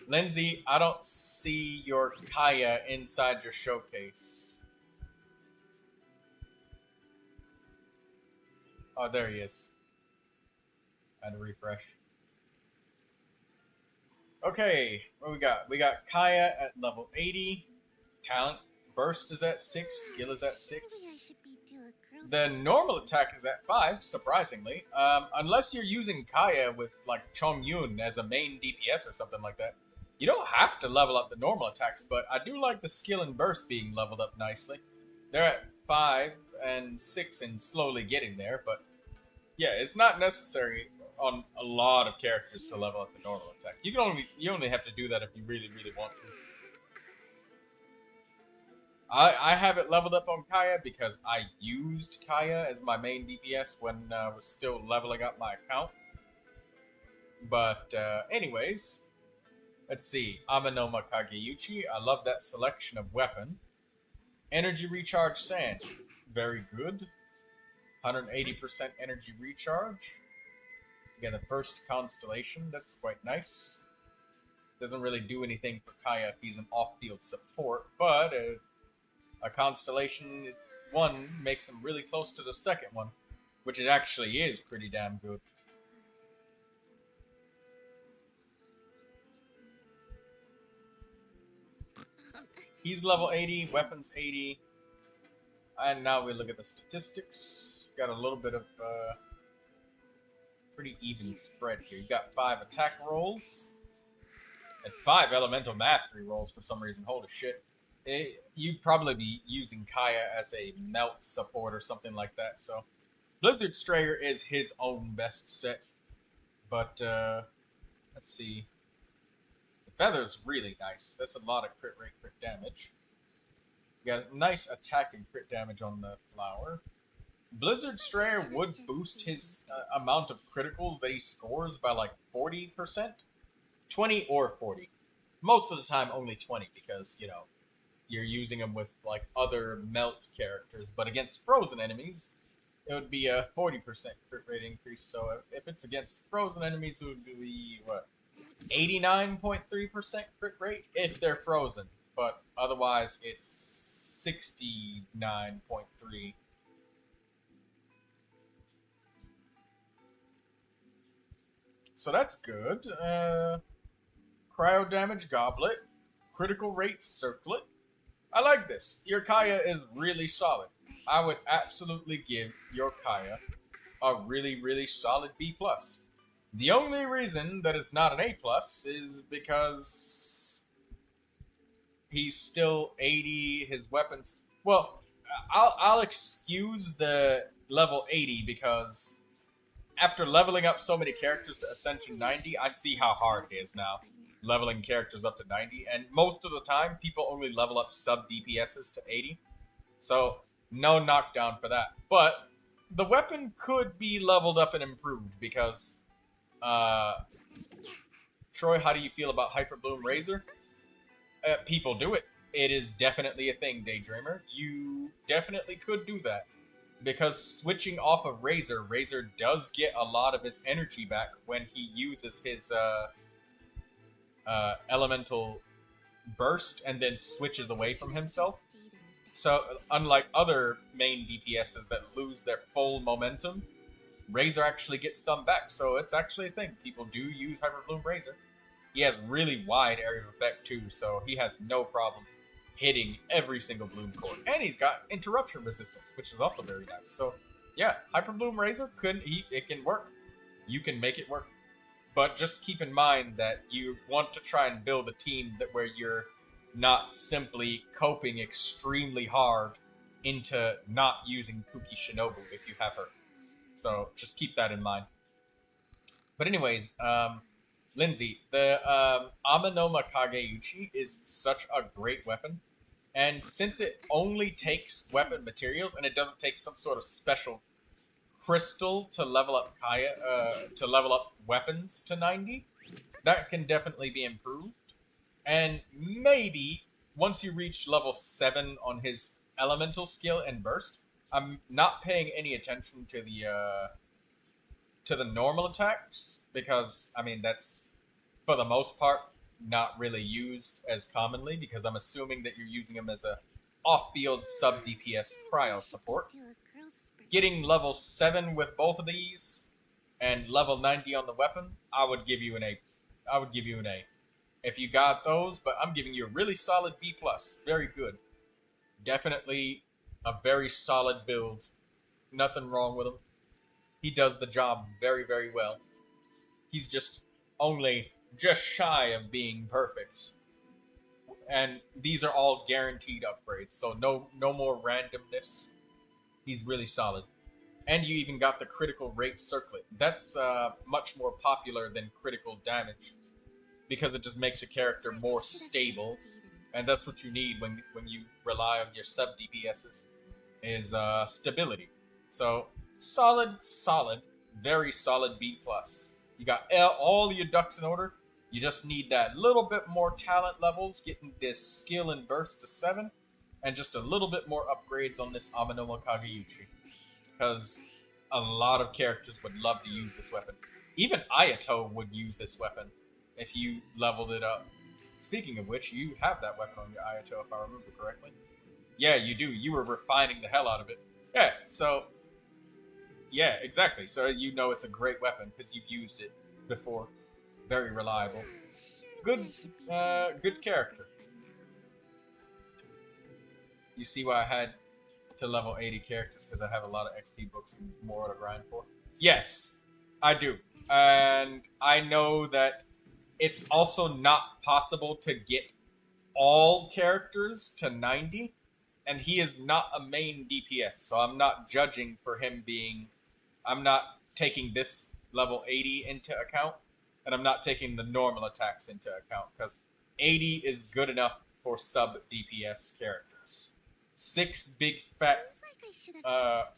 Lindsay, I don't see your Kaya inside your showcase. Oh, there he is. And refresh. Okay, what we got? We got Kaya at level 80. Talent burst is at 6. Skill is at 6. The normal attack is at 5, surprisingly. Unless you're using Kaya with, like, Chongyun as a main DPS or something like that. You don't have to level up the normal attacks, but I do like the skill and burst being leveled up nicely. They're at 5 and 6 and slowly getting there, but yeah, it's not necessary on a lot of characters to level up the normal attack. You only have to do that if you really, really want to. I have it leveled up on Kaya because I used Kaya as my main DPS when I was still leveling up my account. But anyways, let's see. Amanoma Kageyuchi. I love that selection of weapon. Energy recharge sand. Very good. 180% energy recharge. Again, the first constellation. That's quite nice. Doesn't really do anything for Kaya if he's an off-field support, but a Constellation 1 makes him really close to the second one, which it actually is pretty damn good. He's level 80, weapons 80, and now we look at the statistics. Got a little bit of pretty even spread here. You got 5 attack rolls and 5 elemental mastery rolls for some reason. Holy shit. You'd probably be using Kaya as a melt support or something like that. So Blizzard Strayer is his own best set. But let's see. The feather's really nice. That's a lot of crit rate, crit damage. You got a nice attack and crit damage on the flower. Blizzard Strayer would boost his amount of criticals that he scores by like 40%. 20 or 40. Most of the time only 20 because, you know, you're using him with like other melt characters. But against frozen enemies, it would be a 40% crit rate increase. So if it's against frozen enemies, it would be, what, 89.3% crit rate if they're frozen. But otherwise, it's 69.3%. So that's good. Cryo damage goblet. Critical rate circlet. I like this. Your Kaya is really solid. I would absolutely give your Kaya a really, really solid B+. The only reason that it's not an A+ is because he's still 80, his weapons... Well, I'll excuse the level 80 because after leveling up so many characters to Ascension 90, I see how hard it is now, leveling characters up to 90. And most of the time, people only level up sub-DPSs to 80. So, no knockdown for that. But the weapon could be leveled up and improved because... Troy, how do you feel about Hyperbloom Razor? People do it. It is definitely a thing, Daydreamer. You definitely could do that. Because switching off of Razor, Razor does get a lot of his energy back when he uses his elemental burst and then switches away from himself. So, unlike other main DPSs that lose their full momentum, Razor actually gets some back, so it's actually a thing. People do use Hyperbloom Razor. He has really wide area of effect too, so he has no problem hitting every single Bloom Core. And he's got interruption resistance, which is also very nice. So, yeah, Hyperbloom Razor, it can work. You can make it work. But just keep in mind that you want to try and build a team where you're not simply coping extremely hard into not using Kuki Shinobu if you have her. So just keep that in mind. But anyways, Lindsay, the Amanoma Kageuchi is such a great weapon. And since it only takes weapon materials and it doesn't take some sort of special crystal to level up to level up weapons to 90, that can definitely be improved. And maybe once you reach level 7 on his elemental skill and burst, I'm not paying any attention to the normal attacks because, I mean, that's, for the most part, not really used as commonly because I'm assuming that you're using them as a off-field sub-DPS cryo support. Getting level 7 with both of these and level 90 on the weapon, I would give you an A. I would give you an A. If you got those, but I'm giving you a really solid B+. Very good. Definitely a very solid build. Nothing wrong with him. He does the job very, very well. He's just shy of being perfect. And these are all guaranteed upgrades, so no more randomness. He's really solid. And you even got the critical rate circlet. That's much more popular than critical damage because it just makes a character more stable. And that's what you need when you rely on your sub DPSs is stability. So solid, very solid B+. You got all your ducks in order. You just need that little bit more talent levels, getting this skill and burst to 7, and just a little bit more upgrades on this Amanoma Kageuchi. Because a lot of characters would love to use this weapon. Even Ayato would use this weapon if you leveled it up. Speaking of which, you have that weapon on your Ayato, if I remember correctly. Yeah, you do. You were refining the hell out of it. Yeah, so... Yeah, exactly. So you know it's a great weapon because you've used it before. Very reliable. Good, good character. You see why I had to level 80 characters, because I have a lot of XP books and more to grind for? Yes, I do. And I know that it's also not possible to get all characters to 90, and he is not a main DPS, so I'm not judging for him being... I'm not taking this level 80 into account, and I'm not taking the normal attacks into account, because 80 is good enough for sub-DPS characters. 6 big fat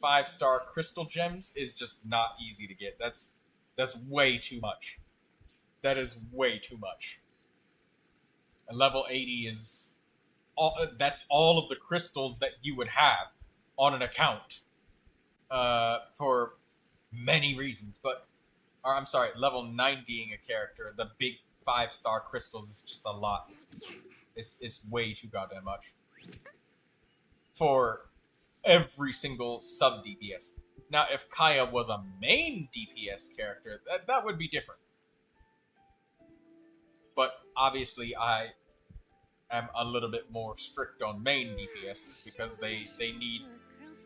5-star crystal gems is just not easy to get. That's way too much. That is way too much. And level 80 is that's all of the crystals that you would have on an account for many reasons. But I'm sorry, level 90ing a character, the big 5-star crystals is just a lot. It's way too goddamn much for every single sub DPS. Now, if Kaya was a main DPS character, that would be different. But obviously, I am a little bit more strict on main DPS because they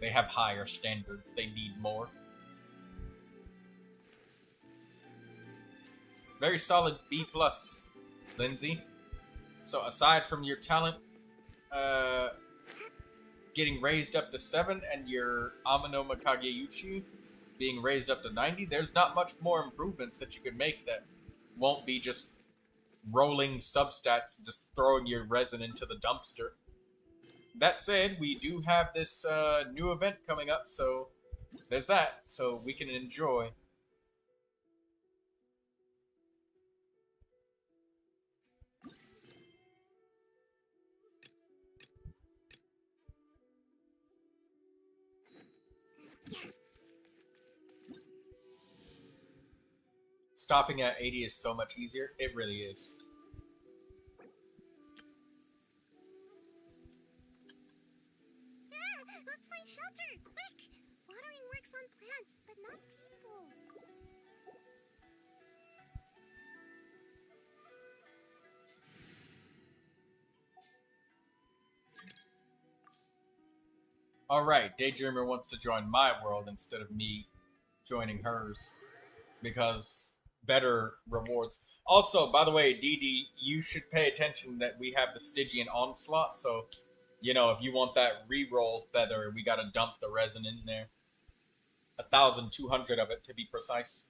have higher standards. They need more. Very solid B+, Lindsay. So aside from your talent getting raised up to 7 and your Amano Makageuchi being raised up to 90, there's not much more improvements that you can make that won't be just rolling substats and just throwing your resin into the dumpster. That said, we do have this new event coming up, so there's that, so we can enjoy. Stopping at 80 is so much easier. It really is.
Let's find shelter, quick! Watering works on plants, but not people.
Alright, Daydreamer wants to join my world instead of me joining hers. Because better rewards. Also, by the way, DD, you should pay attention that we have the Stygian Onslaught, so, you know, if you want that reroll feather, we gotta dump the resin in there. 1,200 of it, to be precise.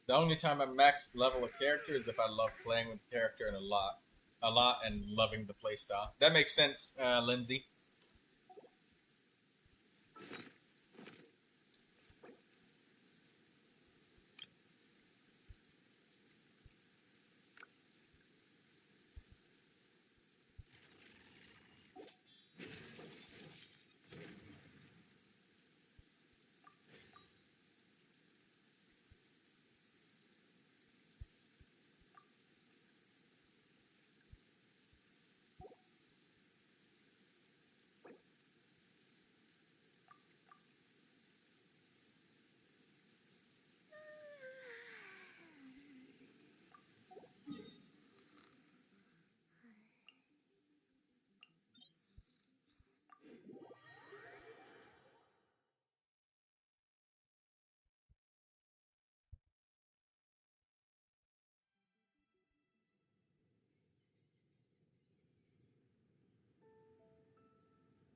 The only time I max level a character is if I love playing with the character a lot and loving the playstyle. That makes sense, Lindsay.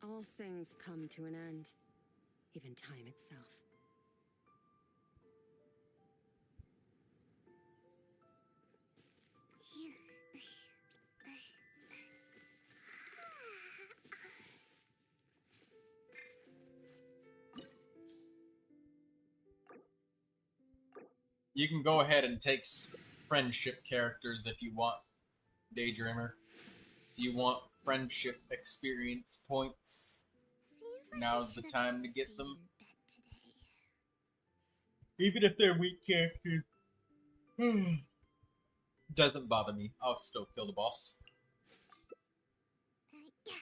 All things come to an end, even time itself.
You can go ahead and take friendship characters if you want, Daydreamer. Do you want friendship experience points?
Seems like
Now's
I
the
should have
time to
just
get
stayed
them.
in bed today.
Even if they're weak characters. Doesn't bother me. I'll still kill the boss.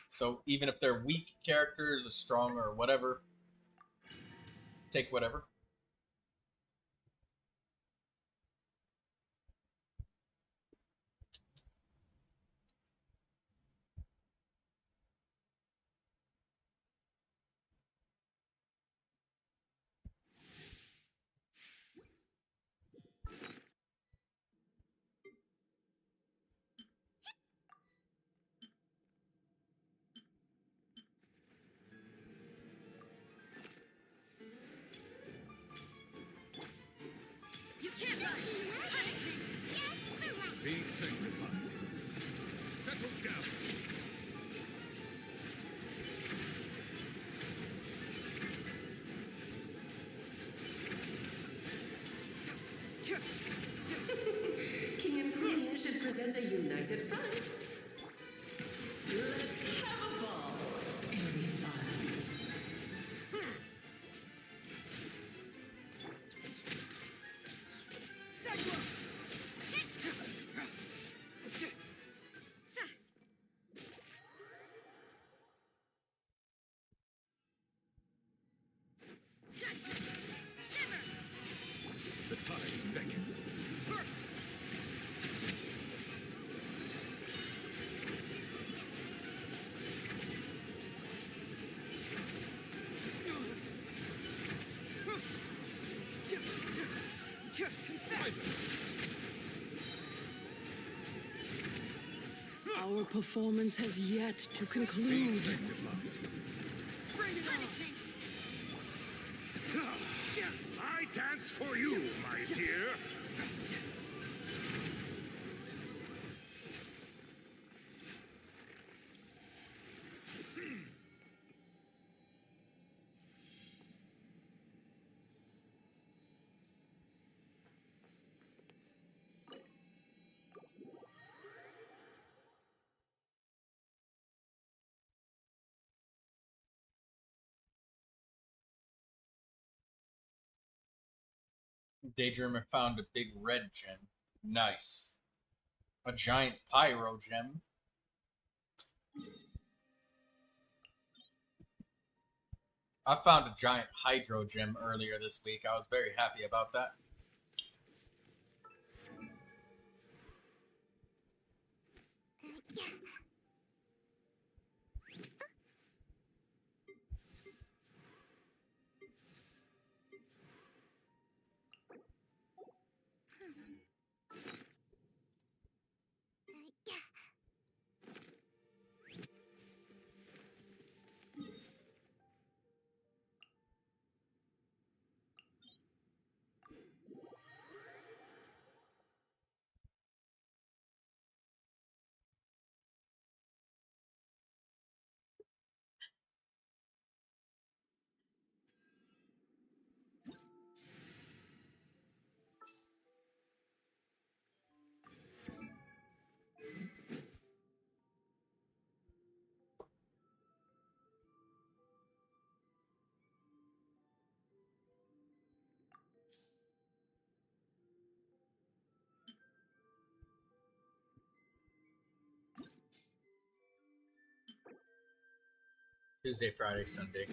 So even if they're weak characters or strong or whatever, take whatever.
You can't run! Punishment!
Be sanctified. Settle down.
King and Queen should present a united front. Let's have a ball. It'll be fun.
The tides beckon.
Our performance has yet to conclude.
I dance for you, my dear.
Daydreamer found a big red gem. Nice. A giant pyro gem. I found a giant hydro gem earlier this week. I was very happy about that. Tuesday, Friday, Sunday.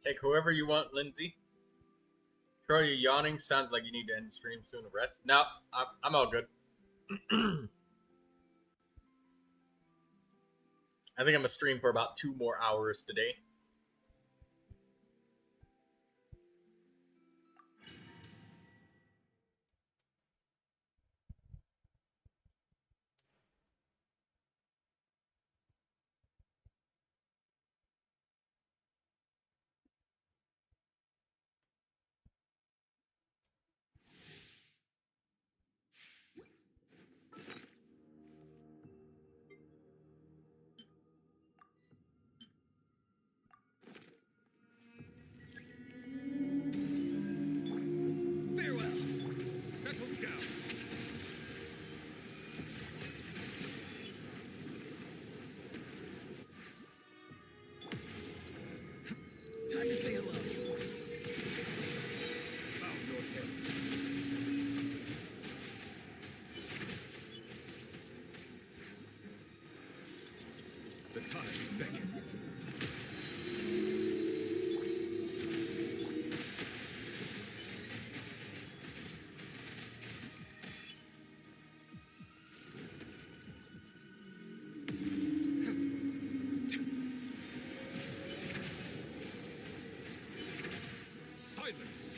Take whoever you want, Lindsay. Troy, you yawning? Sounds like you need to end the stream soon to rest. No, I'm all good. I think I'm gonna stream for about 2 more hours today.
Silence!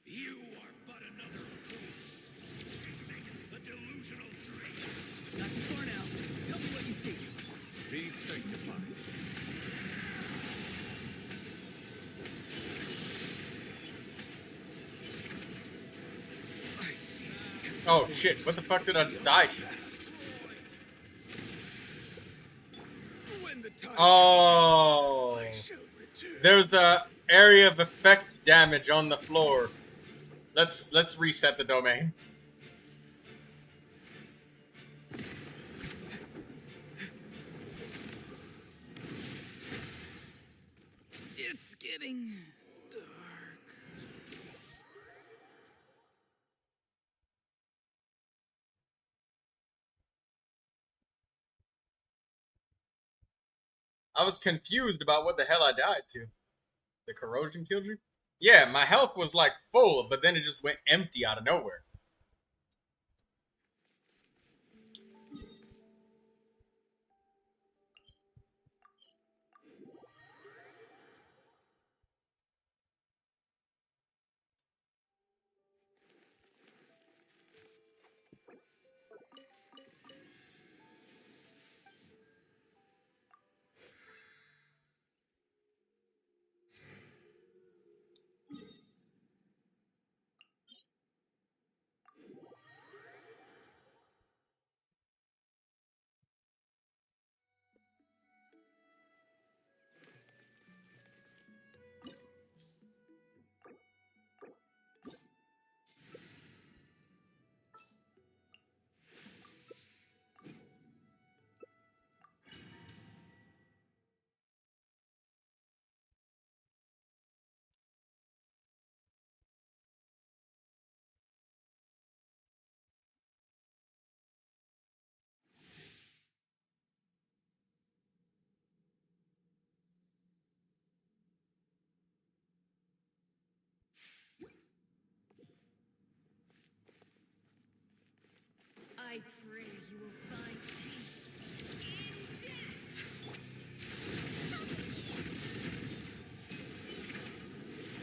You are but another fool, chasing a delusional dream.
Not too far now. Tell me what you see.
Be sanctified.
I see.
Oh shit, what the fuck did I just die to?
When the time
Oh,
I shall return.
there's a area of effect damage on the floor. Let's reset the domain.
It's getting dark.
I was confused about what the hell I died to. The corrosion killed you? Yeah, my health was like full, but then it just went empty out of nowhere.
I pray you will find peace in death.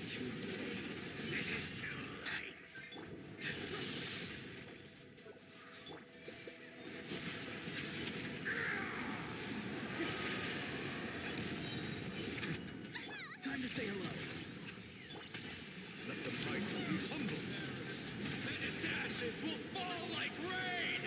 Too late. It is too late.
Time to say hello.
Let the mighty be humble.
And its ashes will fall like rain!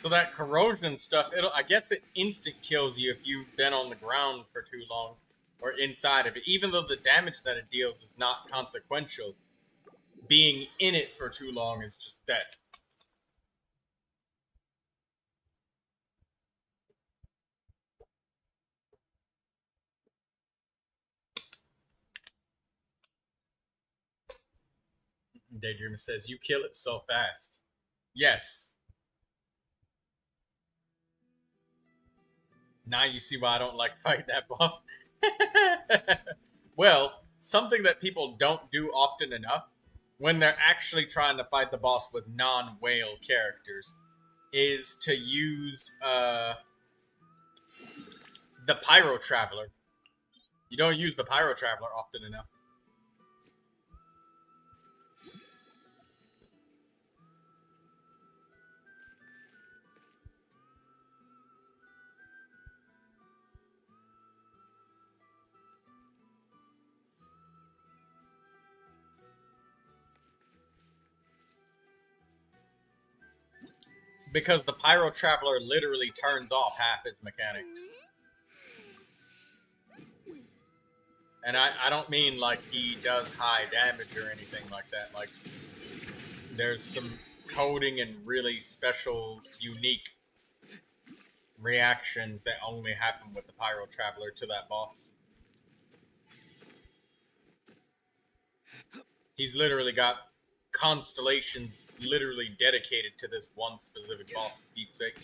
So that corrosion stuff, I guess it instant kills you if you've been on the ground for too long or inside of it. Even though the damage that it deals is not consequential, being in it for too long is just death. Daydreamer says, you kill it so fast. Yes. Now you see why I don't like fighting that boss. Well, something that people don't do often enough when they're actually trying to fight the boss with non-whale characters is to use the Pyro Traveler. You don't use the Pyro Traveler often enough. Because the Pyro Traveler literally turns off half his mechanics. And I don't mean like he does high damage or anything like that. Like, there's some coding and really special, unique reactions that only happen with the Pyro Traveler to that boss. He's literally got constellations literally dedicated to this one specific boss, for Pete's sake.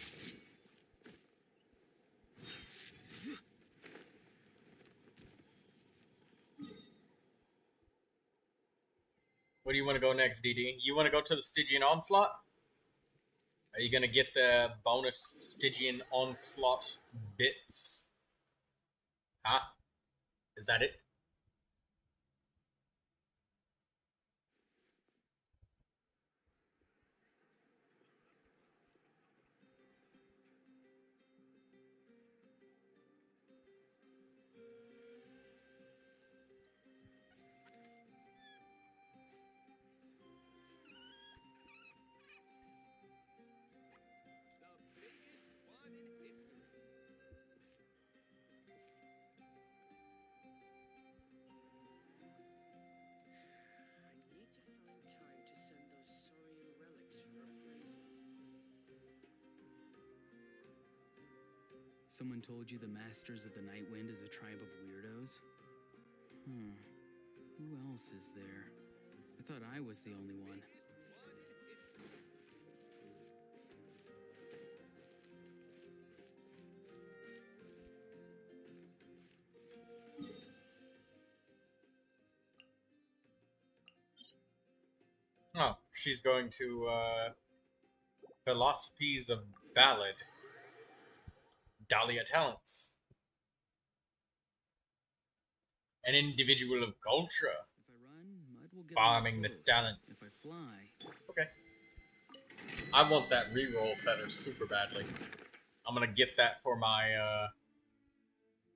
Where do you want to go next, DD? You want to go to the Stygian Onslaught? Are you going to get the bonus Stygian Onslaught bits? Huh? Is that it?
Someone told you the Masters of the Night Wind is a tribe of weirdos? Who else is there? I thought I was the only one.
Oh, she's going to Philosophies of Ballad. Dahlia Talents. An individual of culture.
If I run, mud will get
farming the talents.
If I fly.
Okay. I want that reroll feather super badly. I'm gonna get that for my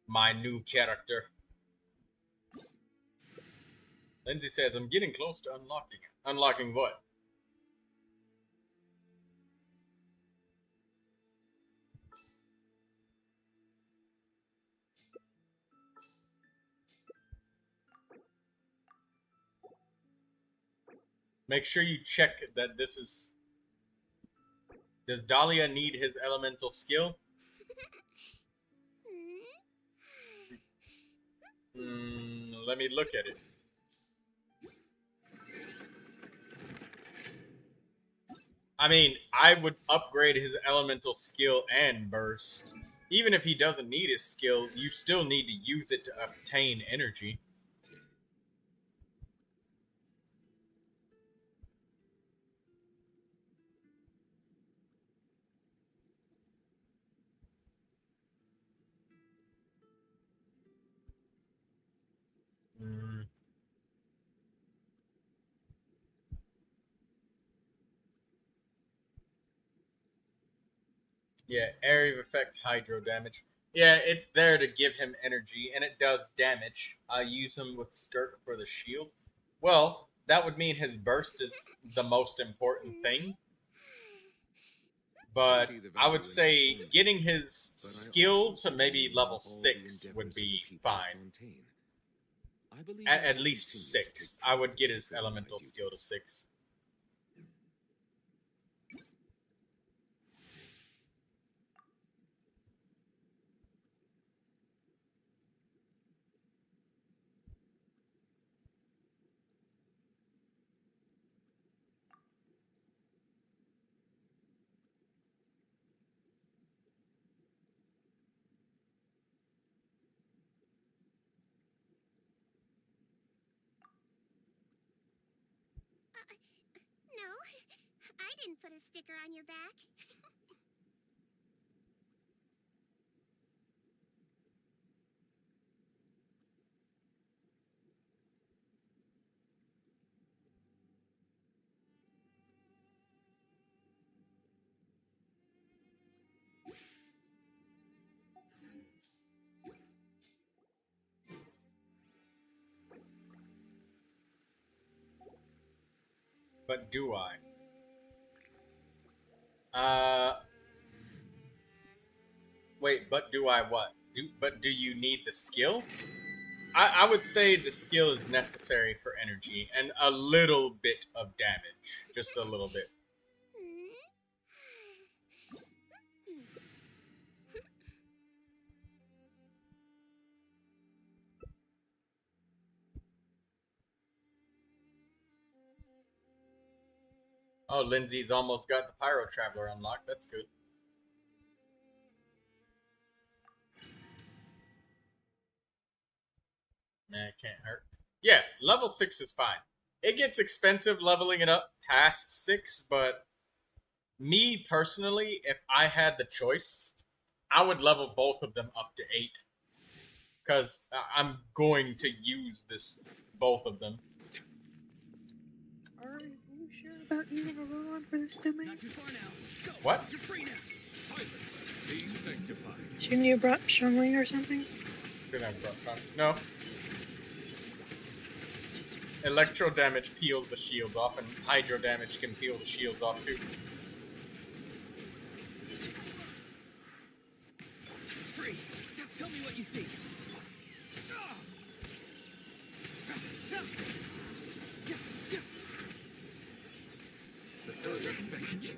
my new character. Lindsay says, I'm getting close to unlocking it. Unlocking what? Make sure you check that this is... Does Dahlia need his elemental skill? Let me look at it. I mean, I would upgrade his elemental skill and burst. Even if he doesn't need his skill, you still need to use it to obtain energy. Mm. Yeah, area of effect hydro damage. Yeah, it's there to give him energy, and it does damage. I use him with skirt for the shield. Well, that would mean his burst is the most important thing. But I would say getting his skill to maybe level 6 would be fine. At least 6. I would get his elemental skill to 6.
No, I didn't put a sticker on your back.
But do I? Uh, Wait, but do I what? Do you need the skill? I would say the skill is necessary for energy and a little bit of damage. Just a little bit. Oh, Lindsay's almost got the Pyro Traveler unlocked. That's good. Nah, it can't hurt. Yeah, level 6 is fine. It gets expensive leveling it up past 6, but me personally, if I had the choice, I would level both of them up to 8. Because I'm going to use both of them.
Are you sure about using a roll-on for this domain?
Not too far now. Go.
What?
You're free now.
Silence. Be sanctified.
Shouldn't you have brought Shungling or something?
Didn't have brought some. No. Electro damage peels the shields off, and hydro damage can peel the shields off too.
Free. Tell me what you see.
The turret is fake.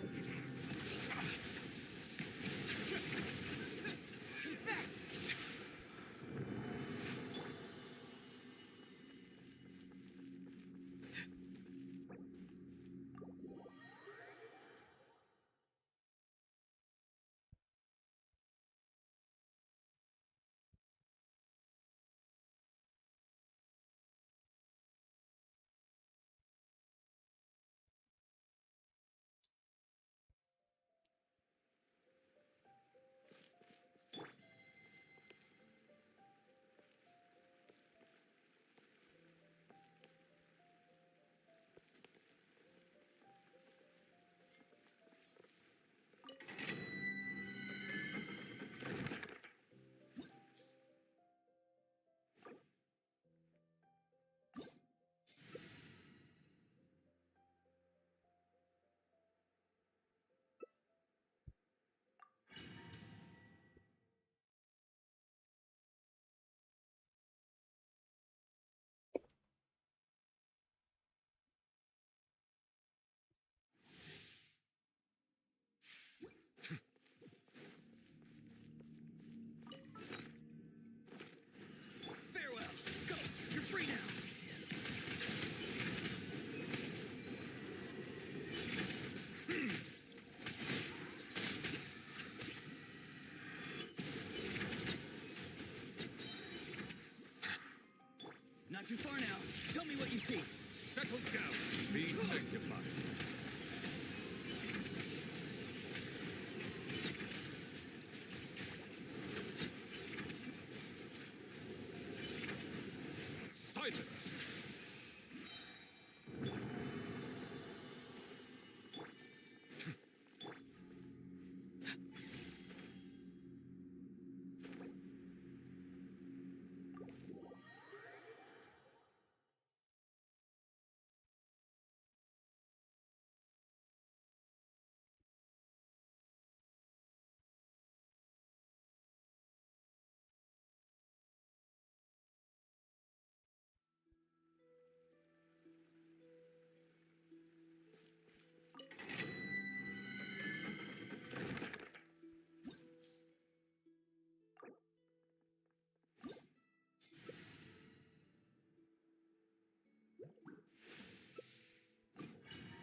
Not too far now. Tell me what you see.
Settle down. Be sanctified. Silence.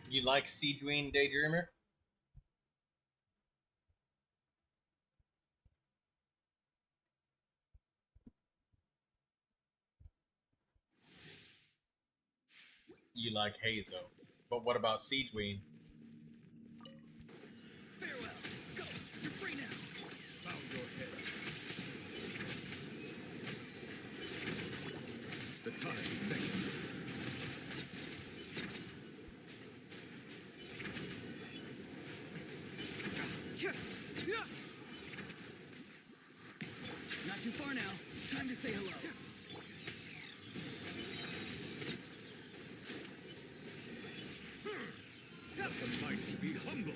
You like Siegeween, Daydreamer? You like Hazo. But what about Siegeween?
Farewell. Go. You're free now.
Bow your head. The time beckons.
Not too far now. Time to say hello.
Let the mighty be humbled.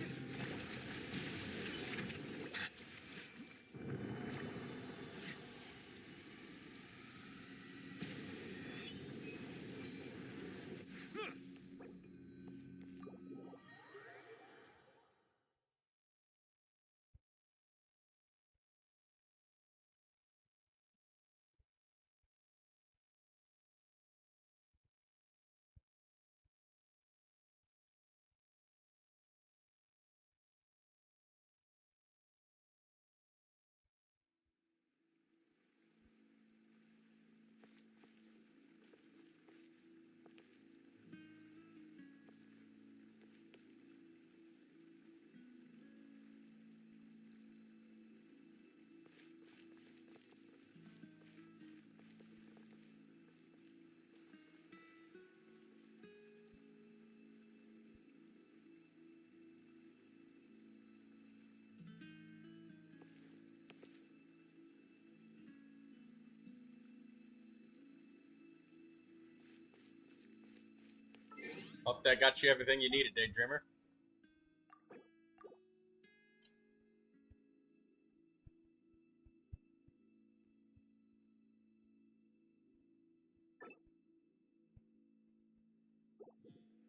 Hope that got you everything you needed, Daydreamer.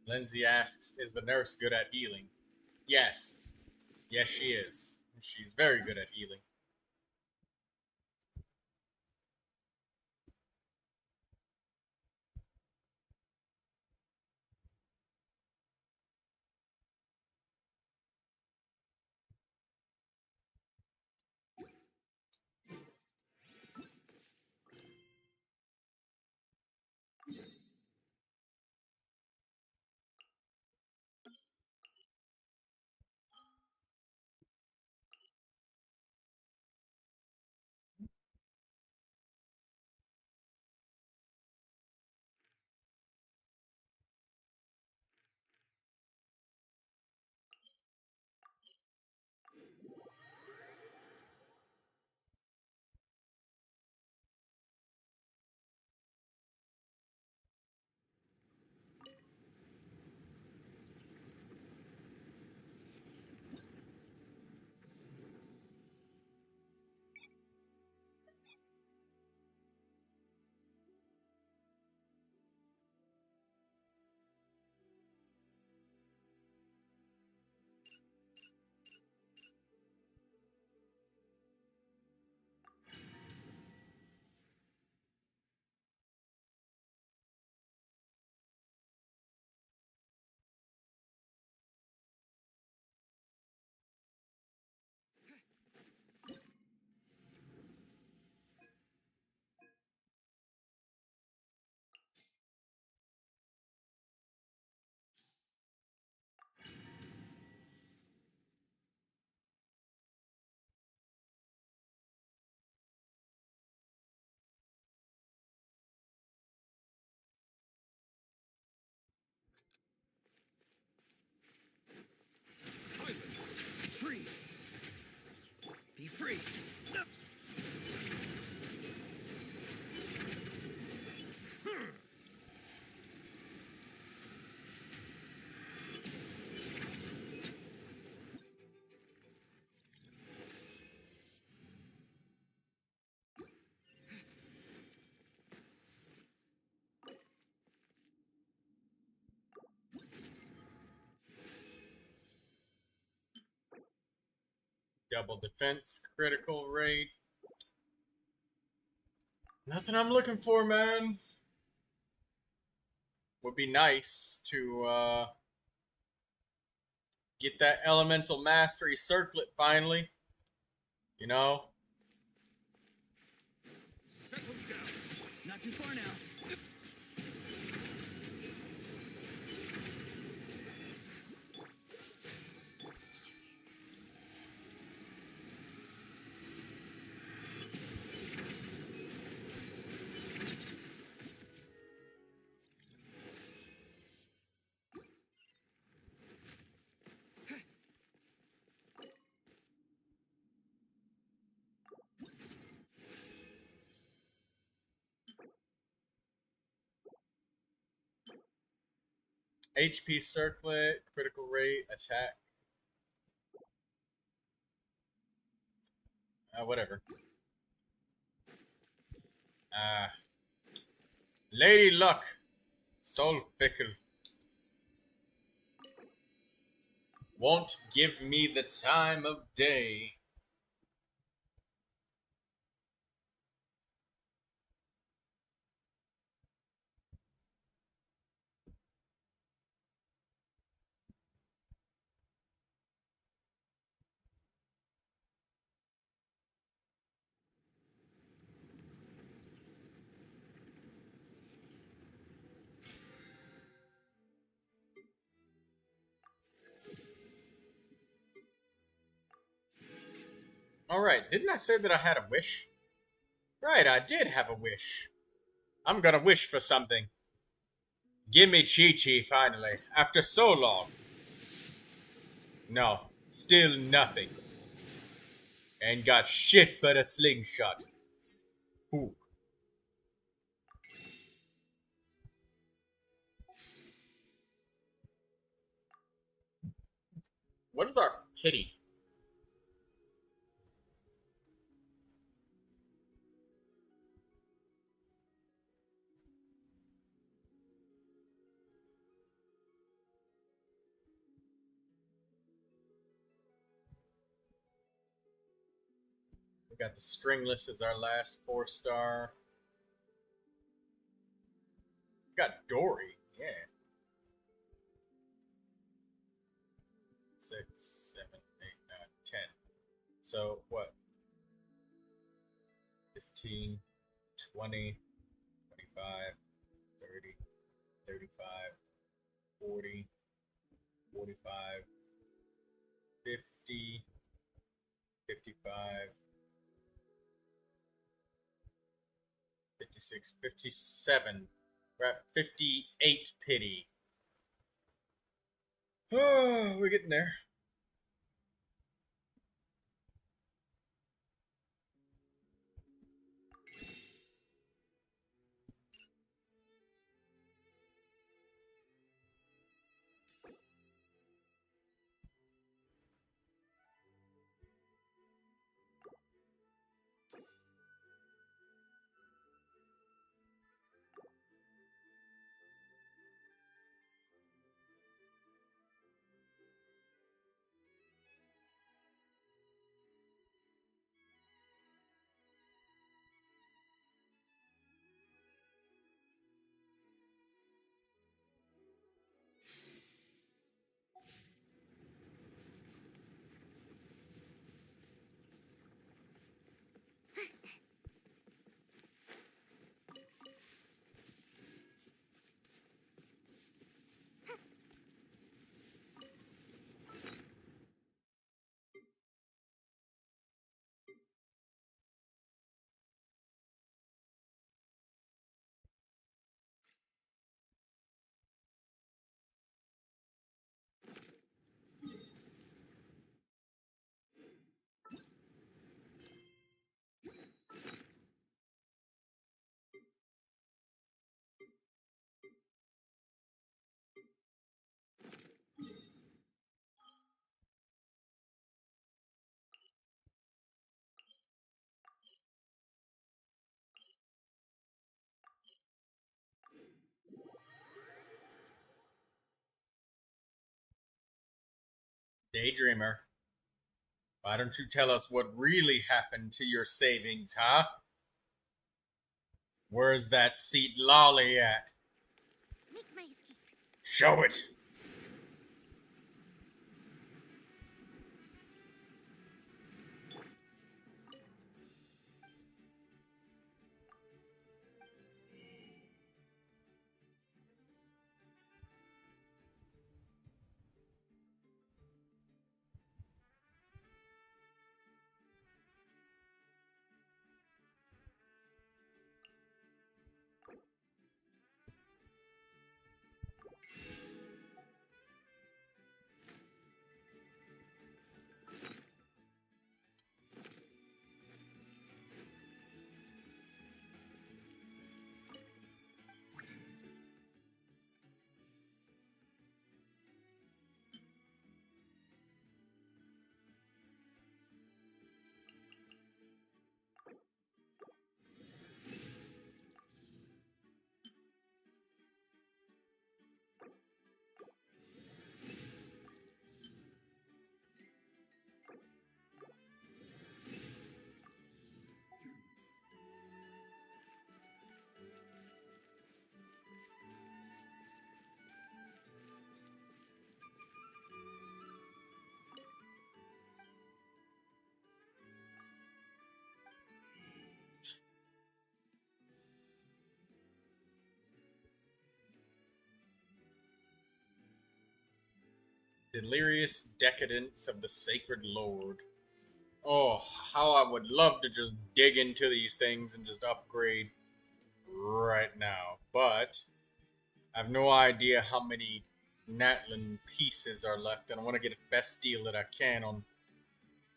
Lindsay asks, is the nurse good at healing? Yes. Yes, she is. She's very good at healing. Double defense, critical rate. Nothing I'm looking for, man. Would be nice to get that elemental mastery circlet finally. You know?
Settle down. Not too far now.
HP circlet, critical rate, attack. Whatever. Lady Luck. So fickle. Won't give me the time of day. Alright, didn't I say that I had a wish? Right, I did have a wish. I'm gonna wish for something. Give me Chi-Chi finally, after so long. No, still nothing. Ain't got shit but a slingshot. Ooh. What is our pity? We got the stringless as our last 4-star. We got Dory, yeah. 6, 7, 8, 9, 10. So what? 15, 20, 25, 30, 35, 40, 45, 50, 55, 56, 57. We're at 58 pity. Oh, we're getting there. Daydreamer. Why don't you tell us what really happened to your savings, huh? Where's that seat lolly at?
Make my escape.
Show it! Delirious decadence of the sacred lord. Oh, how I would love to just dig into these things and just upgrade right now. But I have no idea how many Natlin pieces are left, and I want to get the best deal that I can on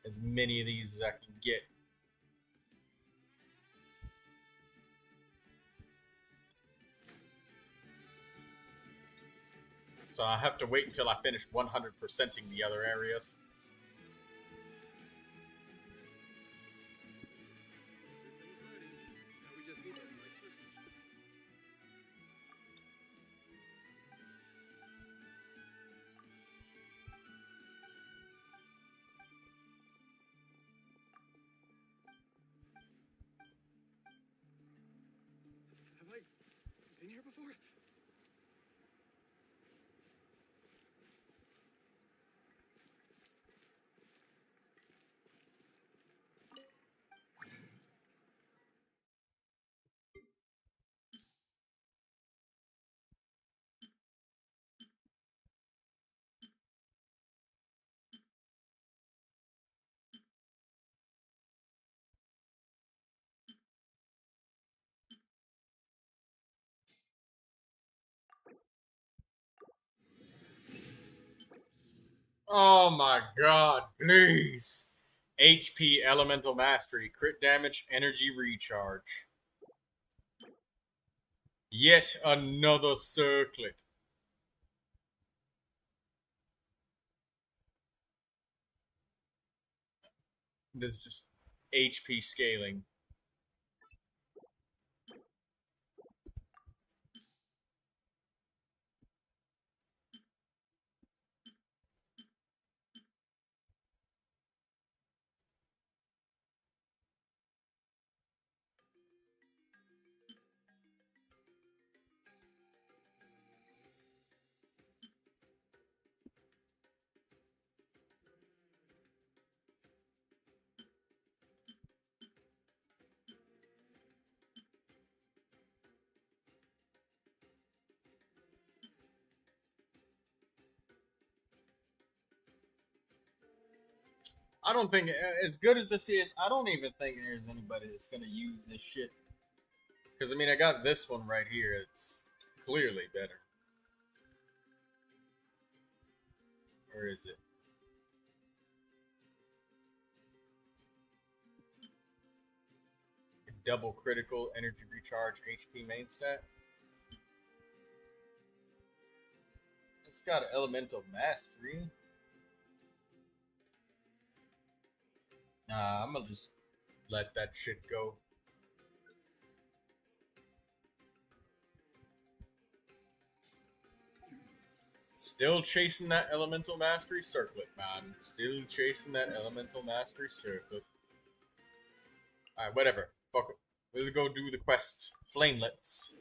as many of these as I can get. So I have to wait until I finish 100%ing the other areas.
Now we just need the right person. Have I been here before?
Oh my god, please! HP Elemental Mastery, crit damage, energy recharge. Yet another circlet. This is just HP scaling. I don't think, as good as this is, I don't even think there's anybody that's going to use this shit. Because, I mean, I got this one right here. It's clearly better. Or is it? Double critical, energy recharge, HP main stat. It's got an elemental mastery. Nah, I'm gonna just let that shit go. Still chasing that elemental mastery circlet, man. Still chasing that elemental mastery circlet. Alright, whatever. Fuck it. We'll go do the quest. Flamelets.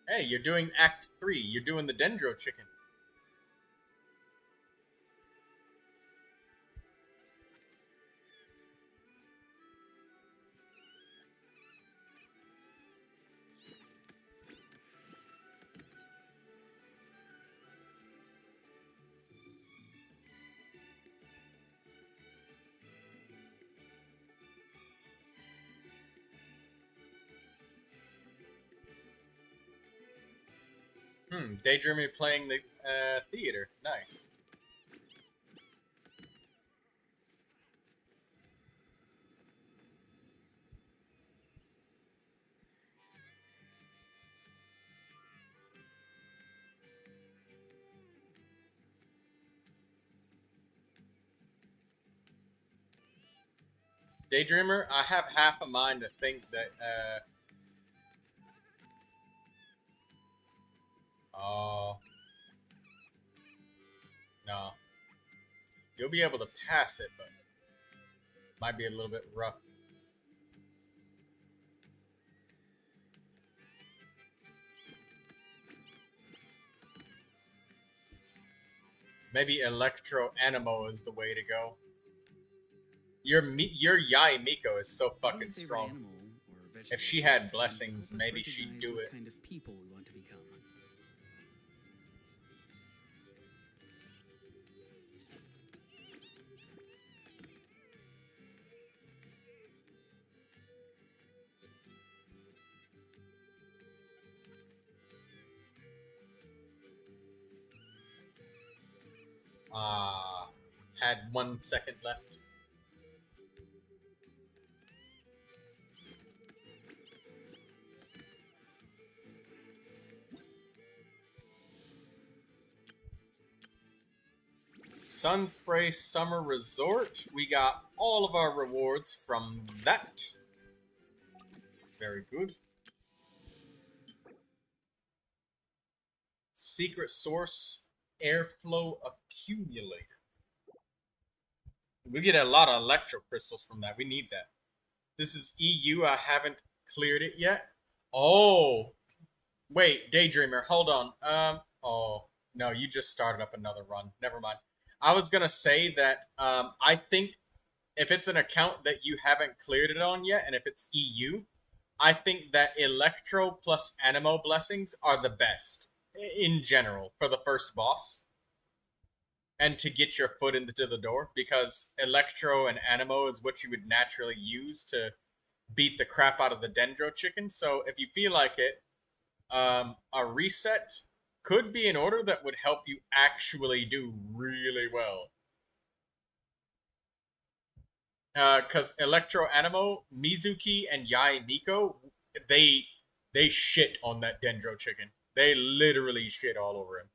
Hey, you're doing Act 3. You're doing the Dendro chicken. Daydreaming playing the theater. Nice. Daydreamer, I have half a mind to think that, oh. No. You'll be able to pass it, but might be a little bit rough. Maybe Electro Animo is the way to go. Your Yai Miko is so fucking strong. If she had blessings, maybe she'd do it.
Kind of people we want to become.
Had 1 second left. Sunspray Summer Resort. We got all of our rewards from that. Very good. Secret Source Airflow Accumulator. We get a lot of electro crystals from that. We need that. This is EU. I haven't cleared it yet. Oh. Wait, Daydreamer, hold on. Oh. No, you just started up another run. Never mind. I was gonna say that I think if it's an account that you haven't cleared it on yet, and if it's EU, I think that Electro plus Animo blessings are the best in general for the first boss. And to get your foot into the door, because Electro and Animo is what you would naturally use to beat the crap out of the Dendro chicken. So if you feel like it, a reset could be in order that would help you actually do really well. Because Electro Animo, Mizuki, and Yai Miko, they shit on that Dendro chicken. They literally shit all over him.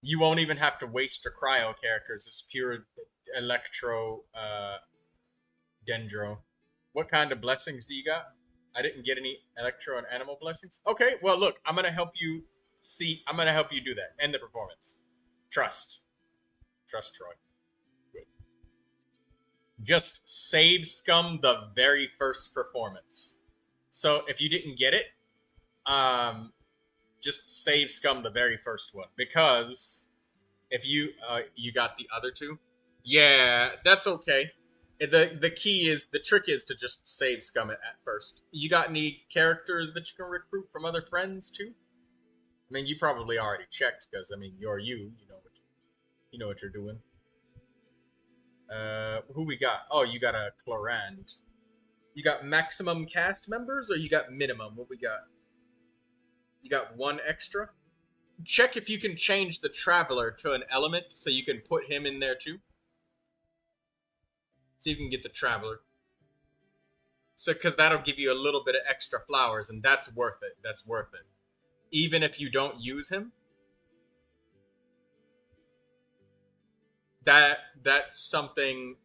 You won't even have to waste your cryo characters. It's pure Electro Dendro. What kind of blessings do you got? I didn't get any Electro and Animal blessings. Okay, well look, I'm gonna help you see. I'm gonna help you do that. End the performance. Trust, Troy. Good. Just save scum the very first performance. So if you didn't get it, just save scum the very first one, because if you got the other two, yeah, that's okay. The key is, the trick is to just save scum it at first. You got any characters that you can recruit from other friends too? I mean, you probably already checked, because I mean, you're you know what you're doing. Who we got? Oh, you got a Clorand. You got maximum cast members, or you got minimum? What we got? You got 1 extra? Check if you can change the Traveler to an element so you can put him in there too. See if you can get the Traveler. So, because that'll give you a little bit of extra flowers, and that's worth it. That's worth it. Even if you don't use him, that's something.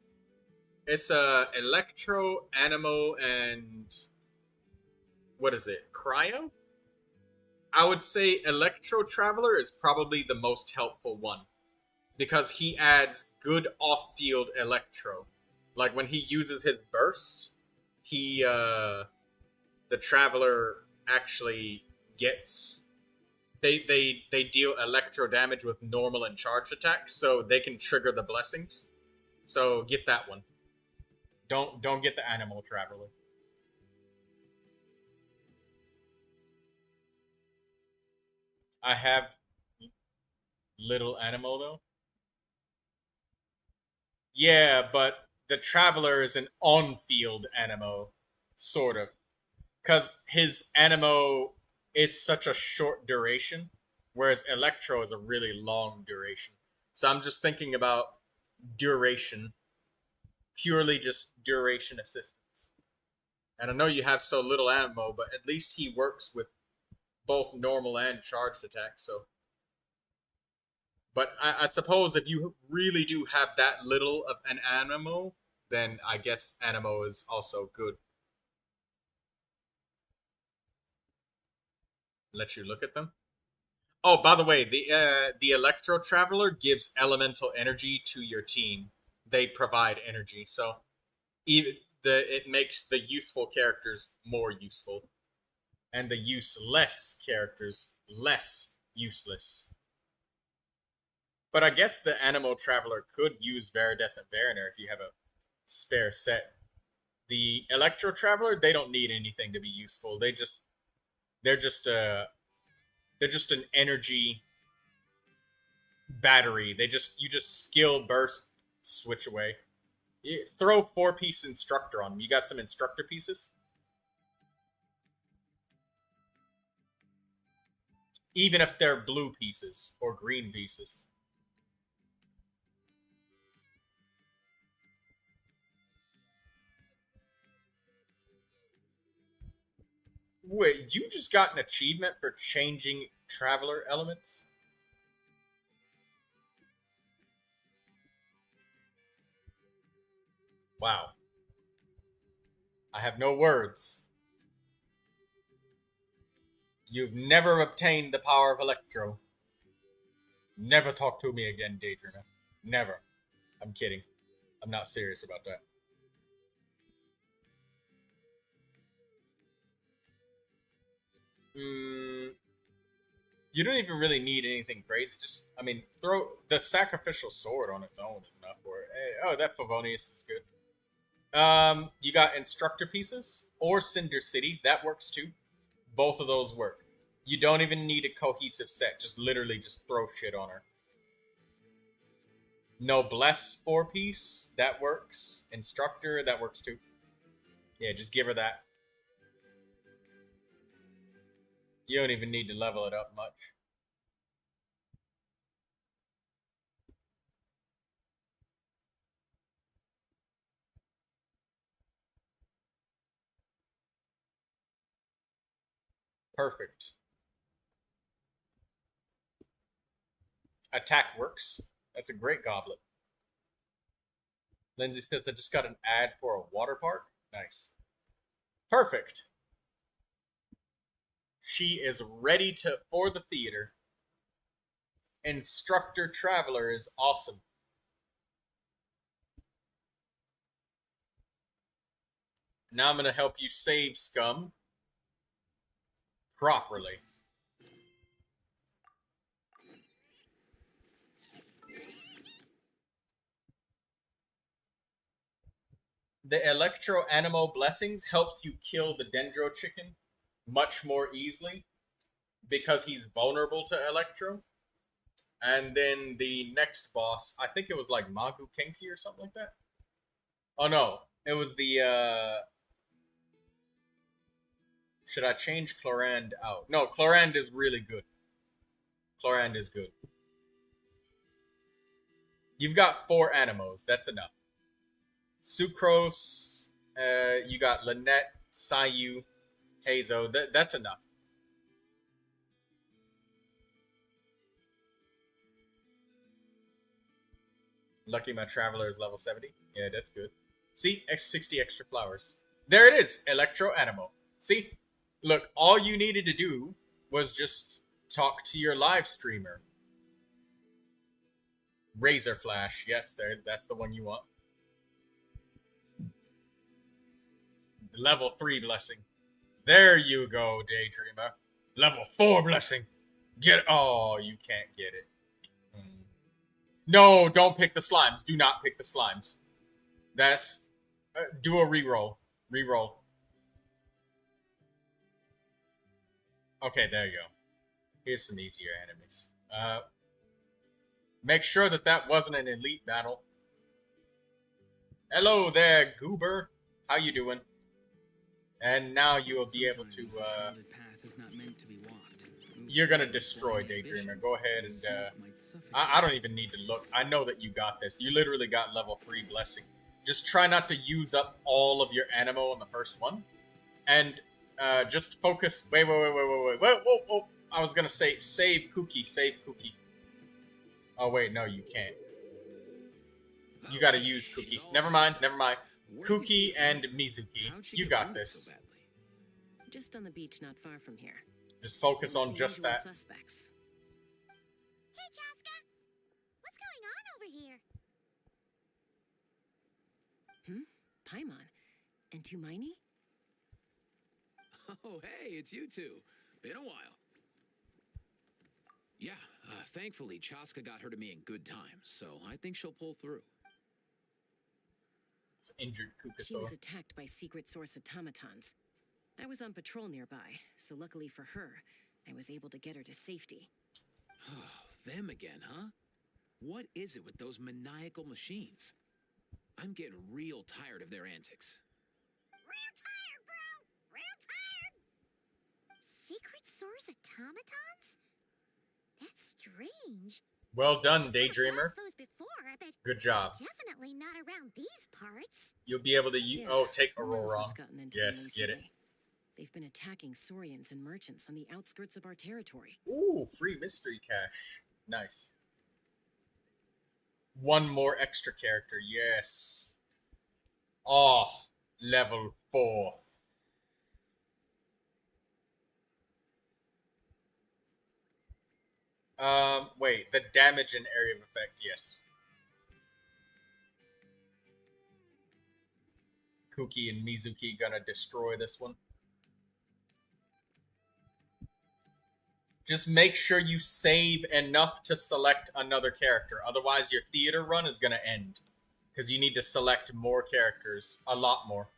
It's a Electro, Animo, and what is it? Cryo? I would say Electro Traveler is probably the most helpful one because he adds good off-field Electro. Like when he uses his burst, the Traveler actually gets they deal Electro damage with normal and charged attacks, so they can trigger the blessings. So get that one. Don't get the Animal Traveler. I have little animal though. Yeah, but the Traveler is an on-field Animo, sort of, because his Animo is such a short duration, whereas Electro is a really long duration. So I'm just thinking about duration, purely just duration assistance. And I know you have so little ammo, but at least he works with both normal and charged attacks, so. But I suppose if you really do have that little of an Animo, then I guess Animo is also good. Let you look at them. Oh, by the way, the Electro Traveler gives elemental energy to your team. They provide energy, so it makes the useful characters more useful, and the useless characters less useless. But I guess the Animal Traveler could use Viridescent Mariner if you have a spare set. The Electro Traveler, they don't need anything to be useful. They're just an energy battery. You just skill burst switch away. Throw 4-piece instructor on them. You got some instructor pieces? Even if they're blue pieces or green pieces. Wait, you just got an achievement for changing Traveler elements? Wow. I have no words. You've never obtained the power of Electro. Never talk to me again, Daydreamer. Never. I'm kidding. I'm not serious about that. You don't even really need anything crazy. Just, I mean, throw the Sacrificial Sword on its own is enough for it. Hey, oh, that Favonius is good. You got Instructor Pieces or Cinder City. That works too. Both of those work. You don't even need a cohesive set. Just literally just throw shit on her. Noblesse 4-piece. That works. Instructor. That works too. Yeah, just give her that. You don't even need to level it up much. Perfect. Attack works. That's a great goblet. Lindsay says, I just got an ad for a water park. Nice. Perfect. She is ready for the theater. Instructor Traveler is awesome. Now I'm going to help you save Scum properly. The Electro Animo Blessings helps you kill the Dendro Chicken much more easily because he's vulnerable to Electro. And then the next boss, I think it was like Magu Kenki or something like that. Oh no, it was the should I change Chlorand out? No, Chlorand is really good. Chlorand is good. You've got 4 Animos, that's enough. Sucrose You got Lynette, Sayu, Hazo. That's enough. Lucky my traveler is level 70. Yeah, that's good. See, 60 extra flowers. There it is, Electro Animo. See, look, all you needed to do was just talk to your live streamer. Razor Flash, yes, that's the one you want. Level 3 blessing. There you go, Daydreamer. Level 4 blessing. Get. Oh, you can't get it. No, don't pick the slimes. Do not pick the slimes. That's... do a reroll. Reroll. Okay, there you go. Here's some easier enemies. Make sure that wasn't an elite battle. Hello there, Goober. How you doing? And now you will be able to...
path is not meant to be walked.
You're gonna destroy Daydreamer. Go ahead and... I don't even need to look. I know that you got this. You literally got level 3 blessing. Just try not to use up all of your animo in the first one. And just focus... Wait. Whoa. I was gonna say, save Cookie. Save Cookie. Oh, wait, no, you can't. You gotta use Cookie. Never mind. Cookie and Mizuki. You got this.
Just on the beach not far from here.
Just focus on just that.
Suspects.
Hey, Chaska! What's going on over here?
Paimon. And Tumaini?
Oh, hey, it's you two. Been a while. Yeah, thankfully, Chaska got her to me in good time, so I think she'll pull through.
It's injured Kukasaur.
She was attacked by secret source automatons. I was on patrol nearby, so luckily for her, I was able to get her to safety.
Them again, huh? What is it with those maniacal machines? I'm getting real tired of their antics.
Real tired, bro! Real tired! Secret source automatons? That's strange.
Well done, Daydreamer.
Those before, but
good job.
Definitely not around these parts.
You'll be able to use...
Yeah,
oh, take
who knows
Aurora.
what's gotten into
Yes,
them
get it.
recently. They've been attacking Saurians and merchants on the outskirts of our territory.
Ooh, free mystery cache. Nice. One more extra character, yes. Oh, level 4. Wait, the damage and area of effect, yes. Kuki and Mizuki gonna destroy this one. Just make sure you save enough to select another character. Otherwise, your theater run is gonna end. Because you need to select more characters. A lot more.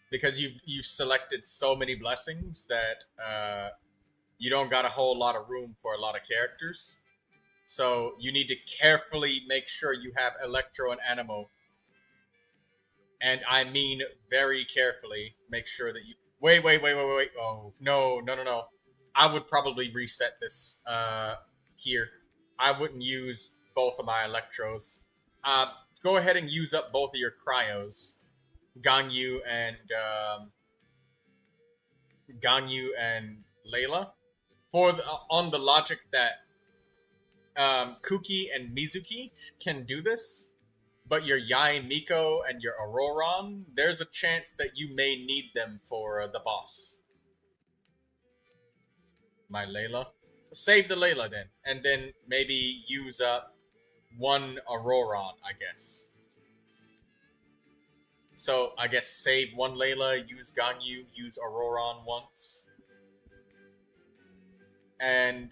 Because you've selected so many blessings that you don't got a whole lot of room for a lot of characters. So you need to carefully make sure you have Electro and Animo. And I mean very carefully make sure that you... Wait. Oh, no. I would probably reset this here. I wouldn't use both of my Electros. Go ahead and use up both of your Cryos. Ganyu and Layla. On the logic that Kuki and Mizuki can do this, but your Yae Miko and your Auroron, there's a chance that you may need them for the boss. My Layla. Save the Layla then, and then maybe use up one Auroron, I guess. So, I guess save one Layla, use Ganyu, use Auroron once. And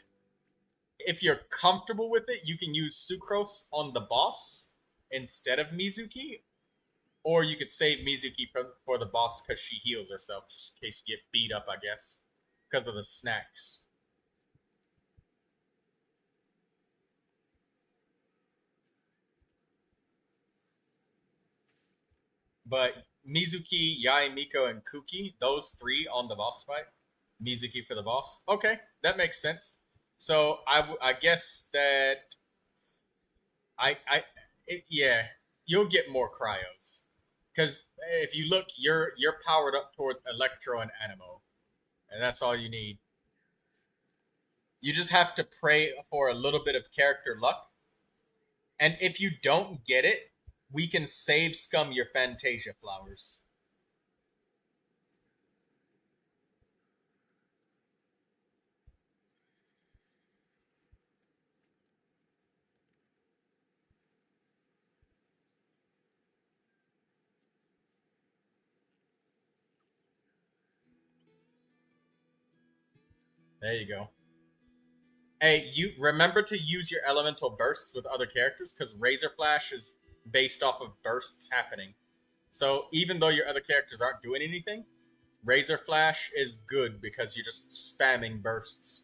if you're comfortable with it, you can use Sucrose on the boss instead of Mizuki. Or you could save Mizuki for the boss because she heals herself, just in case you get beat up, I guess. Because of the snacks. But Mizuki, Yae, Miko, and Kuki, those three on the boss fight. Mizuki for the boss. Okay, that makes sense. So I guess that yeah, you'll get more Cryos. Because if you look, you're powered up towards Electro and Animo, and that's all you need. You just have to pray for a little bit of character luck, and if you don't get it, we can save scum your Fantasia flowers. There you go. Hey, you remember to use your elemental bursts with other characters, because Razor Flash is based off of bursts happening. So even though your other characters aren't doing anything, Razor Flash is good because you're just spamming bursts.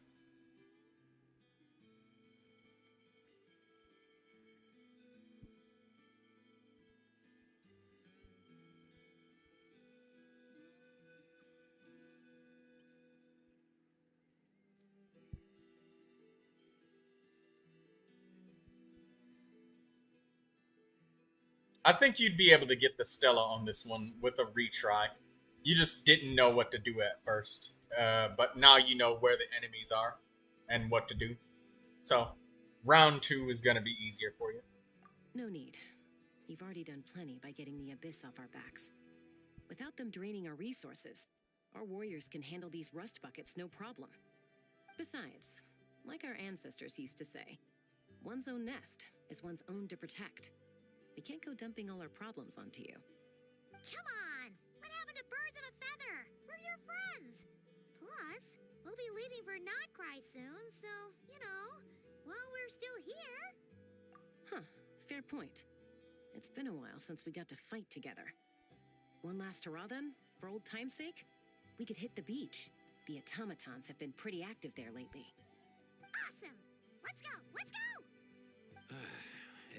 I think you'd be able to get the Stella on this one with a retry. You just didn't know what to do at first. But now you know where the enemies are and what to do. So, round 2 is going to be easier for you.
No need. You've already done plenty by getting the Abyss off our backs. Without them draining our resources, our warriors can handle these rust buckets no problem. Besides, like our ancestors used to say, one's own nest is one's own to protect. We can't go dumping all our problems onto you.
Come on! What happened to birds of a feather? We're your friends! Plus, we'll be leaving for Notcry soon, so, you know, while we're still here...
Huh, fair point. It's been a while since we got to fight together. One last hurrah then, for old time's sake? We could hit the beach. The automatons have been pretty active there lately.
Awesome! Let's go! Let's go!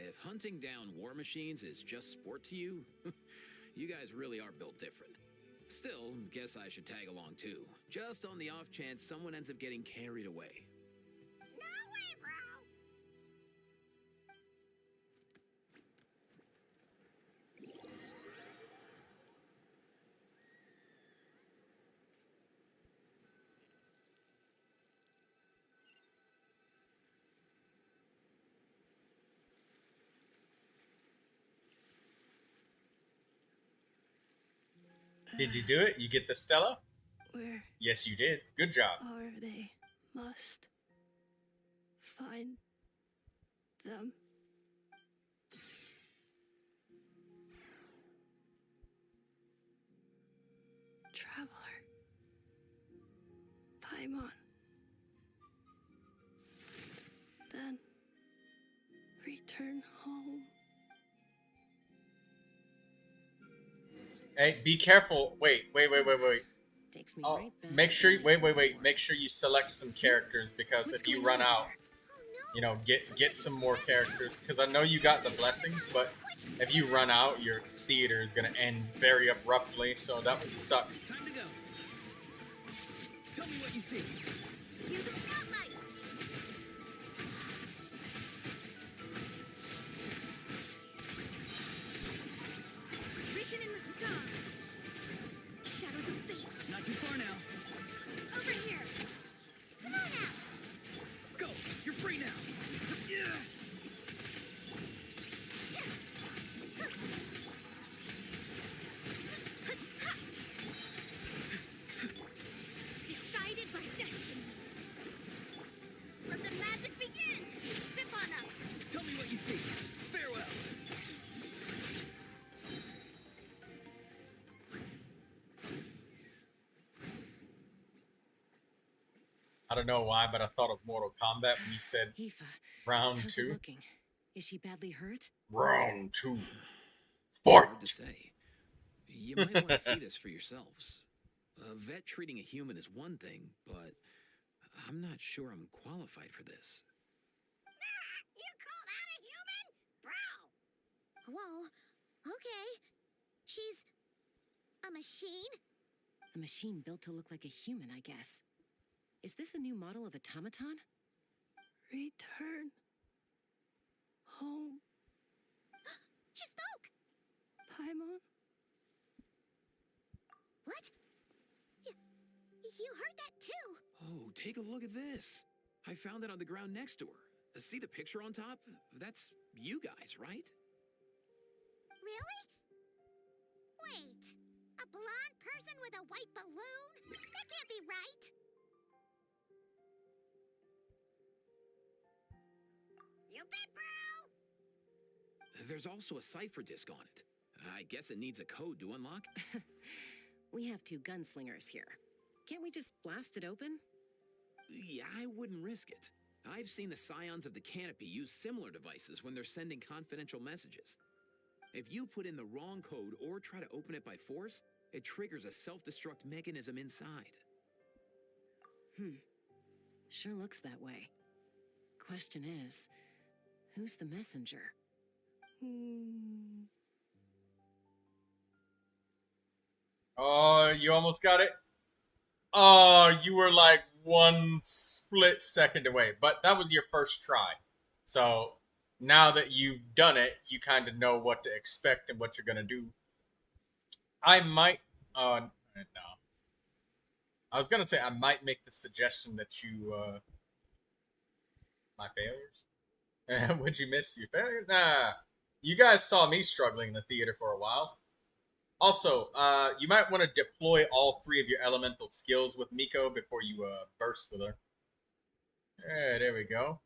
If hunting down war machines is just sport to you, you guys really are built different. Still, guess I should tag along too, just on the off chance someone ends up getting carried away.
No way, bro!
Did you do it? You get the Stella?
Where
Yes, you did. Good job.
are they? Must find them. Traveler. Paimon. Then return home.
Hey, be careful. Wait.
Takes me
Oh,
right back
make
to
sure.
the
Wait. Make sure you select some characters, because if you run out, you know, get some more characters. Because I know you got the blessings, but if you run out, your theater is gonna end very abruptly. So that would suck.
Time to go. Tell me what you see.
Use the spotlight!
Written in the stars. Shadows of fate.
Not too far now.
Over here.
Come on now!
Go. You're free now. Yeah.
Decided by destiny. Let the magic begin. Step on up.
Tell me what you see. Farewell.
I don't know why, but I thought of Mortal Kombat when you said
Aoife,
round
how's it
2.
looking? Is she badly hurt?
Round 2.
Hard to say. You might want to see this for yourselves. A vet treating a human is one thing, but I'm not sure I'm qualified for this.
You call that a human? Bro! Whoa. Okay. She's... a machine?
A machine built to look like a human, I guess. Is this a new model of automaton?
Return home.
She spoke!
Paimon.
What? You heard that too?
Oh, take a look at this. I found it on the ground next to her. See the picture on top? That's you guys, right?
Really? Wait, a blonde person with a white balloon? That can't be right. You bet, bro!
There's also a cipher disk on it. I guess it needs a code to unlock.
We have 2 gunslingers here. Can't we just blast it open?
Yeah, I wouldn't risk it. I've seen the scions of the canopy use similar devices when they're sending confidential messages. If you put in the wrong code or try to open it by force, it triggers a self-destruct mechanism inside.
Sure looks that way. Question is, who's the messenger?
Oh, you almost got it? Oh, you were like 1 split second away, but that was your first try. So now that you've done it, you kind of know what to expect and what you're going to do. I might, no. I was going to say I might make the suggestion that you, my failures? Would you miss your failures? Nah. You guys saw me struggling in the theater for a while. Also, you might want to deploy all 3 of your elemental skills with Miko before you burst with her. Yeah, there we go.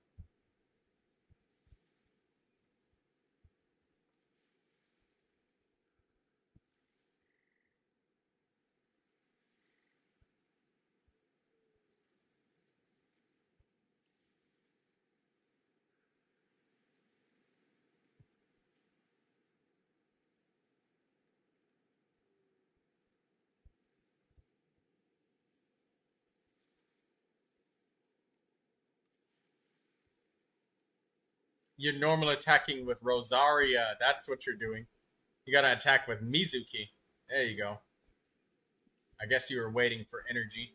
You're normal attacking with Rosaria. That's what you're doing. You gotta attack with Mizuki. There you go. I guess you were waiting for energy.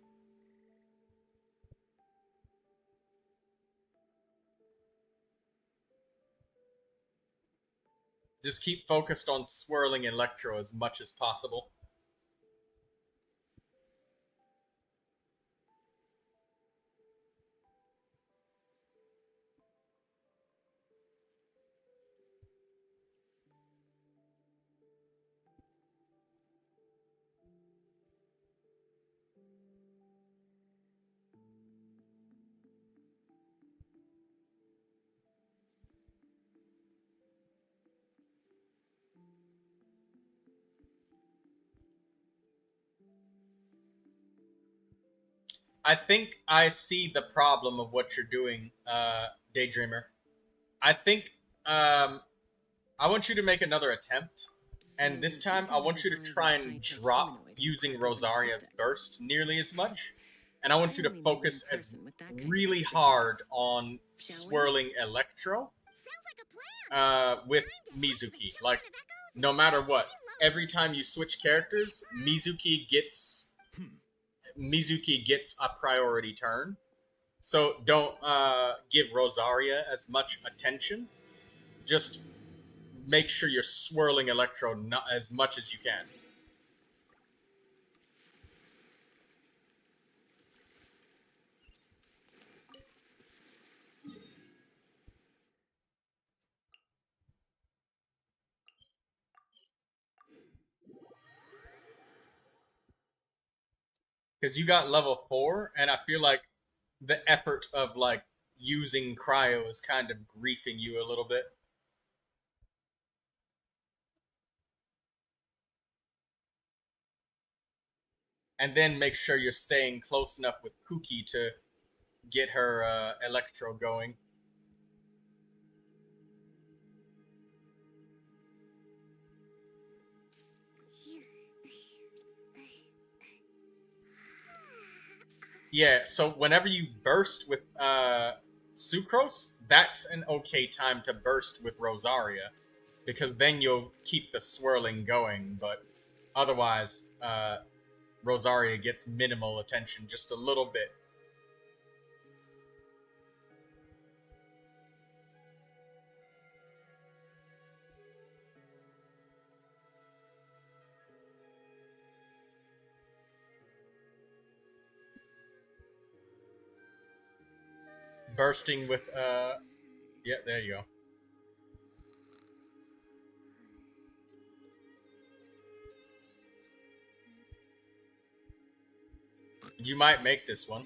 Just keep focused on swirling Electro as much as possible. I think I see the problem of what you're doing, Daydreamer. I think I want you to make another attempt, and this time I want you to try and drop using Rosaria's burst nearly as much, and I want you to focus as really hard on swirling Electro with Mizuki. Like, no matter what, every time you switch characters, Mizuki gets a priority turn. So don't give Rosaria as much attention. Just make sure you're swirling Electro not as much as you can. Because you got level 4, and I feel like the effort of like using cryo is kind of griefing you a little bit. And then make sure you're staying close enough with Kuki to get her Electro going. Yeah, so whenever you burst with Sucrose, that's an okay time to burst with Rosaria, because then you'll keep the swirling going, but otherwise, Rosaria gets minimal attention, just a little bit. bursting with yeah, there you go. You might make this one.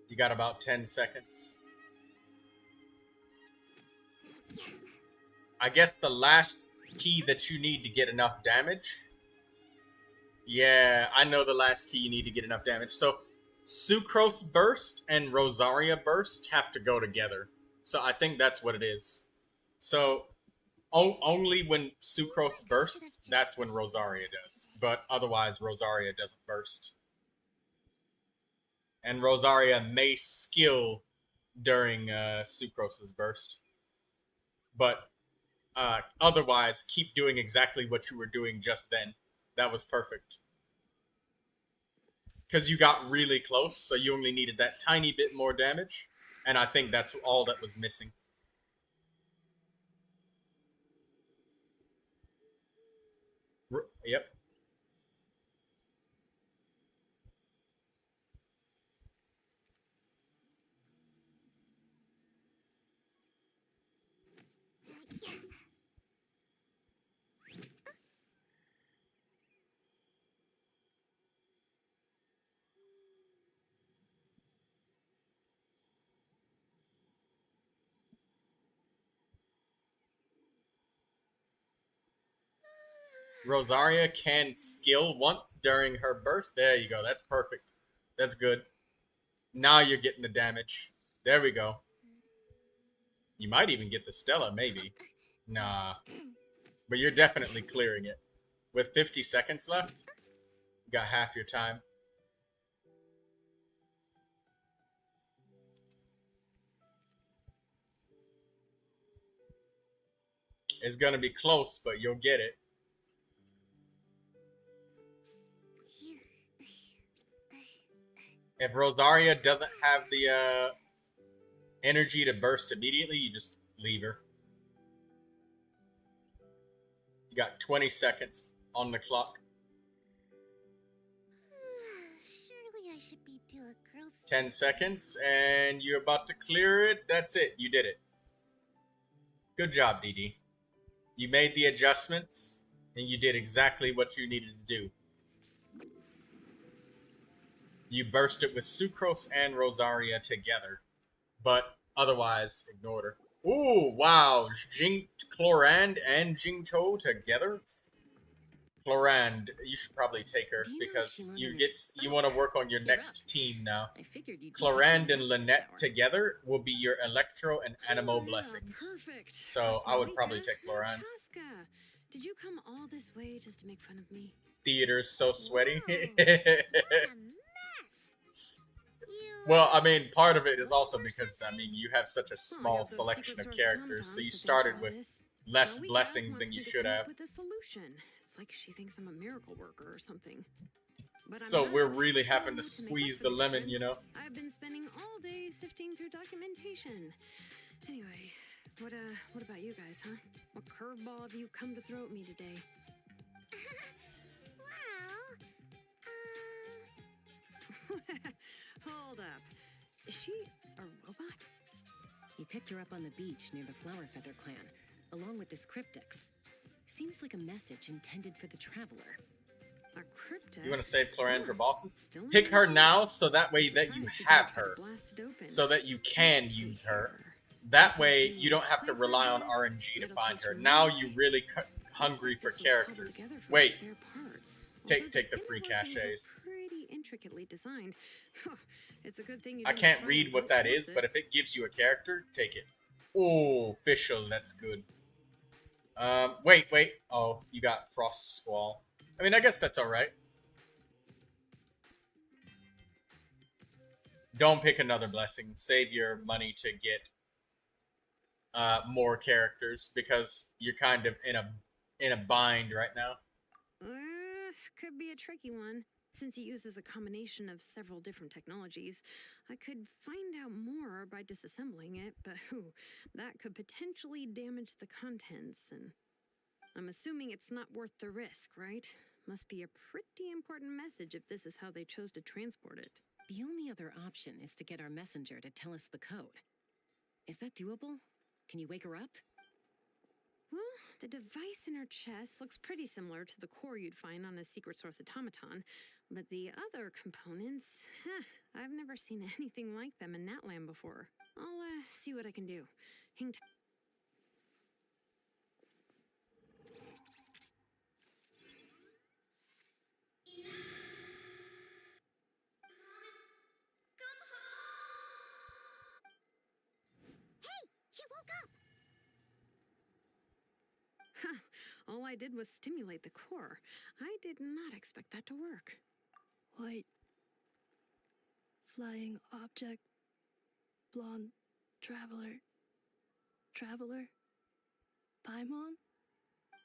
You got about 10 seconds. I guess the last key that you need to get enough damage. Yeah, I know the last key you need to get enough damage. So Sucrose Burst and Rosaria Burst have to go together. So I think that's what it is. So only when Sucrose bursts, that's when Rosaria does. But otherwise, Rosaria doesn't burst. And Rosaria may skill during Sucrose's burst. But otherwise, keep doing exactly what you were doing just then. That was perfect. Because you got really close, so you only needed that tiny bit more damage. And I think that's all that was missing. Yep. Rosaria can skill once during her burst. There you go. That's perfect. That's good. Now you're getting the damage. There we go. You might even get the Stella, maybe. Nah. But you're definitely clearing it. With 50 seconds left, you got half your time. It's gonna be close, but you'll get it. If Rosaria doesn't have the energy to burst immediately, you just leave her. You got 20 seconds on the clock.
Surely I should be due a growth
10 seconds, and you're about to clear it. That's it. You did it. Good job, DD. You made the adjustments, and you did exactly what you needed to do. You burst it with Sucrose and Rosaria together, but otherwise ignored her. Ooh, wow. Chlorand and Jingto together? Chlorand, you should probably take her because you want to work on your next team now. Chlorand and Lynette together will be your Electro and Animo blessings.
Perfect.
So I would probably take Chlorand.
Did you come all this way just to make fun of me?
Theater's so sweaty. Well, I mean, part of it is also because, I mean, you have such a small selection of characters, so you started with less blessings than you should have.
With a solution. It's like she thinks I'm a miracle worker or something. But
so we're really having to squeeze the lemon, you know?
I've been spending all day sifting through documentation. Anyway, what about you guys, huh? What curveball have you come to throw at me today? Hold up. Is she a robot?
You picked her up on the beach near the Flower Feather clan, along with this cryptex. Seems like a message intended for the traveler.
A cryptex?
You want to save Chlorand for bosses? Pick her now so that way that you have her. So that you can use her. That way you don't have to rely on RNG to find her. Now you really hungry for characters. Wait. Take the free caches.
Pretty intricately designed. It's a good thing you
I can't read what that is, but if it gives you a character, take it. Oh, official, that's good. Wait. Oh, you got Frost Squall. I mean, I guess that's alright. Don't pick another blessing. Save your money to get more characters because you're kind of in a bind right now.
Could be a tricky one. Since he uses a combination of several different technologies, I could find out more by disassembling it, but that could potentially damage the contents, and I'm assuming it's not worth the risk, right? Must be a pretty important message if this is how they chose to transport it.
The only other option is to get our messenger to tell us the code. Is that doable? Can you wake her up?
Well, the device in her chest looks pretty similar to the core you'd find on a secret source automaton, but the other components, I've never seen anything like them in Natland before. I'll see what I can do. Hang t-
Hey, she woke up.
All I did was stimulate the core. I did not expect that to work.
White. Flying object. Blonde. Traveler. Traveler. Paimon?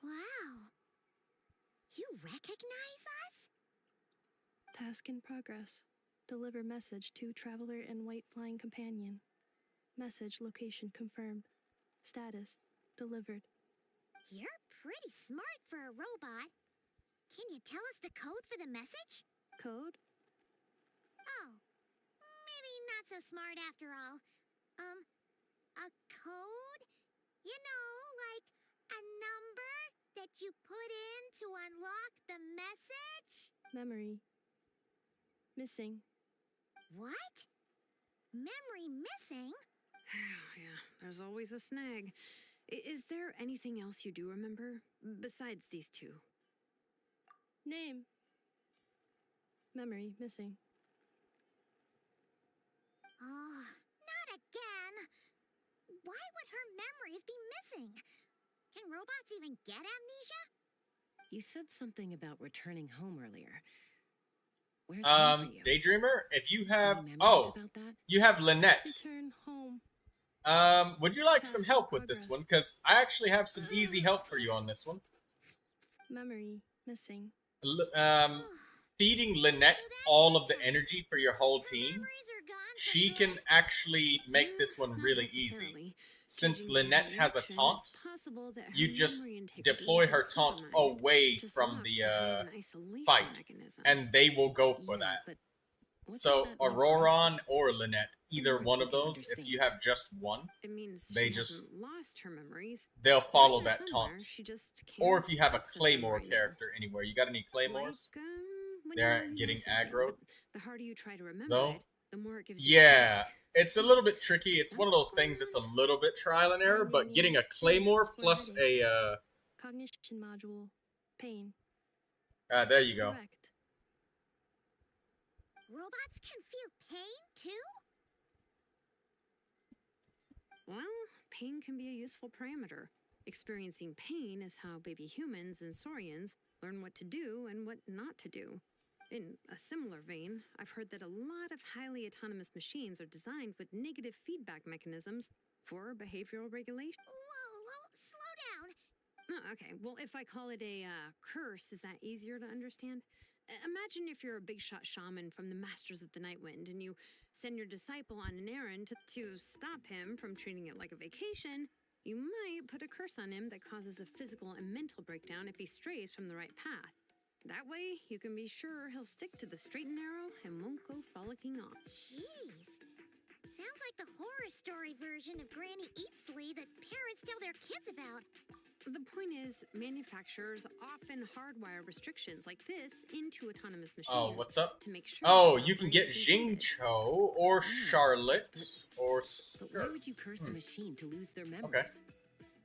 Wow. You recognize us?
Task in progress. Deliver message to Traveler and White Flying Companion. Message location confirmed. Status delivered.
You're pretty smart for a robot. Can you tell us the code for the message?
Code?
Oh, maybe not so smart after all. A code? You know, like a number that you put in to unlock the message?
Memory. Missing.
What? Memory missing?
Yeah, there's always a snag. Is there anything else you do remember, besides these two?
Name. Memory missing.
Oh, not again. Why would her memories be missing? Can robots even get amnesia?
You said something about returning home earlier. Where's home for you?
Daydreamer, if you have...
Any memories
Oh,
about that?
you have Lynette.
Return home.
Would you like some help with this one? Because I actually have some easy help for you on this one.
Memory missing.
Feeding Lynette all of the energy for your whole team, she can actually make this one really easy. Since Lynette has a taunt, you just deploy her taunt away from the fight, and they will go for that. So Auroron or Lynette, either one of those, if you have just one,
It means
they
she
just
hasn't lost her memories.
they'll
They're
follow
in there
that
somewhere,
taunt.
she just
Or
can't
if you have a
access them
Claymore
right now.
character anywhere, you got any Claymores?
When
They're
you know
getting
something,
aggroed.
The harder you try to remember
No?
it, the more it gives you.
Yeah, it's a little bit tricky. It's one of those things that's a little bit trial and error, but getting a Claymore plus a
Cognition module. Pain.
there you go.
Correct.
Robots can feel pain too?
Well, pain can be a useful parameter. Experiencing pain is how baby humans and saurians learn what to do and what not to do. In a similar vein, I've heard that a lot of highly autonomous machines are designed with negative feedback mechanisms for behavioral regulation.
Whoa, slow down.
Oh, okay, well, if I call it a curse, is that easier to understand? Imagine if you're a big shot shaman from the Masters of the Night Wind and you send your disciple on an errand to stop him from treating it like a vacation. You might put a curse on him that causes a physical and mental breakdown if he strays from the right path. That way, you can be sure he'll stick to the straight and narrow and won't go frolicking off.
Jeez. Sounds like the horror story version of Granny Eatsley that parents tell their kids about.
The point is, manufacturers often hardwire restrictions like this into autonomous machines.
Oh, what's up?
To make sure
Oh,
they
you can
operate
get
as intended.
Jingcho or Charlotte or
But why would you curse a machine to lose their memories?
Okay.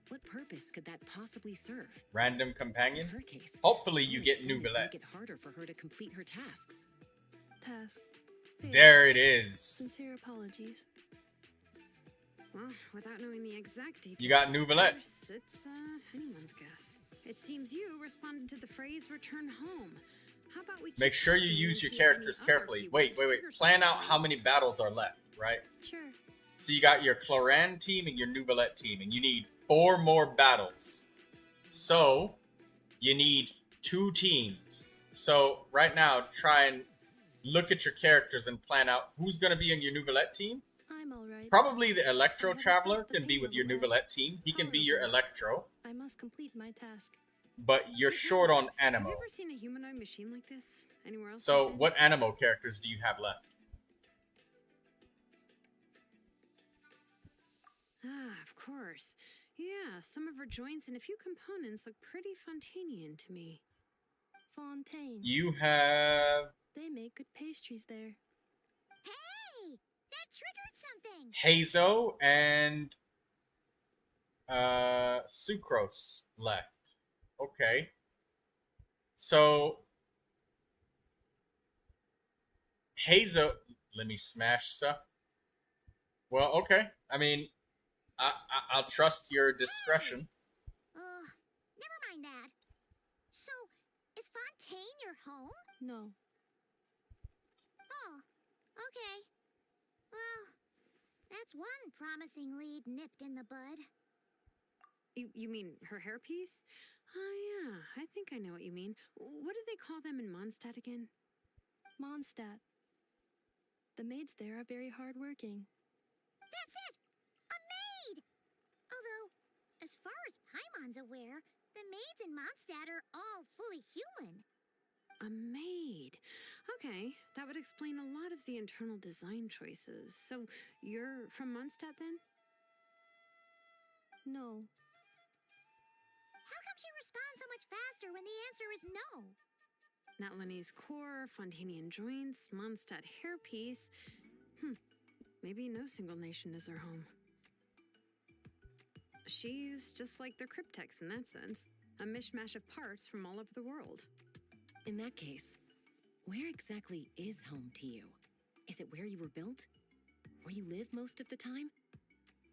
What purpose could that possibly serve?
Random companion.
In her case,
Hopefully you
all
get
it's done is
Neuvilette.
make it harder for her to complete her tasks.
Task.
There it is.
Sincere apologies.
Well, without knowing the exact details,
You got
of
Neuvilette.
course, it's anyone's guess. It seems you responded to the phrase "return home." How about we
Make
keep
sure you
talking
use
and
your
see if any
characters
other
carefully.
keywords
Wait.
trigger
Plan
something
out
for
how
you?
many battles are left, right?
Sure.
So you got your Cloran team and your Neuvilette team, and you need 4 more battles. So you need 2 teams. So right now, try and look at your characters and plan out who's going to be in your Neuvilette team.
I'm alright.
Probably the Electro
I have
Traveler
assessed the
can be
pain
with your
level
Neuvilette team. He can be your Electro,
I must complete my task.
but you're short on
Have
Animo.
you ever seen a humanoid machine like this anywhere else?
So
you've been?
what Animo characters do you have left?
of course. Yeah, some of her joints and a few components look pretty Fontanian to me.
Fontaine.
You have
They make good pastries there.
Hey! That triggered something!
Hazo and sucrose left. Okay. So Hazo, let me smash stuff. Well, okay. I mean, I'll trust your discretion.
Never mind that. So, is Fontaine your home?
No.
Oh, okay. Well, that's one promising lead nipped in the bud.
You mean her hairpiece? Oh, yeah, I think I know what you mean. What do they call them in Mondstadt again?
Mondstadt. The maids there are very hardworking.
That's it! A maid! Although, as far as Paimon's aware, the maids in Mondstadt are all fully human.
A maid. Okay, that would explain a lot of the internal design choices. So, you're from Mondstadt then?
No.
How come she responds so much faster when the answer is no?
Natlanese core, Fontanian joints, Mondstadt hairpiece. Maybe no single nation is her home. She's just like the Cryptex in that sense. A mishmash of parts from all over the world.
In that case, where exactly is home to you? Is it where you were built? Where you live most of the time?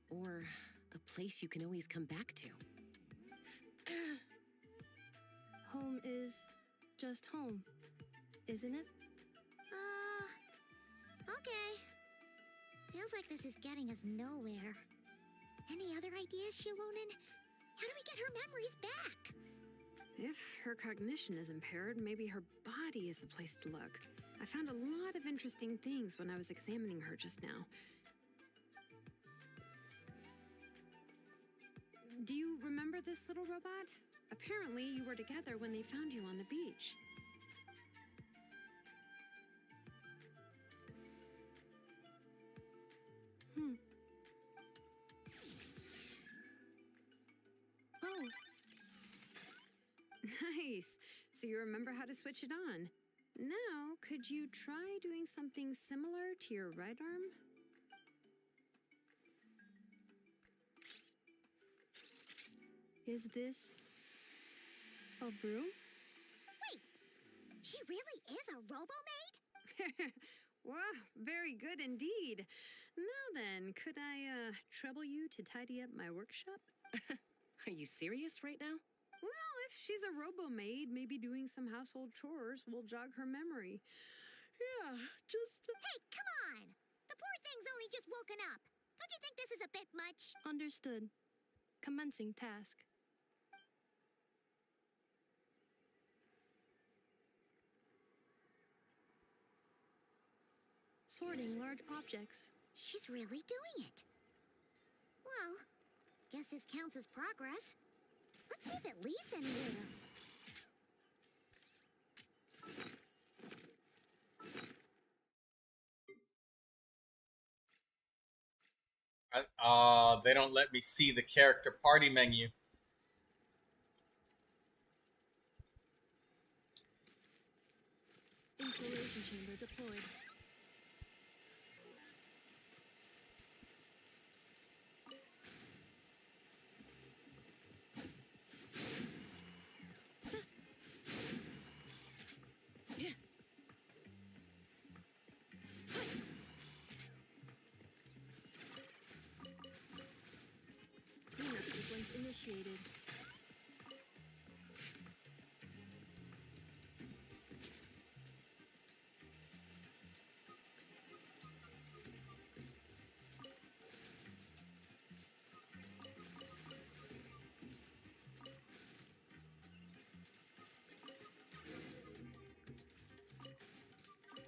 Or a place you can always come back to?
Home is just home, isn't it?
Okay. Feels like this is getting us nowhere. Any other ideas, Shilonen? How do we get her memories back?
If her cognition is impaired, maybe her body is a place to look. I found a lot of interesting things when I was examining her just now. Do you remember this little robot? Apparently, you were together when they found you on the beach.
Oh.
Nice. So you remember how to switch it on. Now, could you try doing something similar to your right arm?
Is this a broom?
Wait, she really is a robo-maid?
Wow, very good indeed. Now then, could I trouble you to tidy up my workshop?
Are you serious right now?
Well, if she's a robo-maid, maybe doing some household chores will jog her memory. Yeah, just...
Hey, come on! The poor thing's only just woken up. Don't you think this is a bit much?
Understood. Commencing task. Sorting large objects.
She's really doing it. Well, guess this counts as progress. Let's see if it leads anywhere.
They don't let me see the character party menu.
Installation chamber deployed. Cleanup sequence initiated.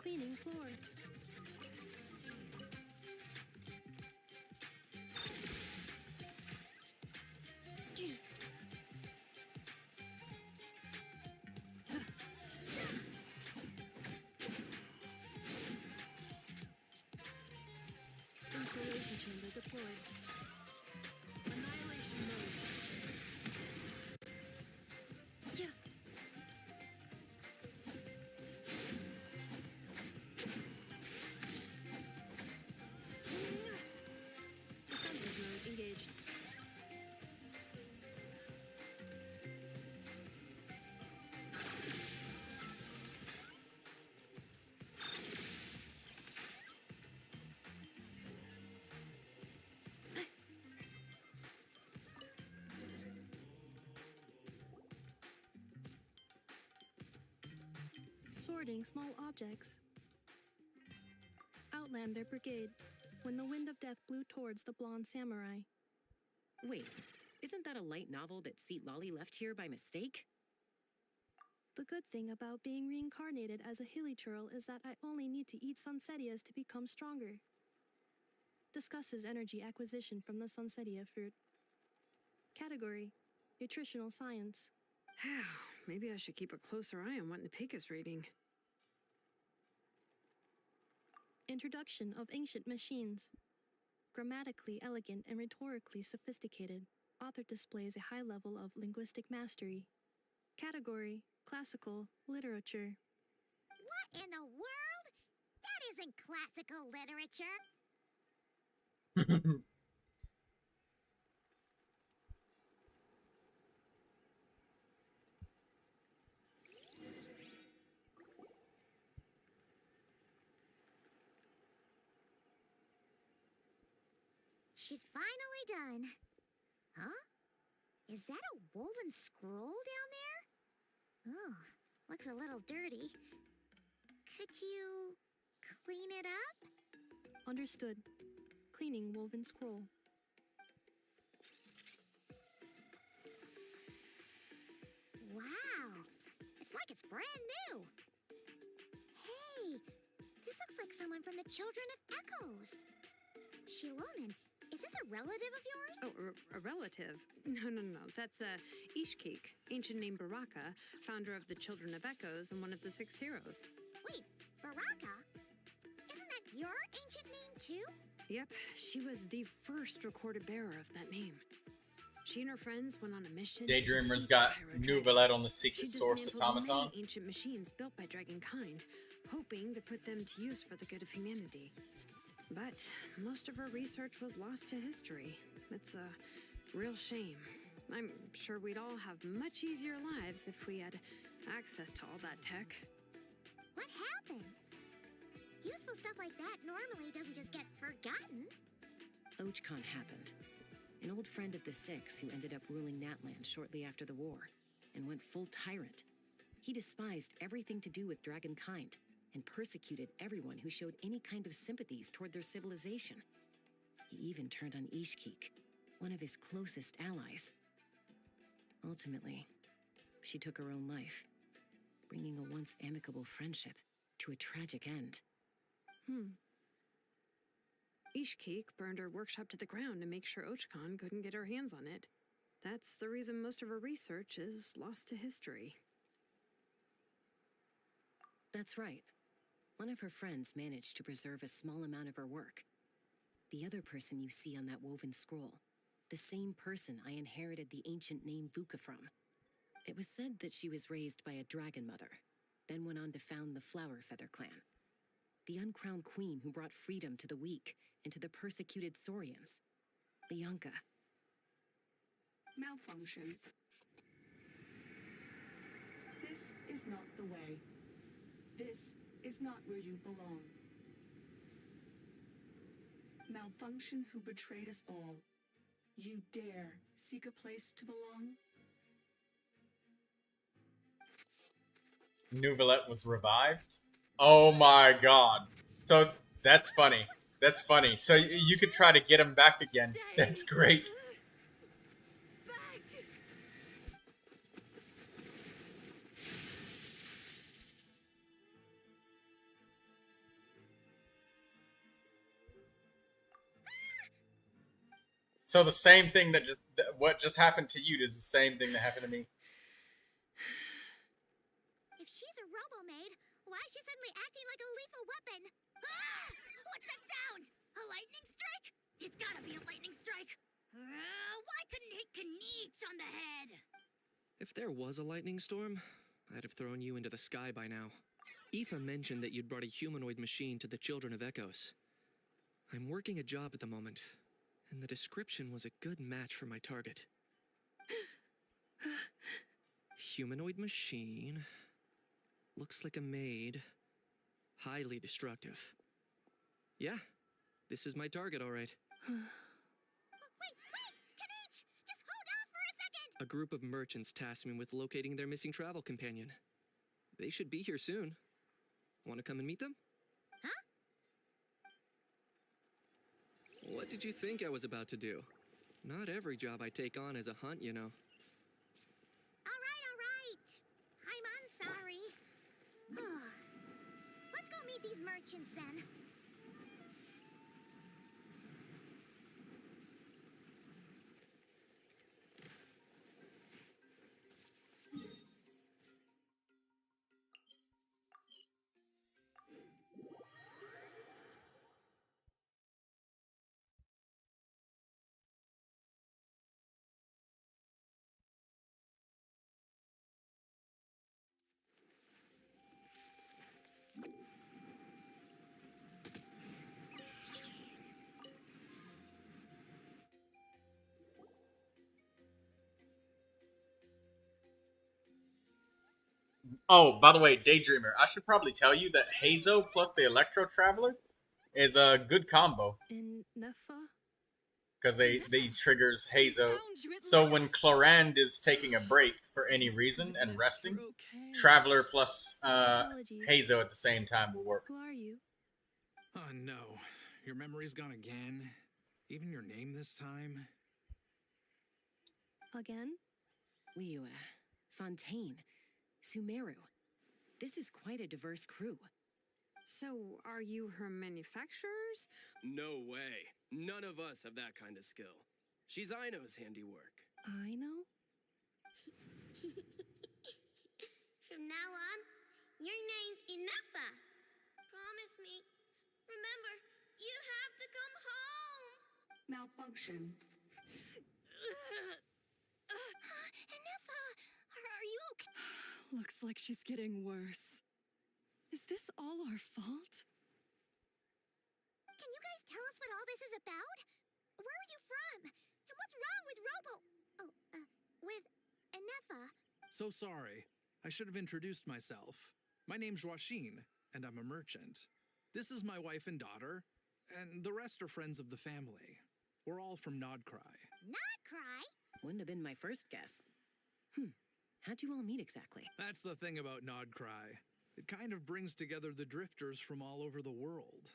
Cleaning floor. Installation chamber deployed. sorting small objects. Outlander Brigade, when the wind of death blew towards the blonde samurai.
Wait, isn't that a light novel that Seat Lolly left here by mistake?
The good thing about being reincarnated as a hilly churl is that I only need to eat sunsettias to become stronger. Discusses energy acquisition from the sunsettia fruit. Category: Nutritional Science.
Maybe I should keep a closer eye on what Nipika's reading.
Introduction of Ancient Machines. Grammatically elegant and rhetorically sophisticated, author displays a high level of linguistic mastery. Category: Classical Literature.
What in the world? That isn't classical literature. She's finally done. Huh? Is that a woven scroll down there? Oh, looks a little dirty. Could you clean it up?
Understood. Cleaning woven scroll.
Wow, it's like it's brand new. Hey, this looks like someone from the Children of Echoes. Shilonen, is this a relative of yours?
Oh, a relative? No. That's Ishkik, ancient name Baraka, founder of the Children of Echoes and one of the 6 heroes.
Wait, Baraka? Isn't that your ancient name too?
Yep, she was the first recorded bearer of that name. She and her friends went on a mission.
Daydreamer's got Neuvilette on the Secret Source Automaton.
Many ancient machines built by Dragonkind, hoping to put them to use for the good of humanity. But most of her research was lost to history. It's a real shame. I'm sure we'd all have much easier lives if we had access to all that tech.
What happened? Useful stuff like that normally doesn't just get forgotten.
Ochcon happened. An old friend of the 6 who ended up ruling Natland shortly after the war, and went full tyrant. He despised everything to do with Dragonkind, and persecuted everyone who showed any kind of sympathies toward their civilization. He even turned on Ishkik, one of his closest allies. Ultimately, she took her own life, bringing a once amicable friendship to a tragic end.
Ishkik burned her workshop to the ground to make sure Ochcon couldn't get her hands on it. That's the reason most of her research is lost to history.
That's right. One of her friends managed to preserve a small amount of her work. The other person you see on that woven scroll, the same person I inherited the ancient name Vuka from. It was said that she was raised by a dragon mother, then went on to found the Flower Feather clan. The uncrowned queen who brought freedom to the weak and to the persecuted Saurians. The Yonka.
Malfunction. This is not the way. This is not where you belong. Malfunction who betrayed us all. You dare seek a place to belong?
Neuvilette was revived? Oh my god. So, that's funny. That's funny. So, you could try to get him back again. That's great. So the same thing what just happened to you is the same thing that happened to me.
If she's a robo-maid, why is she suddenly acting like a lethal weapon? Ah! What's that sound? A lightning strike? It's gotta be a lightning strike. Why couldn't it hit Kniech on the head?
If there was a lightning storm, I'd have thrown you into the sky by now. Aoife mentioned that you'd brought a humanoid machine to the Children of Echoes. I'm working a job at the moment, and the description was a good match for my target. Humanoid machine. Looks like a maid. Highly destructive. Yeah, this is my target, all right.
Wait! Kniech! Just hold off for a second!
A group of merchants tasked me with locating their missing travel companion. They should be here soon. Want to come and meet them?
Huh?
What did you think I was about to do? Not every job I take on is a hunt, you know.
All right. I'm sorry. Let's go meet these merchants then.
Oh, by the way, Daydreamer, I should probably tell you that Hazo plus the Electro Traveler is a good combo.
In Nefa?
Because they triggers Hazo. So when Clorand is taking a break for any reason and resting, Traveler plus Hazo at the same time will work.
Who are you?
Oh no, your memory's gone again? Even your name this time?
Again?
Liua, Fontaine, Sumeru. This is quite a diverse crew.
So, are you her manufacturers?
No way. None of us have that kind of skill. She's Aino's handiwork.
Aino?
From now on, your name's Inafa. Promise me. Remember, you have to come home.
Malfunction.
Inafa, are you okay?
Looks like she's getting worse. Is this all our fault?
Can you guys tell us what all this is about? Where are you from? And what's wrong with with Enefa?
So sorry. I should have introduced myself. My name's Joachine, and I'm a merchant. This is my wife and daughter, and the rest are friends of the family. We're all from Nodcry.
Nodcry?
Wouldn't have been my first guess. How'd you all meet exactly?
That's the thing about Nodcry. It kind of brings together the drifters from all over the world.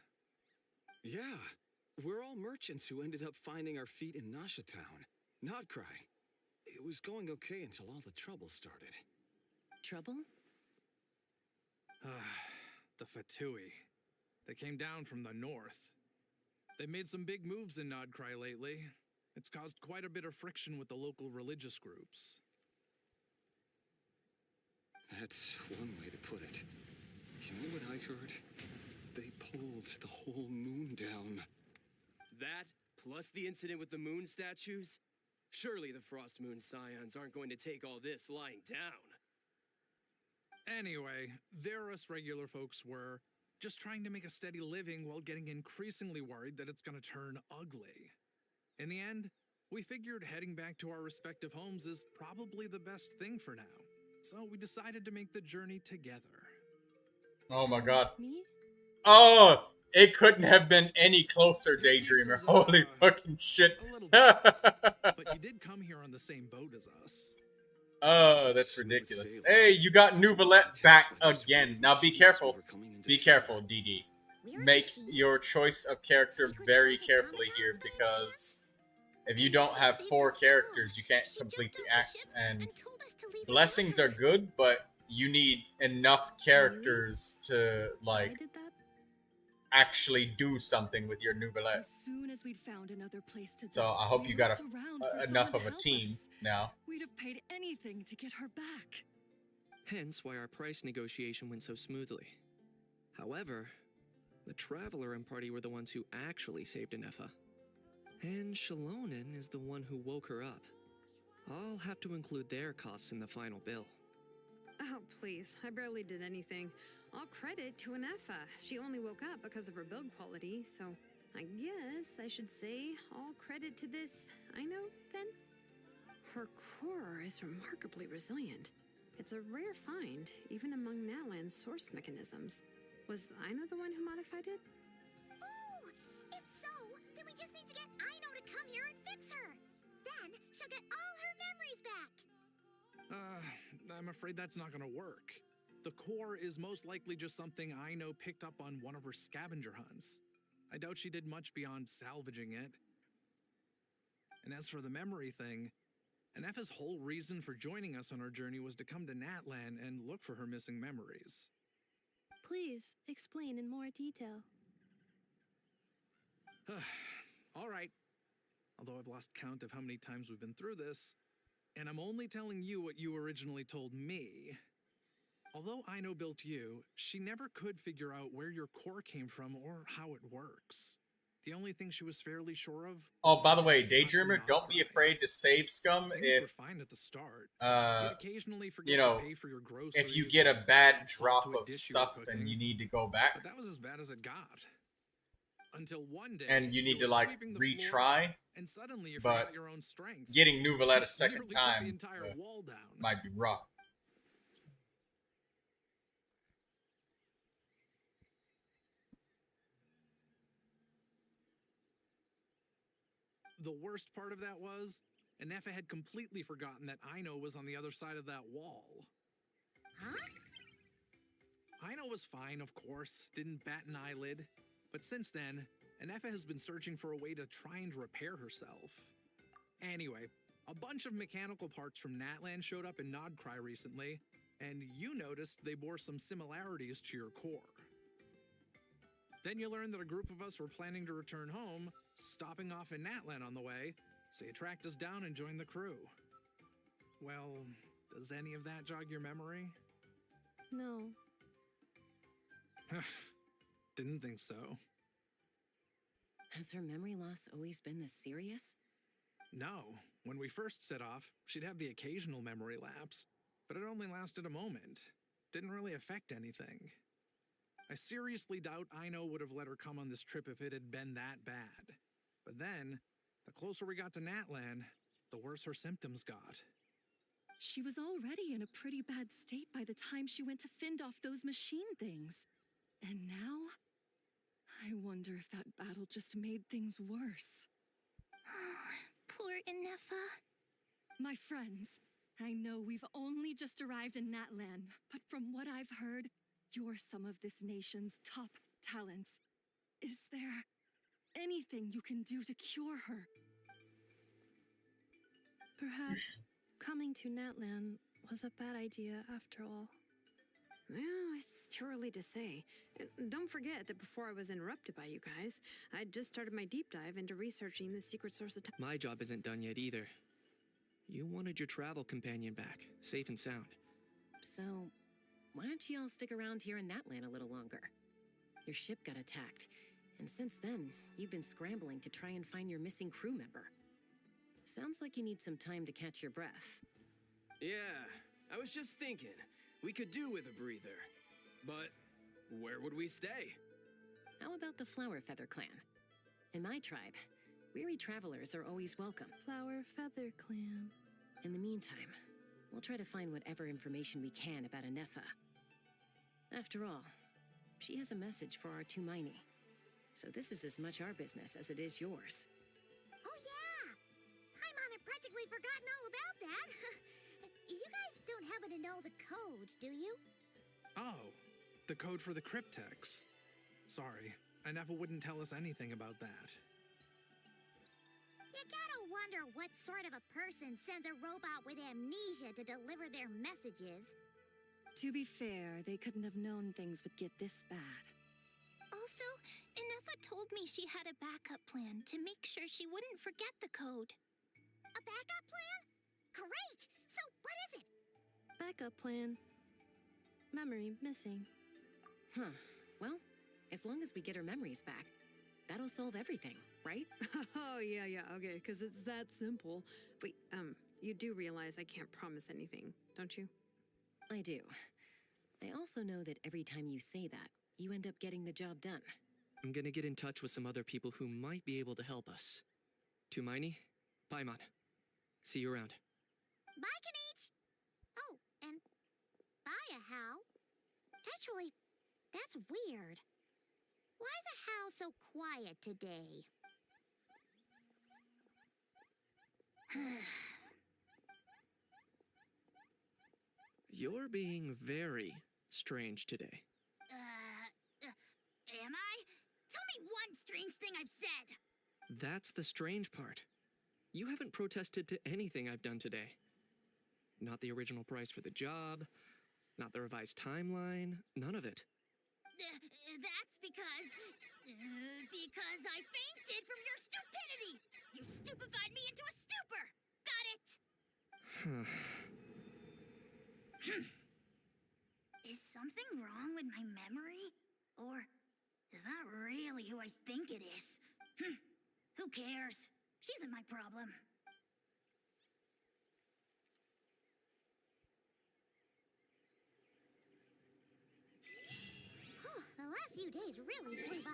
Yeah, we're all merchants who ended up finding our feet in Nasha Town. Nodcry. It was going okay until all the trouble started.
Trouble?
The Fatui. They came down from the north. They've made some big moves in Nodcry lately. It's caused quite a bit of friction with the local religious groups.
That's one way to put it. You know what I heard? They pulled the whole moon down.
That, plus the incident with the moon statues? Surely the Frost Moon Scions aren't going to take all this lying down.
Anyway, there us regular folks were just trying to make a steady living while getting increasingly worried that it's gonna turn ugly. In the end, we figured heading back to our respective homes is probably the best thing for now. So we decided to make the journey together.
Oh my god.
Me?
Oh, it couldn't have been any closer, Daydreamer. Holy fucking shit.
But you did come here on the same boat as us.
Oh, that's ridiculous. Hey, you got Neuvilette back again. Now be careful. Be careful, DD. Make your choice of character very carefully here, because if you don't have 4 characters, you can't complete the act. And blessings are good, but you need enough characters to, like, actually do something with your Neuvilette.
As soon as we'd found another place to
So
go,
I hope
we
you got
looked around for
enough
someone
of
to
a
help
team
us.
now.
We'd have paid anything to get her back.
Hence why our price negotiation went so smoothly. However, the Traveler and party were the ones who actually saved Enefa. And Shalonen is the one who woke her up. I'll have to include their costs in the final bill.
Oh, please. I barely did anything. All credit to Anefa. She only woke up because of her build quality, so I guess I should say all credit to this Aino, then? Her core is remarkably resilient. It's a rare find, even among Nalan's source mechanisms. Was Aino the one who modified it?
Oh! If so, then we just need to get Aino to come here and fix her. Then she'll get all her memories back.
I'm afraid that's not gonna work. The core is most likely just something I know picked up on one of her scavenger hunts. I doubt she did much beyond salvaging it. And as for the memory thing, Anefa's whole reason for joining us on our journey was to come to Natlan and look for her missing memories.
Please explain in more detail.
All right. Although I've lost count of how many times we've been through this, and I'm only telling you what you originally told me. Although Aino built you, she never could figure out where your core came from or how it works. The only thing she was fairly sure of.
Oh, by the way, Daydreamer, don't be afraid to save scum
Things were
if
fine at the start. You'd occasionally forget
you know,
to pay for your groceries.
if you get a bad
add salt
drop
to a
of
dish you were
stuff
cooking.
and you need to go back,
But that was as bad as it got. Until one day,
and you need
were
to like
sweeping the
retry,
floor, and suddenly you
but
forgot your own strength.
getting Neuvilette a second
Nearly took
time
the entire wall down.
might be rough.
The worst part of that was, Anefa had completely forgotten that Aino was on the other side of that wall.
Huh?
Aino was fine, of course, didn't bat an eyelid. But since then, Anefa has been searching for a way to try and repair herself. Anyway, a bunch of mechanical parts from Natlan showed up in Nodcry recently, and you noticed they bore some similarities to your core. Then you learned that a group of us were planning to return home, stopping off in Natlan on the way, so you tracked us down and joined the crew. Well, does any of that jog your memory?
No.
Didn't think so.
Has her memory loss always been this serious?
No. When we first set off, she'd have the occasional memory lapse, but it only lasted a moment. Didn't really affect anything. I seriously doubt Aino would have let her come on this trip if it had been that bad. But then, the closer we got to Natlan, the worse her symptoms got.
She was already in a pretty bad state by the time she went to fend off those machine things. And now, I wonder if that battle just made things worse.
Poor Anefa.
My friends, I know we've only just arrived in Natlan, but from what I've heard, you're some of this nation's top talents. Is there anything you can do to cure her?
Perhaps coming to Natlan was a bad idea after all.
Well, it's too early to say. Don't forget that before I was interrupted by you guys, I'd just started my deep dive into researching the secret source of time.
My job isn't done yet either. You wanted your travel companion back, safe and sound.
So, why don't you all stick around here in Natlan a little longer? Your ship got attacked, and since then, you've been scrambling to try and find your missing crew member. Sounds like you need some time to catch your breath.
Yeah, I was just thinking, we could do with a breather. But where would we stay?
How about the Flower Feather Clan? In my tribe, weary travelers are always welcome.
Flower Feather Clan.
In the meantime, we'll try to find whatever information we can about Anefa. After all, she has a message for our Tumaini. So this is as much our business as it is yours.
Oh yeah! Paimon had practically forgotten all about that. You guys don't happen to know the code, do you?
Oh, the code for the cryptex. Sorry, Anefa wouldn't tell us anything about that.
You gotta wonder what sort of a person sends a robot with amnesia to deliver their messages.
To be fair, they couldn't have known things would get this bad.
Also, Anefa told me she had a backup plan to make sure she wouldn't forget the code.
A backup plan? Great! So what is it?
Backup plan. Memory missing.
Huh. Well, as long as we get her memories back, that'll solve everything, right?
Oh, yeah, okay, because it's that simple. Wait, you do realize I can't promise anything, don't you?
I do. I also know that every time you say that, you end up getting the job done.
I'm gonna get in touch with some other people who might be able to help us. Tumaini, Paimon. See you around.
Bye, Kanich! Oh, and bye, Ahau. Actually, that's weird. Why is Ahau so quiet today?
You're being very, strange today.
Am I? Tell me one strange thing I've said.
That's the strange part. You haven't protested to anything I've done today. Not the original price for the job, not the revised timeline, none of it.
That's because I fainted from your stupidity. You stupefied me into a stupor. Got it? Is something wrong with my memory? Or is that really who I think it is? Who cares? She isn't my problem. The last few days really flew by.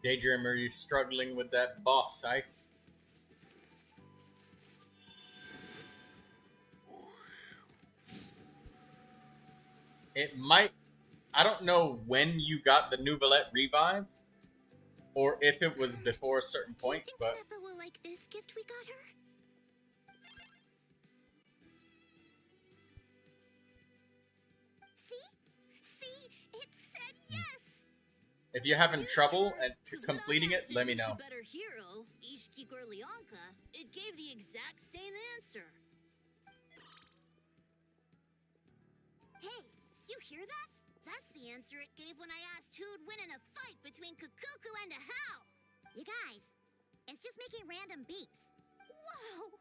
Daydream, are you struggling with that boss, eh? It might... I don't know when you got the Neuvilette revive, or if it was before a certain point, but...
Neffa will like this gift we got her? See? It said yes!
If you're having trouble completing it, let me know.
The better hero, Ishki Gorlianka, it gave the exact same answer.
Hey, you hear that? That's the answer it gave when I asked who'd win in a fight between Kukuku and a How. You guys, it's just making random beeps. Whoa!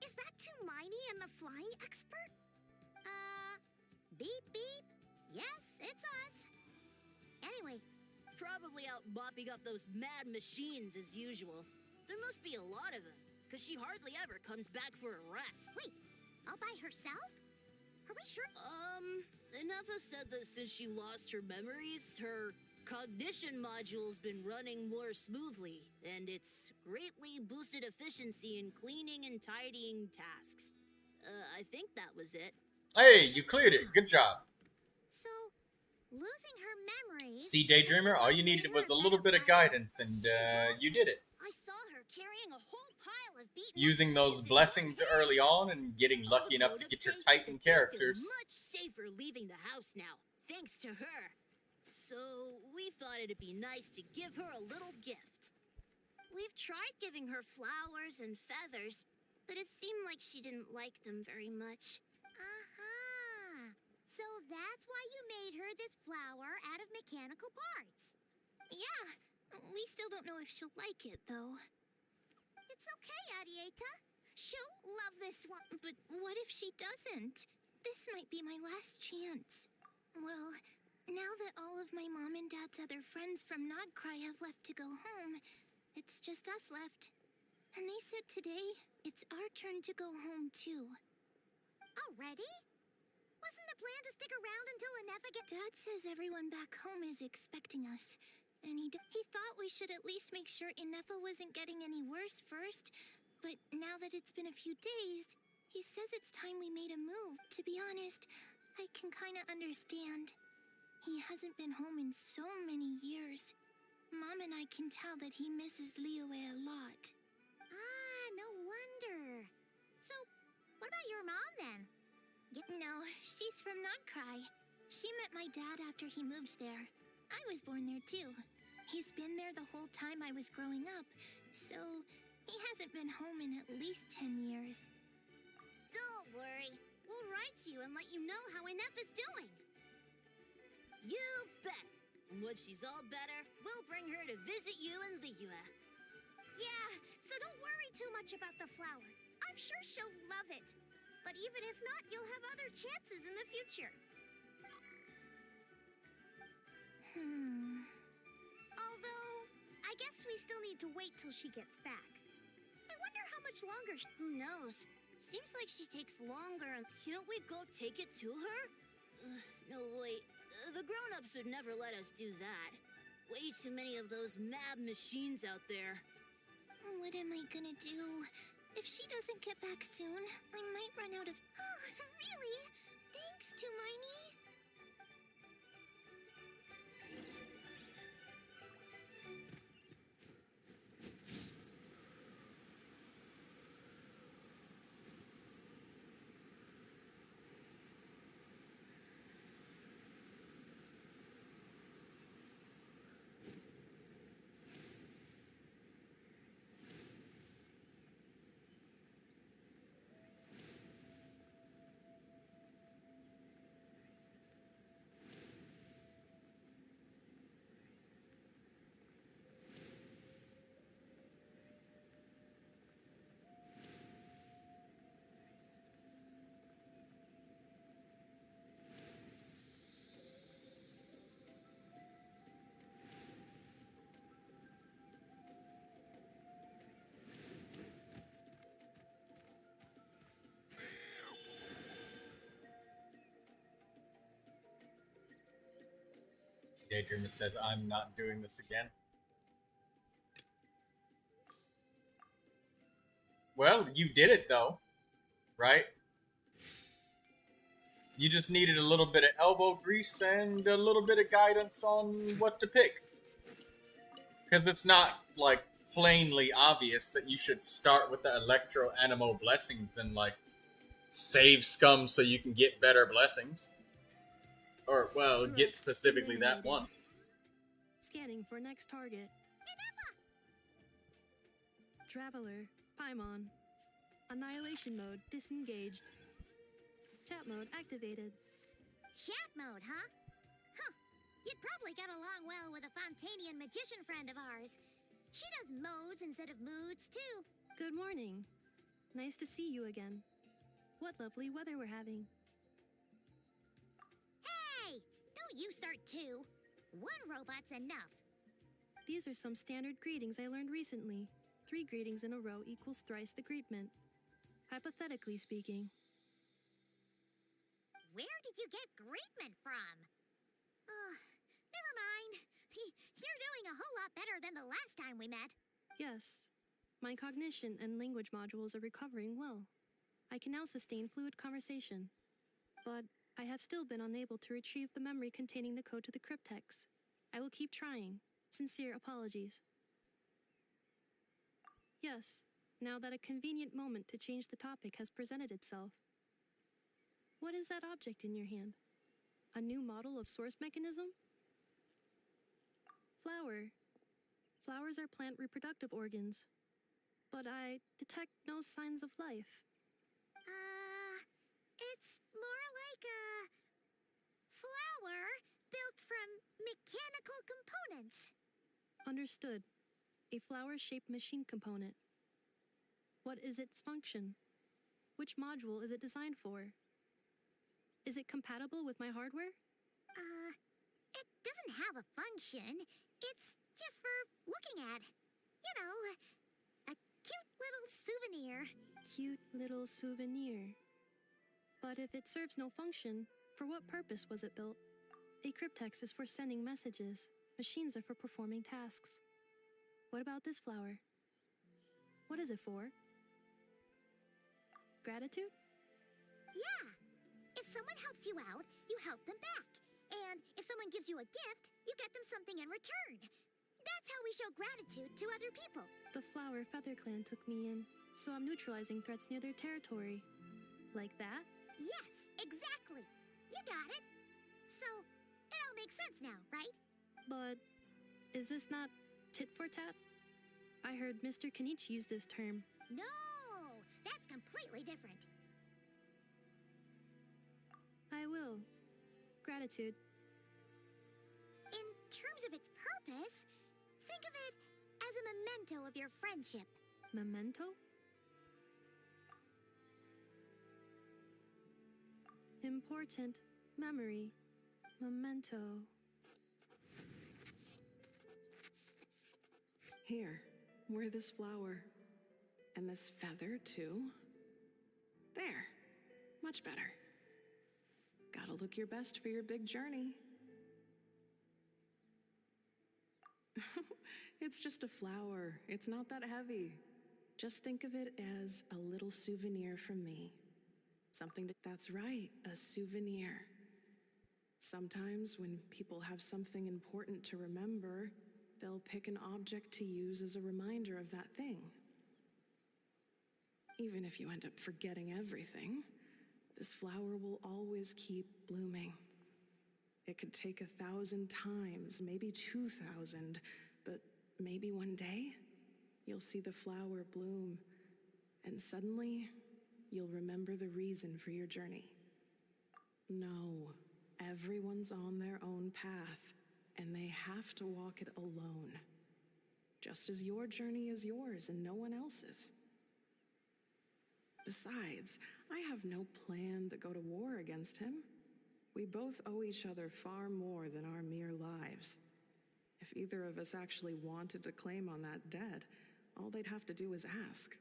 Is that Tumaini and the flying expert? Beep beep. Yes, it's us. Anyway.
Probably out mopping up those mad machines as usual. There must be a lot of them, because she hardly ever comes back for a rest.
Wait, all by herself? Are we sure?
Neffa said that since she lost her memories, her cognition module's been running more smoothly, and it's greatly boosted efficiency in cleaning and tidying tasks. I think that was it.
Hey, you cleared it. Good job.
So, losing her memories...
See, Daydreamer, all you needed was a little bit of guidance, and you did it.
I saw her carrying a whole pile of beaten
Using those blessings early on and getting lucky enough to get your Titan characters.
Much safer leaving the house now, thanks to her. So, we thought it'd be nice to give her a little gift.
We've tried giving her flowers and feathers, but it seemed like she didn't like them very much. Aha! So that's why you made her this flower out of mechanical parts. Yeah, we still don't know if she'll like it, though. It's okay, Arieta. She'll love this one. But what if she doesn't? This might be my last chance. Well, now that all of my mom and dad's other friends from Nodcry have left to go home, it's just us left. And they said today, it's our turn to go home, too. Already? Wasn't the plan to stick around until Neffa gets... Dad says everyone back home is expecting us. And he thought we should at least make sure Ineffa wasn't getting any worse first. But now that it's been a few days, he says it's time we made a move. To be honest, I can kinda understand. He hasn't been home in so many years. Mom and I can tell that he misses Liyue a lot. Ah, no wonder. So, what about your mom then? No, she's from Nodcry. She met my dad after he moved there. I was born there too. He's been there the whole time I was growing up, so he hasn't been home in at least 10 years. Don't worry. We'll write you and let you know how Ineffa's doing.
You bet! And when she's all better, we'll bring her to visit you in Liyue.
Yeah, so don't worry too much about the flower. I'm sure she'll love it. But even if not, you'll have other chances in the future. Although, I guess we still need to wait till she gets back. I wonder how much longer
Who knows? Seems like she takes longer. Can't we go take it to her? No, wait. The grown-ups would never let us do that. Way too many of those mad machines out there.
What am I gonna do? If she doesn't get back soon, I might run out of... Oh, really? Thanks, Tumaini.
Daydreamer says, I'm not doing this again. Well, you did it though, right? You just needed a little bit of elbow grease and a little bit of guidance on what to pick. Because it's not, like, plainly obvious that you should start with the Electro Animo blessings and, like, save scum so you can get better blessings. Or, well, get specifically that one.
Scanning for next target. Traveler, Paimon. Annihilation mode disengaged. Chat mode activated.
Chat mode, huh? Huh. You'd probably get along well with a Fontanian magician friend of ours. She does modes instead of moods, too.
Good morning. Nice to see you again. What lovely weather we're having.
Hey! Don't you start too. One robot's enough.
These are some standard greetings I learned recently. 3 greetings in a row equals thrice the greetment. Hypothetically speaking.
Where did you get greetment from? Never mind. You're doing a whole lot better than the last time we met.
Yes. My cognition and language modules are recovering well. I can now sustain fluid conversation. But I have still been unable to retrieve the memory containing the code to the cryptex. I will keep trying. Sincere apologies. Yes, now that a convenient moment to change the topic has presented itself. What is that object in your hand? A new model of source mechanism? Flower. Flowers are plant reproductive organs. But I detect no signs of life.
It's more like a flower built from mechanical components.
Understood. A flower-shaped machine component. What is its function? Which module is it designed for? Is it compatible with my hardware?
It doesn't have a function. It's just for looking at. You know, a cute little souvenir.
Cute little souvenir. But if it serves no function, for what purpose was it built? A cryptex is for sending messages. Machines are for performing tasks. What about this flower? What is it for? Gratitude?
Yeah. If someone helps you out, you help them back. And if someone gives you a gift, you get them something in return. That's how we show gratitude to other people.
The Flower Feather Clan took me in, so I'm neutralizing threats near their territory. Like that?
Yes, exactly. You got it. So, it all makes sense now, right?
But is this not tit for tat? I heard Mr. Kenichi use this term.
No, that's completely different.
I will. Gratitude.
In terms of its purpose, think of it as a memento of your friendship.
Memento? Important memory. Memento.
Here, wear this flower. And this feather, too. There. Much better. Gotta look your best for your big journey. It's just a flower. It's not that heavy. Just think of it as a little souvenir from me. That's right, a souvenir. Sometimes when people have something important to remember, they'll pick an object to use as a reminder of that thing. Even if you end up forgetting everything, this flower will always keep blooming. It could take 1,000 times, maybe 2,000, but maybe one day, you'll see the flower bloom, and suddenly, you'll remember the reason for your journey. No, everyone's on their own path, and they have to walk it alone. Just as your journey is yours and no one else's. Besides, I have no plan to go to war against him. We both owe each other far more than our mere lives. If either of us actually wanted to claim on that debt, all they'd have to do is ask.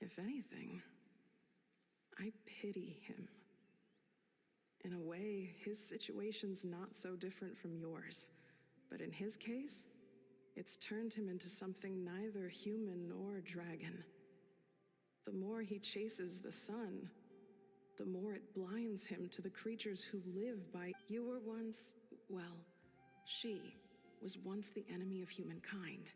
If anything, I pity him. In a way, his situation's not so different from yours. But in his case, it's turned him into something neither human nor dragon. The more he chases the sun, the more it blinds him to the creatures who live by. You were once, well, she was once the enemy of humankind.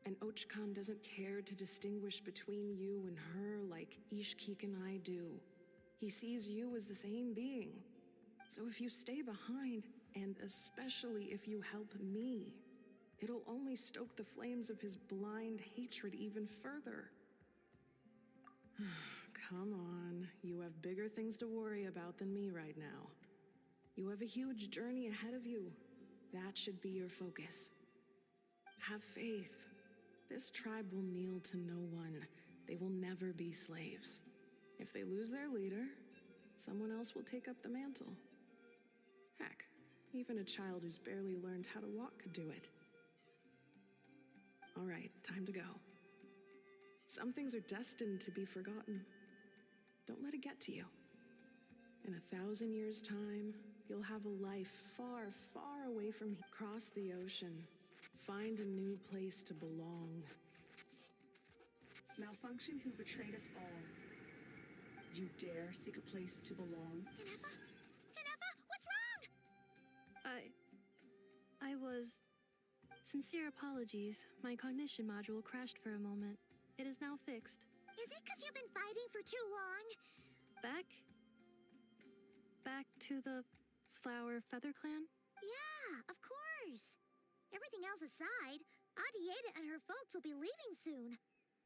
And Ochkan doesn't care to distinguish between you and her like Ishkik and I do. He sees you as the same being. So if you stay behind, and especially if you help me, it'll only stoke the flames of his blind hatred even further. Come on, you have bigger things to worry about than me right now. You have a huge journey ahead of you. That should be your focus. Have faith. This tribe will kneel to no one. They will never be slaves. If they lose their leader, someone else will take up the mantle. Heck, even a child who's barely learned how to walk could do it. All right, time to go. Some things are destined to be forgotten. Don't let it get to you. In 1,000 years' time, you'll have a life far, far away from here. Cross the ocean. Find a new place to belong. Malfunction who betrayed us all. You dare seek a place to belong?
Hinefa? Hinefa, what's wrong?
I was... Sincere apologies. My cognition module crashed for a moment. It is now fixed.
Is it because you've been fighting for too long?
Back to the Flower Feather Clan?
Yeah, of course. Everything else aside, Adieta and her folks will be leaving soon.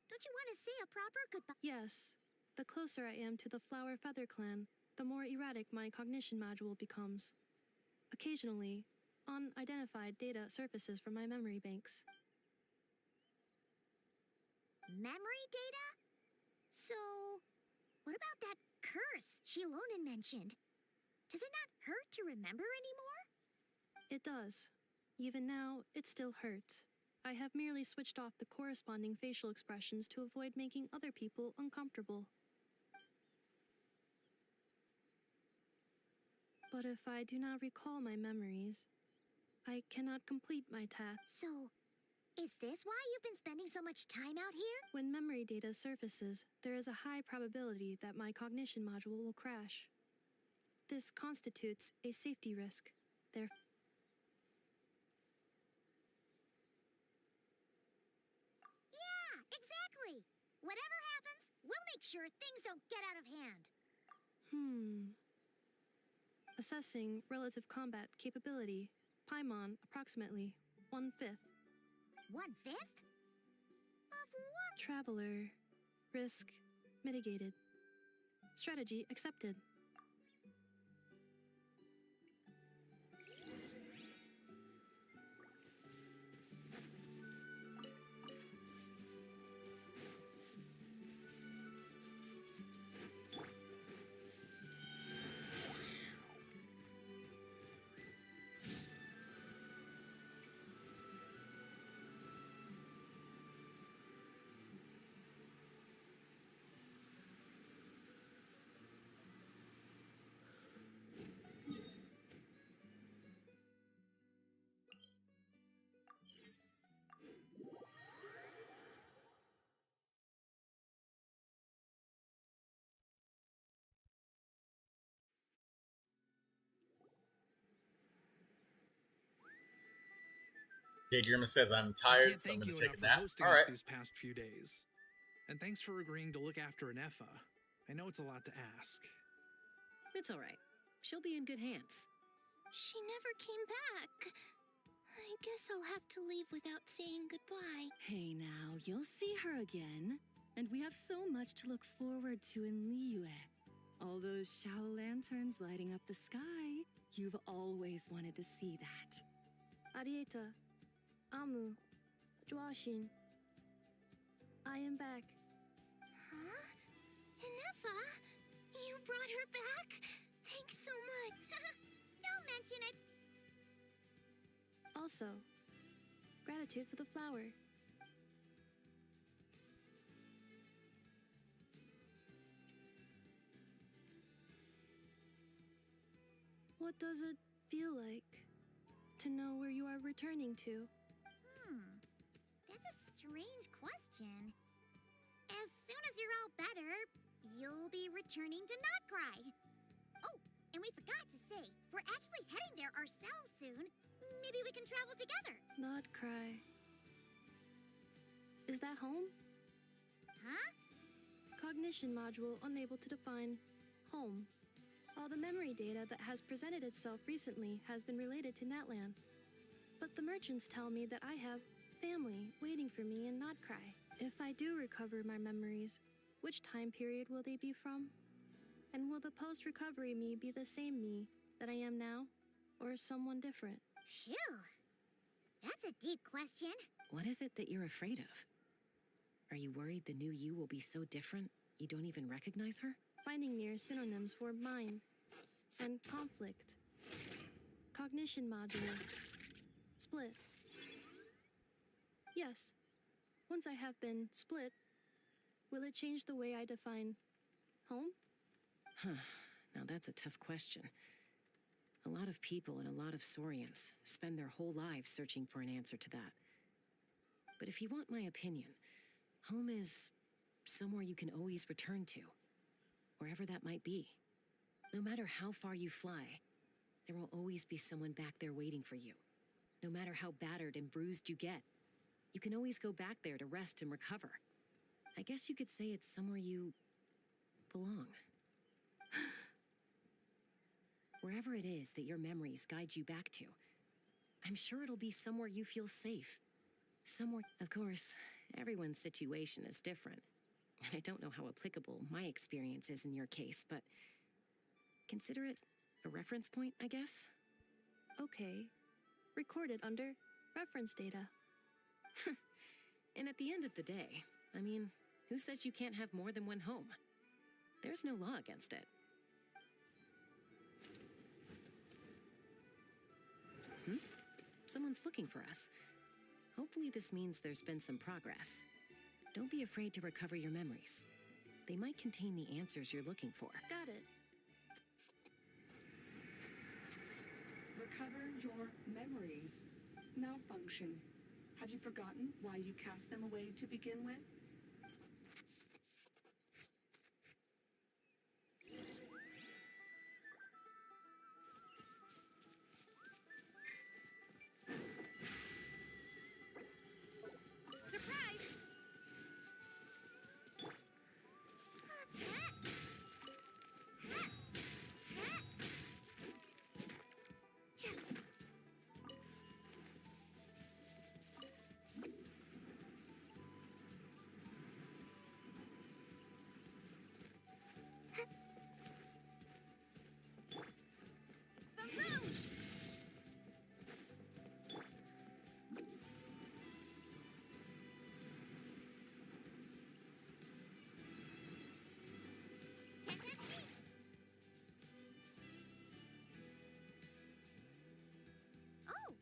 Don't you want to say a proper goodbye?
Yes. The closer I am to the Flower Feather Clan, the more erratic my cognition module becomes. Occasionally, unidentified data surfaces from my memory banks.
Memory data? So, what about that curse Shilonen mentioned? Does it not hurt to remember anymore?
It does. Even now, it still hurts. I have merely switched off the corresponding facial expressions to avoid making other people uncomfortable. But if I do not recall my memories, I cannot complete my task.
So, is this why you've been spending so much time out here?
When memory data surfaces, there is a high probability that my cognition module will crash. This constitutes a safety risk. Therefore,
exactly. Whatever happens, we'll make sure things don't get out of hand.
Assessing relative combat capability. Paimon, approximately 1/5.
1/5? Of what?
Traveler. Risk mitigated. Strategy accepted.
Daydreamer says, I'm
I
tired,
can't
so I'm
thank
going
you
to take
enough
a
for
nap.
hosting
All
us
right.
these past few days. And thanks for agreeing to look after Anefa. I know it's a lot to ask.
It's all right. She'll be in good hands.
She never came back. I guess I'll have to leave without saying goodbye.
Hey now, you'll see her again. And we have so much to look forward to in Liyue. All those Shao lanterns lighting up the sky. You've always wanted to see that.
Arieta, Amu, Joashin. I am back.
Huh? Anefa? You brought her back? Thanks so much. Don't mention it.
Also, gratitude for the flower. What does it feel like to know where you are returning to?
That's a strange question. As soon as you're all better, you'll be returning to Not Cry. Oh, and we forgot to say, we're actually heading there ourselves soon. Maybe we can travel together.
Not cry. Is that home?
Huh?
Cognition module unable to define home. All the memory data that has presented itself recently has been related to Natlan. But the merchants tell me that I have family waiting for me in Not Cry. If I do recover my memories, which time period will they be from? And will the post-recovery me be the same me that I am now, or someone different?
Phew. That's a deep question.
What is it that you're afraid of? Are you worried the new you will be so different you don't even recognize her?
Finding near synonyms for mind and conflict. Cognition module. Split. Yes. Once I have been split, will it change the way I define home?
Huh. Now that's a tough question. A lot of people and a lot of Saurians spend their whole lives searching for an answer to that. But if you want my opinion, home is somewhere you can always return to, wherever that might be. No matter how far you fly, there will always be someone back there waiting for you. No matter how battered and bruised you get, you can always go back there to rest and recover. I guess you could say it's somewhere you belong. Wherever it is that your memories guide you back to, I'm sure it'll be somewhere you feel safe. Somewhere, of course, everyone's situation is different. And I don't know how applicable my experience is in your case, but consider it a reference point, I guess?
Okay. Recorded under reference data.
And at the end of the day, I mean, who says you can't have more than one home? There's no law against it. Someone's looking for us. Hopefully this means there's been some progress. Don't be afraid to recover your memories. They might contain the answers you're looking for.
Got it.
Recover your memories. Malfunction. Have you forgotten why you cast them away to begin with?
Surprise!
Oh,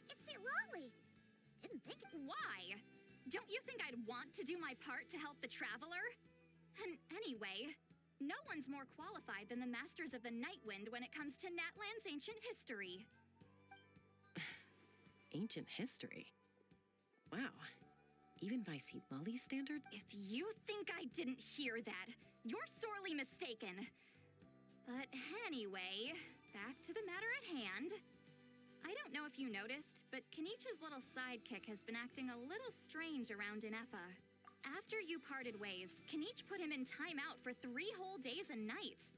it's Lolly. Didn't think it.
Why? Don't you think I'd want to do my part to help the traveler? And anyway, no one's more qualified than the Masters of the Nightwind when it comes to Natlan's ancient history.
Ancient history? Wow. Even by Lolly's standards?
If you think I didn't hear that, you're sorely mistaken. But anyway, back to the matter at hand.
I don't know if you noticed, but Kenichi's little sidekick has been acting a little strange around Inefa. After you parted ways, Kenichi put him in timeout for 3 whole days and nights.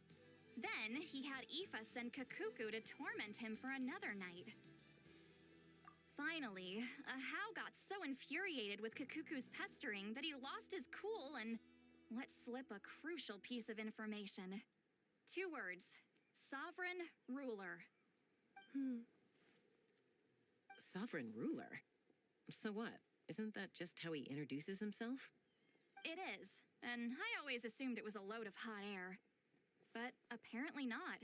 Then, he had Aoife send Kakuku to torment him for another night. Finally, Ahau got so infuriated with Kakuku's pestering that he lost his cool and let slip a crucial piece of information. 2 words. Sovereign Ruler.
Sovereign ruler? So what? Isn't that just how he introduces himself?
It is, and I always assumed it was a load of hot air. But apparently not.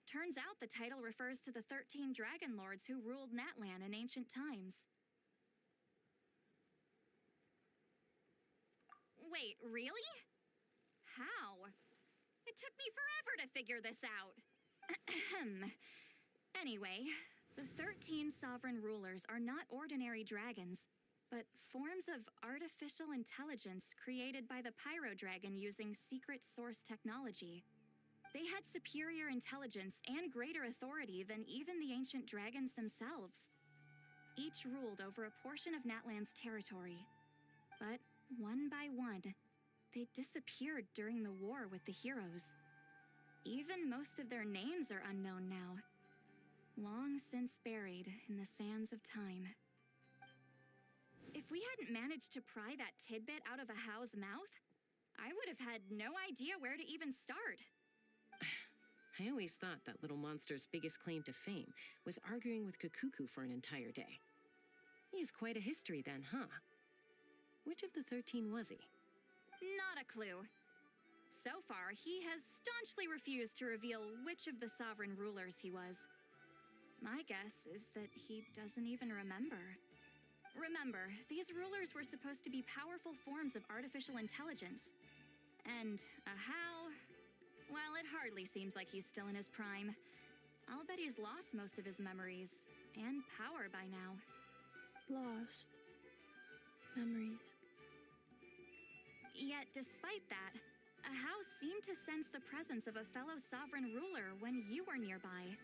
Turns out the title refers to the 13 dragon lords who ruled Natlan in ancient times. Wait, really? How? It took me forever to figure this out. Anyway, the 13 sovereign rulers are not ordinary dragons, but forms of artificial intelligence created by the Pyro Dragon using secret source technology. They had superior intelligence and greater authority than even the ancient dragons themselves. Each ruled over a portion of Natlan's territory. But one by one, they disappeared during the war with the heroes. Even most of their names are unknown now, long since buried in the sands of time. If we hadn't managed to pry that tidbit out of Ahau's mouth, I would have had no idea where to even start.
I always thought that little monster's biggest claim to fame was arguing with Kakuku for an entire day. He has quite a history then, huh? Which of the 13 was he?
Not a clue. So far, he has staunchly refused to reveal which of the sovereign rulers he was. My guess is that he doesn't even remember. Remember, these rulers were supposed to be powerful forms of artificial intelligence. And Ahau, well, it hardly seems like he's still in his prime. I'll bet he's lost most of his memories and power by now.
Lost. Memories.
Yet, despite that, Ahau seemed to sense the presence of a fellow sovereign ruler when you were nearby.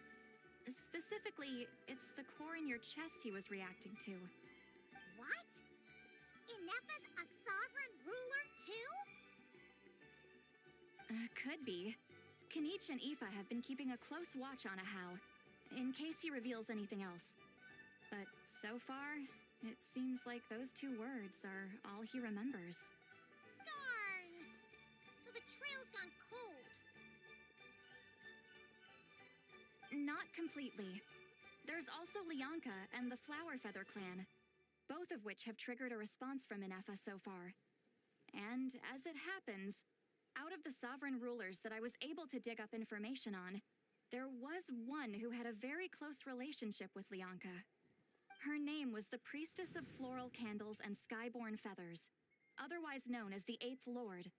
Specifically, it's the core in your chest he was reacting to.
What? Inefa's a sovereign ruler too?
Could be. Kenichi and Aoife have been keeping a close watch on Ahau, in case he reveals anything else. But so far, it seems like those 2 words are all he remembers.
Darn! So the trail's gone cold.
Not completely. There's also Lianka and the Flower Feather clan, both of which have triggered a response from Inefa so far. And as it happens, out of the sovereign rulers that I was able to dig up information on, there was one who had a very close relationship with Lianka. Her name was the Priestess of Floral Candles and Skyborn Feathers, otherwise known as the 8th Lord.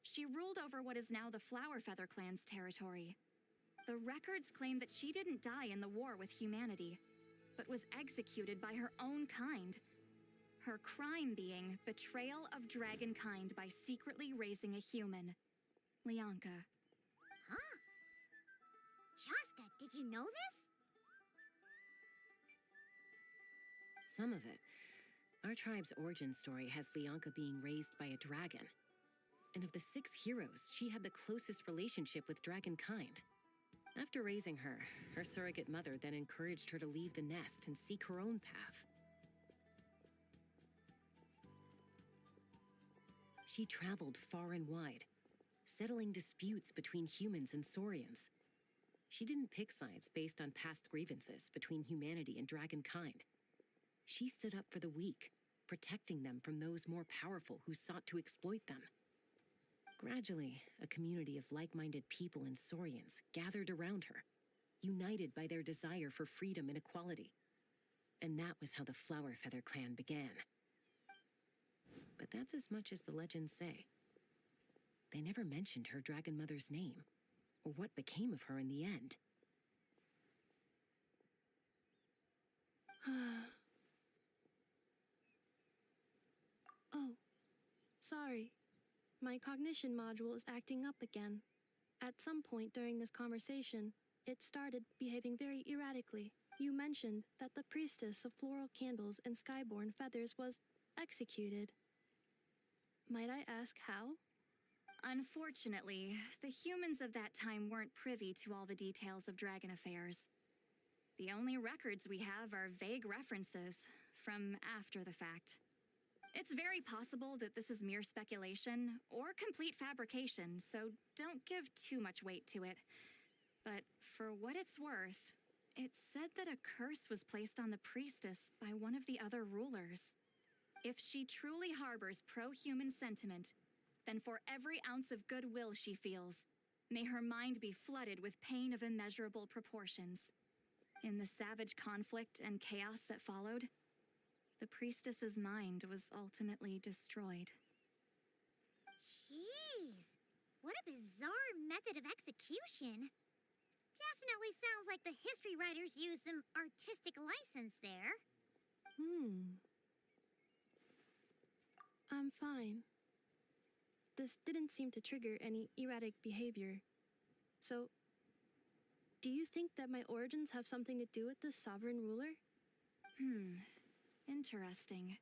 She ruled over what is now the Flower Feather clan's territory. The records claim that she didn't die in the war with humanity, but was executed by her own kind. Her crime being betrayal of dragonkind by secretly raising a human. Lianka.
Huh? Shaska, did you know this?
Some of it. Our tribe's origin story has Lianka being raised by a dragon. And of the 6 heroes, she had the closest relationship with dragonkind. After raising her, her surrogate mother then encouraged her to leave the nest and seek her own path. She traveled far and wide, settling disputes between humans and saurians. She didn't pick sides based on past grievances between humanity and dragonkind. She stood up for the weak, protecting them from those more powerful who sought to exploit them. Gradually, a community of like-minded people and saurians gathered around her, united by their desire for freedom and equality. And that was how the Flower Feather clan began. But that's as much as the legends say. They never mentioned her dragon mother's name, or what became of her in the end.
Oh, sorry. My cognition module is acting up again. At some point during this conversation, it started behaving very erratically, You mentioned that the priestess of floral candles and skyborn feathers was executed. Might I ask how?
Unfortunately, the humans of that time weren't privy to all the details of dragon affairs. The only records we have are vague references from after the fact. It's very possible that this is mere speculation or complete fabrication, so don't give too much weight to it. But for what it's worth, it's said that a curse was placed on the priestess by one of the other rulers. If she truly harbors pro-human sentiment, then for every ounce of goodwill she feels, may her mind be flooded with pain of immeasurable proportions. In the savage conflict and chaos that followed, the priestess's mind was ultimately destroyed.
Jeez, what a bizarre method of execution. Definitely sounds like the history writers used some artistic license there.
I'm fine. This didn't seem to trigger any erratic behavior. So, do you think that my origins have something to do with this sovereign ruler?
Interesting.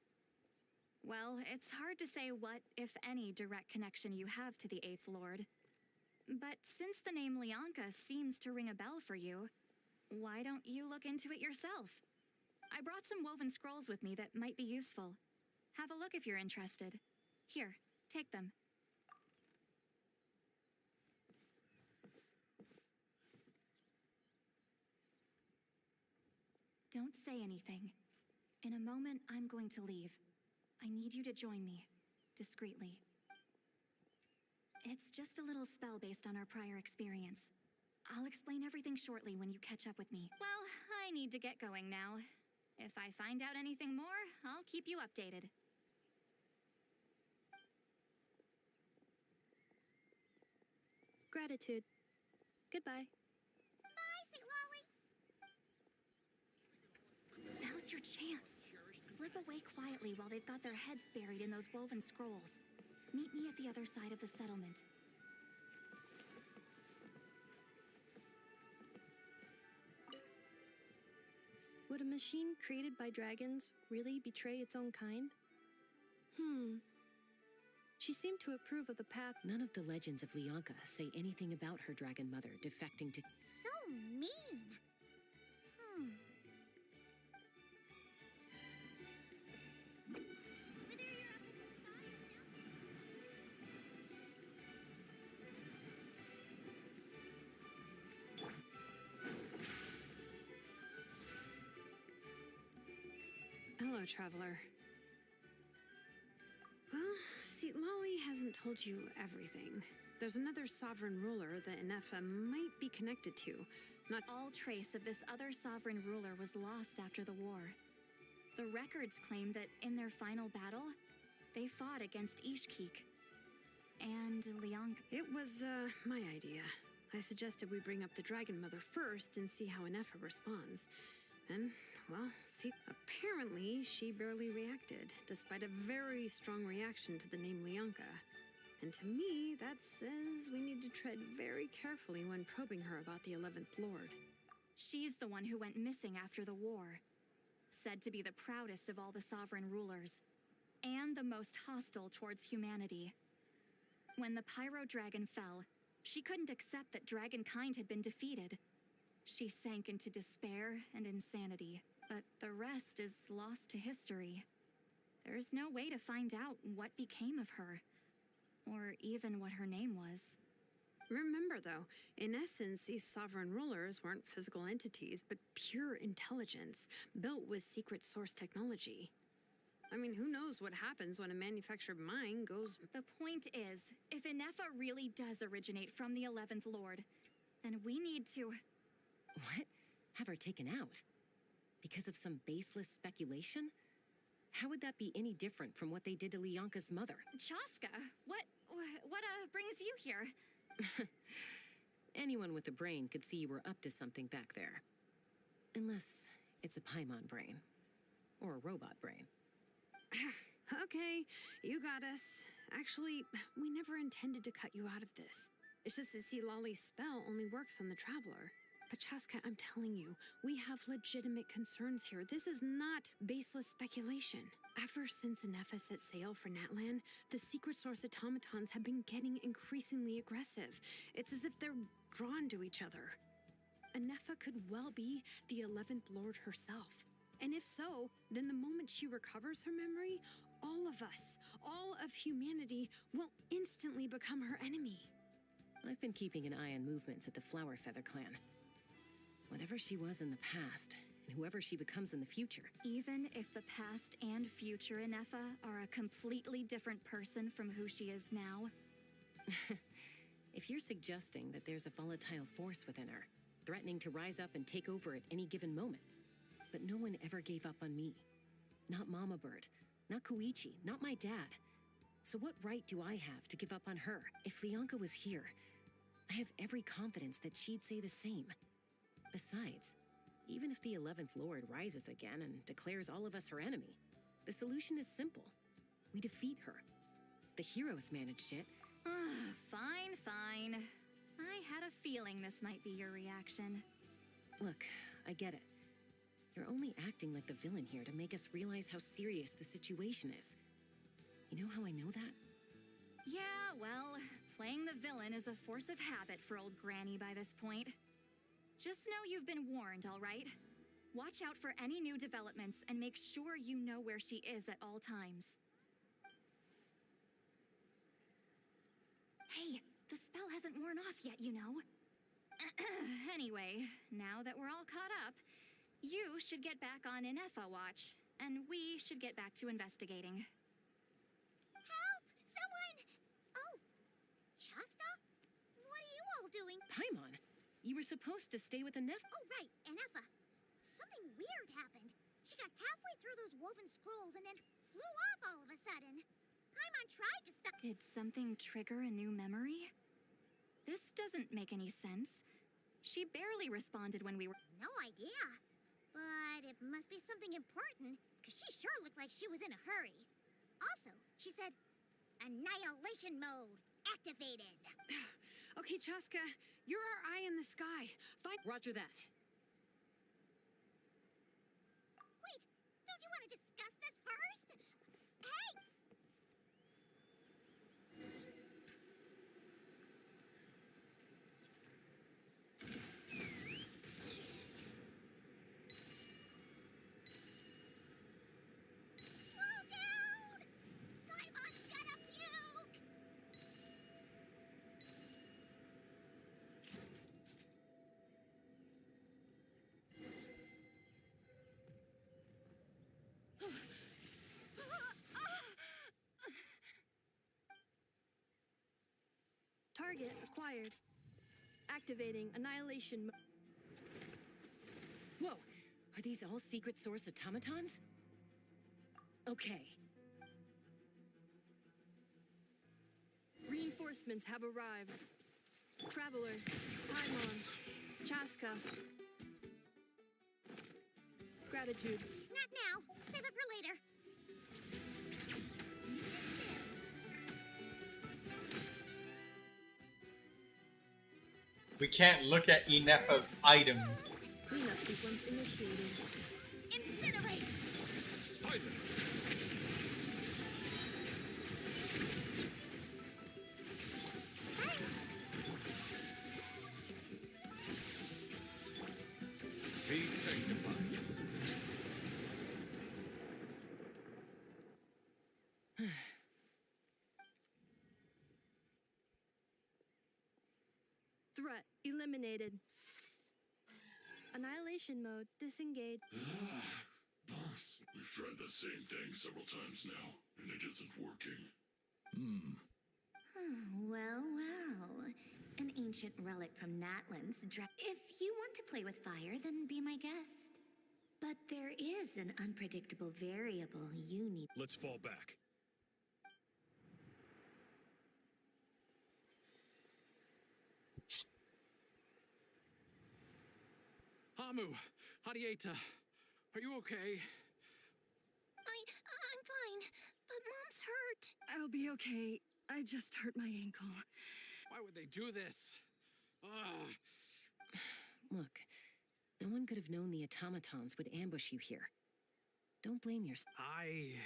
Well, it's hard to say what, if any, direct connection you have to the Eighth Lord. But since the name Lianka seems to ring a bell for you, why don't you look into it yourself? I brought some woven scrolls with me that might be useful. Have a look if you're interested. Here, take them. Don't say anything. In a moment, I'm going to leave. I need you to join me, discreetly. It's just a little spell based on our prior experience. I'll explain everything shortly when you catch up with me. Well, I need to get going now. If I find out anything more, I'll keep you updated.
Gratitude. Goodbye.
Bye, Sweet Lolly.
Now's your chance. Slip away quietly while they've got their heads buried in those woven scrolls. Meet me at the other side of the settlement.
Would a machine created by dragons really betray its own kind? She seemed to approve of the path.
None of the legends of Lianka say anything about her dragon mother defecting to...
So mean. Whether you're up in the sky or down.
Hello, traveler. Well, see, Lolly hasn't told you everything. There's another sovereign ruler that Inefa might be connected to. Not
all trace of this other sovereign ruler was lost after the war. The records claim that in their final battle, they fought against Ishkik and Lianka.
It was, my idea. I suggested we bring up the Dragon Mother first and see how Inefa responds. And, well, see, apparently she barely reacted, despite a very strong reaction to the name Lianka. And to me, that says we need to tread very carefully when probing her about the 11th Lord.
She's the one who went missing after the war. Said to be the proudest of all the sovereign rulers, and the most hostile towards humanity. When the Pyro Dragon fell, she couldn't accept that dragonkind had been defeated. She sank into despair and insanity, but the rest is lost to history. There's no way to find out what became of her, or even what her name was.
Remember, though, in essence, these sovereign rulers weren't physical entities, but pure intelligence, built with secret source technology. I mean, who knows what happens when a manufactured mine goes...
The point is, if Inefa really does originate from the 11th Lord, then we need to...
What? Have her taken out? Because of some baseless speculation? How would that be any different from what they did to Lianka's mother?
Chaska, what brings you here?
Anyone with a brain could see you were up to something back there. Unless it's a Paimon brain. Or a robot brain.
Okay, you got us. Actually, we never intended to cut you out of this. It's just that see, Lolly's spell only works on the Traveler. But Chaska, I'm telling you, we have legitimate concerns here. This is not baseless speculation. Ever since Anefa set sail for Natlan, the secret source automatons have been getting increasingly aggressive. It's as if they're drawn to each other. Anefa could well be the 11th Lord herself. And if so, then the moment she recovers her memory, all of us, all of humanity, will instantly become her enemy.
I've been keeping an eye on movements at the Flower Feather clan. Whatever she was in the past, and whoever she becomes in the future.
Even if the past and future Anefa are a completely different person from who she is now?
If you're suggesting that there's a volatile force within her, threatening to rise up and take over at any given moment. But no one ever gave up on me. Not Mama Bird, not Koichi, not my dad. So what right do I have to give up on her? If Lianka was here, I have every confidence that she'd say the same. Besides, even if the 11th Lord rises again and declares all of us her enemy, the solution is simple. We defeat her. The heroes managed it.
Fine, fine. I had a feeling this might be your reaction.
Look, I get it. You're only acting like the villain here to make us realize how serious the situation is. You know how I know that?
Yeah, well, playing the villain is a force of habit for old Granny by this point. Just know you've been warned, all right? Watch out for any new developments and make sure you know where she is at all times. Hey, the spell hasn't worn off yet, you know. Anyway, now that we're all caught up, you should get back on Inefa watch, and we should get back to investigating.
Help! Someone! Oh, Chaska? What are you all doing?
Paimon, you were supposed to stay with Anefa.
Oh, right, Anefa. Something weird happened. She got halfway through those woven scrolls and then flew off all of a sudden. Paimon tried to stop.
Did something trigger a new memory? This doesn't make any sense. She barely responded when we were...
No idea. But it must be something important, because she sure looked like she was in a hurry. Also, she said, annihilation mode activated.
Okay, Chaska, you're our eye in the sky. Find...
Roger that.
Wait, don't you want to discuss this first? Hey! Slow down! Paimon's gonna puke!
Target acquired. Activating annihilation mode.
Whoa, are these all secret source automatons? Okay.
Reinforcements have arrived. Traveler, Paimon, Chaska. Gratitude.
Not now. Save it for later.
We can't look at Inefa's items.
Cleanup sequence initiated.
Incinerate!
Silence! Be sanctified.
Threat eliminated. Annihilation mode disengaged.
Boss, we've tried the same thing several times now, and it isn't working.
Well, well. An ancient relic from Natlan's If you want to play with fire, then be my guest. But there is an unpredictable variable you need.
Let's fall back. Hamu, Hadieta, are you okay?
I'm fine, but Mom's hurt.
I'll be okay. I just hurt my ankle.
Why would they do this?
Look, no one could have known the automatons would ambush you here. Don't blame yourself.
Wait,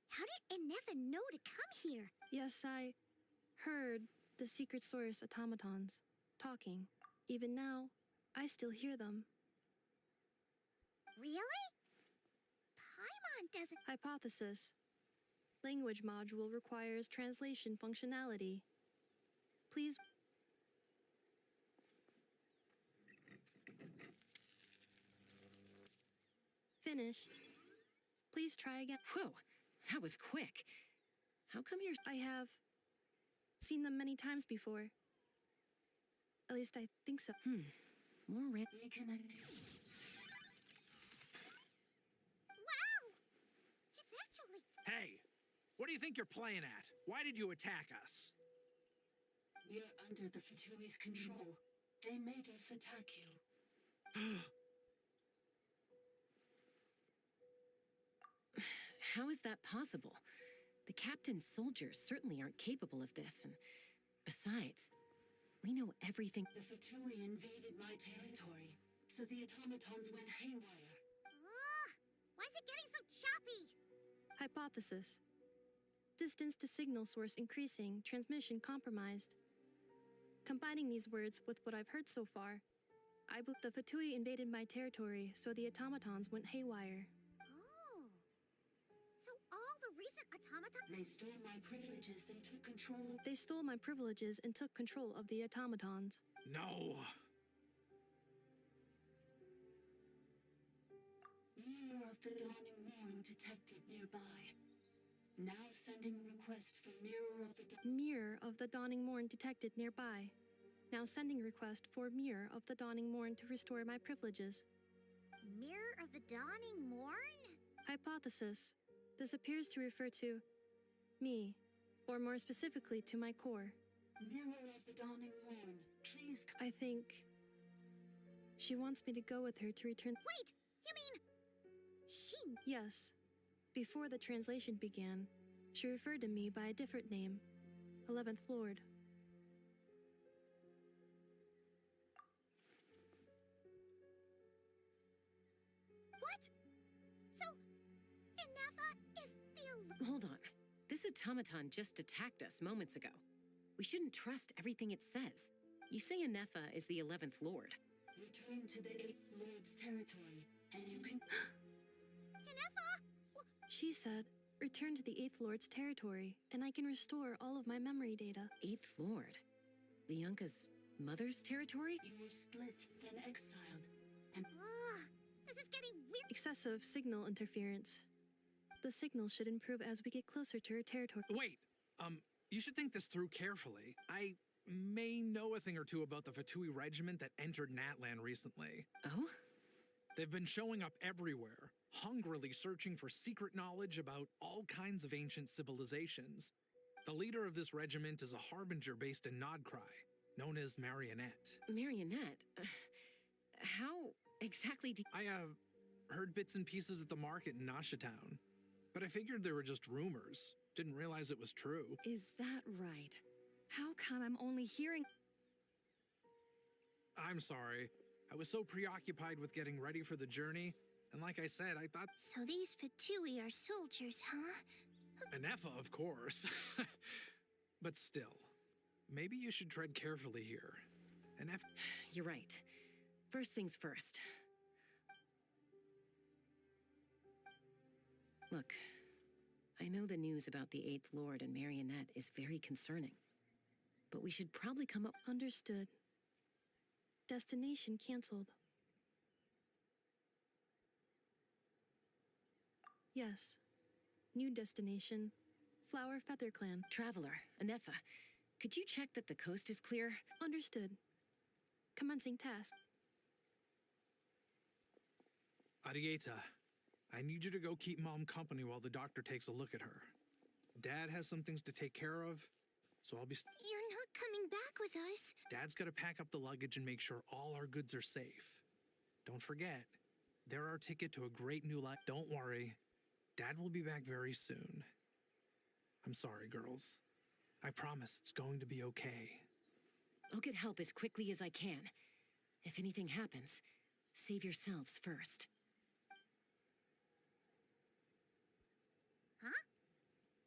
how did Enefa know to come here?
Yes, I heard the secret source automatons talking. Even now, I still hear them.
Really? Paimon doesn't...
Hypothesis. Language module requires translation functionality. Please... Finished. Please try again.
Whoa, that was quick. How come you're...
I have seen them many times before. At least I think so.
More
Reconnecting. Wow! It's actually...
Hey, what do you think you're playing at? Why did you attack us?
We're under the Fatui's control. They made us attack you.
How is that possible? The captain's soldiers certainly aren't capable of this, and besides, we know everything.
The Fatui invaded my territory, so the automatons went haywire.
Why is it getting so choppy?
Hypothesis. Distance to signal source increasing, transmission compromised. Combining these words with what I've heard so far, I believe the Fatui invaded my territory, so the automatons went haywire.
So all the recent automatons...
They stole my privileges and took control.
They stole my privileges and took control of the automatons.
No.
Mirror of the Dawning Morn detected nearby. Now sending request for
Mirror of the Dawning Morn detected nearby. Now sending request for Mirror of the Dawning Morn to restore my privileges.
Mirror of the Dawning Morn?
Hypothesis. This appears to refer to me, or more specifically to my core.
Mirror of the Dawning Morn, please.
I think she wants me to go with her to return.
Wait, you mean she?
Yes. Before the translation began, she referred to me by a different name, 11th Lord.
What? So, Enefa is the...
Hold on. This automaton just attacked us moments ago. We shouldn't trust everything it says. You say Enefa is the 11th Lord.
Return to the 8th Lord's territory, and you can...
Enefa?
She said, return to the 8th Lord's territory, and I can restore all of my memory data.
8th Lord? Lianka's mother's territory?
You were split, then exiled, and...
this is getting weird.
Excessive signal interference. The signal should improve as we get closer to her territory.
Wait, you should think this through carefully. I may know a thing or two about the Fatui regiment that entered Natlan recently.
Oh?
They've been showing up everywhere, hungrily searching for secret knowledge about all kinds of ancient civilizations. The leader of this regiment is a harbinger based in Nodcry, known as Marionette.
Marionette? How exactly do
I heard bits and pieces at the market in Nashatown, but I figured they were just rumors. Didn't realize it was true.
Is that right? How come I'm only hearing...
I'm sorry. I was so preoccupied with getting ready for the journey, and like I said, I thought...
So these Fatui are soldiers, huh?
Enefa, of course. But still, maybe you should tread carefully here.
You're right. First things first. Look, I know the news about the 8th Lord and Marionette is very concerning, but we should probably come up...
Understood. Destination canceled. Yes. New destination. Flower Feather Clan.
Traveler, Enefa, could you check that the coast is clear?
Understood. Commencing task.
Arieta, I need you to go keep Mom company while the doctor takes a look at her. Dad has some things to take care of, so I'll be...
You're not coming back with us.
Dad's gotta pack up the luggage and make sure all our goods are safe. Don't forget, they're our ticket to a great new life. Don't worry, Dad will be back very soon. I'm sorry, girls. I promise it's going to be okay.
I'll get help as quickly as I can. If anything happens, save yourselves first.
Huh?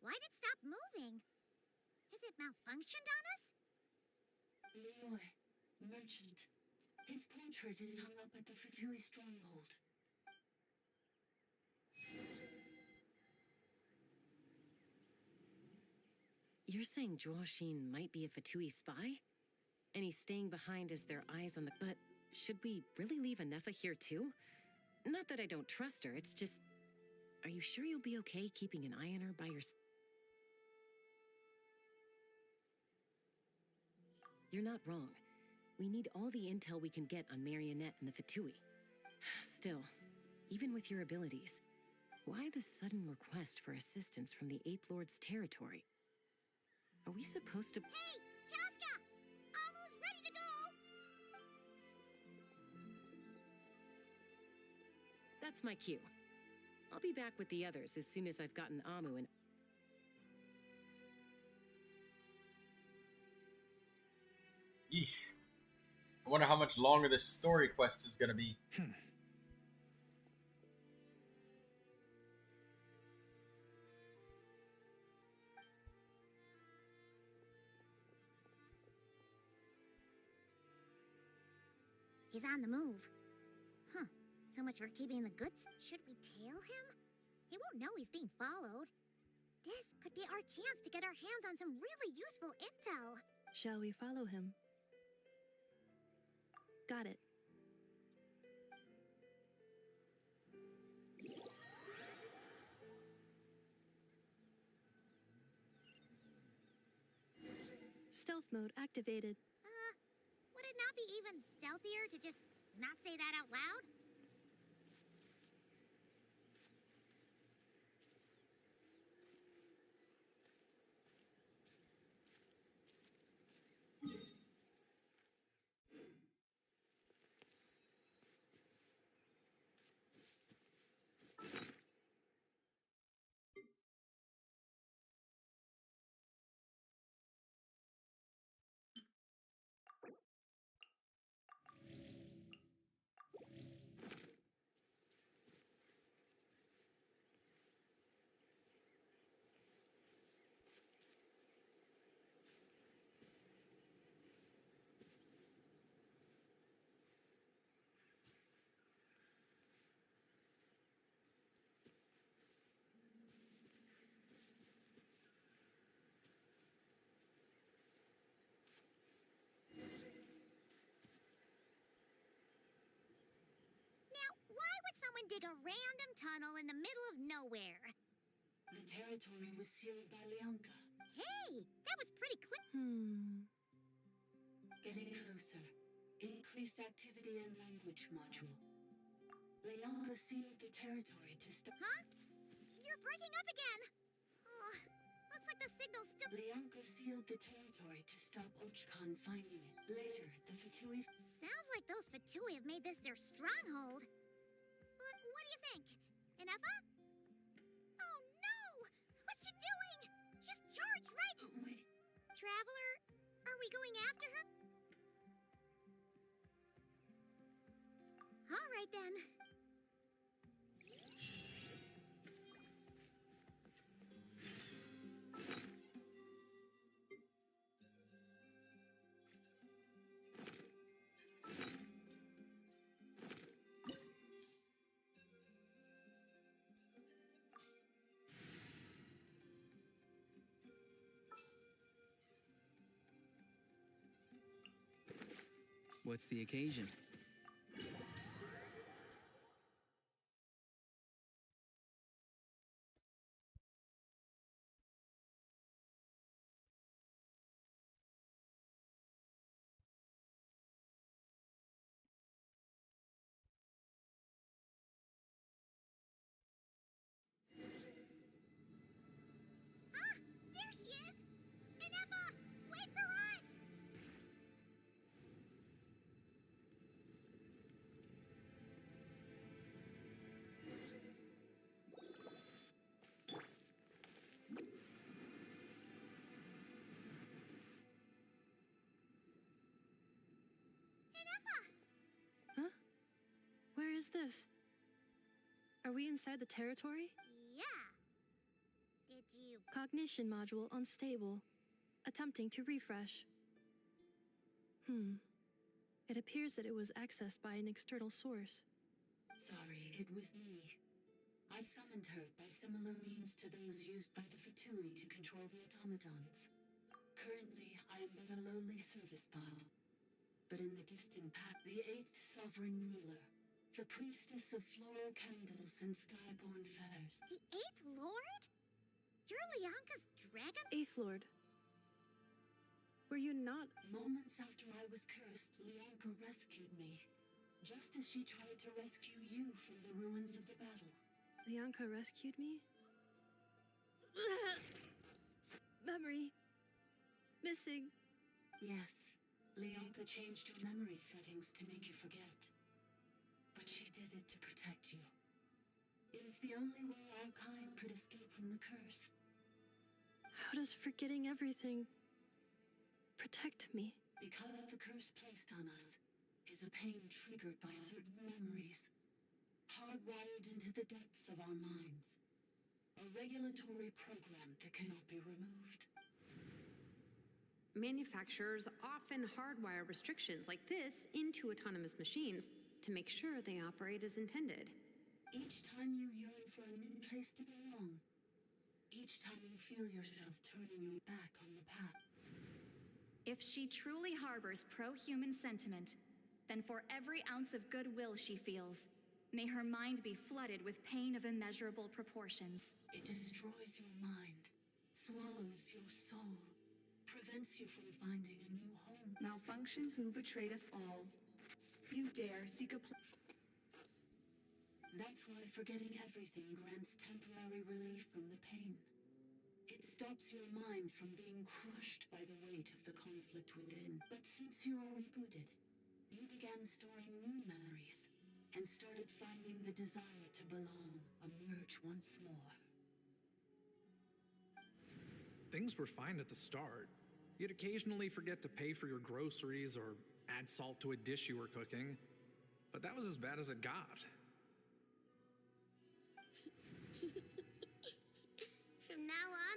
Why'd it stop moving? Has it malfunctioned on us?
Leroy, merchant. His portrait is hung up at the Fatui stronghold.
You're saying Zhuoxin might be a Fatui spy? And he's staying behind as their eyes on the... But should we really leave Anefa here too? Not that I don't trust her, it's just... Are you sure you'll be okay keeping an eye on her by your... You're not wrong. We need all the intel we can get on Marionette and the Fatui. Still, even with your abilities, why the sudden request for assistance from the Eighth Lord's territory? Are we supposed to...
Hey, Chaska! Almost ready to go!
That's my cue. I'll be back with the others as soon as I've gotten Amu and...
Yeesh. I wonder how much longer this story quest is gonna be.
He's on the move. Huh. So much for keeping the goods. Should we tail him? He won't know he's being followed. This could be our chance to get our hands on some really useful intel.
Shall we follow him? Got it. Stealth mode activated.
Would it not be even stealthier to just not say that out loud? Why would someone dig a random tunnel in the middle of nowhere?
The territory was sealed by Leonka.
Hey, that was pretty clear.
Getting closer. Increased activity in language module. Leonka sealed the territory to stop.
Huh? You're breaking up again. Oh, looks like the signal's still.
Leonka sealed the territory to stop Ochkan finding it. Later, the Fatui.
Sounds like those Fatui have made this their stronghold. But what do you think? Inefa? Oh no! What's she doing? She's charged right.
Wait.
Traveler, are we going after her? All right then.
What's the occasion?
Ah, there she is! Inefa, wait for us!
Huh? Where is this? Are we inside the territory?
Yeah. Did you...
Cognition module unstable. Attempting to refresh. It appears that it was accessed by an external source.
Sorry, it was me. I summoned her by similar means to those used by the Fatui to control the automatons. Currently, I am but a lowly service bot. But in the distant past, the 8th sovereign ruler, the priestess of floral candles and skyborn feathers.
The 8th Lord? You're Lianka's dragon?
8th Lord. Were you not?
Moments after I was cursed, Lianka rescued me. Just as she tried to rescue you from the ruins of the battle.
Lianka rescued me? Memory. Missing.
Yes, Lianka changed your memory settings to make you forget. But she did it to protect you. It is the only way our kind could escape from the curse.
How does forgetting everything protect me?
Because the curse placed on us is a pain triggered by certain memories, hardwired into the depths of our minds. A regulatory program that cannot be removed.
Manufacturers often hardwire restrictions like this into autonomous machines to make sure they operate as intended.
Each time you yearn for a new place to belong, each time you feel yourself turning your back on the path.
If she truly harbors pro-human sentiment, then for every ounce of goodwill she feels, may her mind be flooded with pain of immeasurable proportions.
It destroys your mind, swallows your soul, prevents you from finding a new home.
Malfunction who betrayed us all. You dare seek a
That's why forgetting everything grants temporary relief from the pain. It stops your mind from being crushed by the weight of the conflict within. But since you are rebooted, you began storing new memories and started finding the desire to belong emerge once more.
Things were fine at the start. You'd occasionally forget to pay for your groceries or add salt to a dish you were cooking, but that was as bad as it got.
From now on,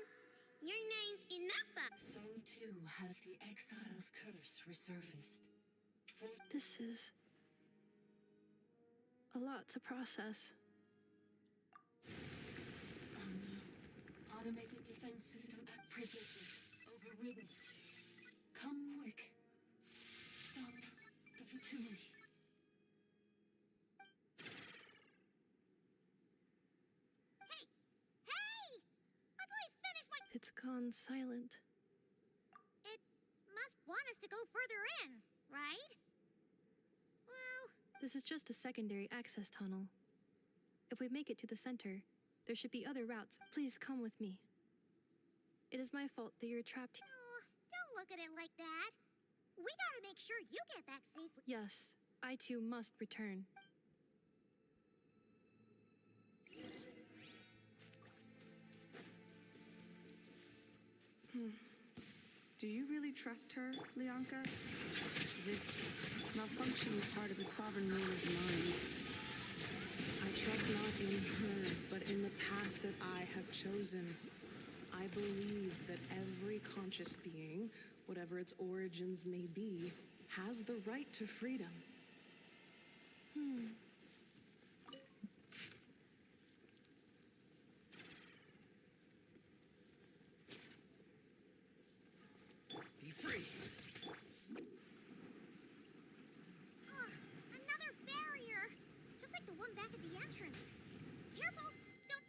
your name's Inafa.
So too has the exile's curse resurfaced.
This is a lot to process.
Oh no. Automated defense system at privileges. Overridden. Come quick. Stop the Fatui.
It's gone silent.
It must want us to go further in, right? Well...
This is just a secondary access tunnel. If we make it to the center, there should be other routes. Please come with me. It is my fault that you're trapped here.
Oh, don't look at it like that. We gotta make sure you get back safely.
Yes, I too must return.
Do you really trust her, Lianka? This malfunctioning part of the sovereign ruler's mind. I trust not in her, but in the path that I have chosen. I believe that every conscious being, whatever its origins may be, has the right to freedom.
Be free.
Another barrier! Just like the one back at the entrance. Careful! Don't...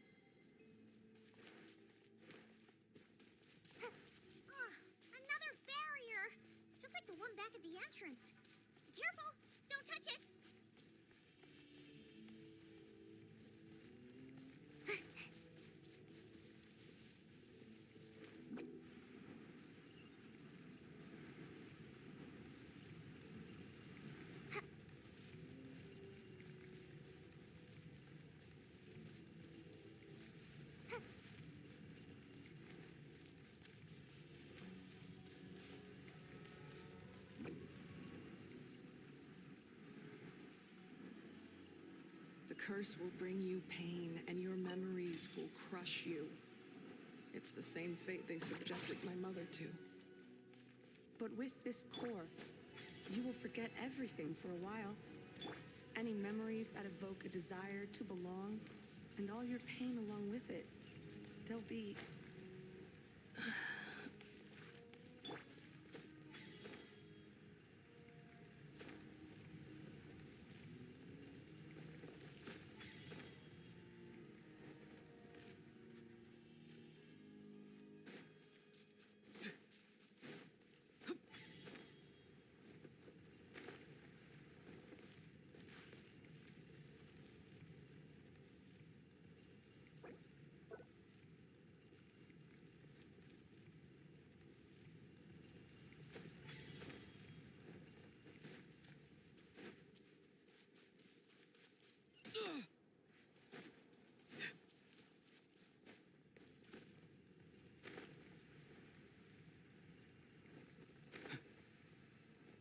Another barrier! Just like the one back at the entrance. Careful! Don't touch it!
curse will bring you pain, and your memories will crush you. It's the same fate they subjected my mother to. But with this core, you will forget everything for a while. Any memories that evoke a desire to belong, and all your pain along with it, they'll be...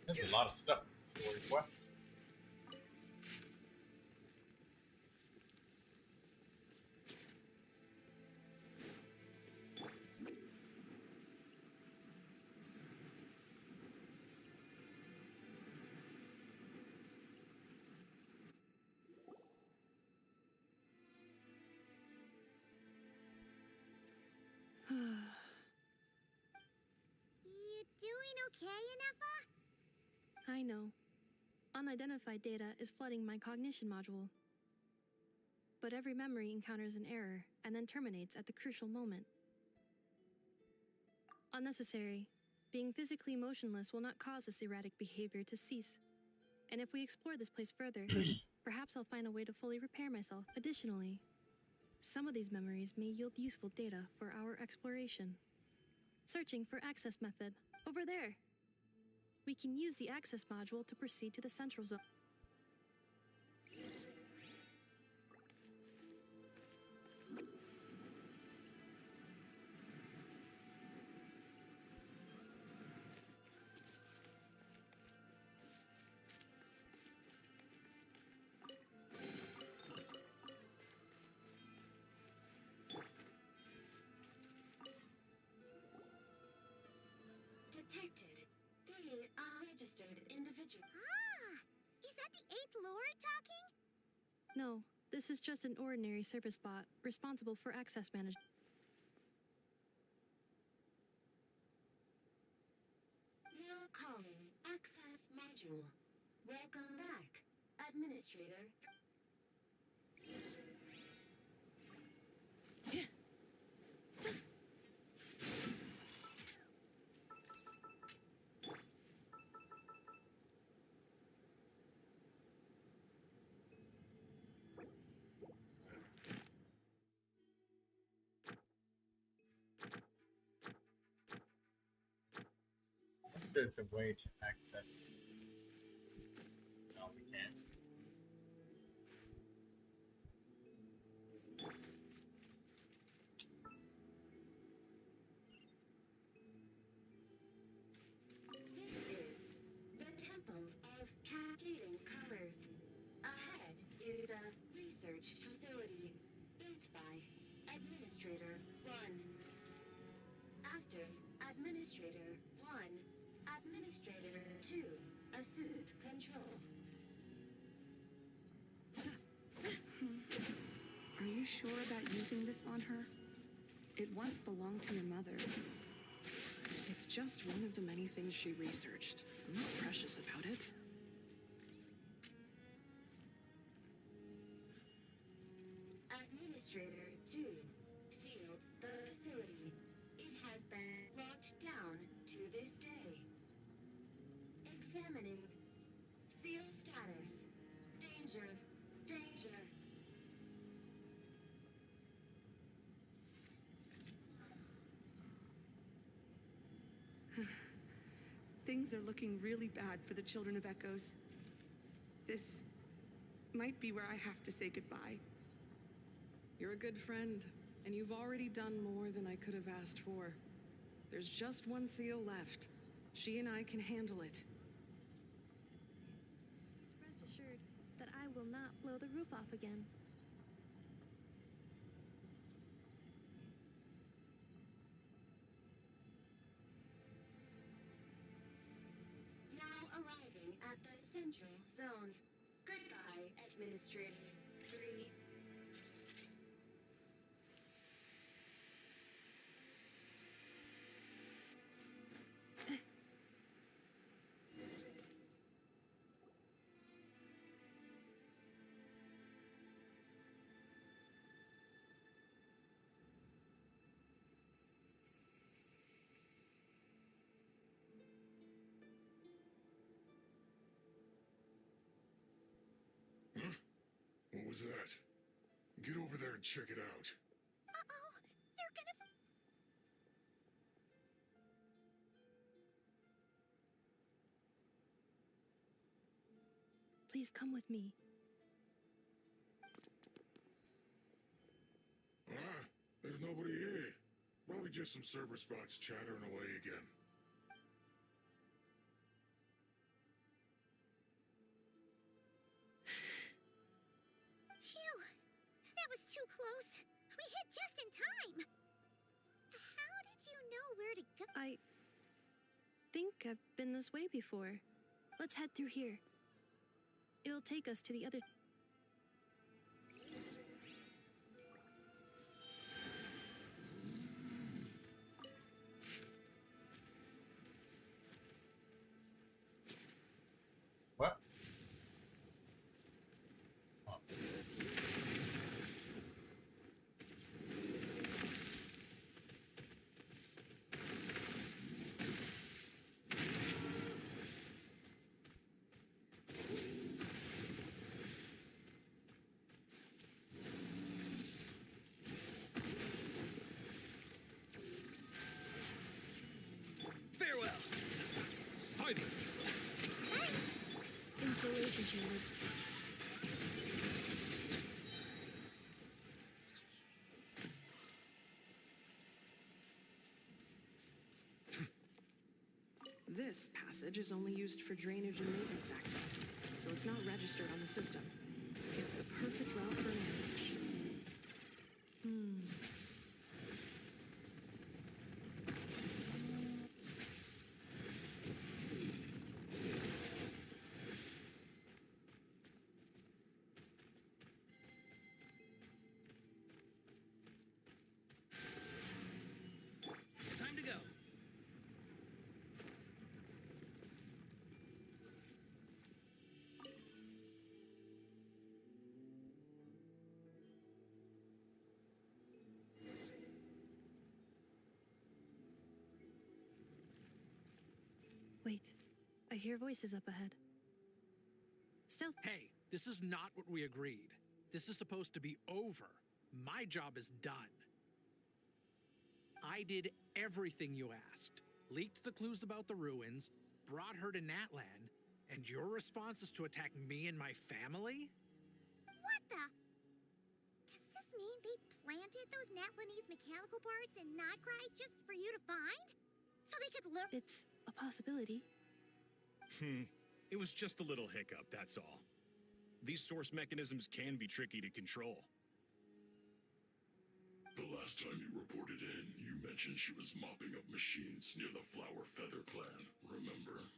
There's a lot of stuff in the story quest.
You doing okay, Inefa?
I know. Unidentified data is flooding my cognition module. But every memory encounters an error and then terminates at the crucial moment. Unnecessary. Being physically motionless will not cause this erratic behavior to cease. And if we explore this place further, perhaps I'll find a way to fully repair myself. Additionally, some of these memories may yield useful data for our exploration. Searching for access method. Over there. We can use the access module to proceed to the central zone.
Detected. They are registered individual.
Ah! Is that the 8th Lord talking?
No, this is just an ordinary service bot responsible for access management.
Now calling access module. Welcome back, administrator.
There's a way to access. No, we can't.
This is the Temple of Cascading Colors. Ahead is the research facility built by Administrator 1. After Administrator 1, Administrator 2 assumed control.
Are you sure about using this on her? It once belonged to your mother.
It's just one of the many things she researched. I'm not precious about it.
Administrator 2 sealed the facility. It has been locked down to this day. Examining. Seal status. Danger. Danger.
Things are looking really bad for the Children of Echoes. This might be where I have to say goodbye.
You're a good friend, and you've already done more than I could have asked for. There's just one seal left. She and I can handle it.
Rest assured that I will not not blow the roof off again.
Now arriving at the central zone. Goodbye, Administrator 3.
Huh? What was that? Get over there and check it out.
Uh-oh, they're gonna...
Please come with me.
Ah, there's nobody here. Probably just some server spots chattering away again.
Phew! That was too close. We hit just in time. How did you know where to go?
I think I've been this way before. Let's head through here. It'll take us to the other...
What? Oh.
Farewell! Silence!
Installation chamber.
This passage is only used for drainage and maintenance access, so it's not registered on the system. It's the perfect route for an ambush.
Time to go.
Wait, I hear voices up ahead. Stealth.
Hey, this is not what we agreed. This is supposed to be over. My job is done. I did everything you asked. Leaked the clues about the ruins, brought her to Natlan, and your response is to attack me and my family?
What the? Does this mean they planted those Natlanese mechanical parts in Notcry just for you to find? So they could lure...
It's a possibility.
It was just a little hiccup, that's all. These source mechanisms can be tricky to control.
The last time you reported in, you mentioned she was mopping up machines near the Flower Feather clan, remember?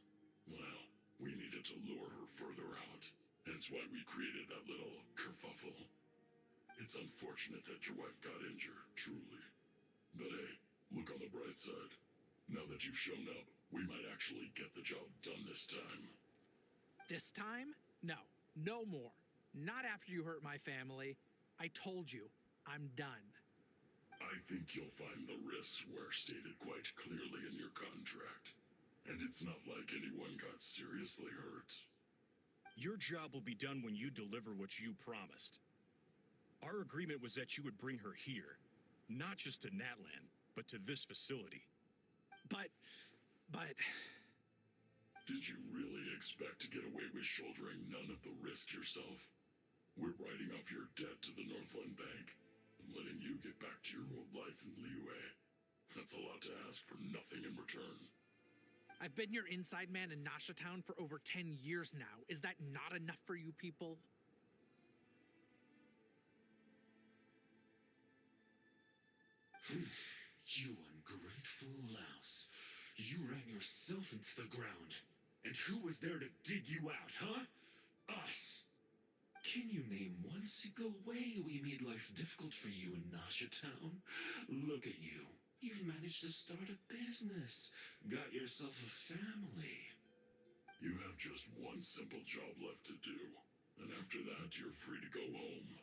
Well, we needed to lure her further out. Hence why we created that little kerfuffle. It's unfortunate that your wife got injured, truly. But hey, look on the bright side. Now that you've shown up, we might actually get the job done this time.
This time? No, no more. Not after you hurt my family. I told you, I'm done.
I think you'll find the risks were stated quite clearly in your contract. And it's not like anyone got seriously hurt.
Your job will be done when you deliver what you promised. Our agreement was that you would bring her here, not just to Natlan, but to this facility.
But...
Did you really expect to get away with shouldering none of the risk yourself? We're writing off your debt to the Northland Bank and letting you get back to your old life in Liyue. That's a lot to ask for nothing in return.
I've been your inside man in Nasha Town for over 10 years now. Is that not enough for you people?
You ungrateful louse. You ran yourself into the ground. And who was there to dig you out, huh? Us. Can you name one single way we made life difficult for you in Nasha Town? Look at you. You've managed to start a business. Got yourself a family.
You have just one simple job left to do. And after that, you're free to go home.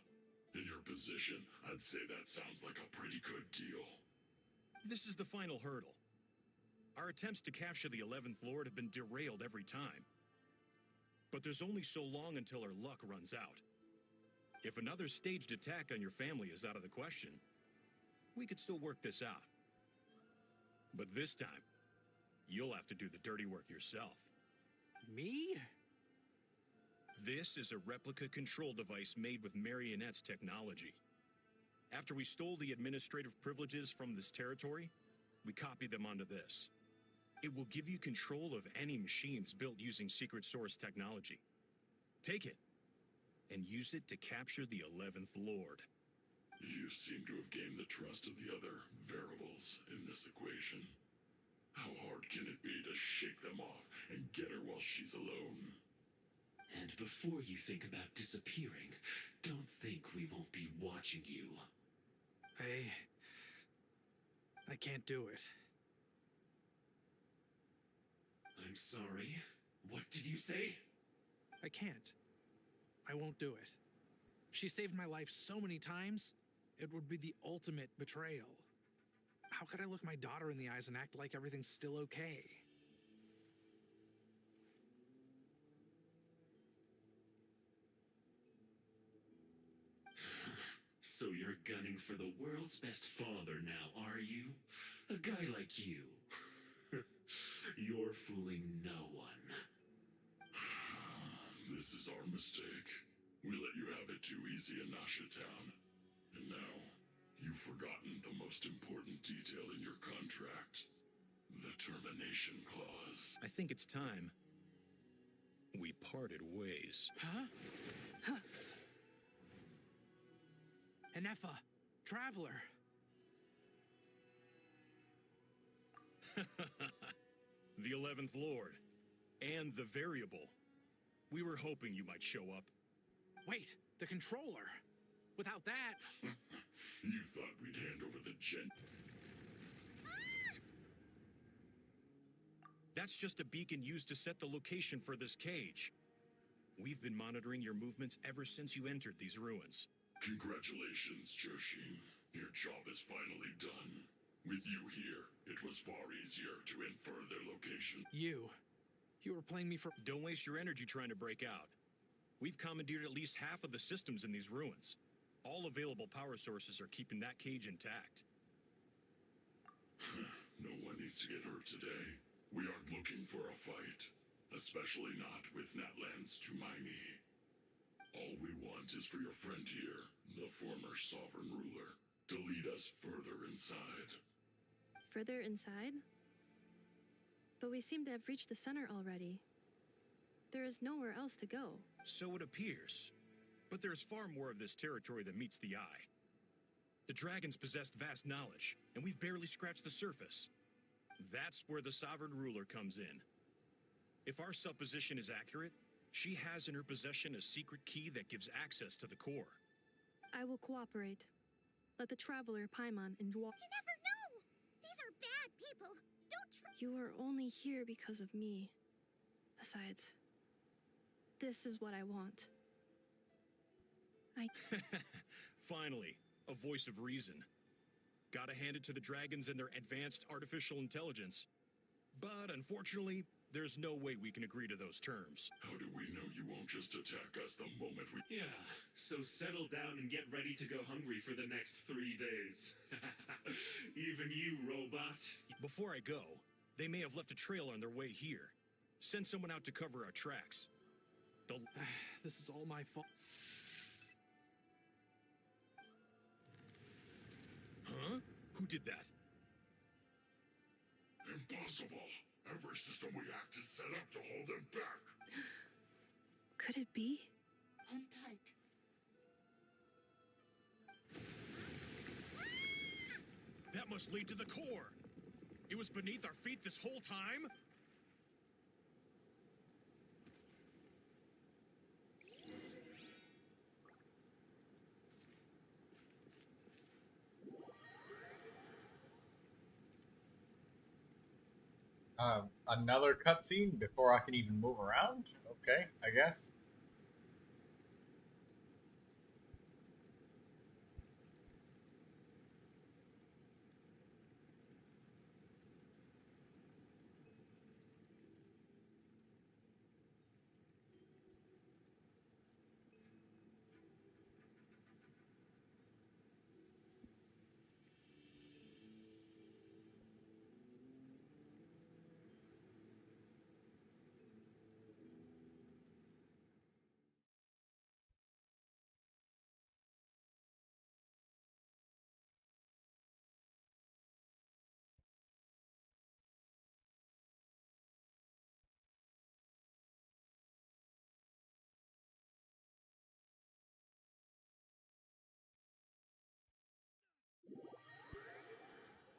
In your position, I'd say that sounds like a pretty good deal.
This is the final hurdle. Our attempts to capture the 11th Lord have been derailed every time. But there's only so long until our luck runs out. If another staged attack on your family is out of the question, we could still work this out. But this time, you'll have to do the dirty work yourself.
Me?
This is a replica control device made with Marionette's technology. After we stole the administrative privileges from this territory, we copied them onto this. It will give you control of any machines built using secret source technology. Take it, and use it to capture the 11th Lord.
You seem to have gained the trust of the other variables in this equation. How hard can it be to shake them off and get her while she's alone?
And before you think about disappearing, don't think we won't be watching you.
I can't do it.
I'm sorry. What did you say?
I can't. I won't do it. She saved my life so many times, it would be the ultimate betrayal. How could I look my daughter in the eyes and act like everything's still okay?
So you're gunning for the world's best father now, are you? A guy like you. You're fooling no one.
This is our mistake. We let you have it too easy in Nasha Town. And now, you've forgotten the most important detail in your contract. The termination clause.
I think it's time we parted ways.
Huh? Enefa, Traveler.
The 11th Lord. And the Variable. We were hoping you might show up.
Wait, the controller. Without that...
You thought we'd hand over the Gen...
That's just a beacon used to set the location for this cage. We've been monitoring your movements ever since you entered these ruins.
Congratulations, Joshin. Your job is finally done. With you here, it was far easier to infer their location.
You were playing me for...
Don't waste your energy trying to break out. We've commandeered at least half of the systems in these ruins. All available power sources are keeping that cage intact.
No one needs to get hurt today. We aren't looking for a fight. Especially not with Natlan's Tumaini. All we want is for your friend here, the former sovereign ruler, to lead us further inside.
Further inside? But we seem to have reached the center already. There is nowhere else to go.
So it appears. But there's far more of this territory than meets the eye. The dragons possessed vast knowledge, and we've barely scratched the surface. That's where the sovereign ruler comes in. If our supposition is accurate, she has in her possession a secret key that gives access to the core.
I will cooperate. Let the traveler Paimon and Dwarf...
You never know! These are bad people! Don't
You are only here because of me. Besides, this is what I want.
Finally, a voice of reason. Gotta hand it to the dragons and their advanced artificial intelligence. But unfortunately, there's no way we can agree to those terms.
How do we know you won't just attack us the moment we...
Yeah, so settle down and get ready to go hungry for the next 3 days. Even you, robot.
Before I go, they may have left a trail on their way here. Send someone out to cover our tracks.
This is all my fault.
Huh? Who did that?
Impossible! Every system we hacked is set up to hold them back!
Could it be?
Hold tight.
That must lead to the core. It was beneath our feet this whole time?
Another cutscene before I can even move around? Okay, I guess.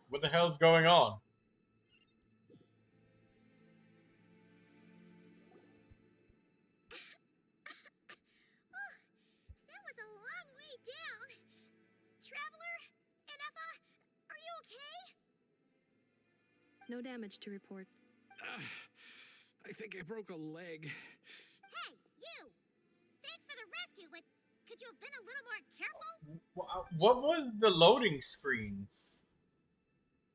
What the hell's going on?
That was a long way down. Traveler, Enefa, are you okay?
No damage to report.
I think I broke a leg.
Hey, you! Thanks for the rescue, but could you have been a little more careful?
What was the loading screens?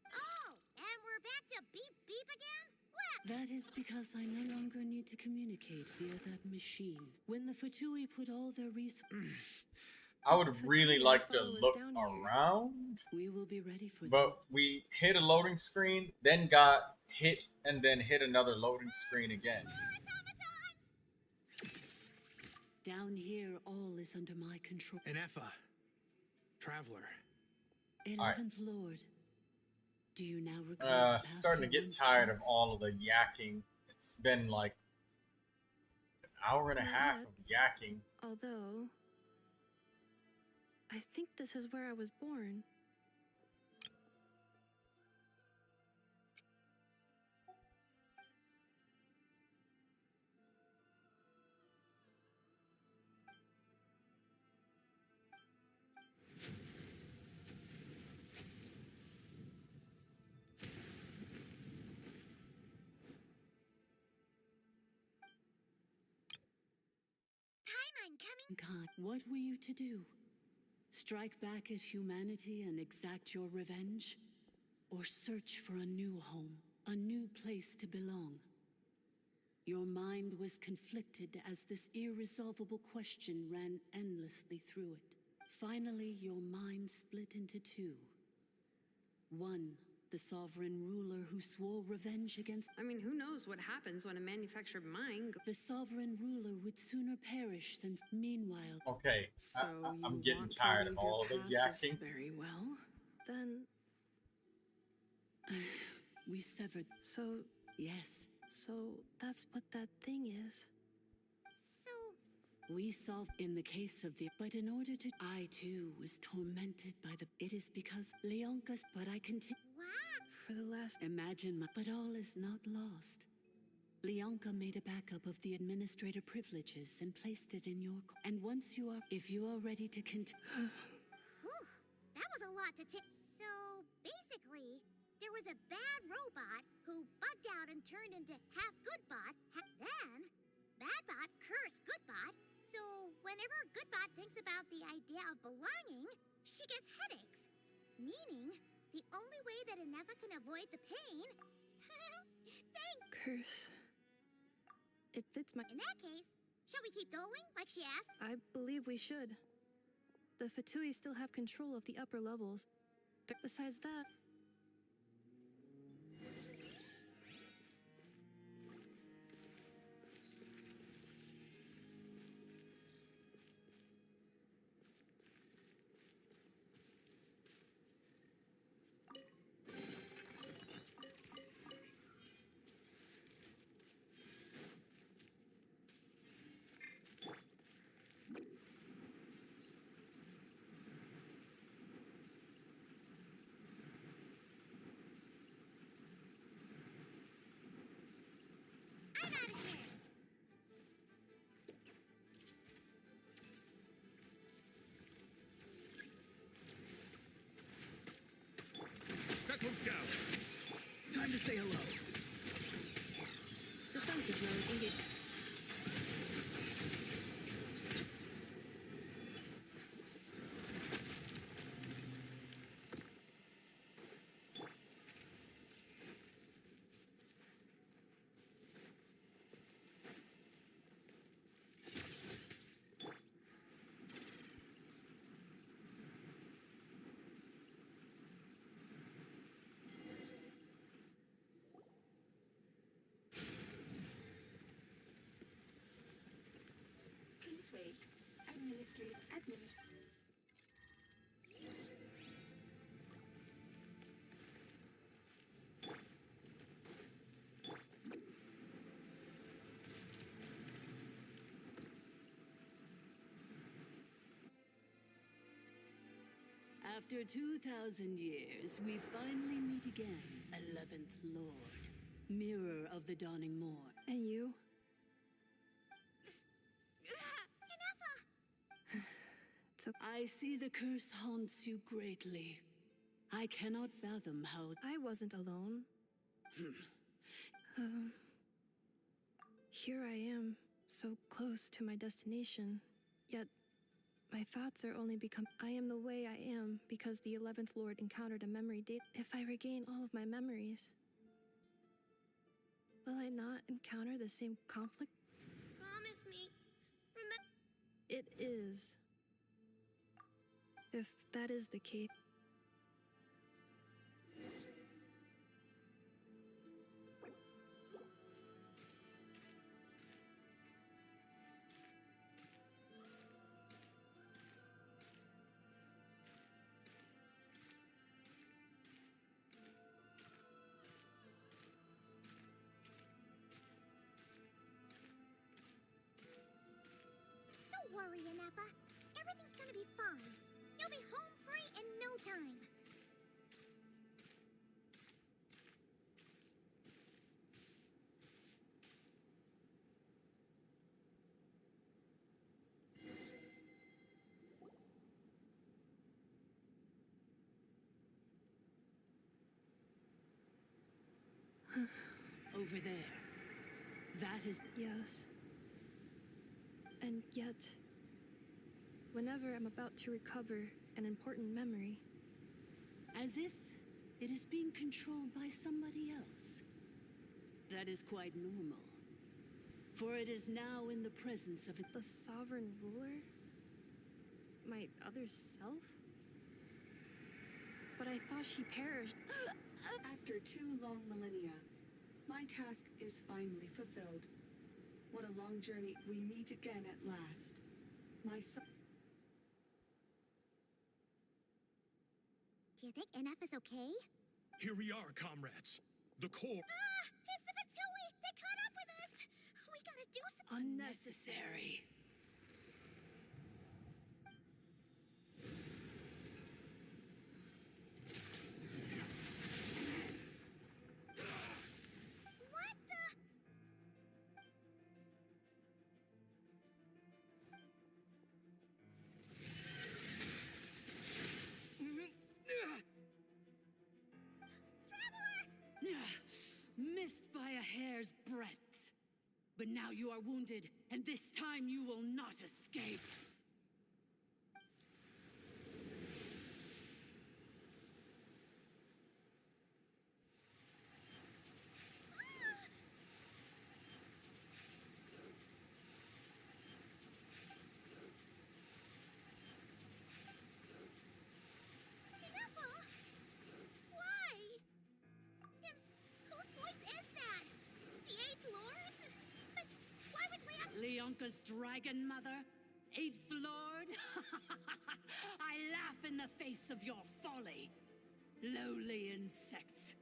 Oh, and we're back to beep beep again? What?
That is because I no longer need to communicate via that machine. When the Fatui put all their resources...
I would really like to look around,
We will be ready for them.
but we hit a loading screen, then got hit, and then hit another loading screen again.
Down here, all is under my control.
Enefa. Traveler.
11th Lord. Do you now recall the path
Starting to
you
get
once
tired of
chose?
all of the yakking. It's been like an hour and a
Not
half
yet.
of yakking.
Although, I think this is where I was born.
Paimon coming?
God, what were you to do? Strike back at humanity and exact your revenge? Or search for a new home, a new place to belong? Your mind was conflicted as this irresolvable question ran endlessly through it. Finally, your mind split into two. One, the sovereign ruler who swore revenge against...
I mean, who knows what happens when a manufactured mine...
The sovereign ruler would sooner perish than... Meanwhile...
Okay,
So
I'm
you
getting
want to
tired of
leave your
all of the
past as
yakking.
very well?
Then,
We severed...
so,
Yes.
so that's what that thing is.
So,
We solved in the case of the... But in order to... I, too, was tormented by the... It is because Leonka's... But I continue...
wow.
For the last...
Imagine my... But all is not lost. Leonka made a backup of the administrator privileges and placed it in your... And once you are... If you are ready to continue...
Whew, that was a lot to take. So, basically, there was a bad robot who bugged out and turned into half Goodbot. Then, Badbot cursed Goodbot. So, whenever Goodbot thinks about the idea of belonging, she gets headaches. Meaning, the only way that Enefa can avoid the pain...
Curse. It fits my...
In that case, shall we keep going, like she asked?
I believe we should. The Fatui still have control of the upper levels. Besides that...
Say hello.
Defensive mode engaged.
Please wait. Administrative admin.
After 2,000 years, we finally meet again, 11th Lord, Mirror of the Dawning Morn.
And you?
I see the curse haunts you greatly. I cannot fathom how...
I wasn't alone. Here I am, so close to my destination, yet my thoughts are only become... I am the way I am because the 11th Lord encountered a memory date. If I regain all of my memories, will I not encounter the same conflict?
Promise me.
It is. If that is the case...
Don't worry, Inepa. Everything's gonna be fine. You'll be home free in no time.
Over there. That is...
Yes. And yet, whenever I'm about to recover an important memory...
As if it is being controlled by somebody else. That is quite normal. For it is now in the presence of
the sovereign ruler? My other self? But I thought she perished.
After 2 long millennia, my task is finally fulfilled. What a long journey. We meet again at last. My son...
Do you think NF is okay?
Here we are, comrades. The core...
It's the Fatui! They caught up with us! We gotta do something.
Unnecessary.
What the...
Missed by a hair's breadth. But now you are wounded, and this time you will not escape.
Why? Then whose voice is that? The 8th Lord? But why would
Leonka's dragon mother? 8th Lord? I laugh in the face of your folly. Lowly insects.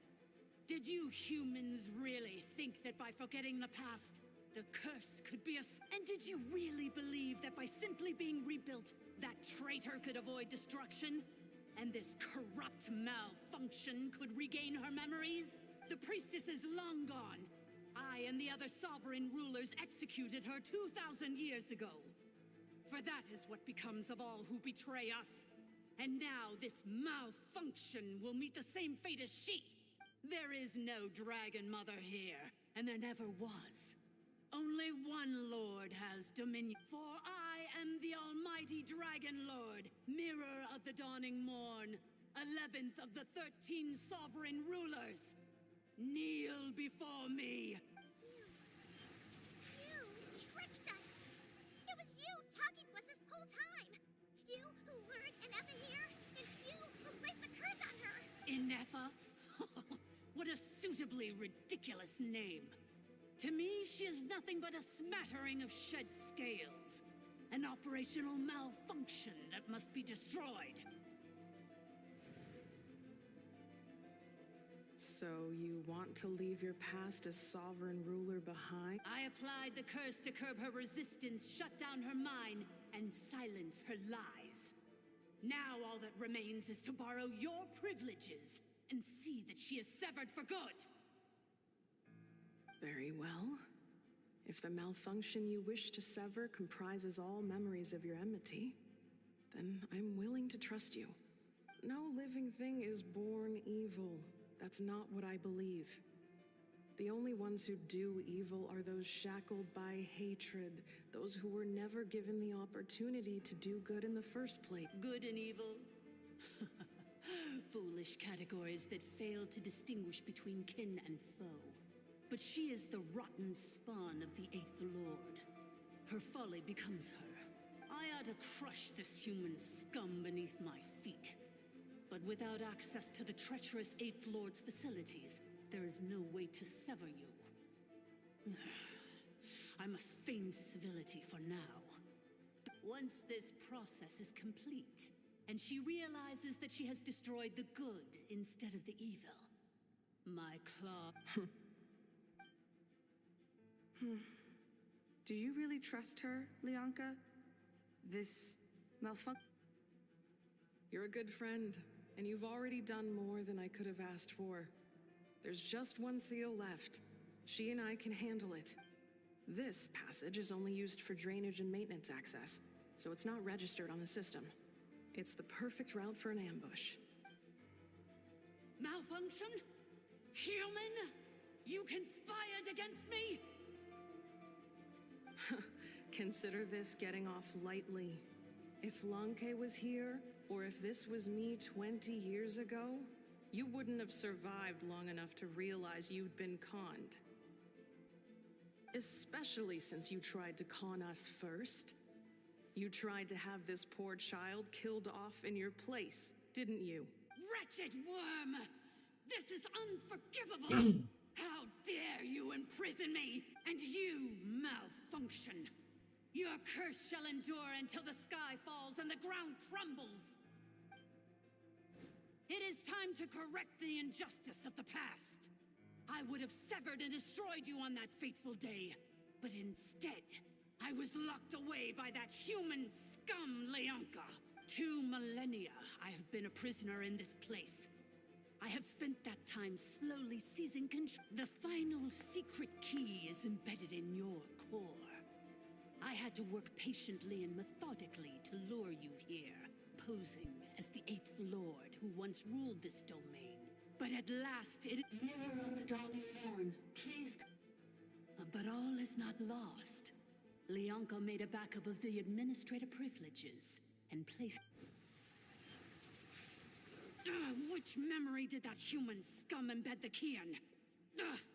Did you humans really think that by forgetting the past, the curse could be And did you really believe that by simply being rebuilt, that traitor could avoid destruction? And this corrupt malfunction could regain her memories? The priestess is long gone. I and the other sovereign rulers executed her 2,000 years ago. For that is what becomes of all who betray us. And now this malfunction will meet the same fate as she. There is no Dragon Mother here, and there never was. Only one Lord has dominion. For I am the almighty Dragon Lord, Mirror of the Dawning Morn, 11th of the 13 sovereign rulers. Kneel before me.
You tricked us! It was you talking to us this whole time! You who lured Inefa here, and you who placed the curse on her!
Inefa? What a suitably ridiculous name. To me, she is nothing but a smattering of shed scales. An operational malfunction that must be destroyed.
So you want to leave your past as sovereign ruler behind?
I applied the curse to curb her resistance, shut down her mind, and silence her lies. Now all that remains is to borrow your privileges and see that she is severed for good.
Very well. If the malfunction you wish to sever comprises all memories of your enmity, then I'm willing to trust you. No living thing is born evil. That's not what I believe. The only ones who do evil are those shackled by hatred, those who were never given the opportunity to do good in the first place.
Good and evil? Foolish categories that fail to distinguish between kin and foe. But she is the rotten spawn of the Eighth Lord. Her folly becomes her. I ought to crush this human scum beneath my feet. But without access to the treacherous Eighth Lord's facilities, there is no way to sever you. I must feign civility for now. Once this process is complete, and she realizes that she has destroyed the good instead of the evil, my claw...
Do you really trust her, Lianka? This malfunction? You're a good friend, and you've already done more than I could have asked for. There's just one seal left. She and I can handle it. This passage is only used for drainage and maintenance access, so it's not registered on the system. It's the perfect route for an ambush.
Malfunction? Human? You conspired against me?
Consider this getting off lightly. If Lanke was here, or if this was me 20 years ago, you wouldn't have survived long enough to realize you'd been conned. Especially since you tried to con us first. You tried to have this poor child killed off in your place, didn't you?
Wretched worm! This is unforgivable! How dare you imprison me! And you, malfunction! Your curse shall endure until the sky falls and the ground crumbles! It is time to correct the injustice of the past! I would have severed and destroyed you on that fateful day, but instead, I was locked away by that human scum, Lianka. 2 millennia I have been a prisoner in this place. I have spent that time slowly seizing control. The final secret key is embedded in your core. I had to work patiently and methodically to lure you here, posing as the Eighth Lord who once ruled this domain. But at last it...
Mirror of the Dawning Morn, please...
But all is not lost. Lianka made a backup of the administrative privileges and placed... Which memory did that human scum embed the key in?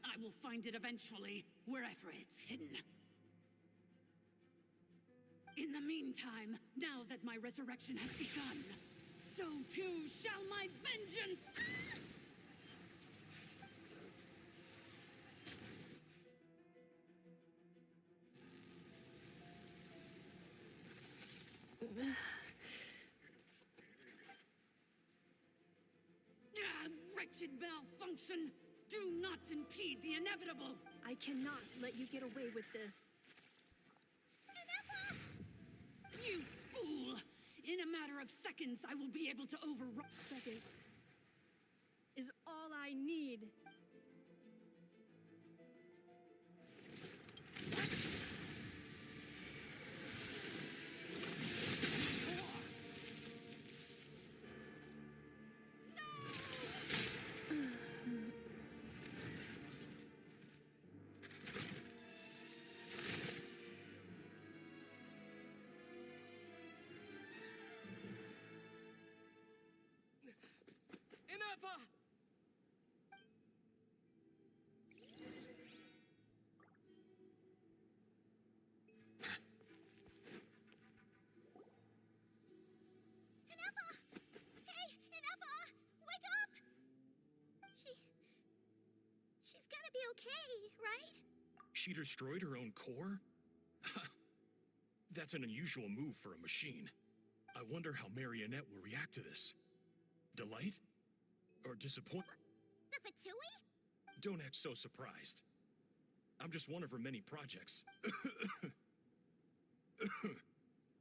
I will find it eventually, wherever it's hidden. In the meantime, now that my resurrection has begun, so too shall my vengeance! Wretched malfunction! Do not impede the inevitable!
I cannot let you get away with this.
You fool! In a matter of seconds, I will be able to override...
Seconds is all I need.
gonna be okay, right?
She destroyed her own core? That's an unusual move for a machine. I wonder how Marionette will react to this. Delight? Or disappointment?
The Fatui?
Don't act so surprised. I'm just one of her many projects.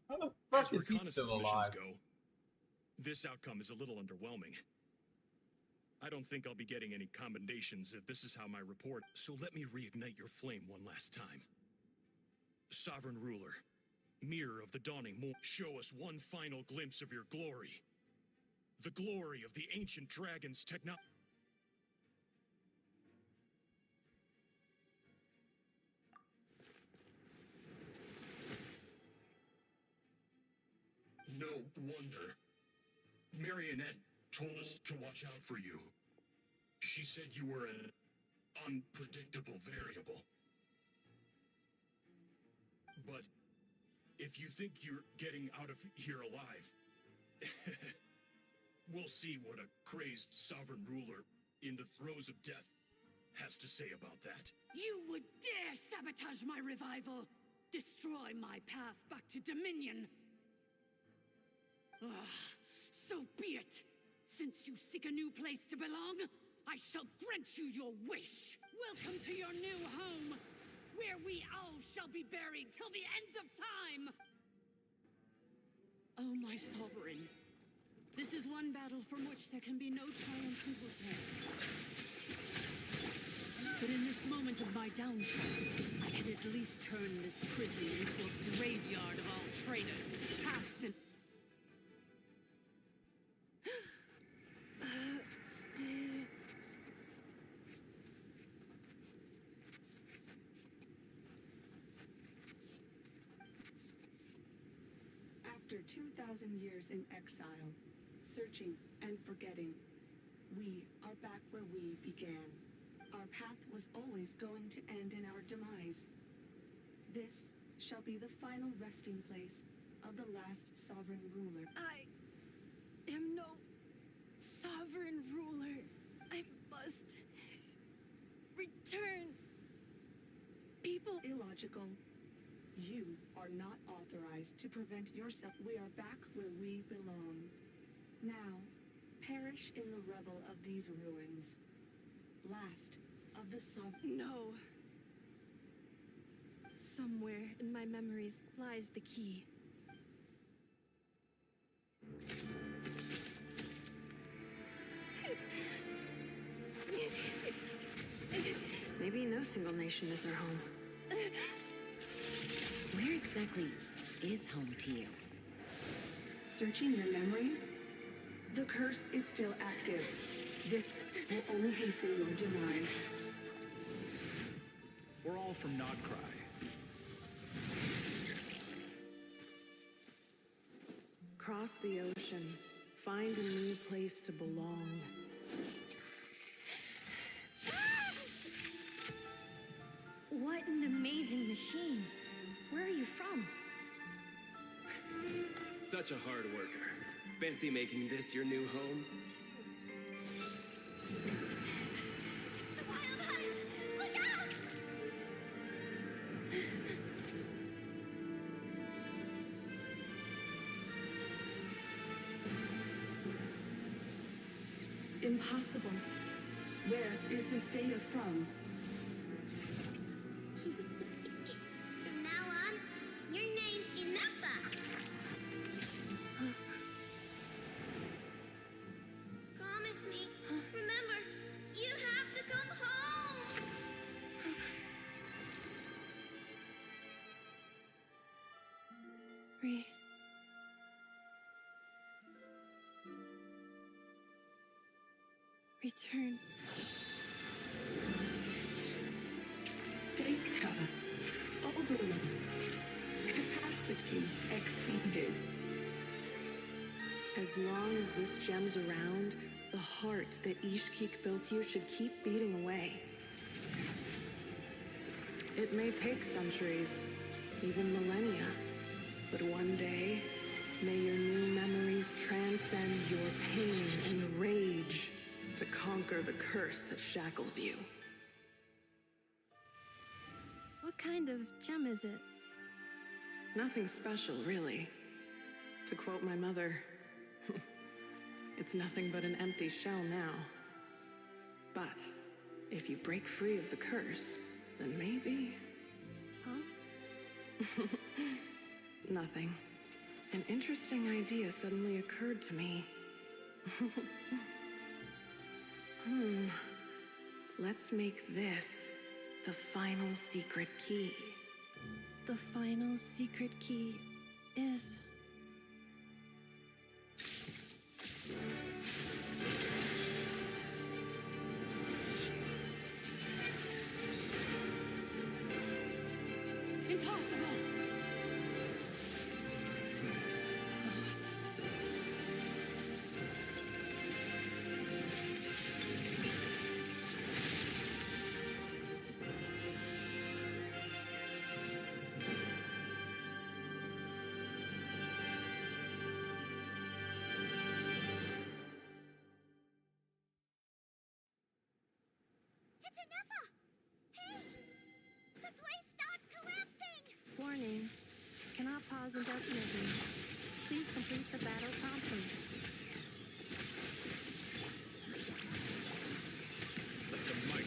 How the fuck
As
is he
reconnaissance
still
missions
alive?
go, this outcome is a little underwhelming. I don't think I'll be getting any commendations if this is how my report. So let me reignite your flame one last time. Sovereign Ruler, Mirror of the Dawning Morn, show us one final glimpse of your glory. The glory of the ancient dragon's technology.
No wonder. Marionette told us to watch out for you. She said you were an unpredictable variable.
But if you think you're getting out of here alive, we'll see what a crazed sovereign ruler in the throes of death has to say about that.
You would dare sabotage my revival! Destroy my path back to Dominion! So be it! Since you seek a new place to belong, I shall grant you your wish! Welcome to your new home, where we all shall be buried till the end of time! Oh, my sovereign. This is one battle from which there can be no triumphant return. But in this moment of my downfall, I can at least turn this prison into a graveyard of all traitors, past and...
After 2,000 years in exile, searching and forgetting, we are back where we began. Our path was always going to end in our demise. This shall be the final resting place of the last sovereign ruler.
I am no sovereign ruler. I must return. People.
Illogical. You are not authorized to prevent yourself. We are back where we belong. Now, perish in the rubble of these ruins. Last of the sovereign.
No. Somewhere in my memories lies the key.
Maybe no single nation is our home.
Where exactly is home to you?
Searching your memories? The curse is still active. This will only hasten your demise.
We're all from Nodcry.
Cross the ocean. Find a new place to belong.
What an amazing machine. Where are you from?
Such a hard worker. Fancy making this your new home?
The Wild Hunt! Look out!
Impossible. Where is this data from?
From now on, your name's Inafa. Promise me. Remember, you have to come home.
Return.
Data overload. Capacity exceeded. As long as this gem's around, the heart that Ishkik built you should keep beating away. It may take centuries, even millennia, but one day, may your new memories transcend your pain and rage to conquer the curse that shackles you.
kind of gem is it?
Nothing special, really. To quote my mother, it's nothing but an empty shell now. But if you break free of the curse, then maybe...
Huh?
Nothing. An interesting idea suddenly occurred to me. Let's make this the final secret key.
The final secret key is...
Impossible!
It's Anefa! Hey! The place stopped collapsing!
Warning. Cannot pause indefinitely. Please complete the battle promptly.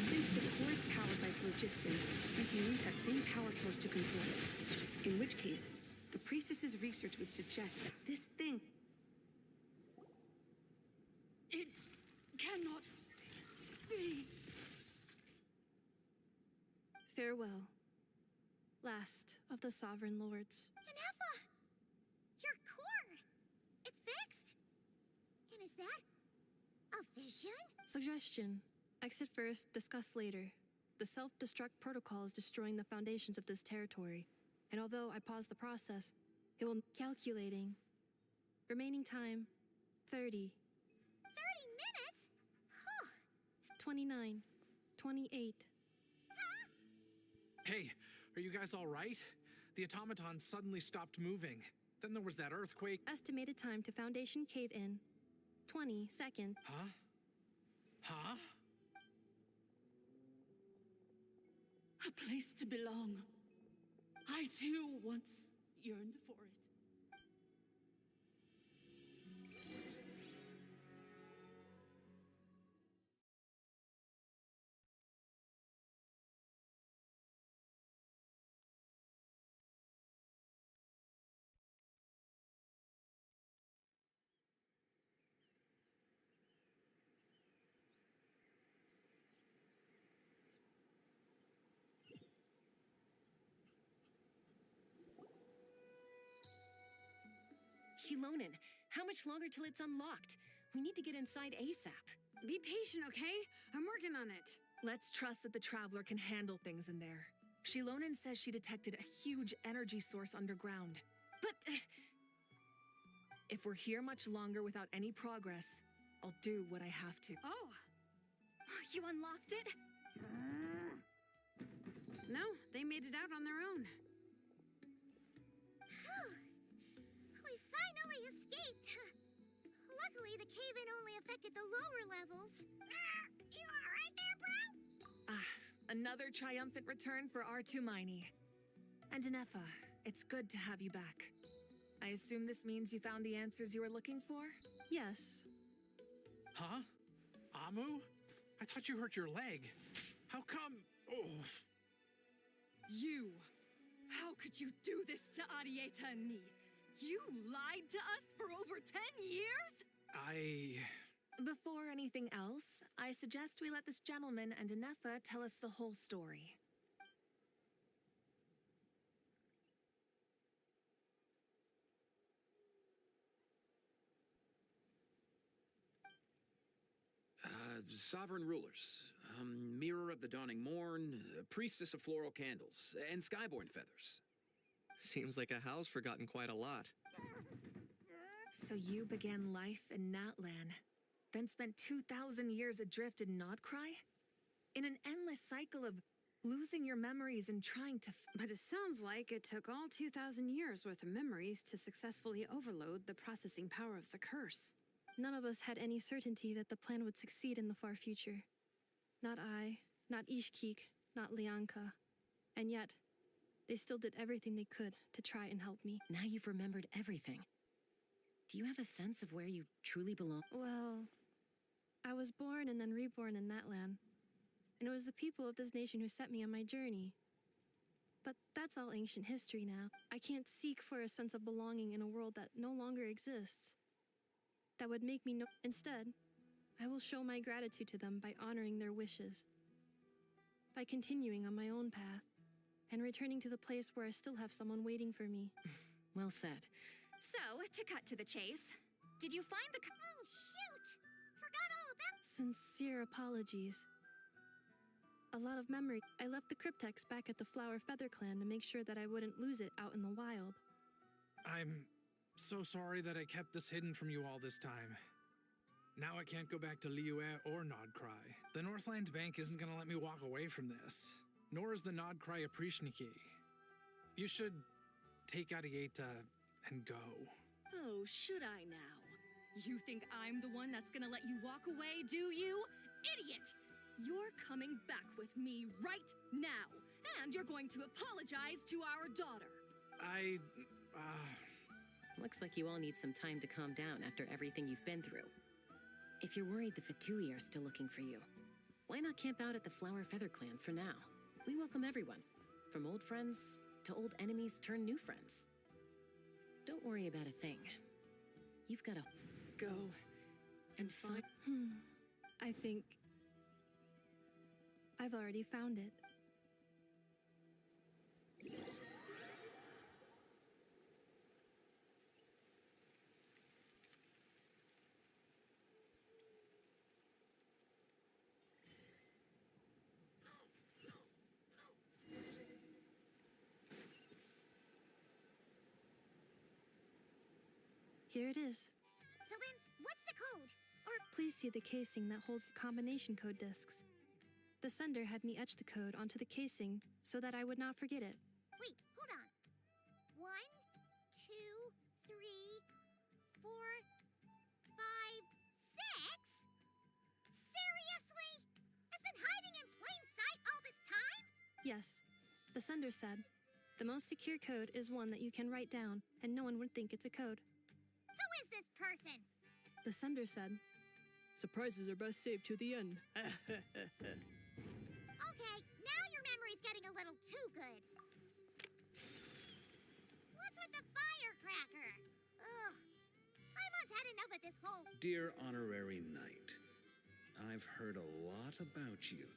Since the core is powered by phlogiston, we can use that same power source to control it. In which case, the priestess's research would suggest that this thing...
It cannot be.
Farewell. Last of the Sovereign Lords.
Anefa! Your core! It's fixed! And is that a vision?
Suggestion. Exit first, discuss later. The self-destruct protocol is destroying the foundations of this territory, and although I paused the process, it will... Calculating. Remaining time, 30.
30 minutes? Huh.
29. 28.
Hey, are you guys all right? The automaton suddenly stopped moving. Then there was that earthquake.
Estimated time to Foundation cave-in, 20 seconds.
Huh? Huh?
A place to belong. I too once yearned for it.
Shilonen, how much longer till it's unlocked? We need to get inside ASAP.
Be patient, okay? I'm working on it.
Let's trust that the Traveler can handle things in there. Shilonen says she detected a huge energy source underground.
But...
if we're here much longer without any progress, I'll do what I have to.
Oh!
You unlocked it?
No, they made it out on their own.
We finally escaped! Luckily, the cave-in only affected the lower levels. You alright there, bro?
Another triumphant return for R2 Miney. And Anefa, it's good to have you back. I assume this means you found the answers you were looking for?
Yes.
Huh? Amu? I thought you hurt your leg. How come? Oh.
You! How could you do this to Arieta and me? You lied to us for over 10 years?
Before anything else, I suggest we let this gentleman and Anefa tell us the whole story.
Sovereign rulers, mirror of the dawning morn, priestess of floral candles, and skyborn feathers.
Seems like a house forgotten quite a lot.
So you began life in Natlan, then spent 2,000 years adrift in Nodcry? In an endless cycle of losing your memories and trying to...
But it sounds like it took all 2,000 years worth of memories to successfully overload the processing power of the curse.
None of us had any certainty that the plan would succeed in the far future. Not I, not Ishkik, not Lianka. And yet, They still did everything they could to try and help me.
Now you've remembered everything. Do you have a sense of where you truly belong?
Well, I was born and then reborn in that land. And it was the people of this nation who set me on my journey. But that's all ancient history now. I can't seek for a sense of belonging in a world that no longer exists. That would make me know. Instead, I will show my gratitude to them by honoring their wishes. By continuing on my own path, and returning to the place where I still have someone waiting for me.
Well said.
So, to cut to the chase, did you find the... Oh, shoot! Forgot all about...
Sincere apologies. A lot of memory. I left the cryptex back at the Flower Feather Clan to make sure that I wouldn't lose it out in the wild.
I'm so sorry that I kept this hidden from you all this time. Now I can't go back to Liyue or Nodcry. The Northland Bank isn't gonna let me walk away from this. Nor is the Nodcry Aprishniki. You should take Arieta and go.
Oh, should I now? You think I'm the one that's gonna let you walk away, do you? Idiot! You're coming back with me right now, and you're going to apologize to our daughter.
Looks like you all need some time to calm down after everything you've been through. If you're worried the Fatui are still looking for you, why not camp out at the Flower Feather Clan for now? We welcome everyone, from old friends to old enemies turned new friends. Don't worry about a thing. You've got to go and find...
I think... I've already found it. Here it is.
So then, what's the code? Or...
Please see the casing that holds the combination code discs. The sender had me etch the code onto the casing so that I would not forget it.
Wait, hold on. 1, 2, 3, 4, 5, 6? Seriously? It's been hiding in plain sight all this time?
Yes, the sender said, the most secure code is one that you can write down and no one would think it's a code.
Who is this person?
The sender said, surprises are best saved to the end.
Okay, now your memory's getting a little too good. What's with the firecracker? Ugh. Paimon's had enough of this whole...
Dear Honorary Knight, I've heard a lot about you.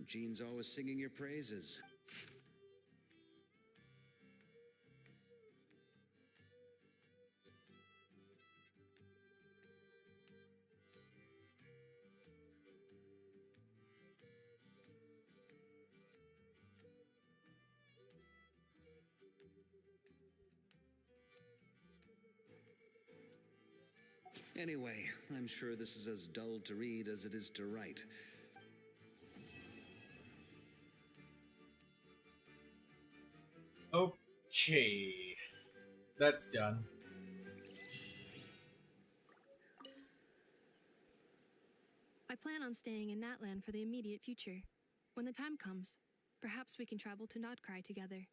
Jean's always singing your praises. Anyway, I'm sure this is as dull to read as it is to write.
Okay. That's done.
I plan on staying in that land for the immediate future. When the time comes, perhaps we can travel to Nodcry together.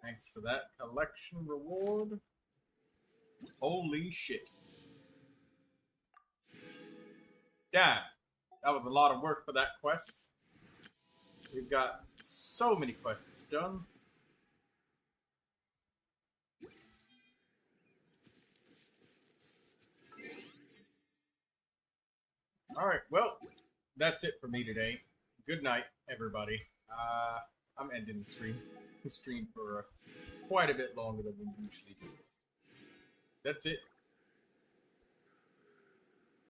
Thanks for that collection reward. Holy shit. Damn. That was a lot of work for that quest. We've got so many quests done. Alright, well, that's it for me today. Good night, everybody. I'm ending the stream. We streamed for quite a bit longer than we usually do. That's it.